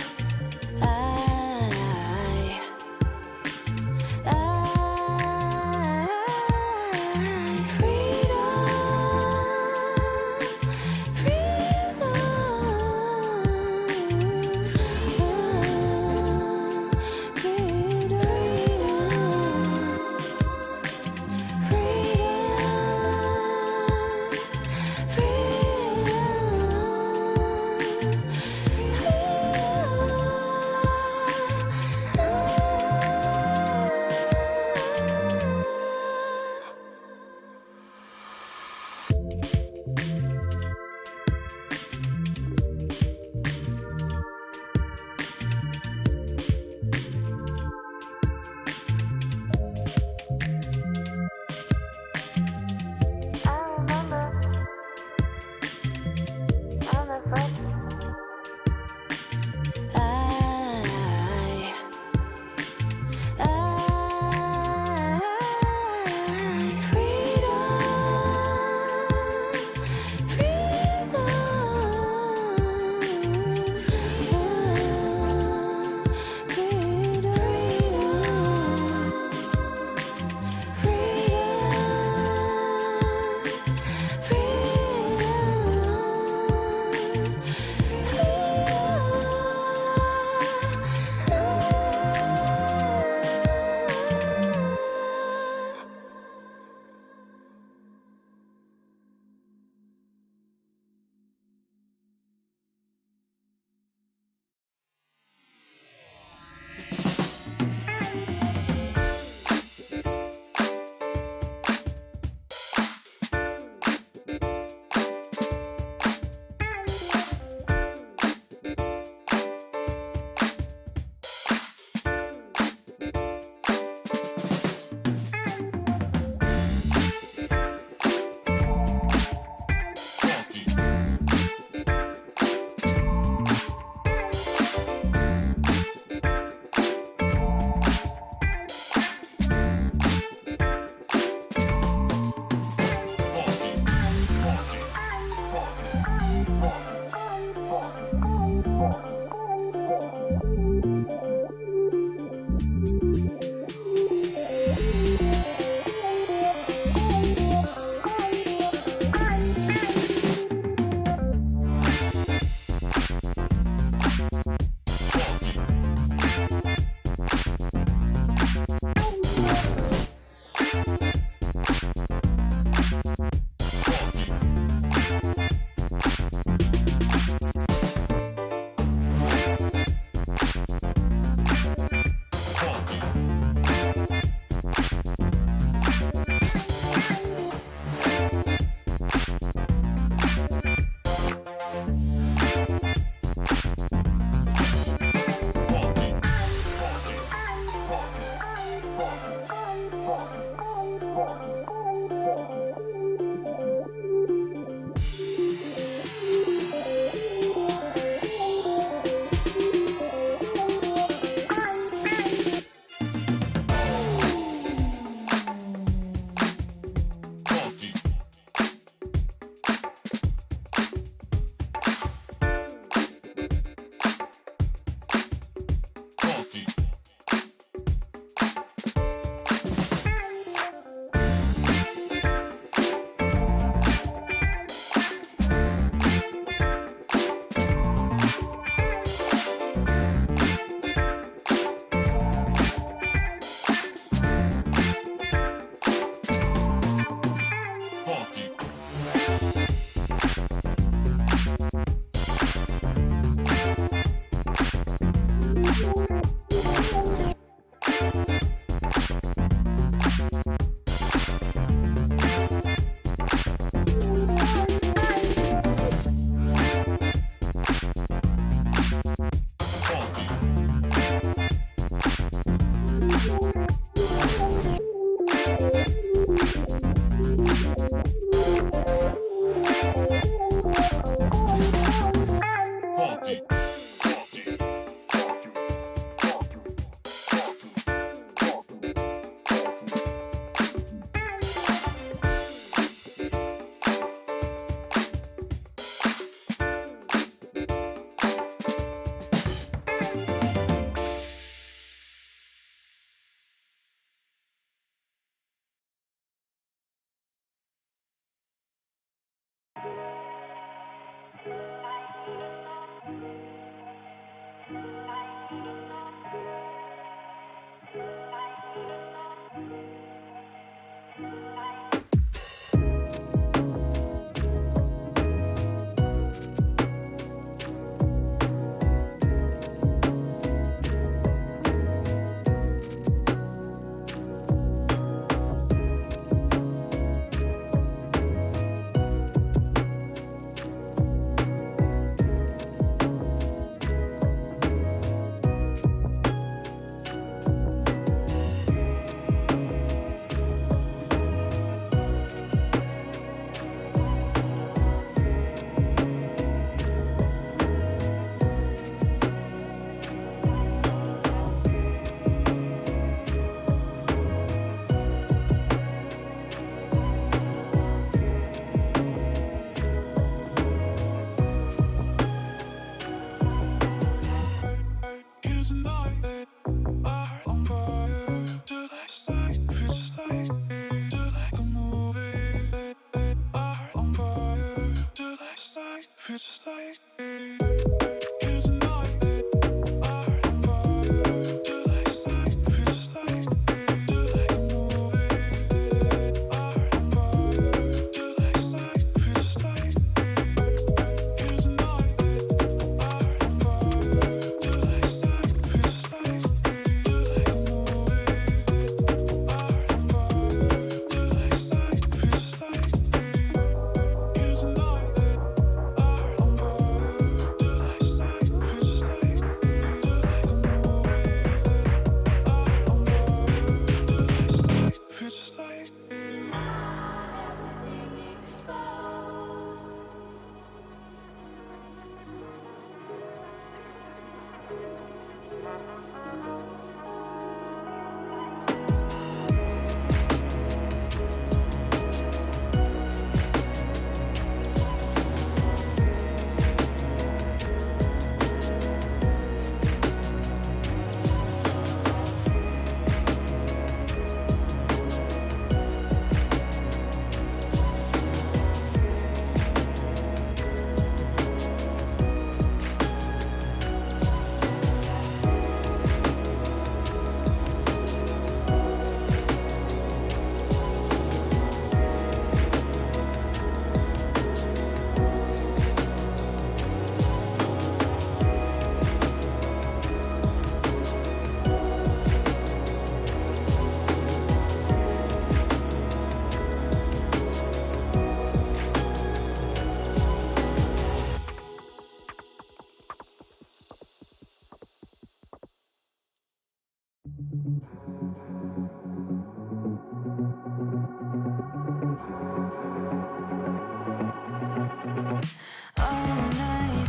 All night,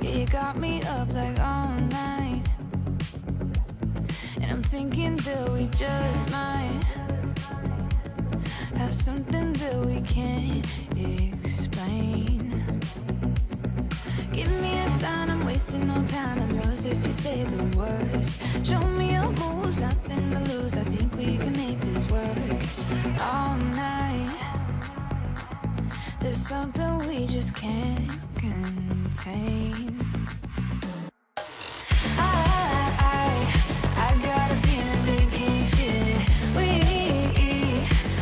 yeah, you got me up like all night. And I'm thinking that we just might have something that we can't explain. Give me a sign, I'm wasting no time. I'm yours if you say the words. Show me your moves, nothing to lose. I think we can make this work. All night, there's something we just can't contain. I got a feeling, babe, can you feel it?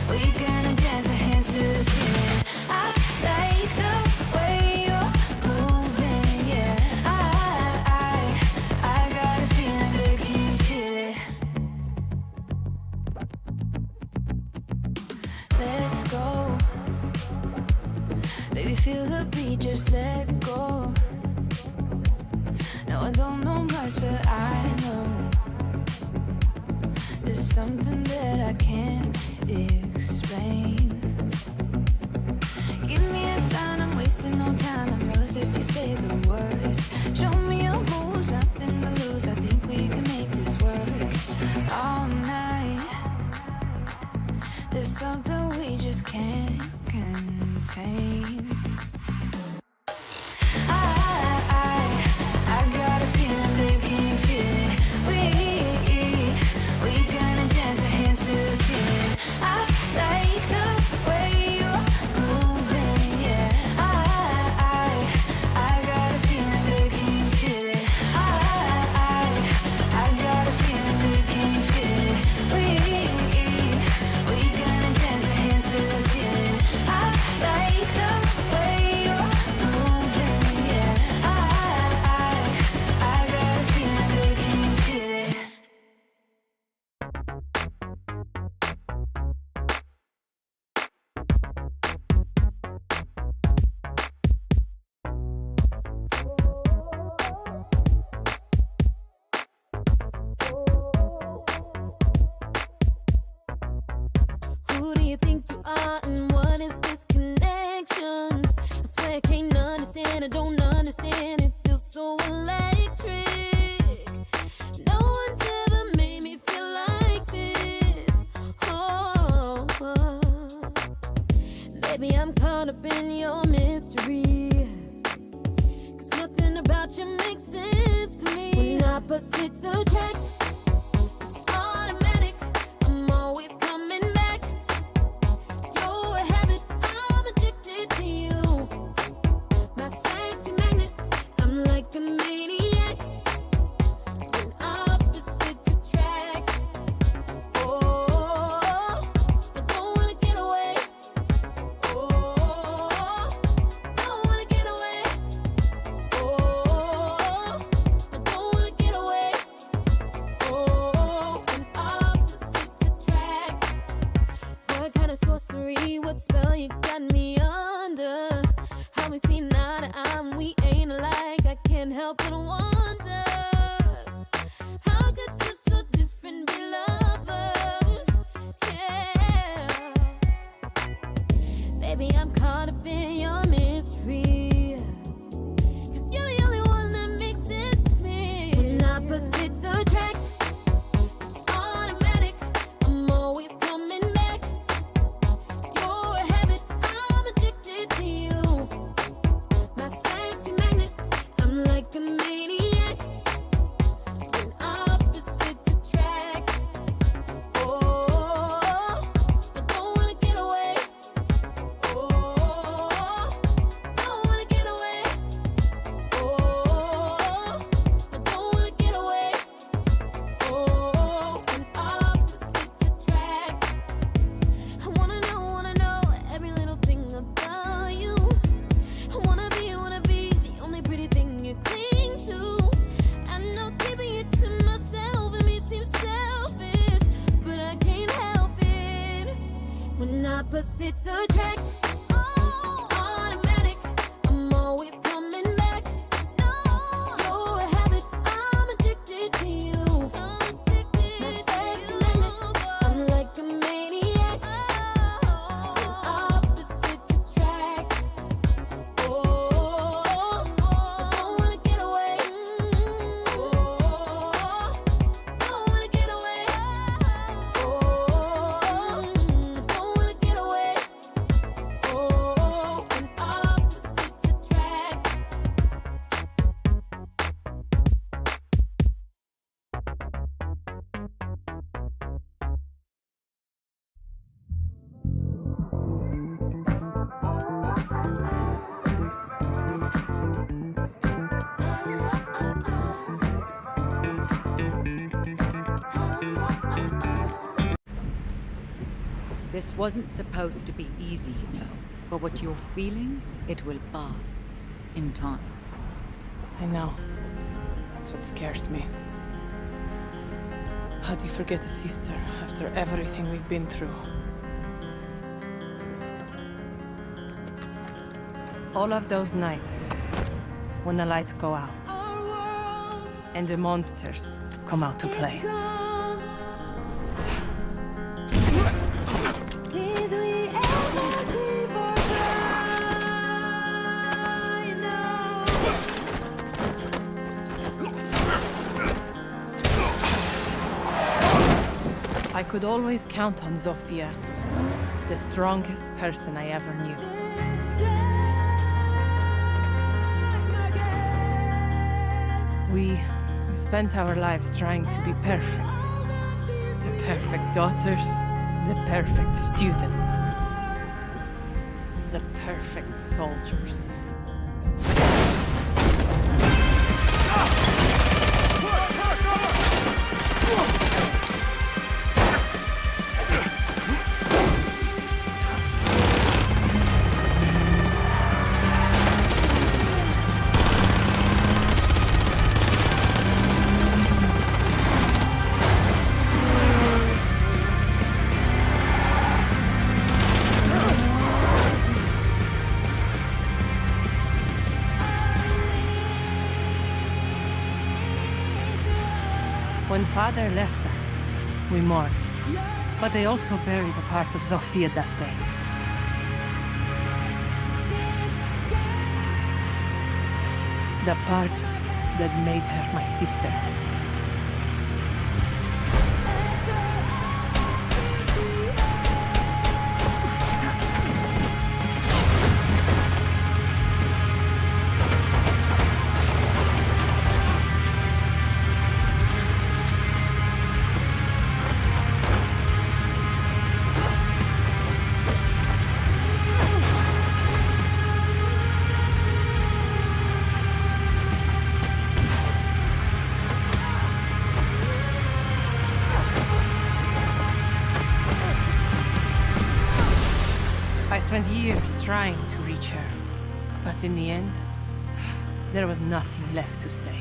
We gonna dance our hands to the ceiling. I like the way you're moving, yeah. I got a feeling, babe, can you feel it? Let's go. Baby, feel the beat, just let go. No, I don't know much, but I know there's something that I can't explain. Give me a sign, I'm wasting no time. I'm yours if you say the words. Show me your moves, nothing to lose. I think we can make this work. All night, there's something we just can't contain. I got a feeling, babe, can you feel it? We gonna dance our hands to the ceiling. I like the way you're moving, yeah. I got a feeling, babe, can you feel it? I got a feeling, babe, can you feel it? We gonna dance our hands to the ceiling. I like the way you're moving, yeah. I got a feeling, babe, can you feel it? Who do you think you are and what is this connection? I swear I can't understand, I don't understand. It feels so electric. No one's ever made me feel like this. Oh, baby, I'm caught up in your mystery. 'Cause nothing about you makes sense to me. When opposites attract, it's automatic. I'm always coming back. You're a habit, I'm addicted to you. always seen eye to eye, and we ain't alike. I can't help but wonder, how could two so different be lovers? Yeah, baby, I'm caught up in your mystery, 'cause you're the only one that makes sense to me. When opposites attract, it's automatic. I'm always coming back. You're a habit, I'm addicted to you. My sexy magnet, I'm like a maniac. When opposites attract, oh, I don't wanna get away. Oh, don't wanna get away. Oh, I don't wanna get away. Oh, when opposites attract, I wanna know every little thing about you. I wanna be the only pretty thing you cling to. I know keeping it to myself, it may seem selfish, but I can't help it. When opposites attract, it's automatic. I'm always coming back. You're a habit, I'm addicted to you. My sexy magnet, I'm like a maniac. When opposites attract, oh, I don't wanna get away. Oh, don't wanna get away. Oh, I don't wanna get away. Oh, when opposites attract. This wasn't supposed to be easy, you know. But what you're feeling, it will pass. In time. I know. That's what scares me. How do you forget a sister after everything we've been through? All of those nights, when the lights go out, and the monsters come out to play. Did we ever leave or die? No. I could always count on Zofia, the strongest person I ever knew. We spent our lives trying to be perfect. The perfect daughters, the perfect students, the perfect soldiers. When father left us, we mourned. But they also buried a part of Zofia that day. The part that made her my sister. I spent years trying to reach her, but in the end, there was nothing left to say.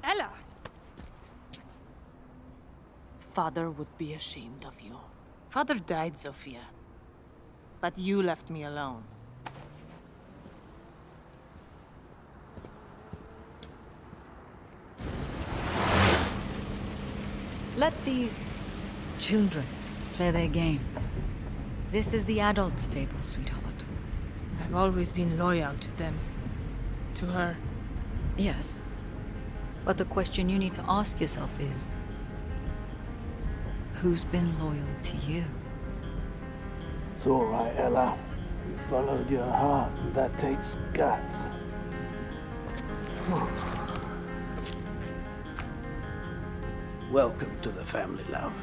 Ella! Father would be ashamed of you. Father died, Sophia. But you left me alone. Let these children play their games. This is the adult's table, sweetheart. I've always been loyal to them. To her. Yes. But the question you need to ask yourself is, who's been loyal to you? It's all right, Ella. You followed your heart, and that takes guts. Welcome to the family, love.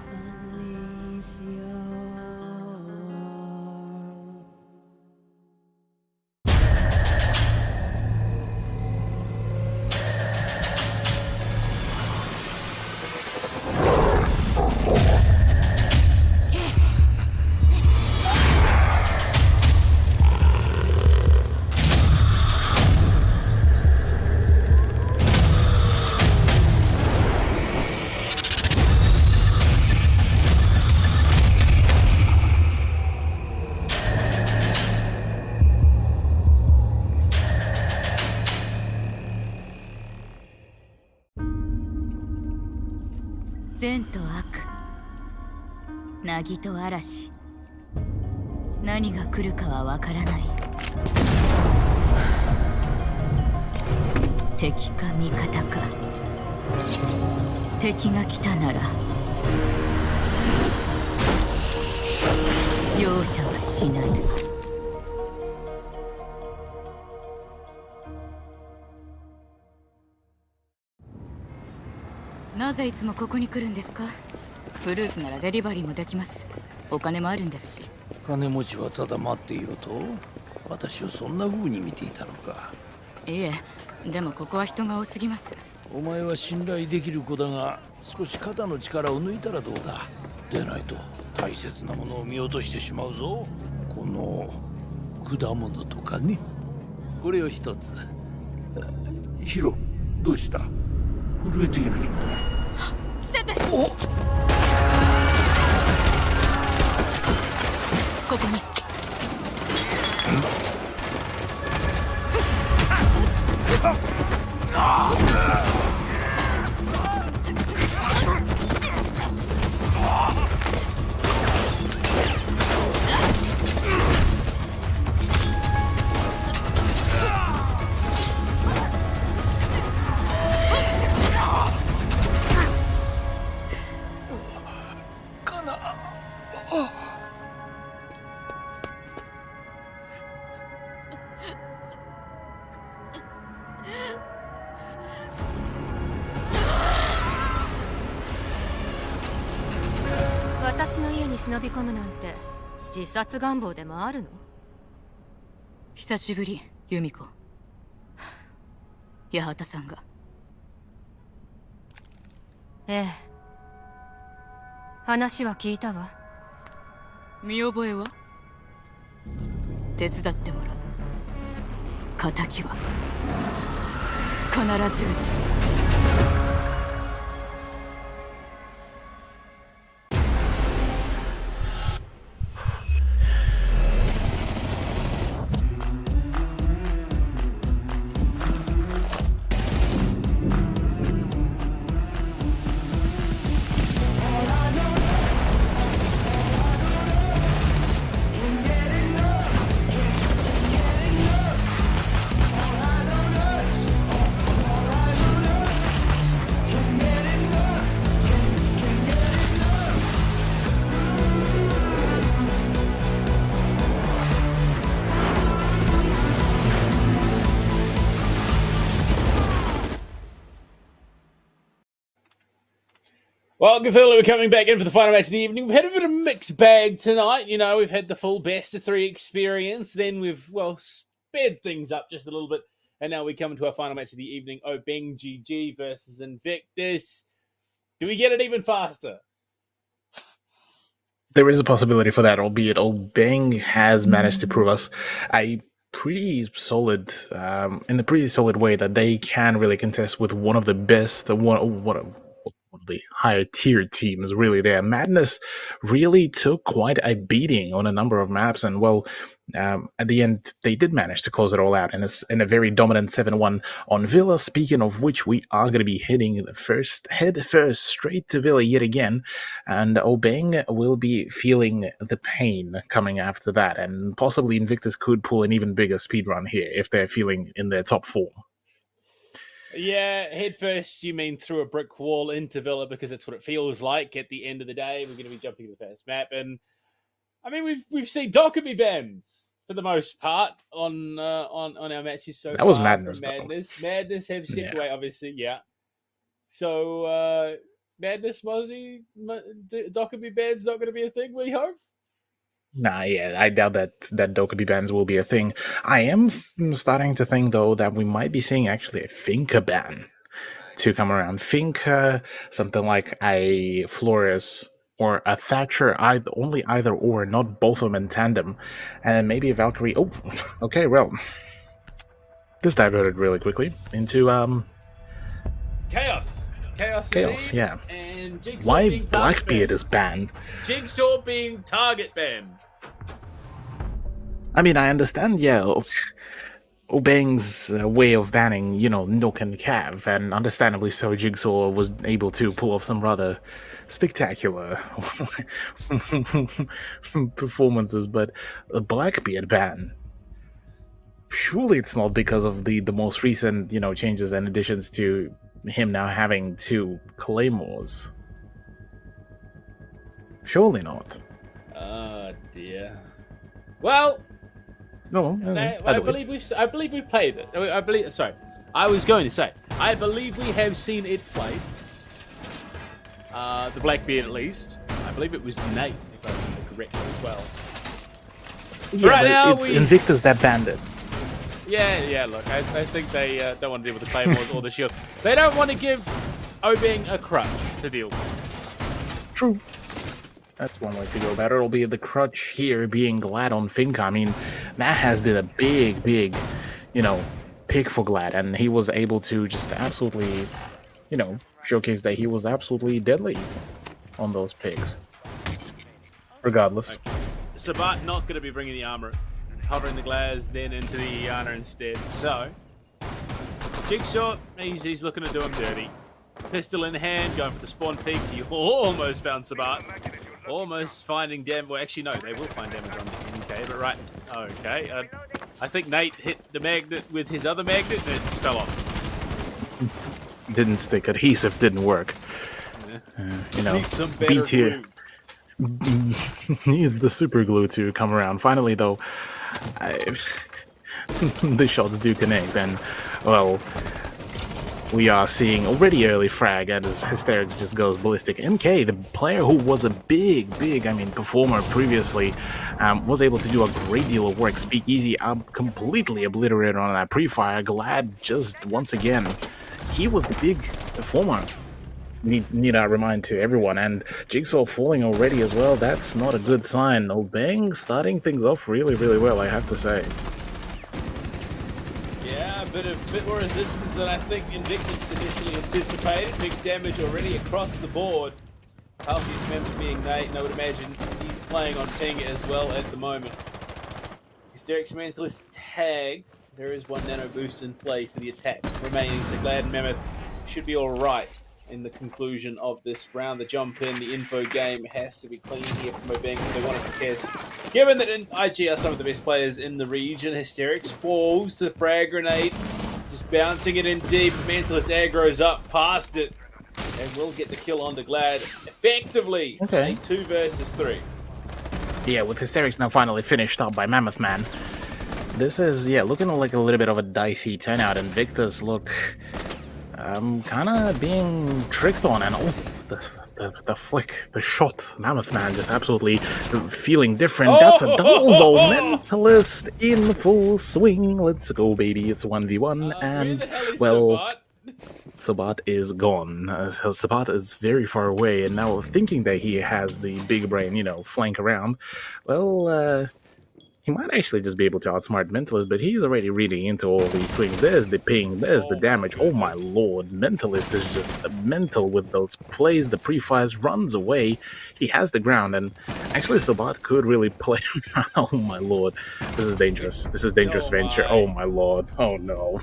善と悪、凪と嵐、何が来るかはわからない。敵か味方か。敵が来たなら容赦はしない。なぜいつもここに来るんですか？フルーツならデリバリーもできます。お金もあるんですし。金持ちはただ待っていろと？私をそんな風に見ていたのか。いえ、でもここは人が多すぎます。お前は信頼できる子だが、少し肩の力を抜いたらどうだ。でないと大切なものを見落としてしまうぞ。この果物とかね。これを一つ。ヒロ、どうした？震えている。伏せて。お！ここに。私の家に忍び込むなんて自殺願望でもあるの？久しぶり、由美子。八幡さんが。ええ。話は聞いたわ。見覚えは？手伝ってもらう。仇は必ず撃つ。Well, Cthulhu, we're coming back in for the final match of the evening. We've had a bit of a mixed bag tonight. You know, we've had the full best of three experience. Then we've, well, sped things up just a little bit. And now we come to our final match of the evening. Obeng GG versus Invictus. Do we get it even faster? There is a possibility for that, albeit Obeng has managed to prove us a pretty solid, in a pretty solid way that they can really contest with one of the best, one of the higher tier teams really there. Madness really took quite a beating on a number of maps, and well, at the end, they did manage to close it all out in a very dominant 7-1 on Villa. Speaking of which, we are going to be heading head first straight to Villa yet again, and Obeng will be feeling the pain coming after that, and possibly Invictus could pull an even bigger speedrun here if they're feeling in their top form. Yeah, head first, you mean through a brick wall into Villa, because it's what it feels like at the end of the day. We're going to be jumping to the first map, and I mean, we've seen Dockerby bans for the most part on our matches so far. That was Madness, Madness have stepped away, obviously, yeah. So, Madness, Mozzie, Dockerby bans not going to be a thing, we hope? Nah, yeah, I doubt that Dokkaebi bans will be a thing. I am starting to think, though, that we might be seeing actually a Finka ban to come around. Finka, something like a Flores or a Thatcher, either or, not both of them in tandem. And maybe a Valkyrie. Oh, okay, well, this diverted really quickly into Chaos, yeah. And Jigsaw Why being Blackbeard is banned? Jigsaw being target banned. I mean, I understand, yeah, Obeng's way of banning, Nook and Cav, and understandably so, Jigsaw was able to pull off some rather spectacular performances, but a Blackbeard ban, surely it's not because of the most recent, changes and additions to him now having 2 Claymores. Surely not. Oh dear. Well, no, I believe we've played it. I was going to say, I believe we have seen it played. The Blackbeard, at least. I believe it was Nate, if I remember correctly, as well. Yeah, right now, it's Invictus that banned it. Yeah, look, I think they don't want to deal with the Claymores or the shield. They don't want to give Obeng a crutch to deal with. True. That's one way to go about it. It'll be the crutch here being Glad on Finka. I mean, that has been a big, pick for Glad, and he was able to just absolutely, showcase that he was absolutely deadly on those picks. Regardless. Okay. Sabat not going to be bringing the armor, hovering the glass, then into the Iana instead. So, Jigsaw, he's looking to do him dirty. Pistol in hand, going for the spawn peaks. He almost found Sabat. Almost finding damage. Well, actually, no, they will find damage on MK, but right. Okay. I think Nate hit the magnet with his other magnet and it just fell off. Didn't stick. Adhesive didn't work. Yeah. Need some better glue. Needs the super glue to come around. Finally, though, the shots do connect, and, well, we are seeing already early frag as Hysterics just goes ballistic. MK, the player who was a big, performer previously, was able to do a great deal of work. Speakeasy completely obliterated on that pre-fire. Glad just, once again, he was the big performer. Need I remind to everyone. And Jigsaw falling already as well, that's not a good sign. Obeng starting things off really, well, I have to say. Yeah, a bit more resistance than I think Invictus initially anticipated. Big damage already across the board. Healthiest member being Nate, and I would imagine he's playing on ping as well at the moment. Hysterics Mentalist tagged. There is 1 nano boost in play for the attacks remaining, so Glad and Mammoth should be alright in the conclusion of this round. The jump in, the info game has to be clean here from Obeng if they want to contest. Given that IG are some of the best players in the region, Hysterics falls to the frag grenade, just bouncing it in deep. Mentalist aggro's up past it, and will get the kill onto Glad effectively. Okay. A 2 versus 3. Yeah, with Hysterics now finally finished up by Mammoth Man. This is, looking like a little bit of a dicey turnout. Invictus look kind of being tricked on, and the flick, the shot, Mammoth Man just absolutely feeling different. That's a double though. Mentalist in full swing. Let's go, baby. It's 1v1, and well, Sabat is gone. Sabat is very far away, and now thinking that he has the big brain, flank around, well, he might actually just be able to outsmart Mentalist, but he's already reading into all these swings. There's the ping, there's the damage. Oh my lord, Mentalist is just mental with those plays. The pre-fires runs away. He has the ground, and actually Sabat could really play. Oh my lord, this is dangerous. This is dangerous venture. Oh my lord. Oh no.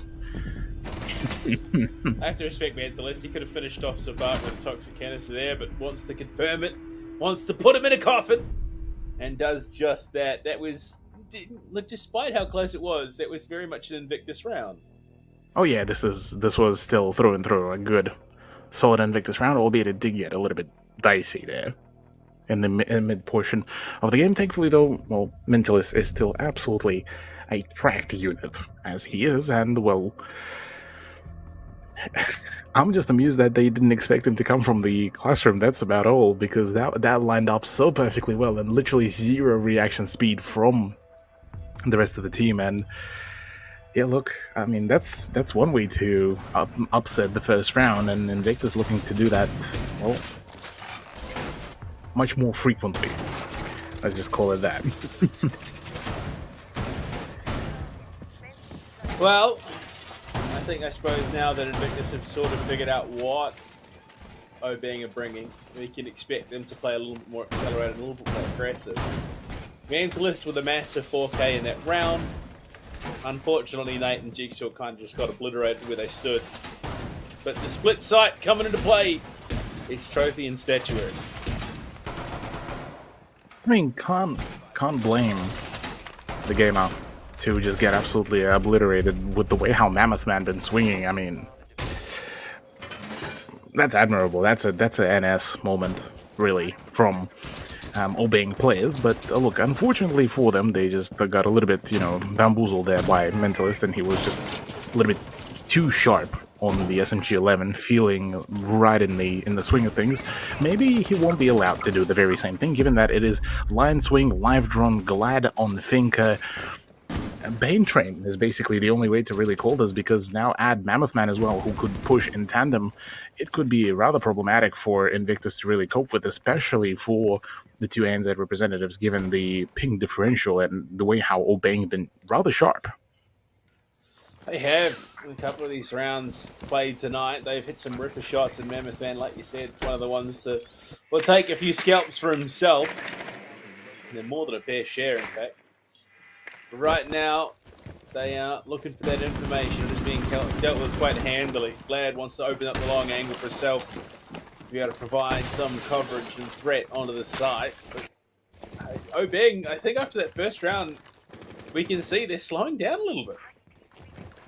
I have to respect Mentalist. He could have finished off Sabat with a toxic canister there, but wants to confirm it, wants to put him in a coffin, and does just that. That was, look, despite how close it was, that was very much an Invictus round. Oh yeah, this was still through and through a good, solid Invictus round, albeit it did get a little bit dicey there in the mid portion of the game. Thankfully, though, well, Mentalist is still absolutely a cracked unit as he is, and well, I'm just amused that they didn't expect him to come from the classroom. That's about all, because that lined up so perfectly well, and literally zero reaction speed from the rest of the team. And yeah, look, I mean, that's one way to upset the first round, and Invictus looking to do that, well, much more frequently. Let's just call it that. Well, I suppose now that Invictus have sort of figured out what Obeng are bringing, we can expect them to play a little bit more accelerated, a little bit more aggressive. Mentalist with a massive 4K in that round. Unfortunately, Nate and Jigsaw kind of just got obliterated where they stood. But the split sight coming into play is trophy and statuary. I mean, can't blame the gamer to just get absolutely obliterated with the way how Mammoth Man been swinging. I mean, that's admirable. That's a NS moment, really, from Obeng players. But look, unfortunately for them, they just got a little bit, bamboozled there by Mentalist, and he was just a little bit too sharp on the SMG-11, feeling right in the swing of things. Maybe he won't be allowed to do the very same thing, given that it is Line Swing, Live Drone, Glad on Finker. Bane Train is basically the only way to really call this, because now add Mammoth Man as well, who could push in tandem. It could be rather problematic for Invictus to really cope with, especially for the two ANZ representatives, given the ping differential and the way how Obeng been rather sharp. They have, in a couple of these rounds played tonight, they've hit some ripper shots, and Mammoth Man, like you said, one of the ones to take a few scalps for himself. And they're more than a fair share, in fact. But right now, they are looking for that information. It is being dealt with quite handily. Glad wants to open up the long angle for herself to be able to provide some coverage and threat onto the side. But Obeng, I think after that first round, we can see they're slowing down a little bit.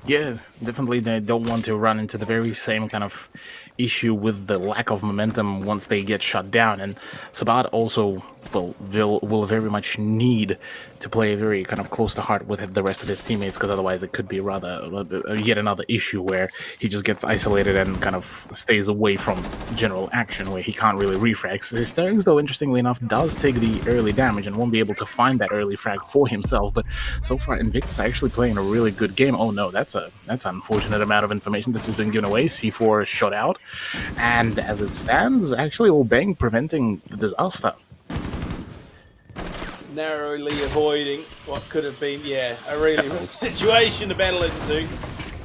Yeah, definitely they don't want to run into the very same kind of issue with the lack of momentum once they get shut down. And Sabat also will very much need to play very kind of close to heart with the rest of his teammates, because otherwise it could be rather yet another issue where he just gets isolated and kind of stays away from general action where he can't really refrag. His Sterings, though, interestingly enough, does take the early damage and won't be able to find that early frag for himself. But so far, Invictus actually playing a really good game. Oh no, that's an unfortunate amount of information that has been given away. C4 is shot out, and as it stands, actually Obeng preventing the disaster. Narrowly avoiding what could have been, a really rough situation to battle into.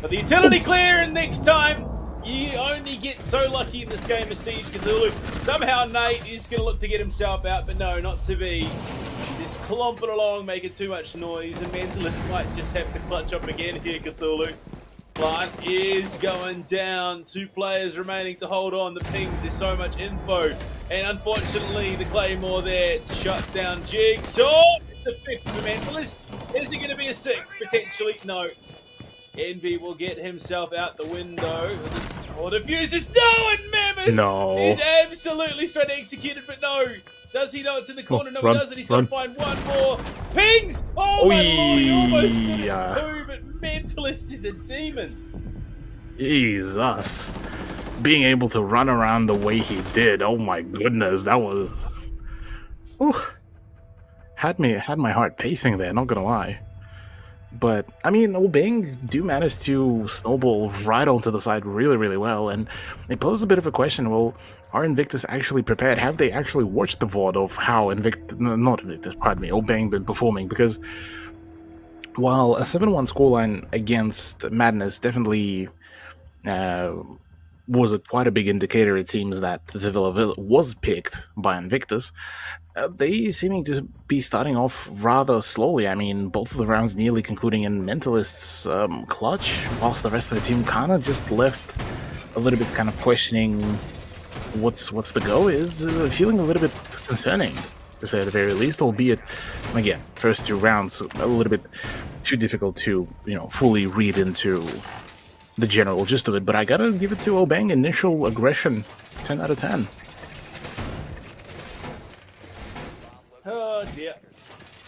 But the utility clear, and next time, you only get so lucky in this game of Siege Cthulhu. Somehow Nate is going to look to get himself out, but no, not to be. Just clomping along, making too much noise, and Mentalist might just have to clutch up again here, Cthulhu. Plant is going down. 2 players remaining to hold on. The pings, there's so much info. And unfortunately, the Claymore there to shut down Jigsaw. It's a 5th for Mentalist. Is it going to be a 6th? Potentially, no. Envy will get himself out the window. Or diffuses. No, and Mammoth is absolutely straight to execute it, but no. Does he know it's in the corner? No, he doesn't. He's going to find one more. Pings! Oh, my lord, he almost got it 2, but Mentalist is a demon. Jesus. Being able to run around the way he did, oh my goodness, that was... Whew. Had my heart pacing there, not gonna lie. But, I mean, Obeng do manage to snowball right onto the side really, really well, and it poses a bit of a question, well, are Invictus actually prepared? Have they actually watched the VOD of how Obeng been performing? Because while a 7-1 scoreline against Madness definitely was quite a big indicator, it seems, that the Villa was picked by Invictus, they seeming to be starting off rather slowly. I mean, both of the rounds nearly concluding in Mentalist's clutch, whilst the rest of the team kind of just left a little bit kind of questioning what's the go is, feeling a little bit concerning, to say at the very least, albeit, again, first 2 rounds, a little bit too difficult to, fully read into the general gist of it, but I gotta give it to Obeng. Initial aggression, 10 out of 10. Oh dear.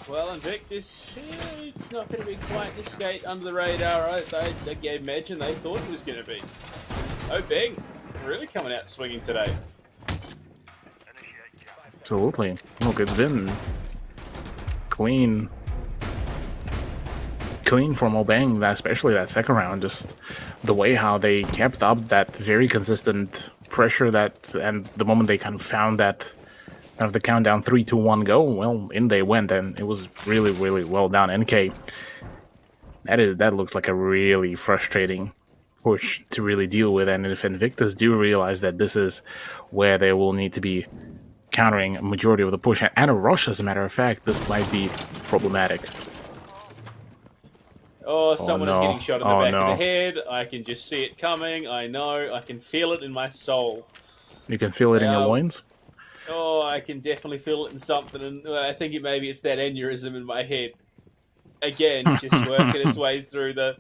Well, Invictus, it's not going to be quite the skate under the radar I imagine they thought it was going to be. Obeng really coming out swinging today. Absolutely. Look, it's been clean from Obeng, especially that second round. Just the way how they kept up that very consistent pressure, and the moment they kind of found that kind of the countdown 3, 2, 1 go, well, in they went, and it was really, really well done. NK, that looks like a really frustrating push to really deal with, and if Invictus do realize that this is where they will need to be countering a majority of the push, and a rush, as a matter of fact, this might be problematic. Oh, someone is getting shot in the back of the head. I can just see it coming. I know. I can feel it in my soul. You can feel it in your loins? Oh, I can definitely feel it in something, and I think maybe it's that aneurysm in my head. Again, just working its way through the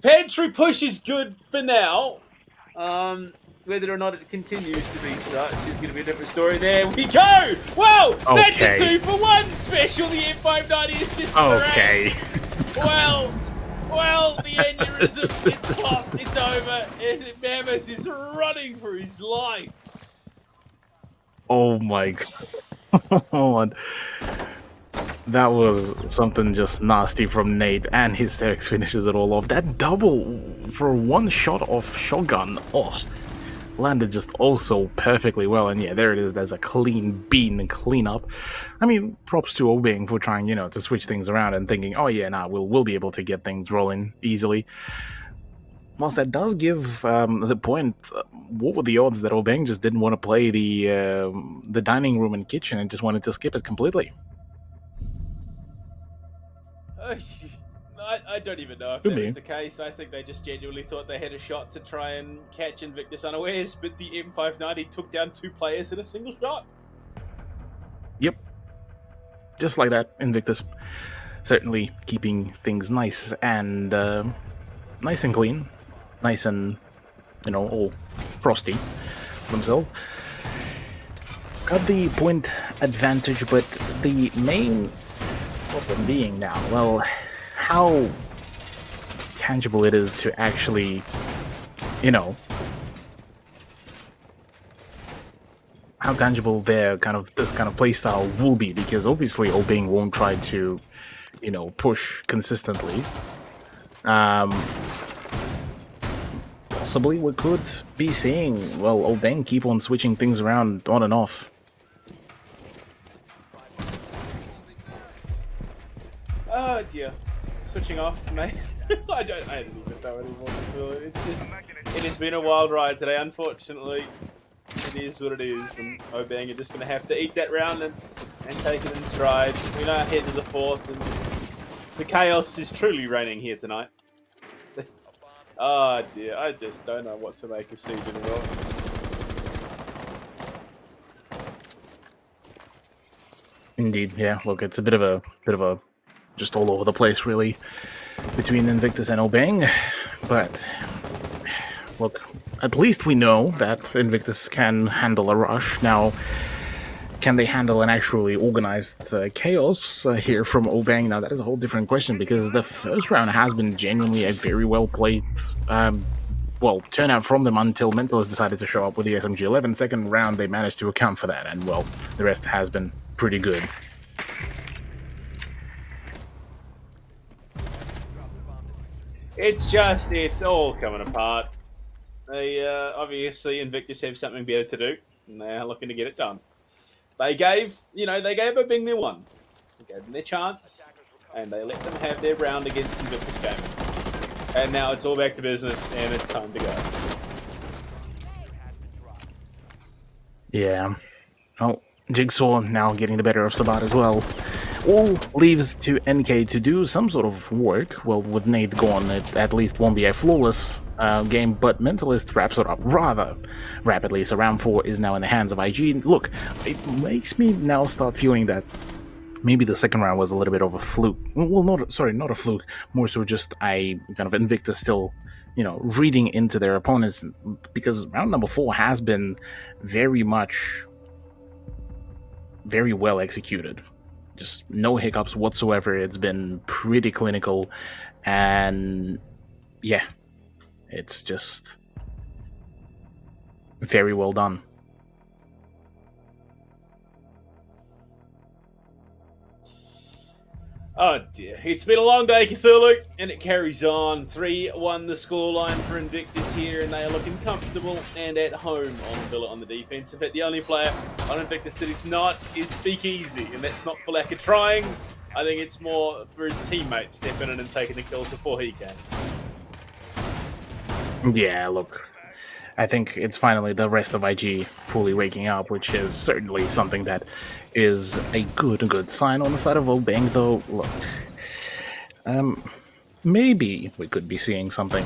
pantry push is good for now. Whether or not it continues to be such is going to be a different story. There we go! Wow! That's a 2-for-1 special! The M590 is just great! Well, the aneurysm is popped, it's over, and Mammoth is running for his life. Oh my god. That was something just nasty from Nate, and his Terex finishes it all off. That double for one shot off shotgun, landed just also perfectly well, and yeah, there it is. There's a clean bean and clean up. I mean, props to Obeng for trying, to switch things around and thinking, oh yeah, we'll be able to get things rolling easily. Whilst that does give the point, what were the odds that Obeng just didn't want to play the dining room and kitchen and just wanted to skip it completely? I don't even know if that was the case. I think they just genuinely thought they had a shot to try and catch Invictus unawares, but the M590 took down 2 players in a single shot. Yep. Just like that, Invictus. Certainly keeping things nice and clean. Nice and, all frosty for themselves. Got the point advantage, but the main problem being now, well, how tangible it is to actually, how tangible this kind of playstyle will be, because obviously Obeng won't try to, push consistently. Possibly we could be seeing, Obeng keep on switching things around on and off. Oh dear. Switching off, mate. I don't even know anymore. It has been a wild ride today, unfortunately. It is what it is, and Obeng are just going to have to eat that round and take it in stride. We now head to the 4th, and the chaos is truly reigning here tonight. Oh dear, I just don't know what to make of Siege anymore. Indeed, yeah. Look, it's a bit of a just all over the place, really, between Invictus and Obeng. But look, at least we know that Invictus can handle a rush. Now, can they handle an actually organized chaos here from Obeng? Now, that is a whole different question, because the first round has been genuinely a very well played turnout from them until Mentalist decided to show up with the SMG-11. Second round, they managed to account for that, and, the rest has been pretty good. It's all coming apart. They obviously Invictus have something better to do, and they're looking to get it done. They gave Obeng their one. They gave them their chance, and they let them have their round against Invictus Gaming. And now it's all back to business, and it's time to go. Yeah. Oh, Jigsaw now getting the better of Sabat as well. All leaves to NK to do some sort of work. Well, with Nate gone, it at least won't be a flawless game, but Mentalist wraps it up rather rapidly. So round 4 is now in the hands of IG. Look, it makes me now start feeling that maybe the second round was a little bit of a fluke. Well, not a fluke, more so just a kind of Invictus still, reading into their opponents, because round number 4 has been very well executed. Just no hiccups whatsoever. It's been pretty clinical, and yeah, it's just very well done. Oh dear, it's been a long day, Cthulhu, and it carries on. 3-1 the scoreline for Invictus here, and they are looking comfortable and at home on Villa on the defensive. But the only player on Invictus that is not is Speakeasy, and that's not for lack of trying. I think it's more for his teammates stepping in and taking the kills before he can. Yeah, look, I think it's finally the rest of IG fully waking up, which is certainly something that is a good sign on the side of Obeng, though. Look, maybe we could be seeing something,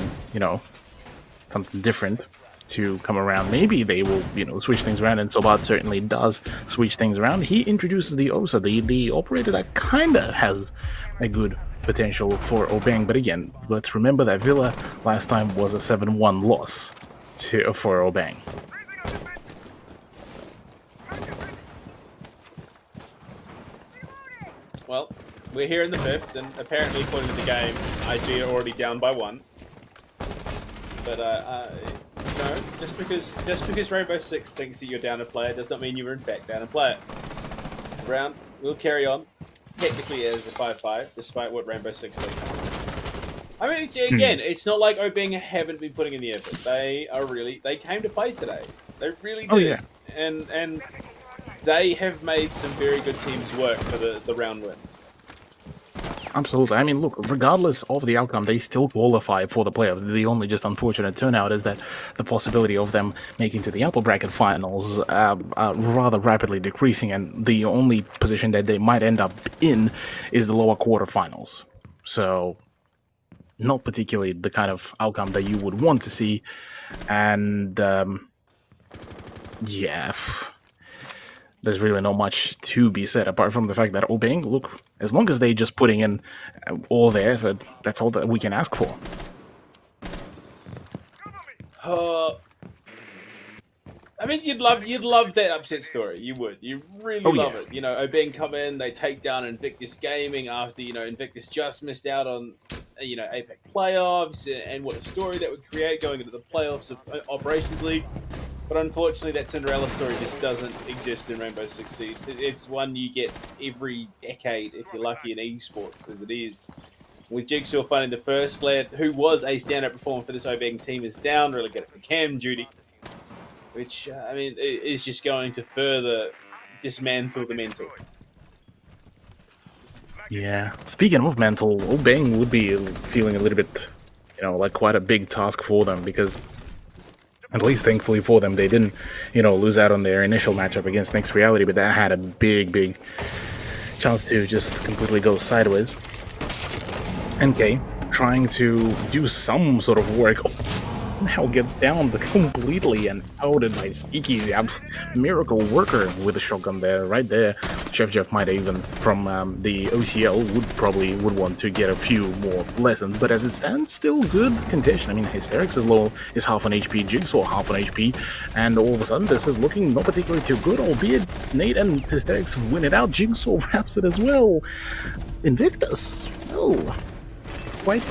something different to come around. Maybe they will, switch things around, and Sobat certainly does switch things around. He introduces the Osa, the operator that kinda has a good potential for Obeng, but again, let's remember that Villa last time was a 7-1 loss for Obeng. Well, we're here in the 5th, and apparently, according to the game, IG are already down by 1. But just because Rainbow Six thinks that you're down a player does not mean you were in fact down a player. The round will carry on, technically as a 5-5, despite what Rainbow Six thinks. I mean, it's not like Obeng haven't been putting in the effort. They came to play today. They really did. Oh, yeah. And they have made some very good teams work for the round wins. Absolutely. I mean, look, regardless of the outcome, they still qualify for the playoffs. The only just unfortunate turnout is that the possibility of them making to the upper bracket finals are rather rapidly decreasing, and the only position that they might end up in is the lower quarterfinals. So, not particularly the kind of outcome that you would want to see, and yeah, there's really not much to be said apart from the fact that Obeng, look, as long as they just putting in all their effort, that's all that we can ask for. I mean, you'd love that upset story. You would. You really love it. Obeng come in, they take down Invictus Gaming after, Invictus just missed out on, APAC playoffs, and what a story that would create going into the playoffs of Operations League. But unfortunately, that Cinderella story just doesn't exist in Rainbow Six Siege. It's one you get every decade if you're lucky in esports, as it is. With Jigsaw finding the first Glad, who was a standout performer for this Obeng team, is down, really good at the cam duty, which, is just going to further dismantle the mental. Yeah. Speaking of mental, Obeng would be feeling a little bit, like quite a big task for them, because at least thankfully for them, they didn't, lose out on their initial matchup against Next Reality, but that had a big chance to just completely go sideways. NK trying to do some sort of work. Somehow gets down completely and outed by Speakeasy. Miracle worker with a shotgun there, right there. Chef Jeff might even, from the OCL, would want to get a few more lessons, but as it stands, still good contention. I mean, Hysterics is low, is half an HP, Jigsaw half an HP, and all of a sudden this is looking not particularly too good, albeit Nate and Hysterics win it out. Jigsaw wraps it as well. Invictus, well, quite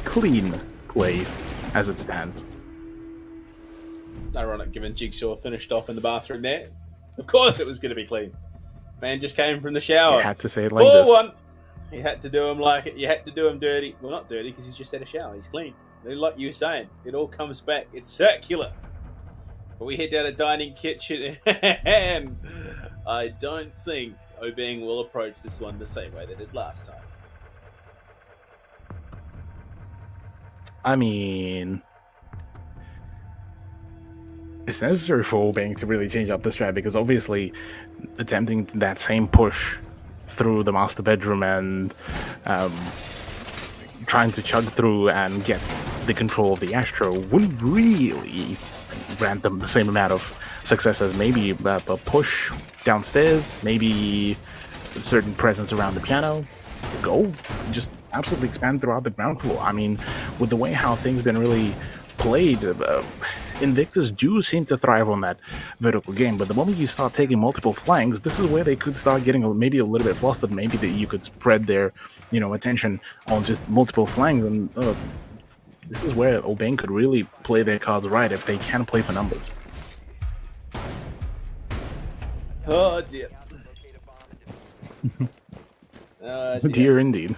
clean play as it stands. Ironic, given Jigsaw finished off in the bathroom there. Of course it was going to be clean. Man just came from the shower. You had to say it like this. 4-1. You had to do him like it. You had to do him dirty. Well, not dirty because he's just had a shower. He's clean. Like you were saying, it all comes back. It's circular. But we head down a dining kitchen, and I don't think Obeng will approach this one the same way they did last time. I mean, it's necessary for Obeng to really change up the strat, because obviously attempting that same push through the master bedroom and trying to chug through and get the control of the Astro wouldn't really grant them the same amount of success as maybe a push downstairs, maybe a certain presence around the piano. Go, just absolutely expand throughout the ground floor. I mean, with the way how things been really played, Invictus do seem to thrive on that vertical game, but the moment you start taking multiple flanks, this is where they could start getting maybe a little bit flustered. Maybe that you could spread their, attention onto multiple flanks, and this is where Obeng could really play their cards right if they can play for numbers. Oh dear. Dear indeed.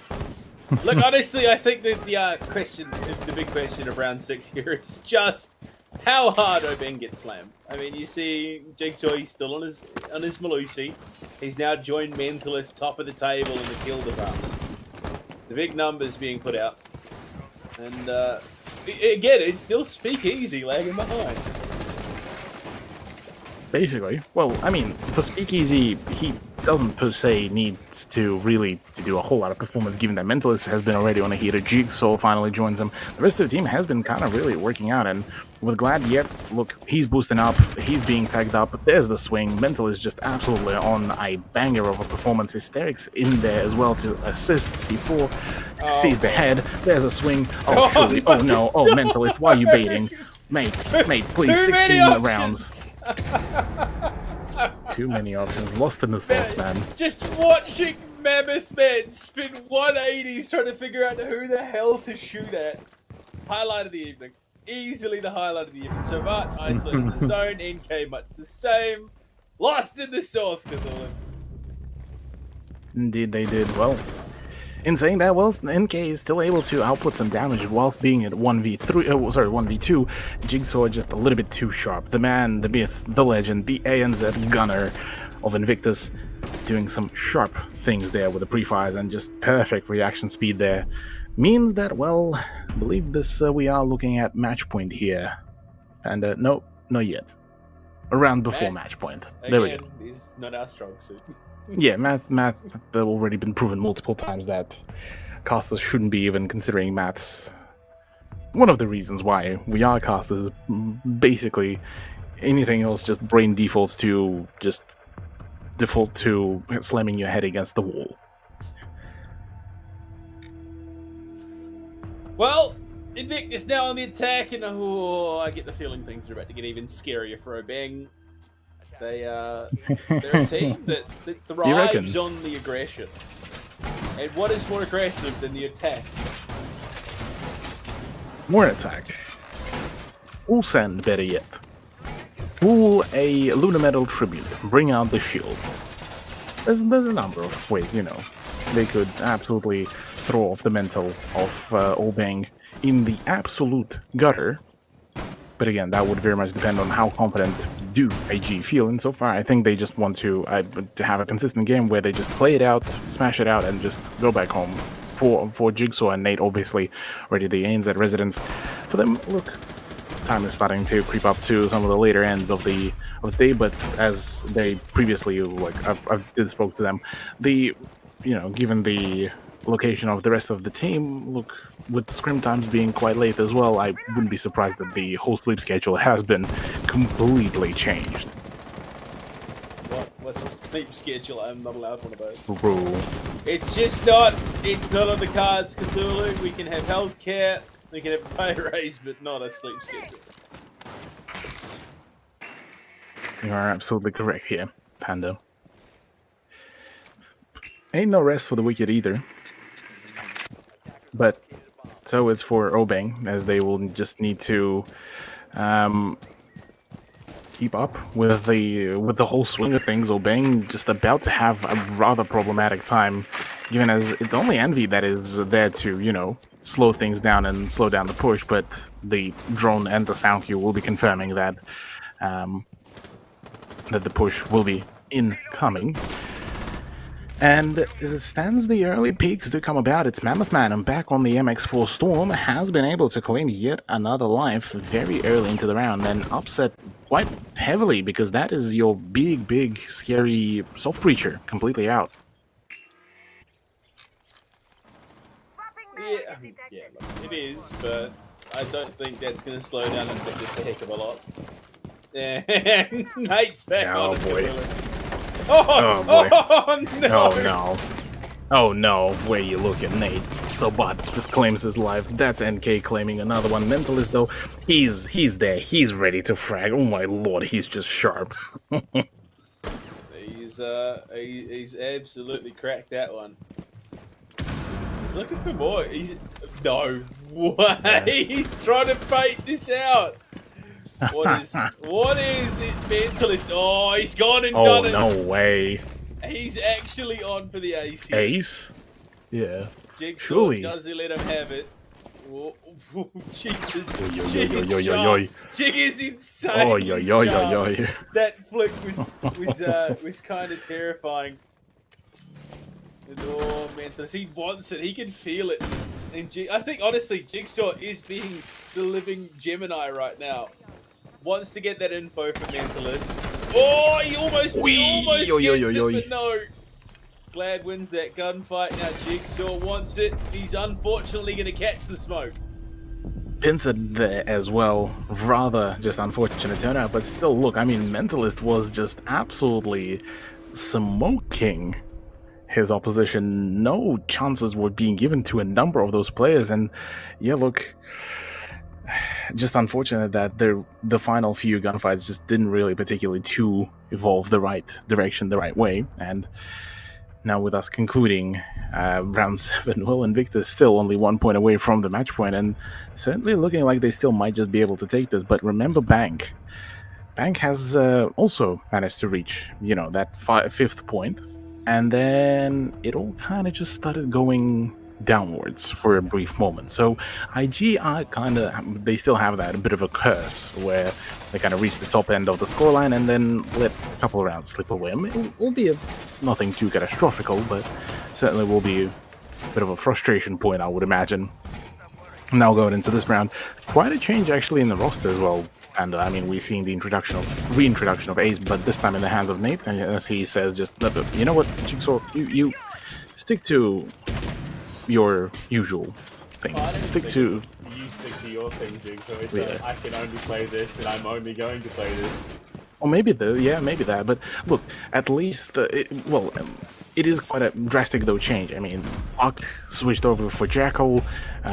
Look, honestly, I think that the big question of round 6 here is just how hard Obeng gets slammed. I mean, you see Jigsaw, he's still on his Malusi. He's now joined Mentalist top of the table in the kill department. The big numbers being put out. And again, it's still Speakeasy lagging behind. Basically. Well, I mean, for Speakeasy, he doesn't per se need to really do a whole lot of performance, given that Mentalist has been already on a heater. Jigsaw finally joins him. The rest of the team has been kind of really working out, and with Glad, yet, look, he's boosting up, he's being tagged up, there's the swing. Mentalist just absolutely on a banger of a performance. Hysterics in there as well to assist. C4 sees the head, there's a swing. Oh, surely, oh no, oh, Mentalist, why are you baiting? Mate, please, 16 rounds. Too many options, lost in the sauce, man. Just watching Mammoth Man spin 180s trying to figure out who the hell to shoot at. Highlight of the evening. Easily the highlight of the evening. Savat isolated the zone, NK much the same. Lost in the sauce, Cthulhu. Indeed they did. Well, in saying that, well, NK is still able to output some damage whilst being at 1v2. Jigsaw just a little bit too sharp. The man, the myth, the legend, the ANZ gunner of Invictus doing some sharp things there with the pre-fires and just perfect reaction speed there. Means that, well, I believe this we are looking at match point here. And no, not yet. Around before match point. There we go. Is not our strong suit. Yeah, math, they've already been proven multiple times that casters shouldn't be even considering maths. One of the reasons why we are casters is basically anything else just brain default to slamming your head against the wall. Well, Invictus now on the attack, and I get the feeling things are about to get even scarier for Obeng. They're a team that thrives on the aggression. And what is more aggressive than the attack? More attack. Or send, better yet. Pull a Lunar Metal Tribute. Bring out the shield. There's a number of ways, They could absolutely throw off the mental of Obeng in the absolute gutter. But again, that would very much depend on how confident do AG feel. And so far, I think they just want to have a consistent game where they just play it out, smash it out, and just go back home. For Jigsaw and Nate, obviously, already the ANZ residents. For them, look, time is starting to creep up to some of the later ends of the day. But as they previously, I did spoke to them, given the location of the rest of the team, look, with scrim times being quite late as well, I wouldn't be surprised that the whole sleep schedule has been completely changed. What's the sleep schedule? I'm not allowed one of those. Bro. It's not on the cards, Cthulhu. We can have healthcare, we can have a pay raise, but not a sleep schedule. You are absolutely correct here, Pando. Ain't no rest for the wicked either. But so it's for Obeng, as they will just need to keep up with the whole swing of things. Obeng just about to have a rather problematic time given as it's only Envy that is there to, you know, slow things down and slow down the push, but the drone and the sound cue will be confirming that that the push will be incoming. And as it stands, the early peaks do come about. It's Mammoth Man, and back on the MX4 Storm, has been able to claim yet another life very early into the round, and upset quite heavily, because that is your big, scary soft breacher completely out. Yeah, look, it is, but I don't think that's going to slow down Invictus a heck of a lot. And Nate's back on it. Boy. Oh boy. Oh, no. Oh no. Oh no, where you looking, Nate? So Bot just claims his life. That's NK claiming another one. Mentalist though, he's there. He's ready to frag. Oh my lord, he's just sharp. He's absolutely cracked that one. He's looking for more. No way. Yeah. He's trying to bait this out. What is it, Mentalist? Oh, he's gone and done it. Oh, no way. He's actually on for the ace here. Ace? Yeah. Jigsaw, surely. Does he let him have it? Jig is insane. Oh, yo. That flick was kind of terrifying. And oh, Mentalist, he wants it. He can feel it. And I think, honestly, Jigsaw is being the living Gemini right now. Wants to get that info from Mentalist. Oh, he almost gets it, but no. Glad wins that gunfight. Now Jigsaw wants it. He's unfortunately going to catch the smoke. Pincered there as well. Rather just unfortunate turnout, but still, look, I mean, Mentalist was just absolutely smoking his opposition. No chances were being given to a number of those players, and yeah, look, just unfortunate that the final few gunfights just didn't really particularly to evolve the right direction, the right way. And now with us concluding round 7, well, Invictus still only 1 point away from the match point, and certainly looking like they still might just be able to take this. But remember, Bank has also managed to reach, you know, that 5th point, and then it all kind of just started going downwards for a brief moment. So IG are they still have that a bit of a curse where they kind of reach the top end of the scoreline and then let a couple of rounds slip away. I mean, albeit nothing too catastrophical, but certainly will be a bit of a frustration point, I would imagine. Now going into this round, quite a change actually in the roster as well. And I mean, we're seeing the reintroduction of Ace, but this time in the hands of Nate. And as he says, just, you know what, Jigsaw, you stick to your usual things. You stick to your thing, Jigsaw. It's like, I can only play this, and I'm only going to play this. Or maybe that. But look, at least, it is quite a drastic though change. I mean, Ock switched over for Jackal.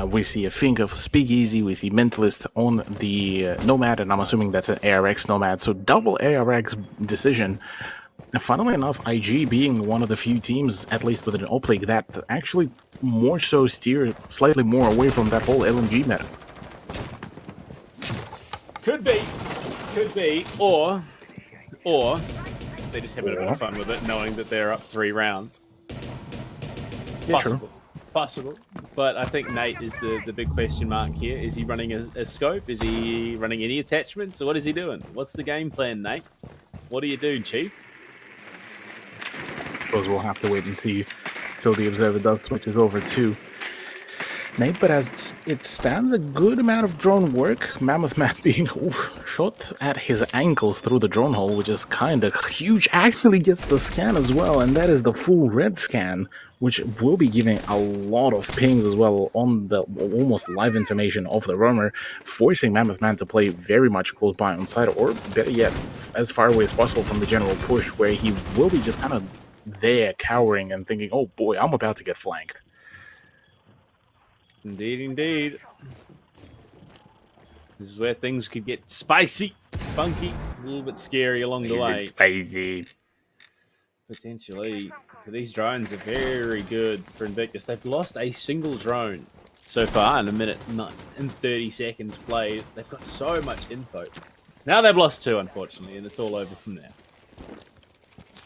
We see a finger for Speakeasy. We see Mentalist on the Nomad, and I'm assuming that's an ARX Nomad. So double ARX decision. Funnily enough, IG being one of the few teams, at least with an Oplig, that actually more so steer slightly more away from that whole LMG meta. Could be, or they just have a bit of fun with it, knowing that they're up 3 rounds. Yeah, Possible. But I think Nate is the big question mark here. Is he running a scope? Is he running any attachments? Or what is he doing? What's the game plan, Nate? What do you do, Chief? I suppose we'll have to wait and see till the Observer does switches over to Nate, but as it stands, a good amount of drone work. Mammoth Man being shot at his ankles through the drone hole, which is kind of huge. Actually gets the scan as well, and that is the full red scan, which will be giving a lot of pings as well on the almost live information of the roamer, forcing Mammoth Man to play very much close by on side, or better yet, as far away as possible from the general push, where he will be just kind of there cowering and thinking, oh boy, I'm about to get flanked. Indeed. This is where things could get spicy, funky, a little bit scary along the way. Spicy. Potentially. These drones are very good for Invictus. They've lost a single drone so far in a minute and 30 seconds played. They've got so much info. Now they've lost 2, unfortunately, and it's all over from there.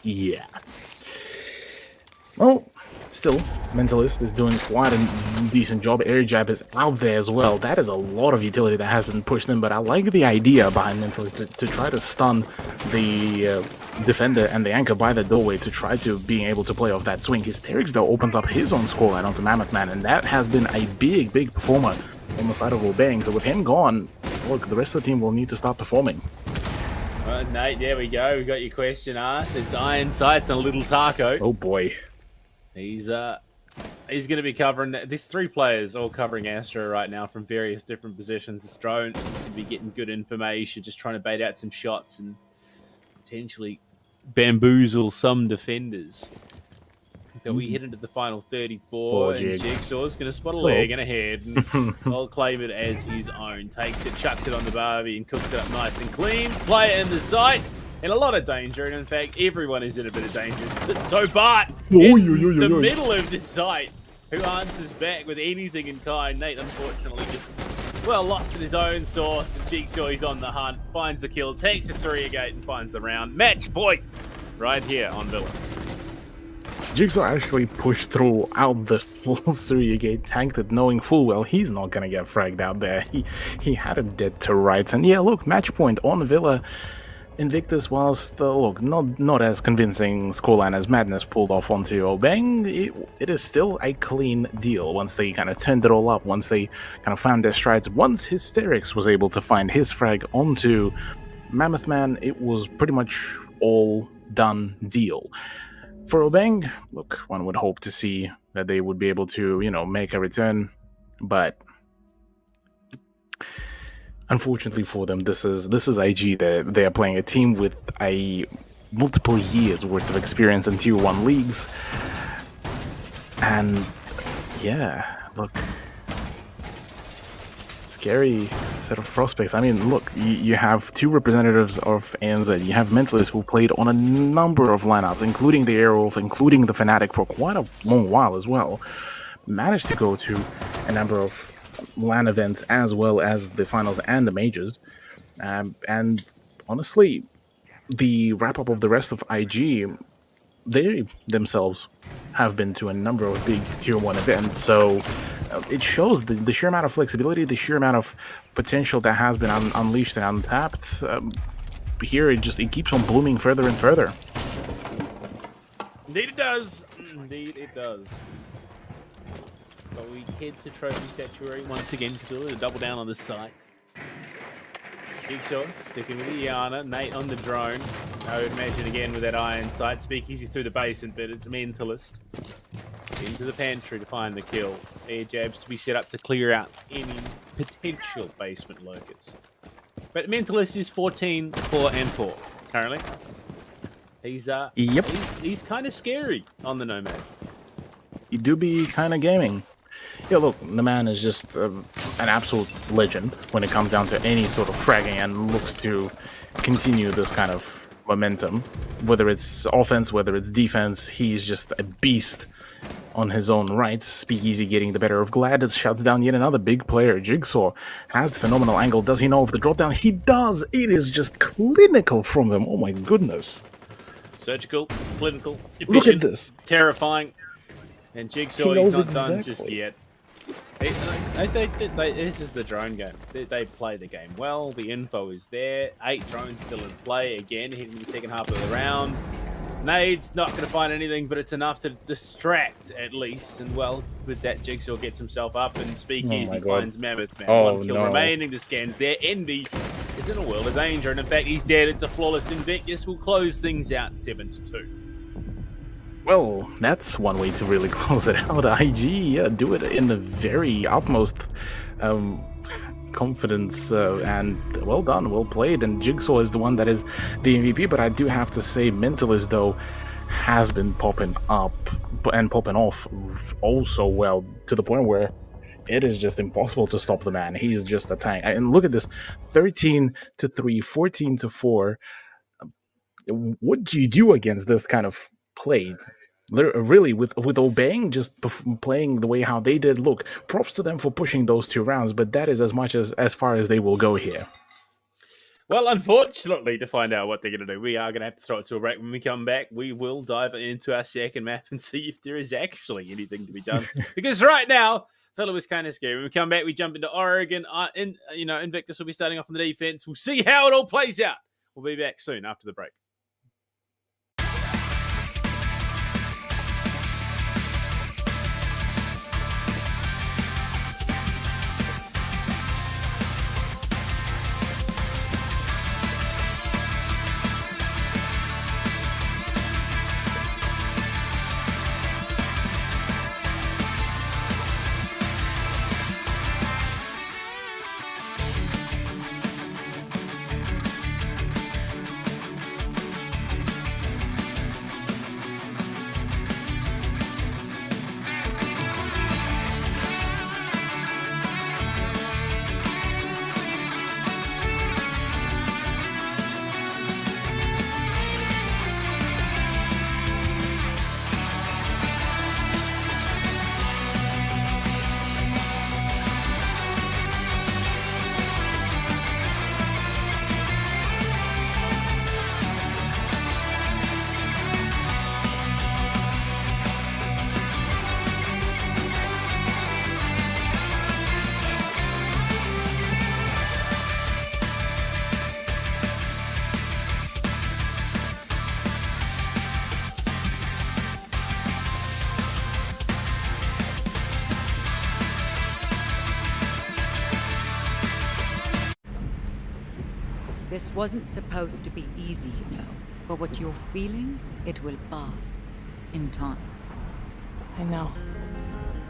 Yeah. Well, Still, Mentalist is doing quite a decent job. Air Jab is out there as well. That is a lot of utility that has been pushed in, but I like the idea behind Mentalist to try to stun the defender and the anchor by the doorway to try to being able to play off that swing. Hysterix, though, opens up his own scoreline onto Mammoth Man, and that has been a big performer on the side of Obeng. So with him gone, look, the rest of the team will need to start performing. Nate, there we go. We got your question asked. It's Iron Sights and Little Taco. Oh boy. He's going to be covering... There's 3 players all covering Astro right now from various different positions. This drone is going to be getting good information, just trying to bait out some shots and potentially bamboozle some defenders. So we head into the final 34, and Jigsaw's going to spot a leg and a head, and I'll claim it as his own. Takes it, chucks it on the Barbie, and cooks it up nice and clean. Player in the sight, in a lot of danger, and in fact, everyone is in a bit of danger. So Bart, in the middle of the site, who answers back with anything in kind. Nate, unfortunately, just, well, lost in his own source, and Jigsaw, he's on the hunt, finds the kill, takes the Surya Gate, and finds the round. Match point right here on Villa. Jigsaw actually pushed through out the full Surya Gate, tanked it, knowing full well he's not going to get fragged out there. He had him dead to rights. And yeah, look, match point on Villa. Invictus, whilst, look, not as convincing scoreline as Madness pulled off onto Obeng, it is still a clean deal once they kind of turned it all up, once they kind of found their strides. Once Hysterix was able to find his frag onto Mammoth Man, it was pretty much all done deal. For Obeng, look, one would hope to see that they would be able to, make a return, but unfortunately for them, this is IG. They are playing a team with a multiple years worth of experience in Tier 1 leagues, and yeah, look, scary set of prospects. I mean, look, you have 2 representatives of ANZ. You have Mentalist, who played on a number of lineups, including the Airwolf, including the Fnatic for quite a long while as well. Managed to go to a number of LAN events as well as the finals and the majors. And honestly, the wrap-up of the rest of IG, they themselves have been to a number of big Tier 1 events, so it shows the sheer amount of flexibility, the sheer amount of potential that has been unleashed and untapped. Here, it keeps on blooming further and further. Indeed it does. Indeed it does. But we head to Trophy Statuary once again to double down on this site. Jigsaw sticking with the Iana. Nate on the drone. I would imagine again with that Iron Sight. Speakeasy through the basement, but it's Mentalist. Into the pantry to find the kill. Air jabs to be set up to clear out any potential basement lurkers. But Mentalist is 14, 4, and 4 currently. He's he's kind of scary on the Nomad. He do be kind of gaming. Yeah, look, the man is just an absolute legend when it comes down to any sort of fragging, and looks to continue this kind of momentum. Whether it's offense, whether it's defense, he's just a beast on his own right. Speakeasy getting the better of Gladys, shuts down yet another big player. Jigsaw has the phenomenal angle. Does he know of the drop down? He does. It is just clinical from them. Oh my goodness. Surgical, clinical, efficient, look at this. Terrifying. And Jigsaw is not done just yet. This is the drone game. They play the game well. The info is there. 8 drones still in play. Again, hitting the second half of the round. Nade's not going to find anything, but it's enough to distract at least. And well, with that, Jigsaw gets himself up, and Speakeasy finds Mammoth Man. One kill remaining. The scans there. Envy is in a world of danger, and in fact, he's dead. It's a flawless Invictus. Will close things out 7-2. Well, that's one way to really close it out. IG do it in the very utmost confidence, and well done, well played. And Jigsaw is the one that is the MVP, but I do have to say Mentalist, though, has been popping up and popping off also well, to the point where it is just impossible to stop the man. He's just a tank. And look at this, 13-3, 14-4. What do you do against this kind of play? Really, with Obeng just playing the way how they did, look, props to them for pushing those 2 rounds, but that is as far as they will go here. Well, unfortunately, to find out what they're going to do, we are going to have to throw it to a break. When we come back, we will dive into our second map and see if there is actually anything to be done. Because right now, fella was kind of scary. When we come back, we jump into Oregon. Invictus will be starting off on the defense. We'll see how it all plays out. We'll be back soon after the break. This wasn't supposed to be easy, you know. But what you're feeling, it will pass. In time. I know.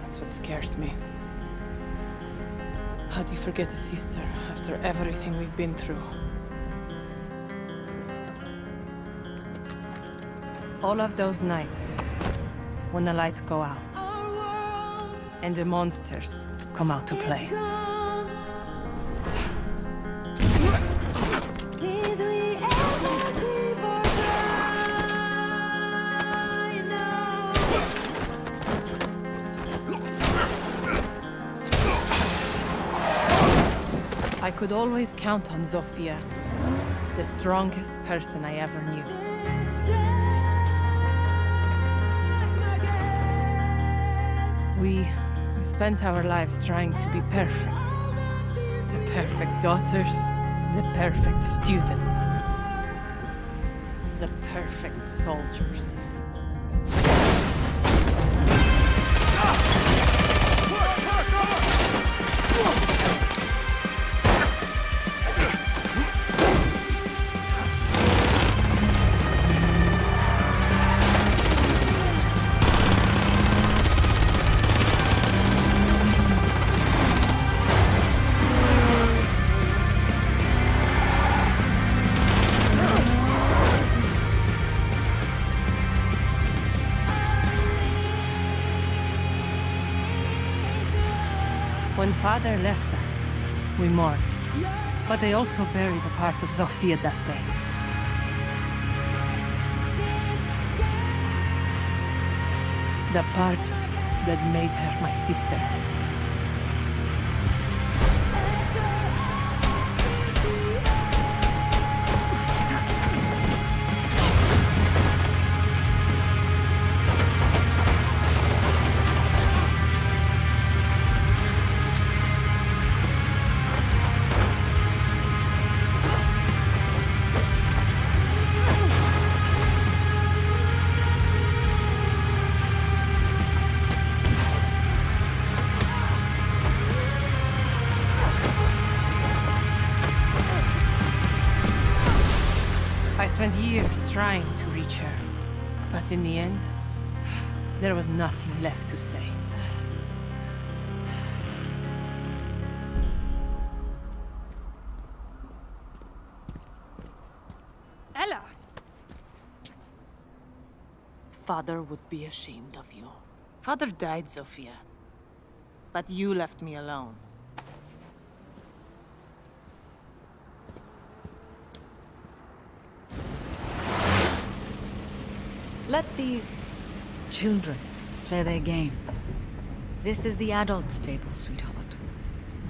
That's what scares me. How do you forget a sister after everything we've been through? All of those nights, when the lights go out, and the monsters come out to play. I could always count on Zofia, the strongest person I ever knew. We spent our lives trying to be perfect. The perfect daughters, the perfect students, the perfect soldiers. When Father left us, we mourned. But they also buried a part of Zofia that day. The part that made her my sister. I spent years trying to reach her, but in the end, there was nothing left to say. Ella! Father would be ashamed of you. Father died, Zofia. But you left me alone. Let these children play their games. This is the adult's table, sweetheart.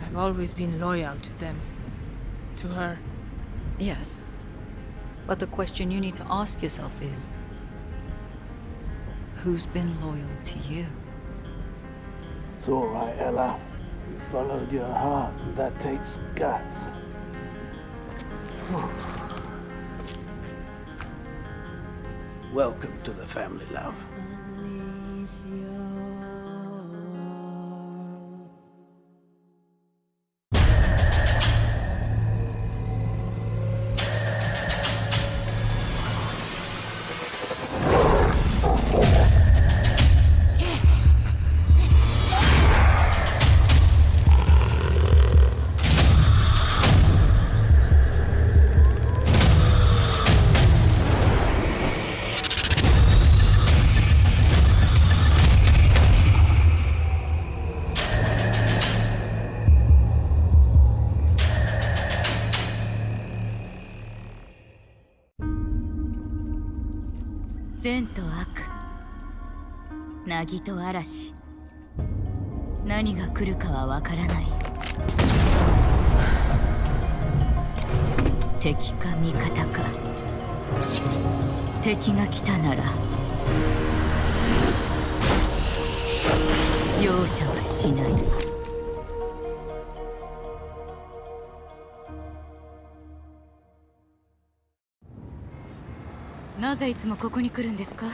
I've always been loyal to them. To her. Yes. But the question you need to ask yourself is, who's been loyal to you? It's all right, Ella. You followed your heart, and that takes guts. Welcome to the family, love.善と悪、凪と嵐、何が来るかはわからない。敵か味方か。敵が来たなら容赦はしない。なぜいつもここに来るんですか？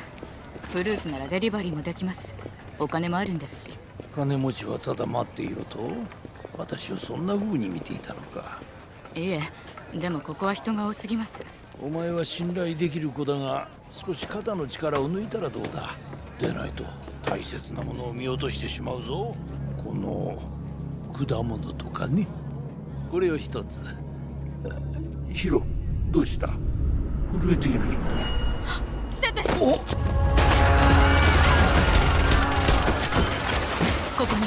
フルーツならデリバリーもできます。お金もあるんですし。金持ちはただ待っていると？私をそんな風に見ていたのか。いえ、でもここは人が多すぎます。お前は信頼できる子だが、少し肩の力を抜いたらどうだ。でないと大切なものを見落としてしまうぞ。この果物とかね。これを一つ。ヒロ、どうした？震えている。セテ！お！ここに。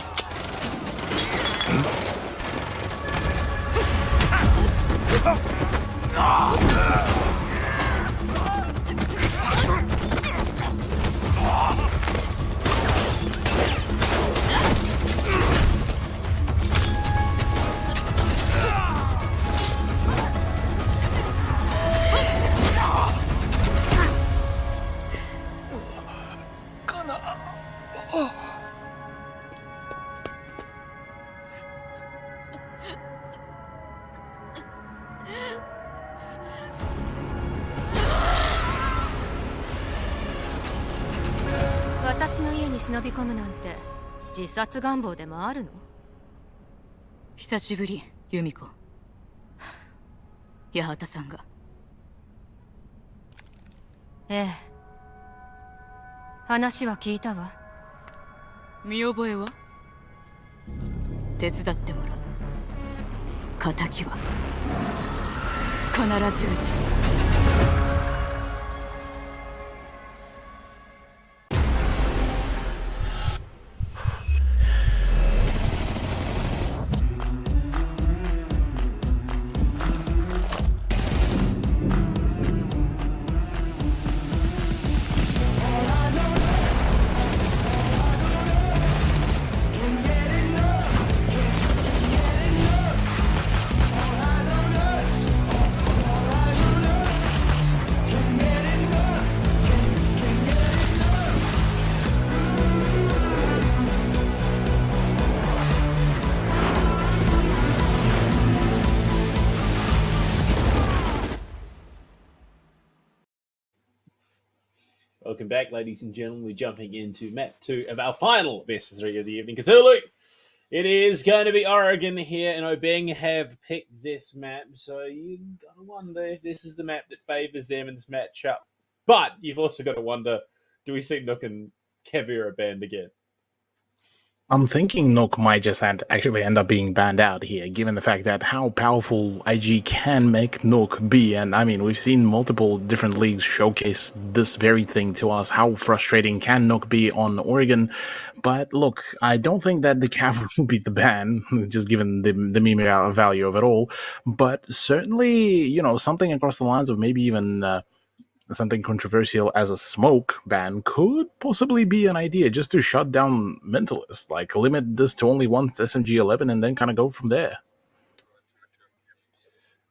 私の家に忍び込むなんて自殺願望でもあるの？久しぶり、由美子。八幡さんが。ええ。話は聞いたわ。見覚えは？手伝ってもらう。仇は必ず撃つ。Welcome back, ladies and gentlemen. We're jumping into map 2 of our final best of 3 of the evening. Cthulhu! It is going to be Oregon here, and Obeng have picked this map, so you've got to wonder if this is the map that favours them in this matchup. But you've also got to wonder, do we see Nook and Kevira banned again? I'm thinking Nook might just actually end up being banned out here, given the fact that how powerful IG can make Nook be. And I mean, we've seen multiple different leagues showcase this very thing to us. How frustrating can Nook be on Oregon? But look, I don't think that the Cav will beat the ban, just given the meme value of it all. But certainly, you know, something across the lines of maybe even something controversial as a smoke ban could possibly be an idea, just to shut down Mentalist. Like, limit this to only one SMG 11 and then kind of go from there.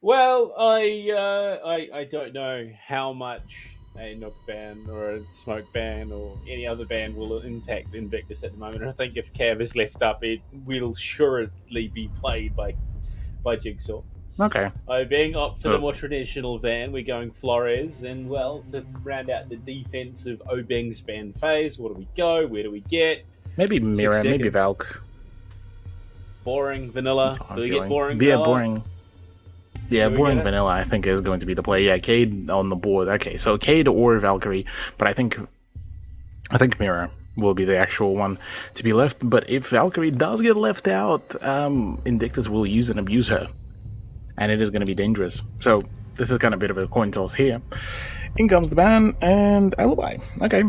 Well, I don't know how much a knock ban or a smoke ban or any other ban will impact Invictus at the moment. I think if Cav is left up, it will surely be played by Jigsaw. Okay. Obeng opt for the Oh. more traditional van. We're going Flores, and well, to round out the defensive Obeng's ban phase, what do we go? Where do we get? Maybe 6 Mira, maybe seconds. Valk. Boring vanilla. That's Do we get arguing. boring Yeah, vanilla? boring. Yeah, Do we boring get it? vanilla, I think, is going to be the play. Yeah, Cade on the board. Okay, so Cade or Valkyrie, but I think Mira will be the actual one to be left. But if Valkyrie does get left out, Invictus will use and abuse her, and it is going to be dangerous. So this is kind of a bit of a coin toss here. In comes the ban and Alibi. Okay,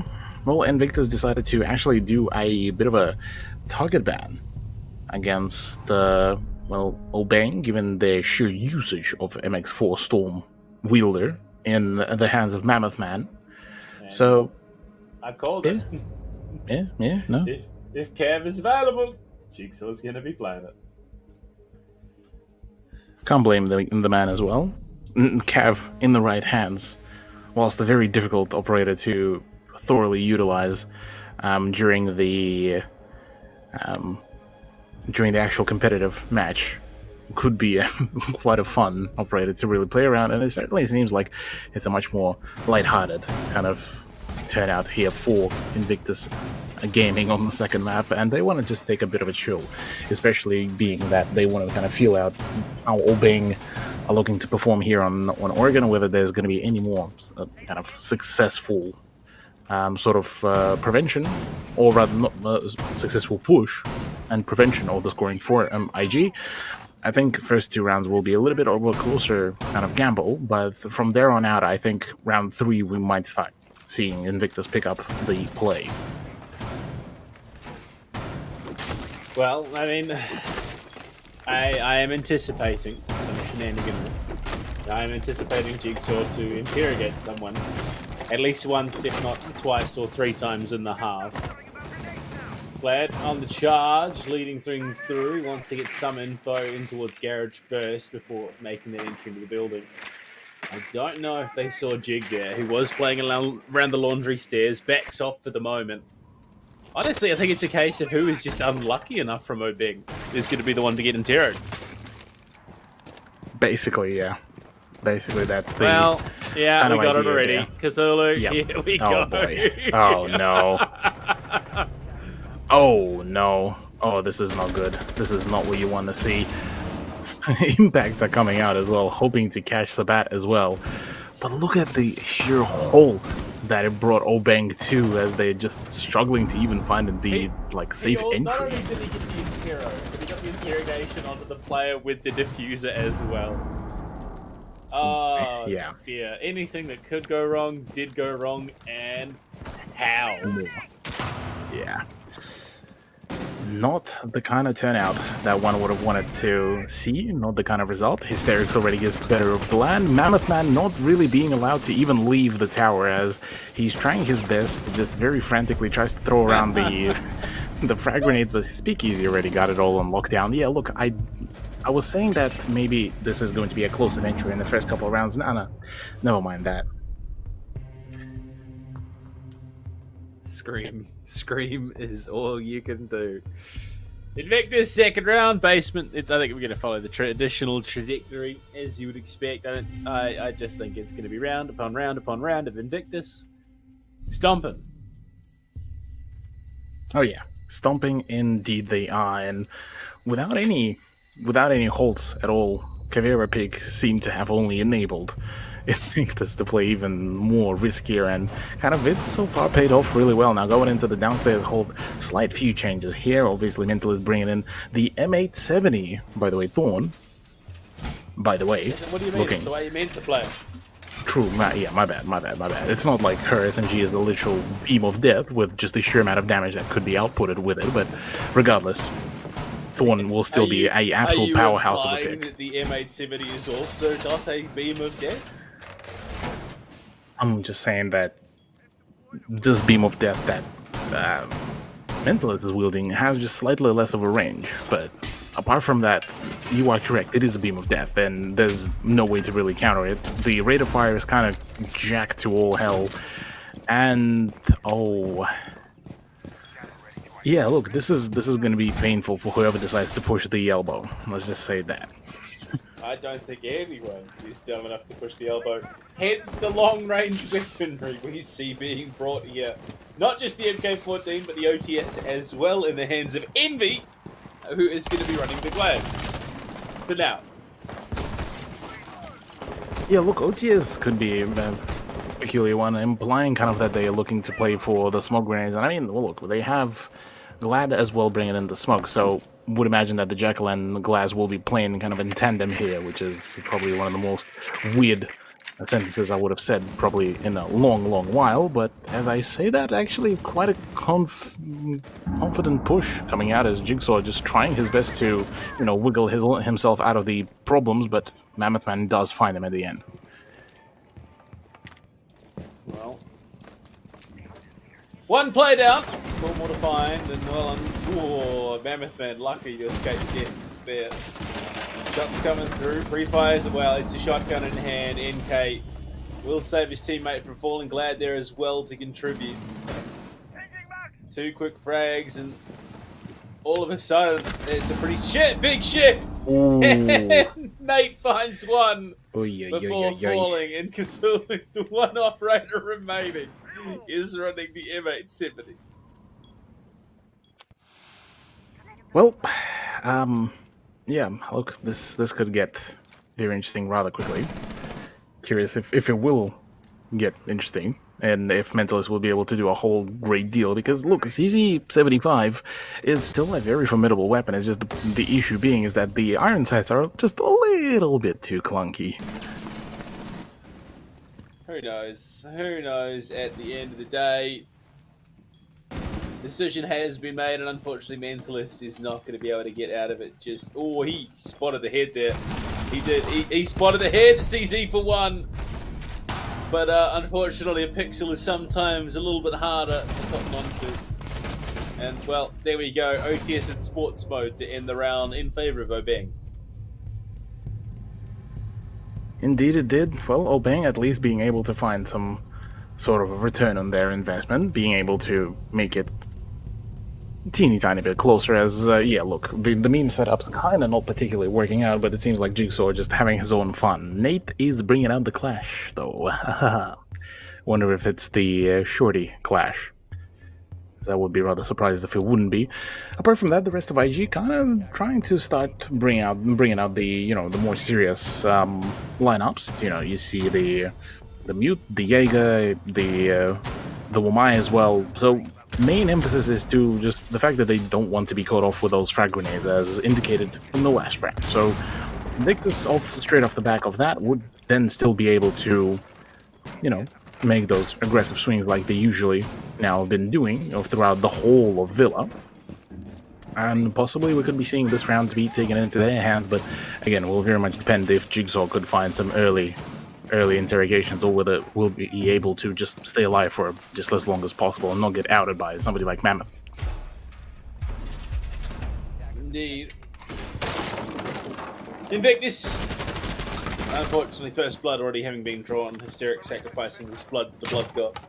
well, Invictus decided to actually do a bit of a target ban against Obeng, given their sheer usage of MX4 Storm Wielder in the hands of Mammoth Man. So, I called it. no. If Cav is available, Jigsaw's going to be playing it. Can't blame the man as well. Cav in the right hands, whilst a very difficult operator to thoroughly utilize during the actual competitive match, could be quite a fun operator to really play around, and it certainly seems like it's a much more lighthearted kind of turnout here for Invictus Gaming on the second map, and they want to just take a bit of a chill, especially being that they want to kind of feel out how Obeng are looking to perform here on Oregon, or whether there's going to be any more kind of successful prevention, or rather not successful push and prevention of the scoring for IG. I think first 2 rounds will be a little bit of a closer kind of gamble, but from there on out, I think round 3 we might start seeing Invictus pick up the play. Well, I mean, I am anticipating some shenanigans. I'm anticipating Jigsaw to interrogate someone at least once, if not twice or 3 times in the half. Glad on the charge, leading things through. He wants to get some info in towards Garage first before making that entry into the building. I don't know if they saw Jig there. He was playing around the laundry stairs, backs off for the moment. Honestly, I think it's a case of who is just unlucky enough from Obeng is going to be the one to get interroed. Basically, yeah. Basically, that's the... Well, yeah, kind we of got it idea already. there. Cthulhu, Yep. here we Oh, go. boy. Oh, no. Oh, no. Oh, this is not good. This is not what you want to see. Impacts are coming out as well, hoping to catch the bat as well. But look at the sheer hole that it brought Obeng to, as they're just struggling to even find the safe Not entry. only did he get the interro, but he got the interrogation onto the player with the diffuser as well. Oh, Yeah. dear. Anything that could go wrong did go wrong, and how? Yeah. Not the kind of turnout that one would have wanted to see, not the kind of result. Hysterics already gets the better of the land. Mammoth Man not really being allowed to even leave the tower, as he's trying his best, just very frantically tries to throw around the frag grenades, but his speakeasy already got it all on lockdown. Yeah, look, I was saying that maybe this is going to be a close adventure in the first couple of rounds. No, never mind that. Scream is all you can do. Invictus, second round, basement. I think we're going to follow the traditional trajectory, as you would expect. I just think it's going to be round upon round upon round of Invictus. Stomping. Oh yeah, stomping indeed they are, and without any halts at all. Caveira Pig seemed to have only enabled Invictus to play even more riskier, and kind of it so far paid off really well. Now going into the downstairs hold, slight few changes here. Obviously Mental is bringing in the M870, by the way, Thorn. By the way, What do you mean? looking It's the way you meant to play. true. Yeah, my bad. It's not like her SMG is the literal beam of death with just the sheer amount of damage that could be outputted with it, but regardless, Thorn will still be a absolute powerhouse of a pick. That the M870 is also not a beam of death? I'm just saying that this beam of death that Mentalist is wielding has just slightly less of a range, but apart from that, you are correct. It is a beam of death, and there's no way to really counter it. The rate of fire is kind of jacked to all hell, and oh, yeah. Look, this is going to be painful for whoever decides to push the elbow. Let's just say that. I don't think anyone is dumb enough to push the elbow. Hence the long-range weaponry we see being brought here. Not just the MK14, but the OTS as well in the hands of Envy, who is going to be running the glass. For now. Yeah, look, OTS could be a peculiar one, implying kind of that they are looking to play for the smoke grenades. And I mean, well, look, they have Glad as well bringing in the smoke, so would imagine that the Jekyll and Glass will be playing kind of in tandem here, which is probably one of the most weird sentences I would have said probably in a long, long while. But as I say that, actually quite a confident push coming out as Jigsaw just trying his best to, you know, wiggle himself out of the problems, but Mammoth Man does find him at the end. Well, one play down, four more to find, and well, Mammoth Man lucky to escape death there. Shots coming through, pre-fires it well, it's a shotgun in hand, NK will save his teammate from falling, Glad there as well to contribute. Two quick frags, and all of a sudden, it's a pretty big shift! Nate finds one before falling, and Kazulu, the one operator remaining, is running the M870. Well, yeah, look, this could get very interesting rather quickly. Curious if it will get interesting, and if Mentalist will be able to do a whole great deal, because look, CZ75 is still a very formidable weapon. It's just the issue being is that the iron sights are just a little bit too clunky. Who knows? Who knows at the end of the day? Decision has been made, and unfortunately Mentalist is not going to be able to get out of it. Just, oh, he spotted the head there. He did. He spotted the head, CZ for one. But unfortunately a pixel is sometimes a little bit harder to cotton onto. And well, there we go. OTS in sports mode to end the round in favour of Obeng. Indeed it did. Well, Obeng at least being able to find some sort of a return on their investment, being able to make it teeny tiny bit closer as, yeah, look, the meme setup's kind of not particularly working out, but it seems like Jigsaw just having his own fun. Nate is bringing out the clash, though. Wonder if it's the Shorty clash. I would be rather surprised if it wouldn't be. Apart from that, the rest of IG kind of trying to start bringing out the, you know, the more serious lineups. You know, you see the Mute, the Jaeger, the Wamai as well. So main emphasis is to just the fact that they don't want to be caught off with those frag grenades, as indicated in the last round. So Invictus, straight off the back of that, would then still be able to, you know, make those aggressive swings like they usually now have been doing, you know, throughout the whole of Villa. And possibly we could be seeing this round to be taken into their hands, but again, it will very much depend if Jigsaw could find some early interrogations, or whether we'll be able to just stay alive for just as long as possible and not get outed by somebody like Mammoth. Indeed. Invictus, unfortunately, first blood already having been drawn, Hysteric sacrificing his blood for the blood god.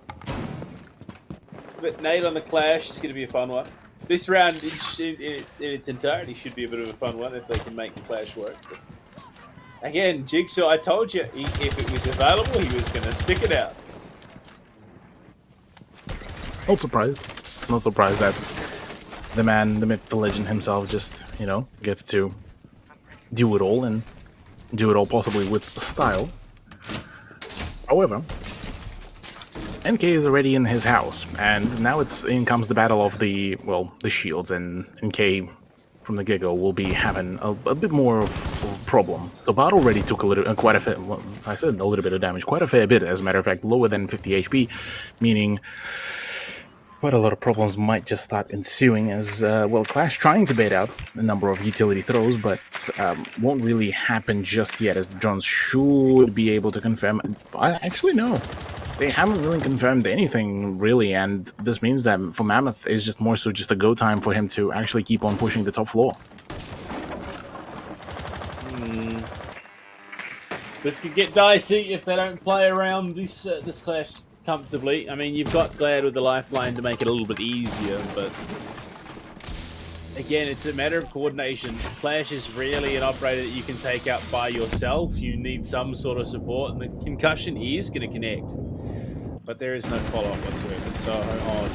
But Nate on the clash is going to be a fun one. This round in its entirety should be a bit of a fun one if they can make the clash work. But again, Jigsaw, I told you, if it was available, he was going to stick it out. Not surprised that the man, the myth, the legend himself just, you know, gets to do it all, and do it all possibly with style. However, NK is already in his house, and now in comes the battle of the shields, and NK from the get-go will be having a bit more of a problem. So Bart already took quite a fair, well, I said a little bit of damage, quite a fair bit, as a matter of fact, lower than 50 HP, meaning quite a lot of problems might just start ensuing as, well, Clash trying to bait out a number of utility throws, but won't really happen just yet, as Jones should be able to confirm. Actually, no. They haven't really confirmed anything, really, and this means that for Mammoth, it's just more so just a go time for him to actually keep on pushing the top floor. This could get dicey if they don't play around this this clash comfortably. I mean, you've got Glad with the lifeline to make it a little bit easier, but again, it's a matter of coordination. Clash is really an operator that you can take out by yourself. You need some sort of support, and the concussion is going to connect. But there is no follow-up whatsoever. So, oh,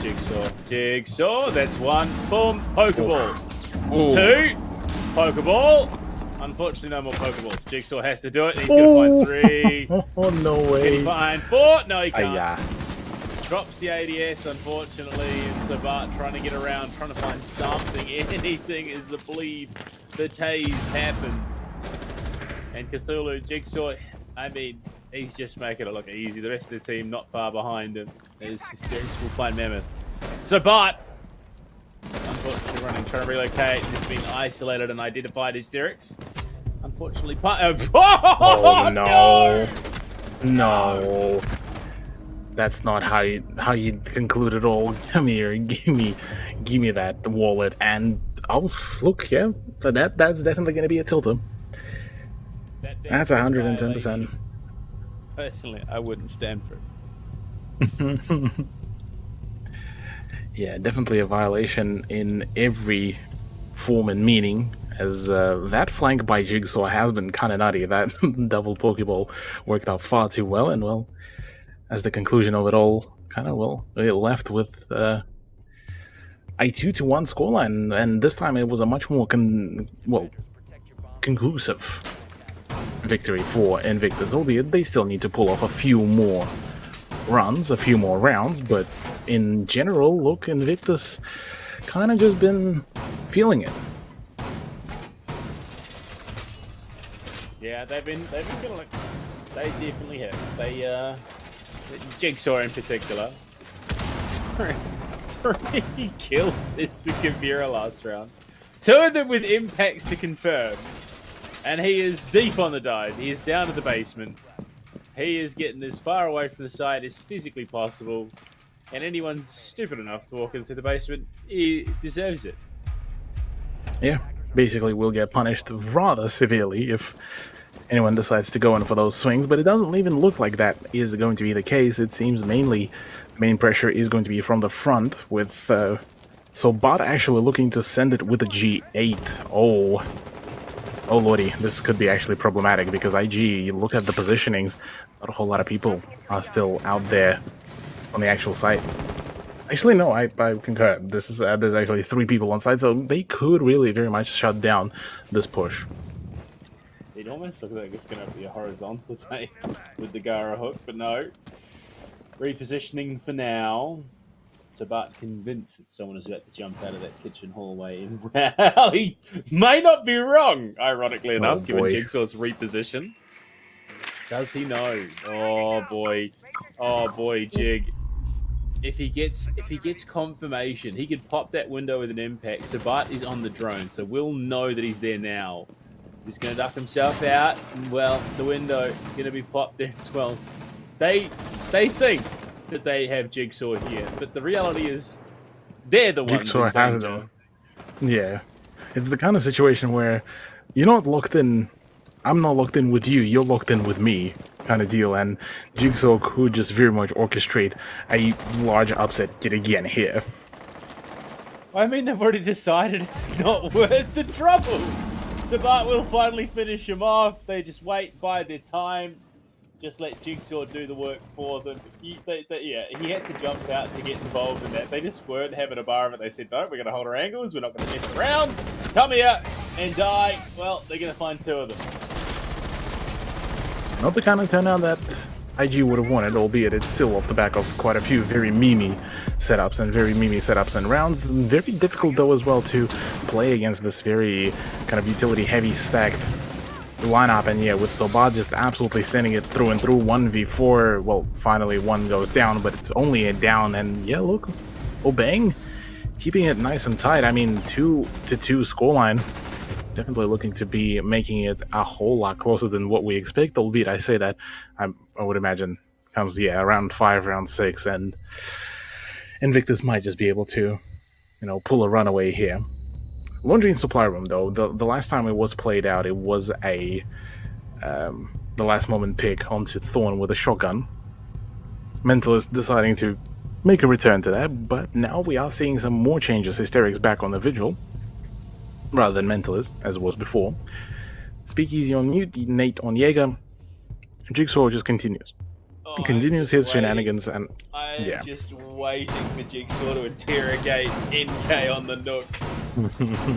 Jigsaw, that's one. Boom, Pokeball. Ooh. Two, Pokeball. Unfortunately, no more Pokeballs. Jigsaw has to do it. He's going to find three. Oh, no way. Can he find four? No, he can't. Yeah. Drops the ADS, unfortunately, and Sabat trying to get around, trying to find something, anything as the bleed, the tase happens. And Cthulhu, Jigsaw, I mean, he's just making it look easy. The rest of the team not far behind him. As Hysterics will find Mammoth. Sabat, unfortunately running, trying to relocate, has been isolated and identified Hysterics. Unfortunately, oh, no. No. That's not how you conclude it all. Come here, give me that wallet, and oh look, yeah, that's definitely going to be a tilter. That's 110%. Personally, I wouldn't stand for it. Yeah, definitely a violation in every form and meaning. As that flank by Jigsaw has been kind of nutty. That double Pokeball worked out far too well, and well, as the conclusion of it all, kind of, well, it left with a 2-1 scoreline, and this time it was a much more conclusive victory for Invictus, albeit they still need to pull off a few more runs, a few more rounds, but in general, look, Invictus kind of just been feeling it. Yeah, they've been feeling it. They definitely have. Jigsaw in particular. 3 kills is the Kavira last round. 2 of them with impacts to confirm. And he is deep on the dive. He is down to the basement. He is getting as far away from the side as physically possible. And anyone stupid enough to walk into the basement, he deserves it. Yeah, basically will get punished rather severely if anyone decides to go in for those swings, but it doesn't even look like that is going to be the case. It seems main pressure is going to be from the front with so Bot actually looking to send it with a G8. Oh lordy, this could be actually problematic because IG, you look at the positionings, not a whole lot of people are still out there on the actual site. Actually, no, I concur. This is there's actually 3 people on site, so they could really very much shut down this push. It almost looks like it's going to be a horizontal take with the Gara hook, but no. Repositioning for now. Sabat convinced that someone is about to jump out of that kitchen hallway. Well, he may not be wrong, ironically enough, given Jigsaw's reposition. Does he know? Oh boy, Jig. If he gets confirmation, he could pop that window with an impact. Sabat is on the drone, so we'll know that he's there now. He's going to duck himself out, and well, the window is going to be popped there as well. They think that they have Jigsaw here, but the reality is they're the ones Jigsaw in danger. Yeah, it's the kind of situation where you're not locked in. I'm not locked in with you. You're locked in with me, kind of deal. And Jigsaw could just very much orchestrate a large upset yet again here. I mean, they've already decided it's not worth the trouble. Sabat will finally finish him off. They just wait, bide their time. Just let Jigsaw do the work for them. He had to jump out to get involved in that. They just weren't having a bar of it. They said, no, we're going to hold our angles. We're not going to mess around. Come here and die. Well, they're going to find 2 of them. Not the kind of turnout that IG would have wanted, albeit it's still off the back of quite a few very memey setups and rounds. Very difficult, though, as well to play against this very kind of utility-heavy stacked lineup, and yeah, with Sabat just absolutely sending it through and through. 1v4, well, finally one goes down, but it's only a down, and yeah, look, Obeng keeping it nice and tight. I mean, 2-2 scoreline, definitely looking to be making it a whole lot closer than what we expect, albeit I say that, I would imagine comes, yeah, around 5, round 6, and Invictus might just be able to, pull a runaway here. Laundry and Supply Room, though, the last time it was played out, it was a the last moment pick onto Thorn with a shotgun. Mentalist deciding to make a return to that, but now we are seeing some more changes. Hysterics back on the Vigil, rather than Mentalist, as it was before. Speakeasy on mute, Nate on Jaeger. Jigsaw just continues. Oh, Continues his shenanigans, and I am yeah. just waiting for Jigsaw to interrogate NK on the Nook.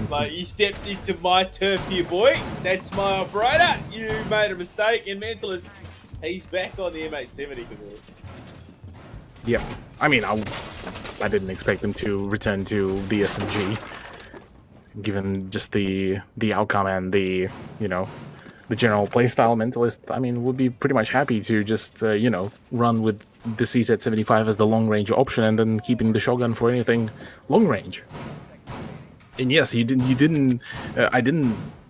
Like, you stepped into my turf here, boy. That's my operator. You made a mistake. And Mentalist, he's back on the M870. Yeah, I mean, I didn't expect him to return to the SMG, given just the outcome and the, you know, the general playstyle. Mentalist, I mean, would be pretty much happy to just, you know, run with the CZ75 as the long-range option and then keeping the shotgun for anything long-range. And yes, I didn't,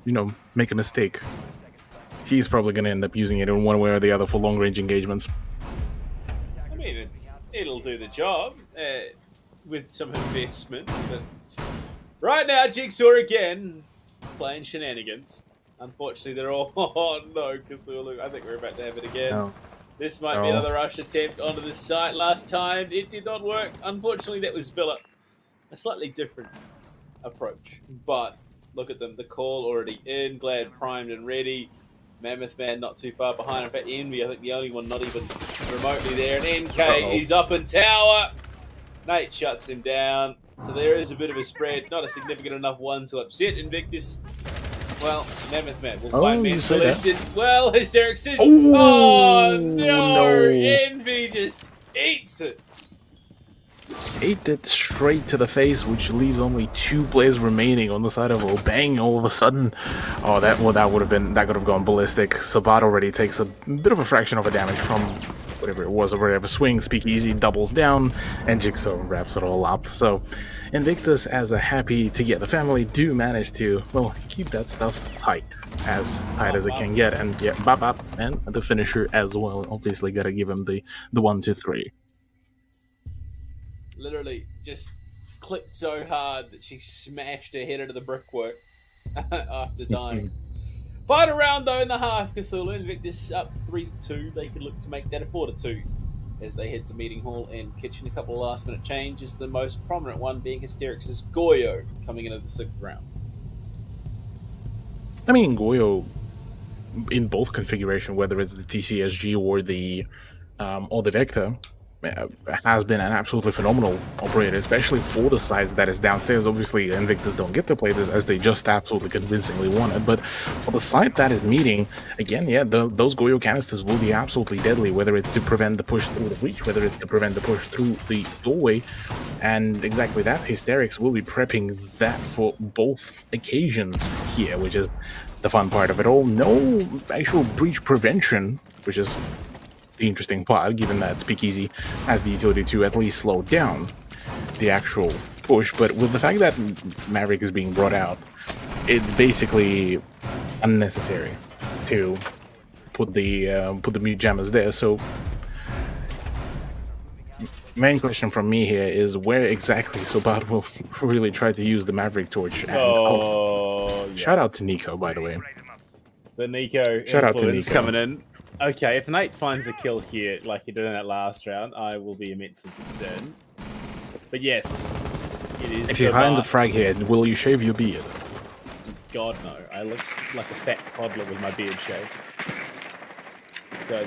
you know, make a mistake. He's probably going to end up using it in one way or the other for long-range engagements. I mean, it'll do the job with some investment. But right now, Jigsaw again playing shenanigans. Unfortunately, they're all... Oh, no, Cthulhu. I think we're about to have it again. No. This might be another rush attempt onto the site. Last time, it did not work. Unfortunately, that was Villa. A slightly different approach. But look at them. The call already in. Glad primed and ready. Mammoth Man not too far behind. In fact, Envy, I think the only one not even remotely there. And NK is up in tower. Nate shuts him down. So there is a bit of a spread. Not a significant enough one to upset Invictus. Well, Mammoth Man will find Mentalist. Well, Hysterics says, oh no! Envy just eats it. Ate it straight to the face, which leaves only 2 players remaining on the side of Obeng. All of a sudden, oh, that could have gone ballistic. Sabat already takes a bit of a fraction of a damage from whatever it was, or whatever swing. Speakeasy doubles down, and Jigsaw wraps it all up. So, Invictus, as a happy to get the family, do manage to, well, keep that stuff tight as it can get, and yeah, bop, and the finisher as well. Obviously, gotta give him the 1, 2, 3. Literally just clipped so hard that she smashed her head into the brickwork after dying. Final round though in the half, Cthulhu. Invictus up 3-2. They could look to make that a 4-2 as they head to meeting hall and kitchen. A couple of last minute changes. The most prominent one being Hysterics' Goyo coming into the 6th round. I mean, Goyo in both configuration, whether it's the TCSG or the Vector, has been an absolutely phenomenal operator, especially for the side that is downstairs. Obviously, Invictus don't get to play this as they just absolutely convincingly won it, but for the side that is meeting, again, yeah, those Goyo canisters will be absolutely deadly, whether it's to prevent the push through the breach, whether it's to prevent the push through the doorway, and exactly that, Hysterics will be prepping that for both occasions here, which is the fun part of it all. No actual breach prevention, which is the interesting part, given that Speakeasy has the utility to at least slow down the actual push. But with the fact that Maverick is being brought out, it's basically unnecessary to put the mute jammers there. So main question from me here is where exactly Sobat will really try to use the Maverick torch. And, shout out to Nico, by the way. The Nico shout out to Nico coming in. Okay, if Nate finds a kill here, like he did in that last round, I will be immensely concerned. But yes, it is. If you find the frag here, will you shave your beard? God, no. I look like a fat toddler with my beard shaved. So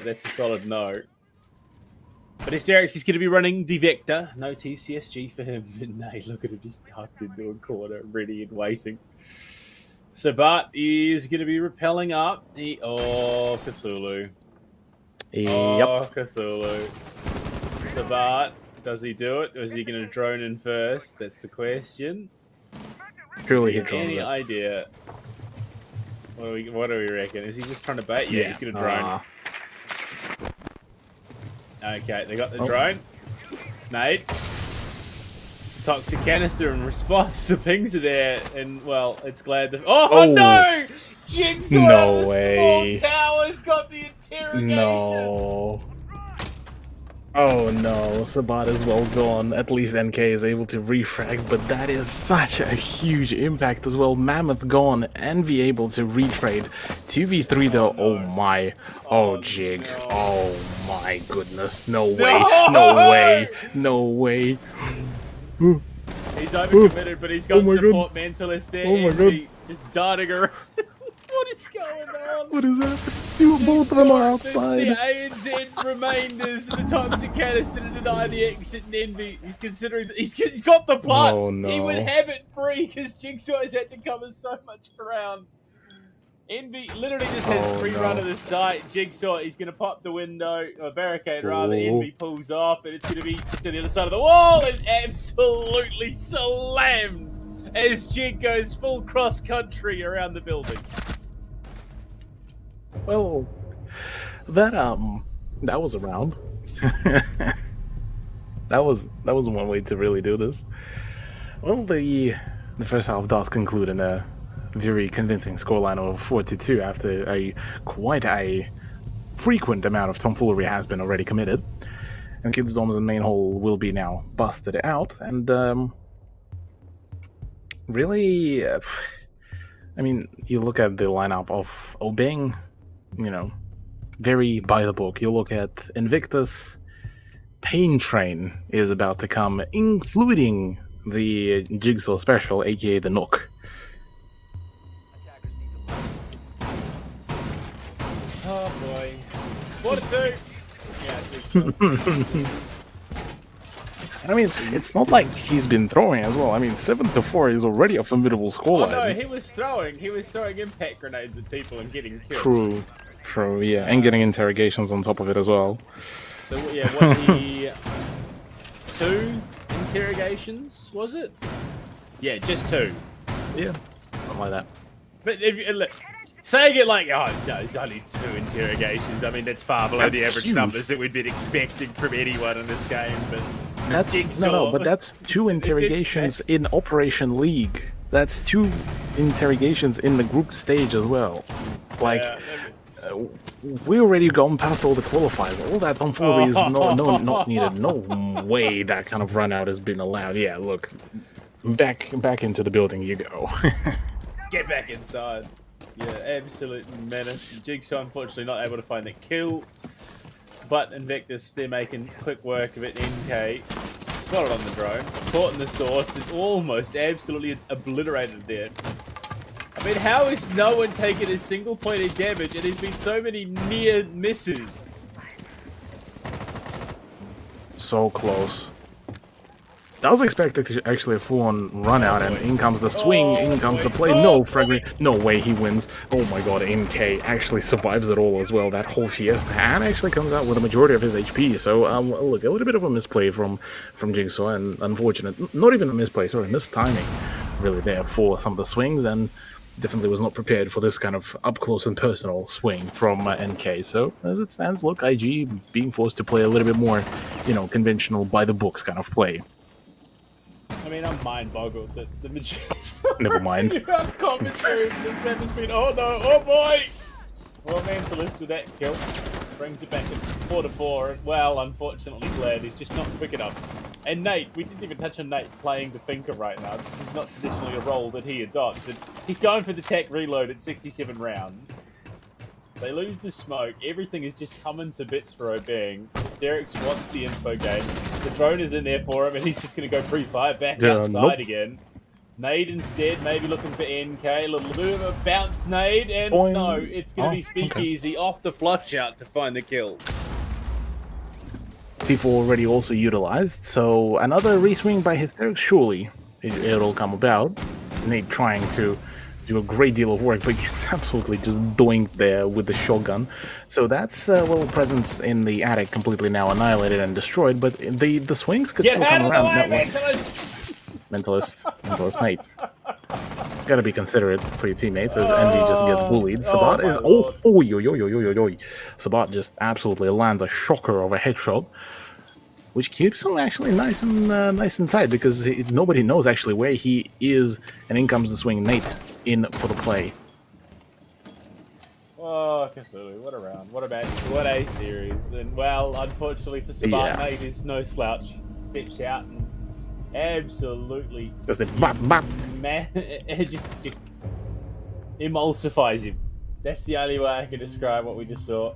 that's a solid no. But Hysterics is going to be running the Vector. No TCSG for him. And Nate, look at him just tucked into a corner, ready and waiting. Sabat is going to be rappelling up. Oh, Cthulhu. Yep. Oh, Cthulhu. Sabat, does he do it? Or is he going to drone in first? That's the question. Surely he drones Any it. idea? What do we reckon? Is he just trying to bait? Yeah, he's going to drone. Okay, they got the drone. Nate. Toxic canister in response. The pings are there, and well, it's glad that. Oh no! Jigsaw out of the small tower's got the interrogation. No. Oh no, Sabat is well gone. At least NK is able to refrag, but that is such a huge impact as well. Mammoth gone, Envy able to retrade. 2v3 though, oh my. Oh, Jig. No. Oh my goodness. No way. No way. No way. He's overcommitted, but he's got my support mentalist there. Oh my Envy just darting around. What is going on? What is happening? Both of them are outside. The ANZ remainders and the toxic canister to deny the exit, and Envy. He's considering that he's got the plot. Oh, no. He would have it free because Jigsaw has had to cover so much ground. Envy literally just has free run of the site. Jigsaw, he's going to pop the window, or barricade rather. Envy pulls off, and it's going to be just on the other side of the wall, and absolutely slammed as Jig goes full cross country around the building. Well, that was a round. that was one way to really do this. Well, the first half does conclude in a very convincing scoreline of 4-2 after quite a frequent amount of tomfoolery has been already committed, and Kids Doms and Main Hall will be now busted out. And really, I mean, you look at the lineup of Obeng. You know, very by the book. You look at Invictus, Pain Train is about to come, including the Jigsaw special, aka the Nook. Oh boy. 4-2! Yeah, I mean, it's not like he's been throwing as well. I mean, 7-4 is already a formidable scoreline. Oh no, he was throwing impact grenades at people and getting killed. True, yeah, and getting interrogations on top of it as well. So yeah, was he 2 interrogations? Was it? Yeah, just 2. Yeah, something like that. But look, saying it like, oh no, it's only 2 interrogations. I mean, that's far below the average numbers that we'd been expecting from anyone in this game. But but that's 2 interrogations in Operation League. That's 2 interrogations in the group stage as well. Like. We already gone past all the qualifiers. All that tomfoolery is not needed. No way that kind of run out has been allowed. Yeah, look, back into the building you go. Get back inside. Yeah, absolute menace. Jigsaw unfortunately not able to find the kill, but Invictus, they're making quick work of it. NK spotted on the drone, caught in the source, and almost absolutely obliterated there. I mean, how is no one taking a single point of damage, and there's been so many near misses? So close. I was expecting actually a full-on run out, and in comes the swing, in comes the play. No, fragment. No way he wins. Oh my god, NK actually survives it all as well. That whole fiesta, and actually comes out with a majority of his HP. So, look, a little bit of a misplay from Jigsaw, and unfortunate. Not even a misplay, sorry, mistiming really there for some of the swings, and definitely was not prepared for this kind of up-close and personal swing from NK. So, as it stands, look, IG being forced to play a little bit more, conventional, by-the-books kind of play. I mean, I'm mind-boggled that the majority... Never mind. Commentary in this map has been, oh no, oh boy! Well, Mentalist with that kill brings it back to 4-4. Well, unfortunately, Glad is just not quick enough. And Nate, we didn't even touch on Nate playing the Thinker right now. This is not traditionally a role that he adopts. And he's going for the tech reload at 67 rounds. They lose the smoke. Everything is just coming to bits for Obeng. Hysterix wants the info game. The drone is in there for him, and he's just going to go pre-fire back outside again. Nade instead, maybe looking for NK. A little bit of a bounce nade, and no, it's going to be Speakeasy off the flush out to find the kill. C4 already also utilized, so another reswing by Hysterix, surely it'll come about. Nate trying to do a great deal of work, but gets absolutely just doinked there with the shotgun. So that's, presence in the attic completely now annihilated and destroyed, but the swings could still come around. Mentalist, mate. Gotta be considerate for your teammates as Envy just gets bullied. Sabat is Sabat just absolutely lands a shocker of a headshot, which keeps him actually nice and tight because nobody knows actually where he is, and in comes the swing Nate in for the play. Oh, Cthulhu, what a round. What a match. What a series. And, well, unfortunately for Sabat, mate, is no slouch. Steps out and absolutely... Just a bop, bop. It just emulsifies him. That's the only way I can describe what we just saw.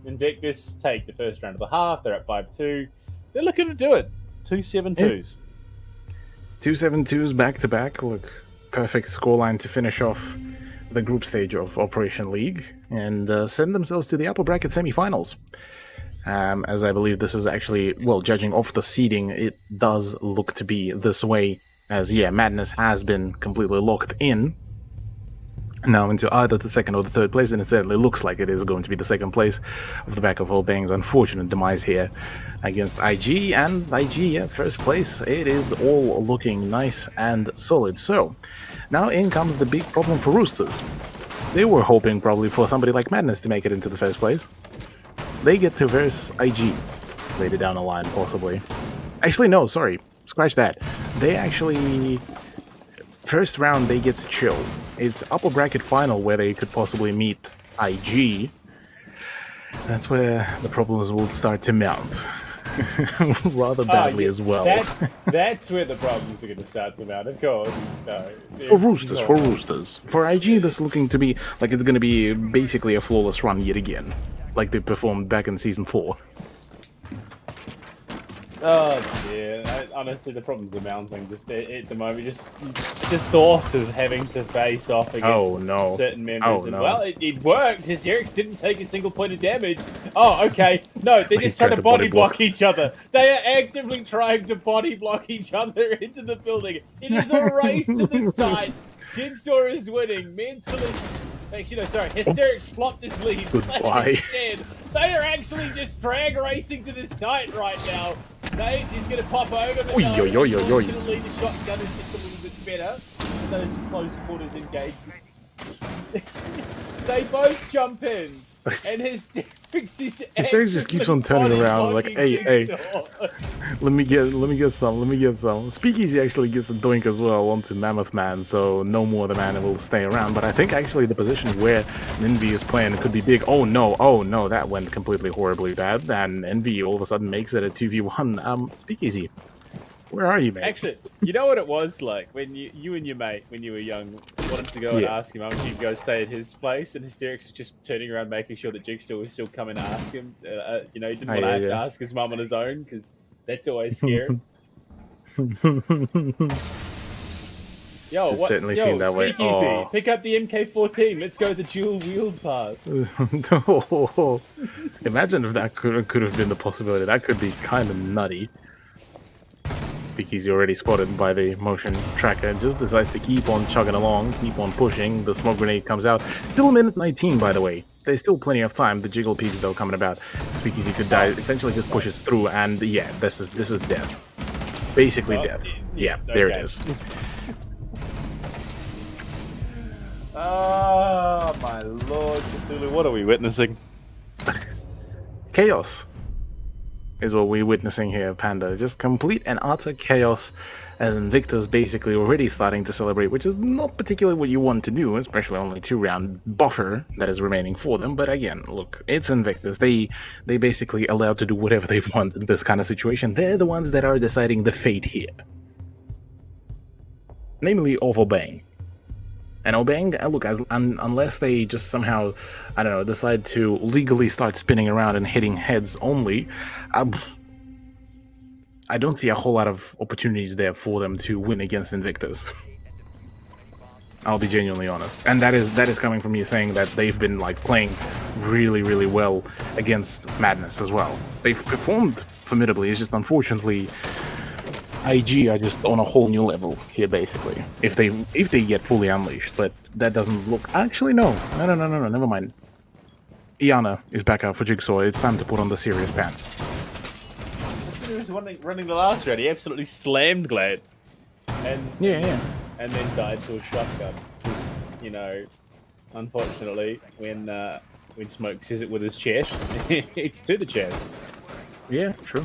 Invictus take the first round of the half. They're at 5-2. They're looking to do it. 2-7-2s. 2-7-2s back-to-back. Look, perfect scoreline to finish off the group stage of Operation League and send themselves to the upper bracket semifinals. As I believe this is actually, well, judging off the seeding, it does look to be this way, as, yeah, Madness has been completely locked in now into either the second or the third place, and it certainly looks like it is going to be the second place off the back of Obeng's unfortunate demise here against IG, and IG, yeah, first place. It is all looking nice and solid. So, now in comes the big problem for Roosters. They were hoping probably for somebody like Madness to make it into the first place. They get to verse IG later down the line, possibly. Actually, no, sorry. Scratch that. They actually... First round, they get to chill. It's upper bracket final where they could possibly meet IG. That's where the problems will start to mount. Rather badly as well. That's where the problems are going to start to mount, of course. No, for Roosters. For IG, this is looking to be like it's going to be basically a flawless run yet again. Like they performed back in Season 4. Oh dear, honestly the problems are mounting just at the moment. Just the thought of having to face off against certain members. Well, it worked. Hysterics didn't take a single point of damage. Oh, okay. No, they're just trying to body block each other. They are actively trying to body block each other into the building. It is a race to the side. Jigsaw is winning mentally. Actually, no, sorry. Hysterics flopped this lead. Goodbye. They are actually just drag racing to the site right now. Nate is going to pop over. But the shotgun is just a little bit better. Those close quarters engagements. They both jump in. And Hysterics just keeps on turning around like, hey, let me get some. Speakeasy actually gets a doink as well onto Mammoth Man, so no more the man will stay around. But I think actually the position where Envy is playing could be big. Oh no, that went completely horribly bad. And Envy all of a sudden makes it a 2v1. Speakeasy, where are you, mate? Actually, you know what it was like when you and your mate, when you were young, wanted to go and ask him, you go stay at his place, and Hysterics was just turning around making sure that Jigsaw was still coming to ask him. He didn't want to have to ask his mum on his own, because that's always scary. Certainly seemed that way. Oh. Pick up the MK14. Let's go the dual wield path. Imagine if that could have been the possibility. That could be kind of nutty. He's already spotted by the motion tracker and just decides to keep on chugging along, keep on pushing. The smoke grenade comes out. Still a minute 19, by the way. There's still plenty of time. The jiggle peaks though coming about. Speakeasy could die. Essentially just pushes through, and yeah, this is death. Basically death. Yeah, there it is. Oh my lord, Cthulhu, what are we witnessing? Chaos is what we're witnessing here, Panda. Just complete and utter chaos, as Invictus basically already starting to celebrate, which is not particularly what you want to do, especially only 2-round buffer that is remaining for them. But again, look, it's Invictus. They basically allowed to do whatever they want in this kind of situation. They're the ones that are deciding the fate here. Namely of Obeng. And Obeng, look, unless they just somehow, I don't know, decide to legally start spinning around and hitting heads only, I don't see a whole lot of opportunities there for them to win against Invictus. I'll be genuinely honest. And that is coming from me saying that they've been like playing really, really well against Madness as well. They've performed formidably. It's just unfortunately IG are just on a whole new level here, basically. If they get fully unleashed, but that doesn't look. Actually, no, never mind. Iana is back out for Jigsaw. It's time to put on the serious pants. He was running the last round. He absolutely slammed Glad, and then died to a shotgun. Because, unfortunately, when Smoke says it with his chest, it's to the chest. Yeah, true.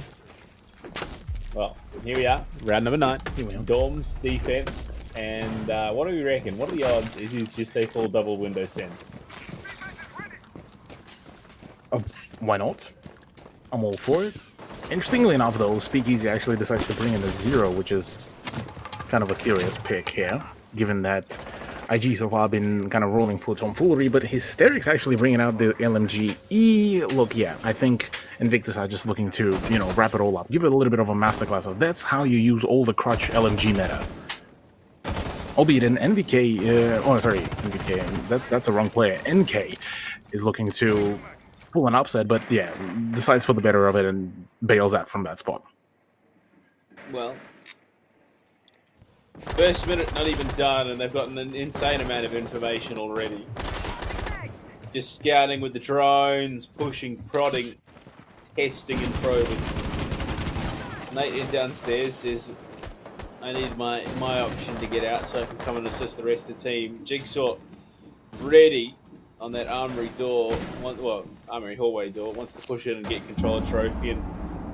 Well, here we are, round number 9. Dorms, defense, and what do we reckon? What are the odds it is just a full double window send? Why not? I'm all for it. Interestingly enough, though, Speakeasy actually decides to bring in a 0, which is kind of a curious pick here, given that IG so far been kind of rolling for tomfoolery, but Hysteric's actually bringing out the LMGE. Look, yeah, I think Invictus are just looking to, you know, wrap it all up. Give it a little bit of a masterclass of that's how you use all the crutch LMG meta. Albeit in NVK, NVK, that's the wrong player. NK is looking to pull an upset, but yeah, decides for the better of it and bails out from that spot. Well, first minute not even done, and they've gotten an insane amount of information already. Just scouting with the drones, pushing, prodding, testing and probing. Nate in downstairs says, I need my option to get out so I can come and assist the rest of the team. Jigsaw ready on that armory door, armory hallway door, wants to push in and get controller trophy and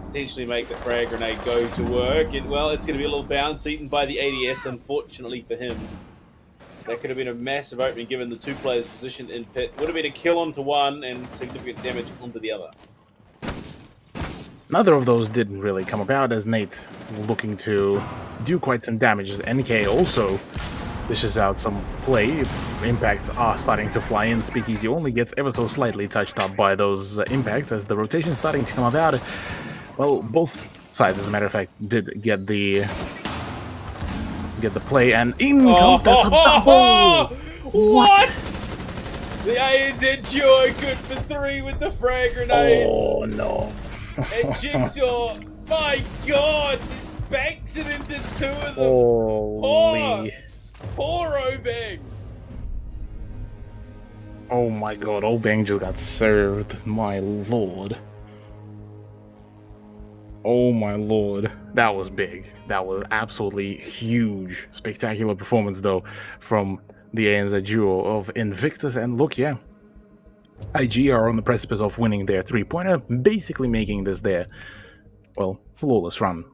potentially make the frag grenade go to work. And well, it's going to be a little bounce eaten by the ADS, unfortunately for him. That could have been a massive opening given the two players positioned in pit. Would have been a kill onto one and significant damage onto the other. Neither of those didn't really come about, as Nate looking to do quite some damage. As NK also dishes out some play if impacts are starting to fly in. Speakeasy only gets ever so slightly touched up by those impacts as the rotation is starting to come about. Well, both sides, as a matter of fact, did get the play, and in comes that's a double! What? The ANZ duo good for 3 with the frag grenades. Oh no. And Jigsaw, my god, just banks it into 2 of them. Holy. Poor Obeng. Oh my god, Obeng just got served. My lord. Oh my lord. That was big. That was absolutely huge. Spectacular performance, though, from the ANZ duo of Invictus. And look, yeah, IG are on the precipice of winning their 3-pointer, basically making this their, well, flawless run.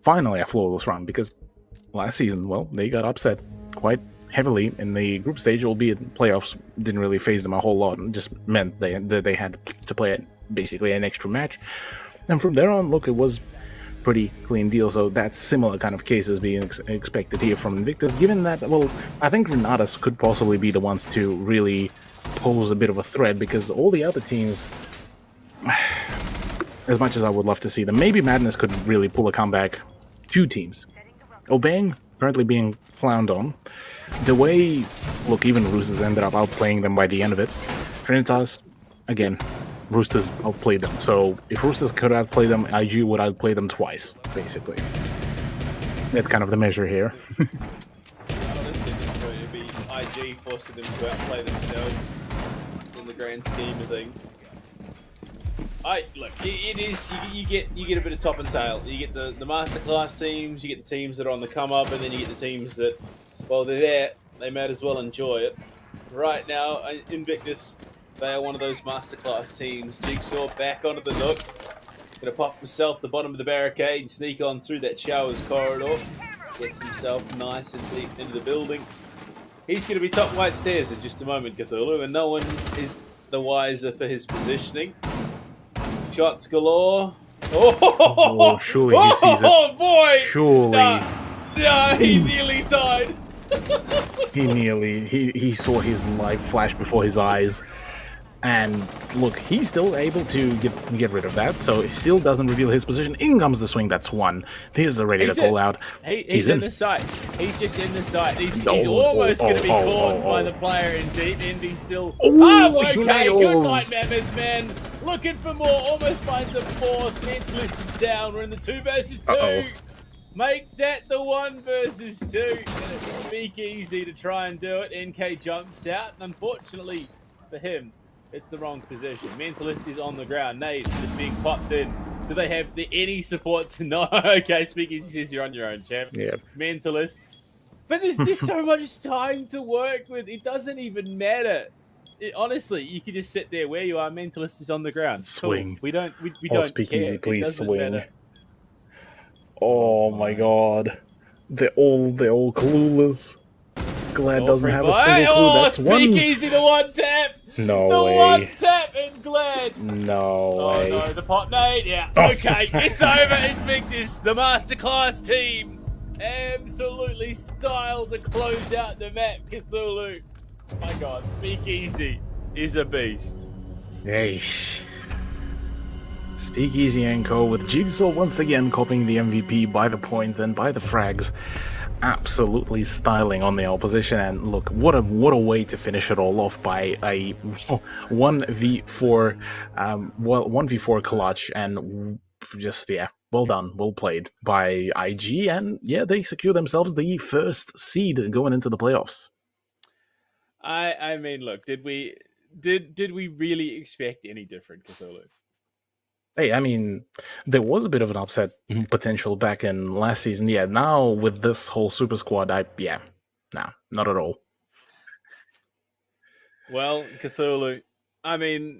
Finally a flawless run, because last season, well, they got upset quite heavily in the group stage, albeit playoffs didn't really phase them a whole lot. It just meant that they had to play basically an extra match. And from there on, look, it was pretty clean deal. So that's similar kind of cases being expected here from Invictus, given that, well, I think Renatus could possibly be the ones to really pose a bit of a threat, because all the other teams, as much as I would love to see them, maybe Madness could really pull a comeback. 2 teams. Obeng currently being clowned on. The way, look, even Roosters ended up outplaying them by the end of it. Trinitas, again, Roosters outplayed them. So if Roosters could outplay them, IG would outplay them twice, basically. That's kind of the measure here. It'd be IG forcing them to outplay themselves in the grand scheme of things. Look, it is, you get a bit of top and tail. You get the masterclass teams, you get the teams that are on the come up, and then you get the teams that, well, they're there, they might as well enjoy it. Right now, Invictus, they are one of those masterclass teams. Jigsaw back onto the nook, gonna pop himself the bottom of the barricade and sneak on through that showers corridor. Gets himself nice and deep into the building. He's gonna be top white stairs in just a moment, Cthulhu, and no one is the wiser for his positioning. Shots galore. Oh, surely he sees it. Oh boy! Surely. Nah, he nearly died. He saw his life flash before his eyes. And look, he's still able to get rid of that, so he still doesn't reveal his position. In comes the swing, that's 1. He's ready to call out. He's in the site. He's just in the site. He's almost going to be caught by the player in deep, and he's still... okay, good night, Mammoth, man. Looking for more, almost finds a 4th. Mentalist is down. We're in the 2 versus 2. Make that the 1 versus 2. And it's Speakeasy to try and do it. NK jumps out, and unfortunately for him, it's the wrong position. Mentalist is on the ground. Nate is being popped in. Do they have any support to know? Okay, Speakeasy says you're on your own, champ. Yeah. Mentalist. But there's so much time to work with. It doesn't even matter. Honestly, you could just sit there where you are. Mentalist is on the ground. Swing. Cool. We don't care. Speakeasy, please swing. Matter. Oh my god. They're all clueless. Glad doesn't have a single clue. Oh, That's one. Speakeasy, the one tap! No the way. one tap in Glad! No way. Oh no, the pot nade, yeah. Okay, it's over, Invictus, the masterclass team. Absolutely styled to close out the map, Cthulhu. My god, Speakeasy is a beast. Yeesh. Speakeasy and Co. with Jigsaw once again copying the MVP by the points and by the frags. Absolutely styling on the opposition, and look, what a way to finish it all off by a 1v4 1v4 clutch, and just well done, well played by IG, and they secure themselves the first seed going into the playoffs. I mean, look, did we really expect any different, Cthulhu? Hey, I mean, there was a bit of an upset potential back in last season. Yeah, now with this whole super squad, not at all. Well, Cthulhu, I mean,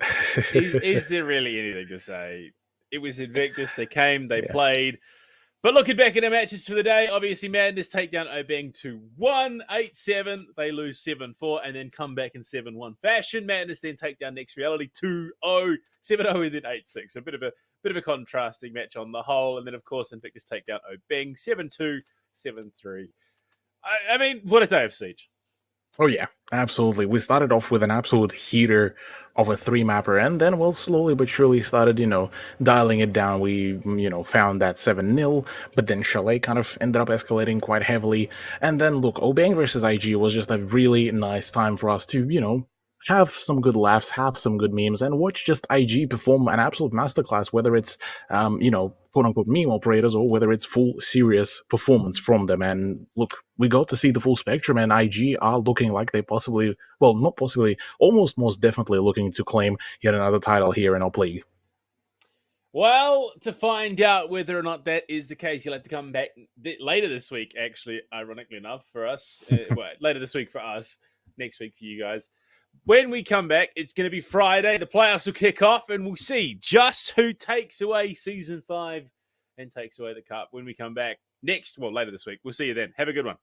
is there really anything to say? It was Invictus. They came, they played. But looking back at our matches for the day, obviously Madness take down Obeng 2-1, 8-7. They lose 7-4 and then come back in 7-1 fashion. Madness then take down Next Reality 2-0, 7-0 and then 8-6. A bit of a contrasting match on the whole. And then, of course, Invictus take down Obeng 7-2, 7-3. I mean, what a day of Siege. Oh yeah, absolutely. We started off with an absolute heater of a 3-mapper, and then, well, slowly but surely started, dialing it down. We, found that 7-0, but then Chalet kind of ended up escalating quite heavily. And then, look, Obeng versus IG was just a really nice time for us to, have some good laughs, have some good memes, and watch just IG perform an absolute masterclass, whether it's, quote-unquote meme operators or whether it's full serious performance from them. And look, we got to see the full spectrum, and IG are looking like they almost most definitely looking to claim yet another title here in our league. Well, to find out whether or not that is the case, you'll have to come back later this week, actually, ironically enough, for us. Later this week for us, next week for you guys. When we come back, it's going to be Friday. The playoffs will kick off, and we'll see just who takes away Season 5 and takes away the cup when we come back later this week. We'll see you then. Have a good one.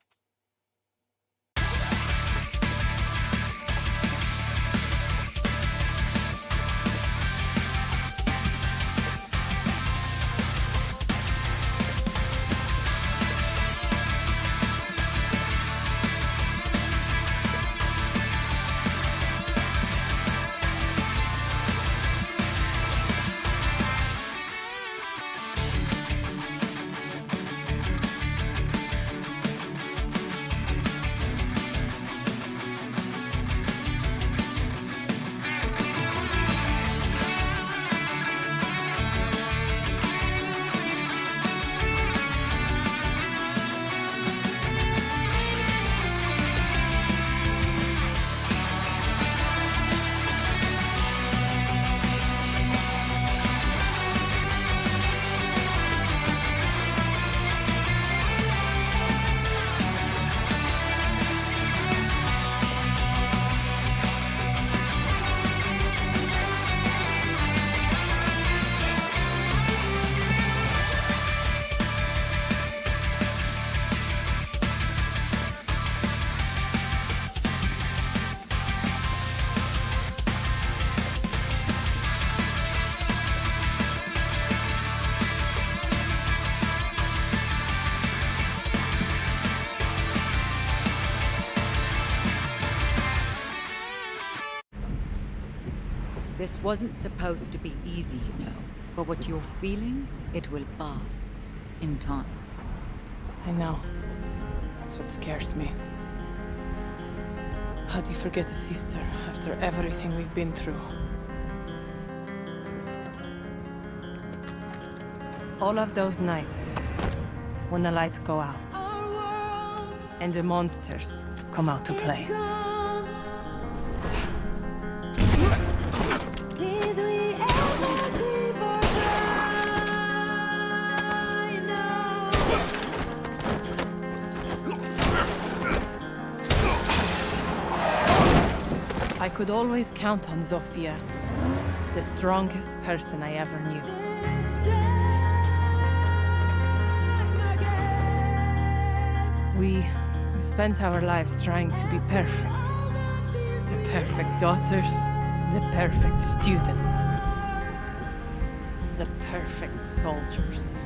This wasn't supposed to be easy, But what you're feeling, it will pass in time. I know. That's what scares me. How do you forget a sister after everything we've been through? All of those nights, when the lights go out, and the monsters come out to play. I could always count on Zofia, the strongest person I ever knew. We We spent our lives trying to be perfect. The perfect daughters, the perfect students, the perfect soldiers.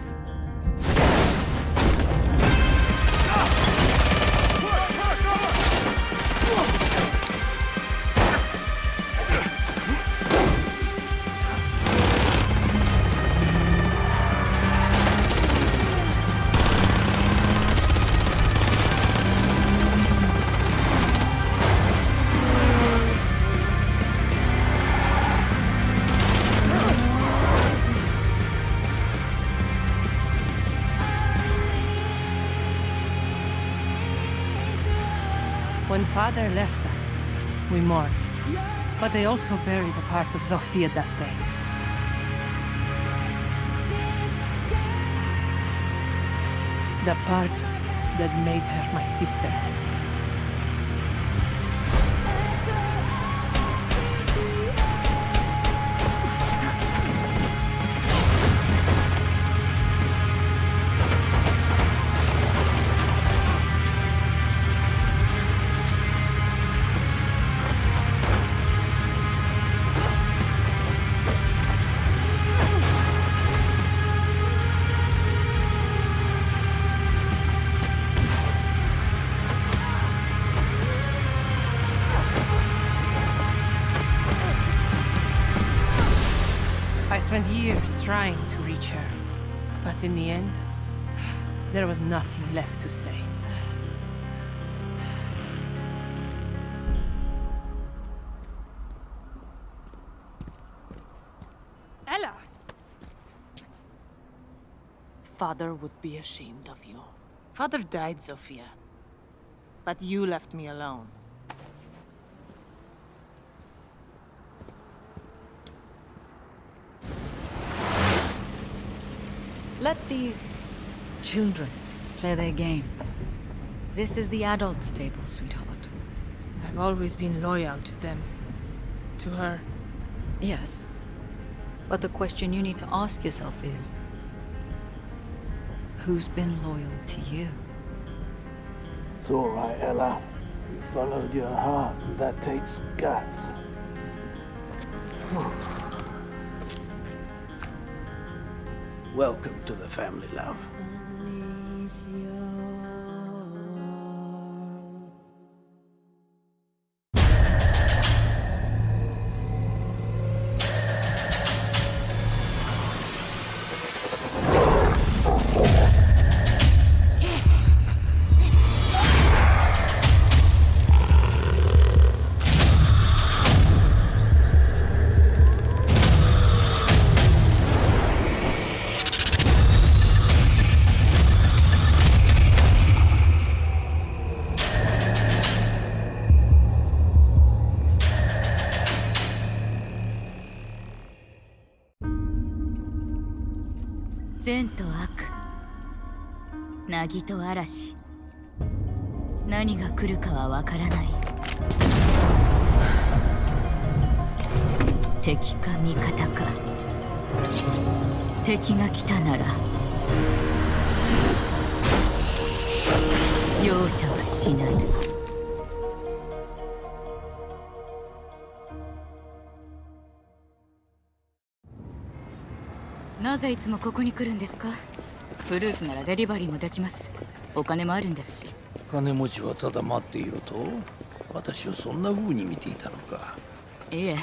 When father left us, we mourned. But they also buried a part of Zofia that day. The part that made her my sister. I spent years trying to reach her, but in the end, there was nothing left to say. Ella! Father would be ashamed of you. Father died, Sophia. But you left me alone. Let these children play their games. This is the adult's table, sweetheart. I've always been loyal to them. To her. Yes. But the question you need to ask yourself is, who's been loyal to you? It's all right, Ella. You followed your heart, and that takes guts. Welcome to the family, love.善と悪、凪と嵐、何が来るかはわからない。敵か味方か。敵が来たなら容赦はしない。なぜいつもここに来るんですか？フルーツならデリバリーもできます。お金もあるんですし。金持ちはただ待っていろと？私をそんな風に見ていたのか。いえ、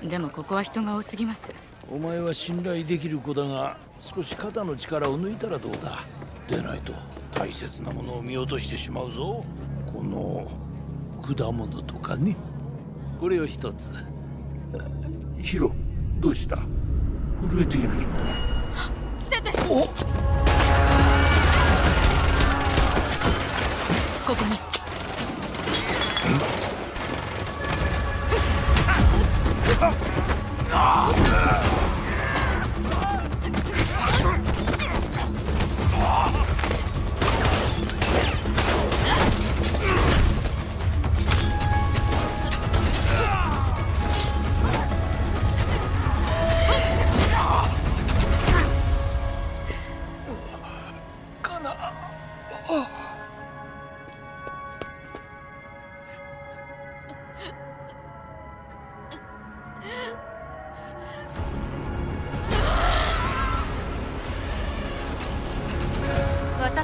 でもここは人が多すぎます。お前は信頼できる子だが、少し肩の力を抜いたらどうだ。でないと大切なものを見落としてしまうぞ。この果物とかね。これを一つ。ヒロ、どうした？震えている。セテ！お！ここに。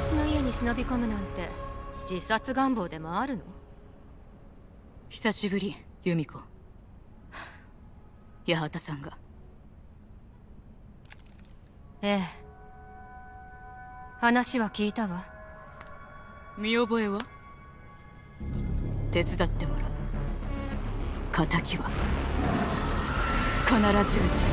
私の家に忍び込むなんて自殺願望でもあるの？久しぶり由美子。八幡さんが。ええ、話は聞いたわ。見覚えは？手伝ってもらう。仇は必ず撃つ。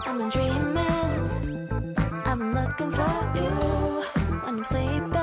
I've been dreaming, I've been looking for you when I'm sleeping.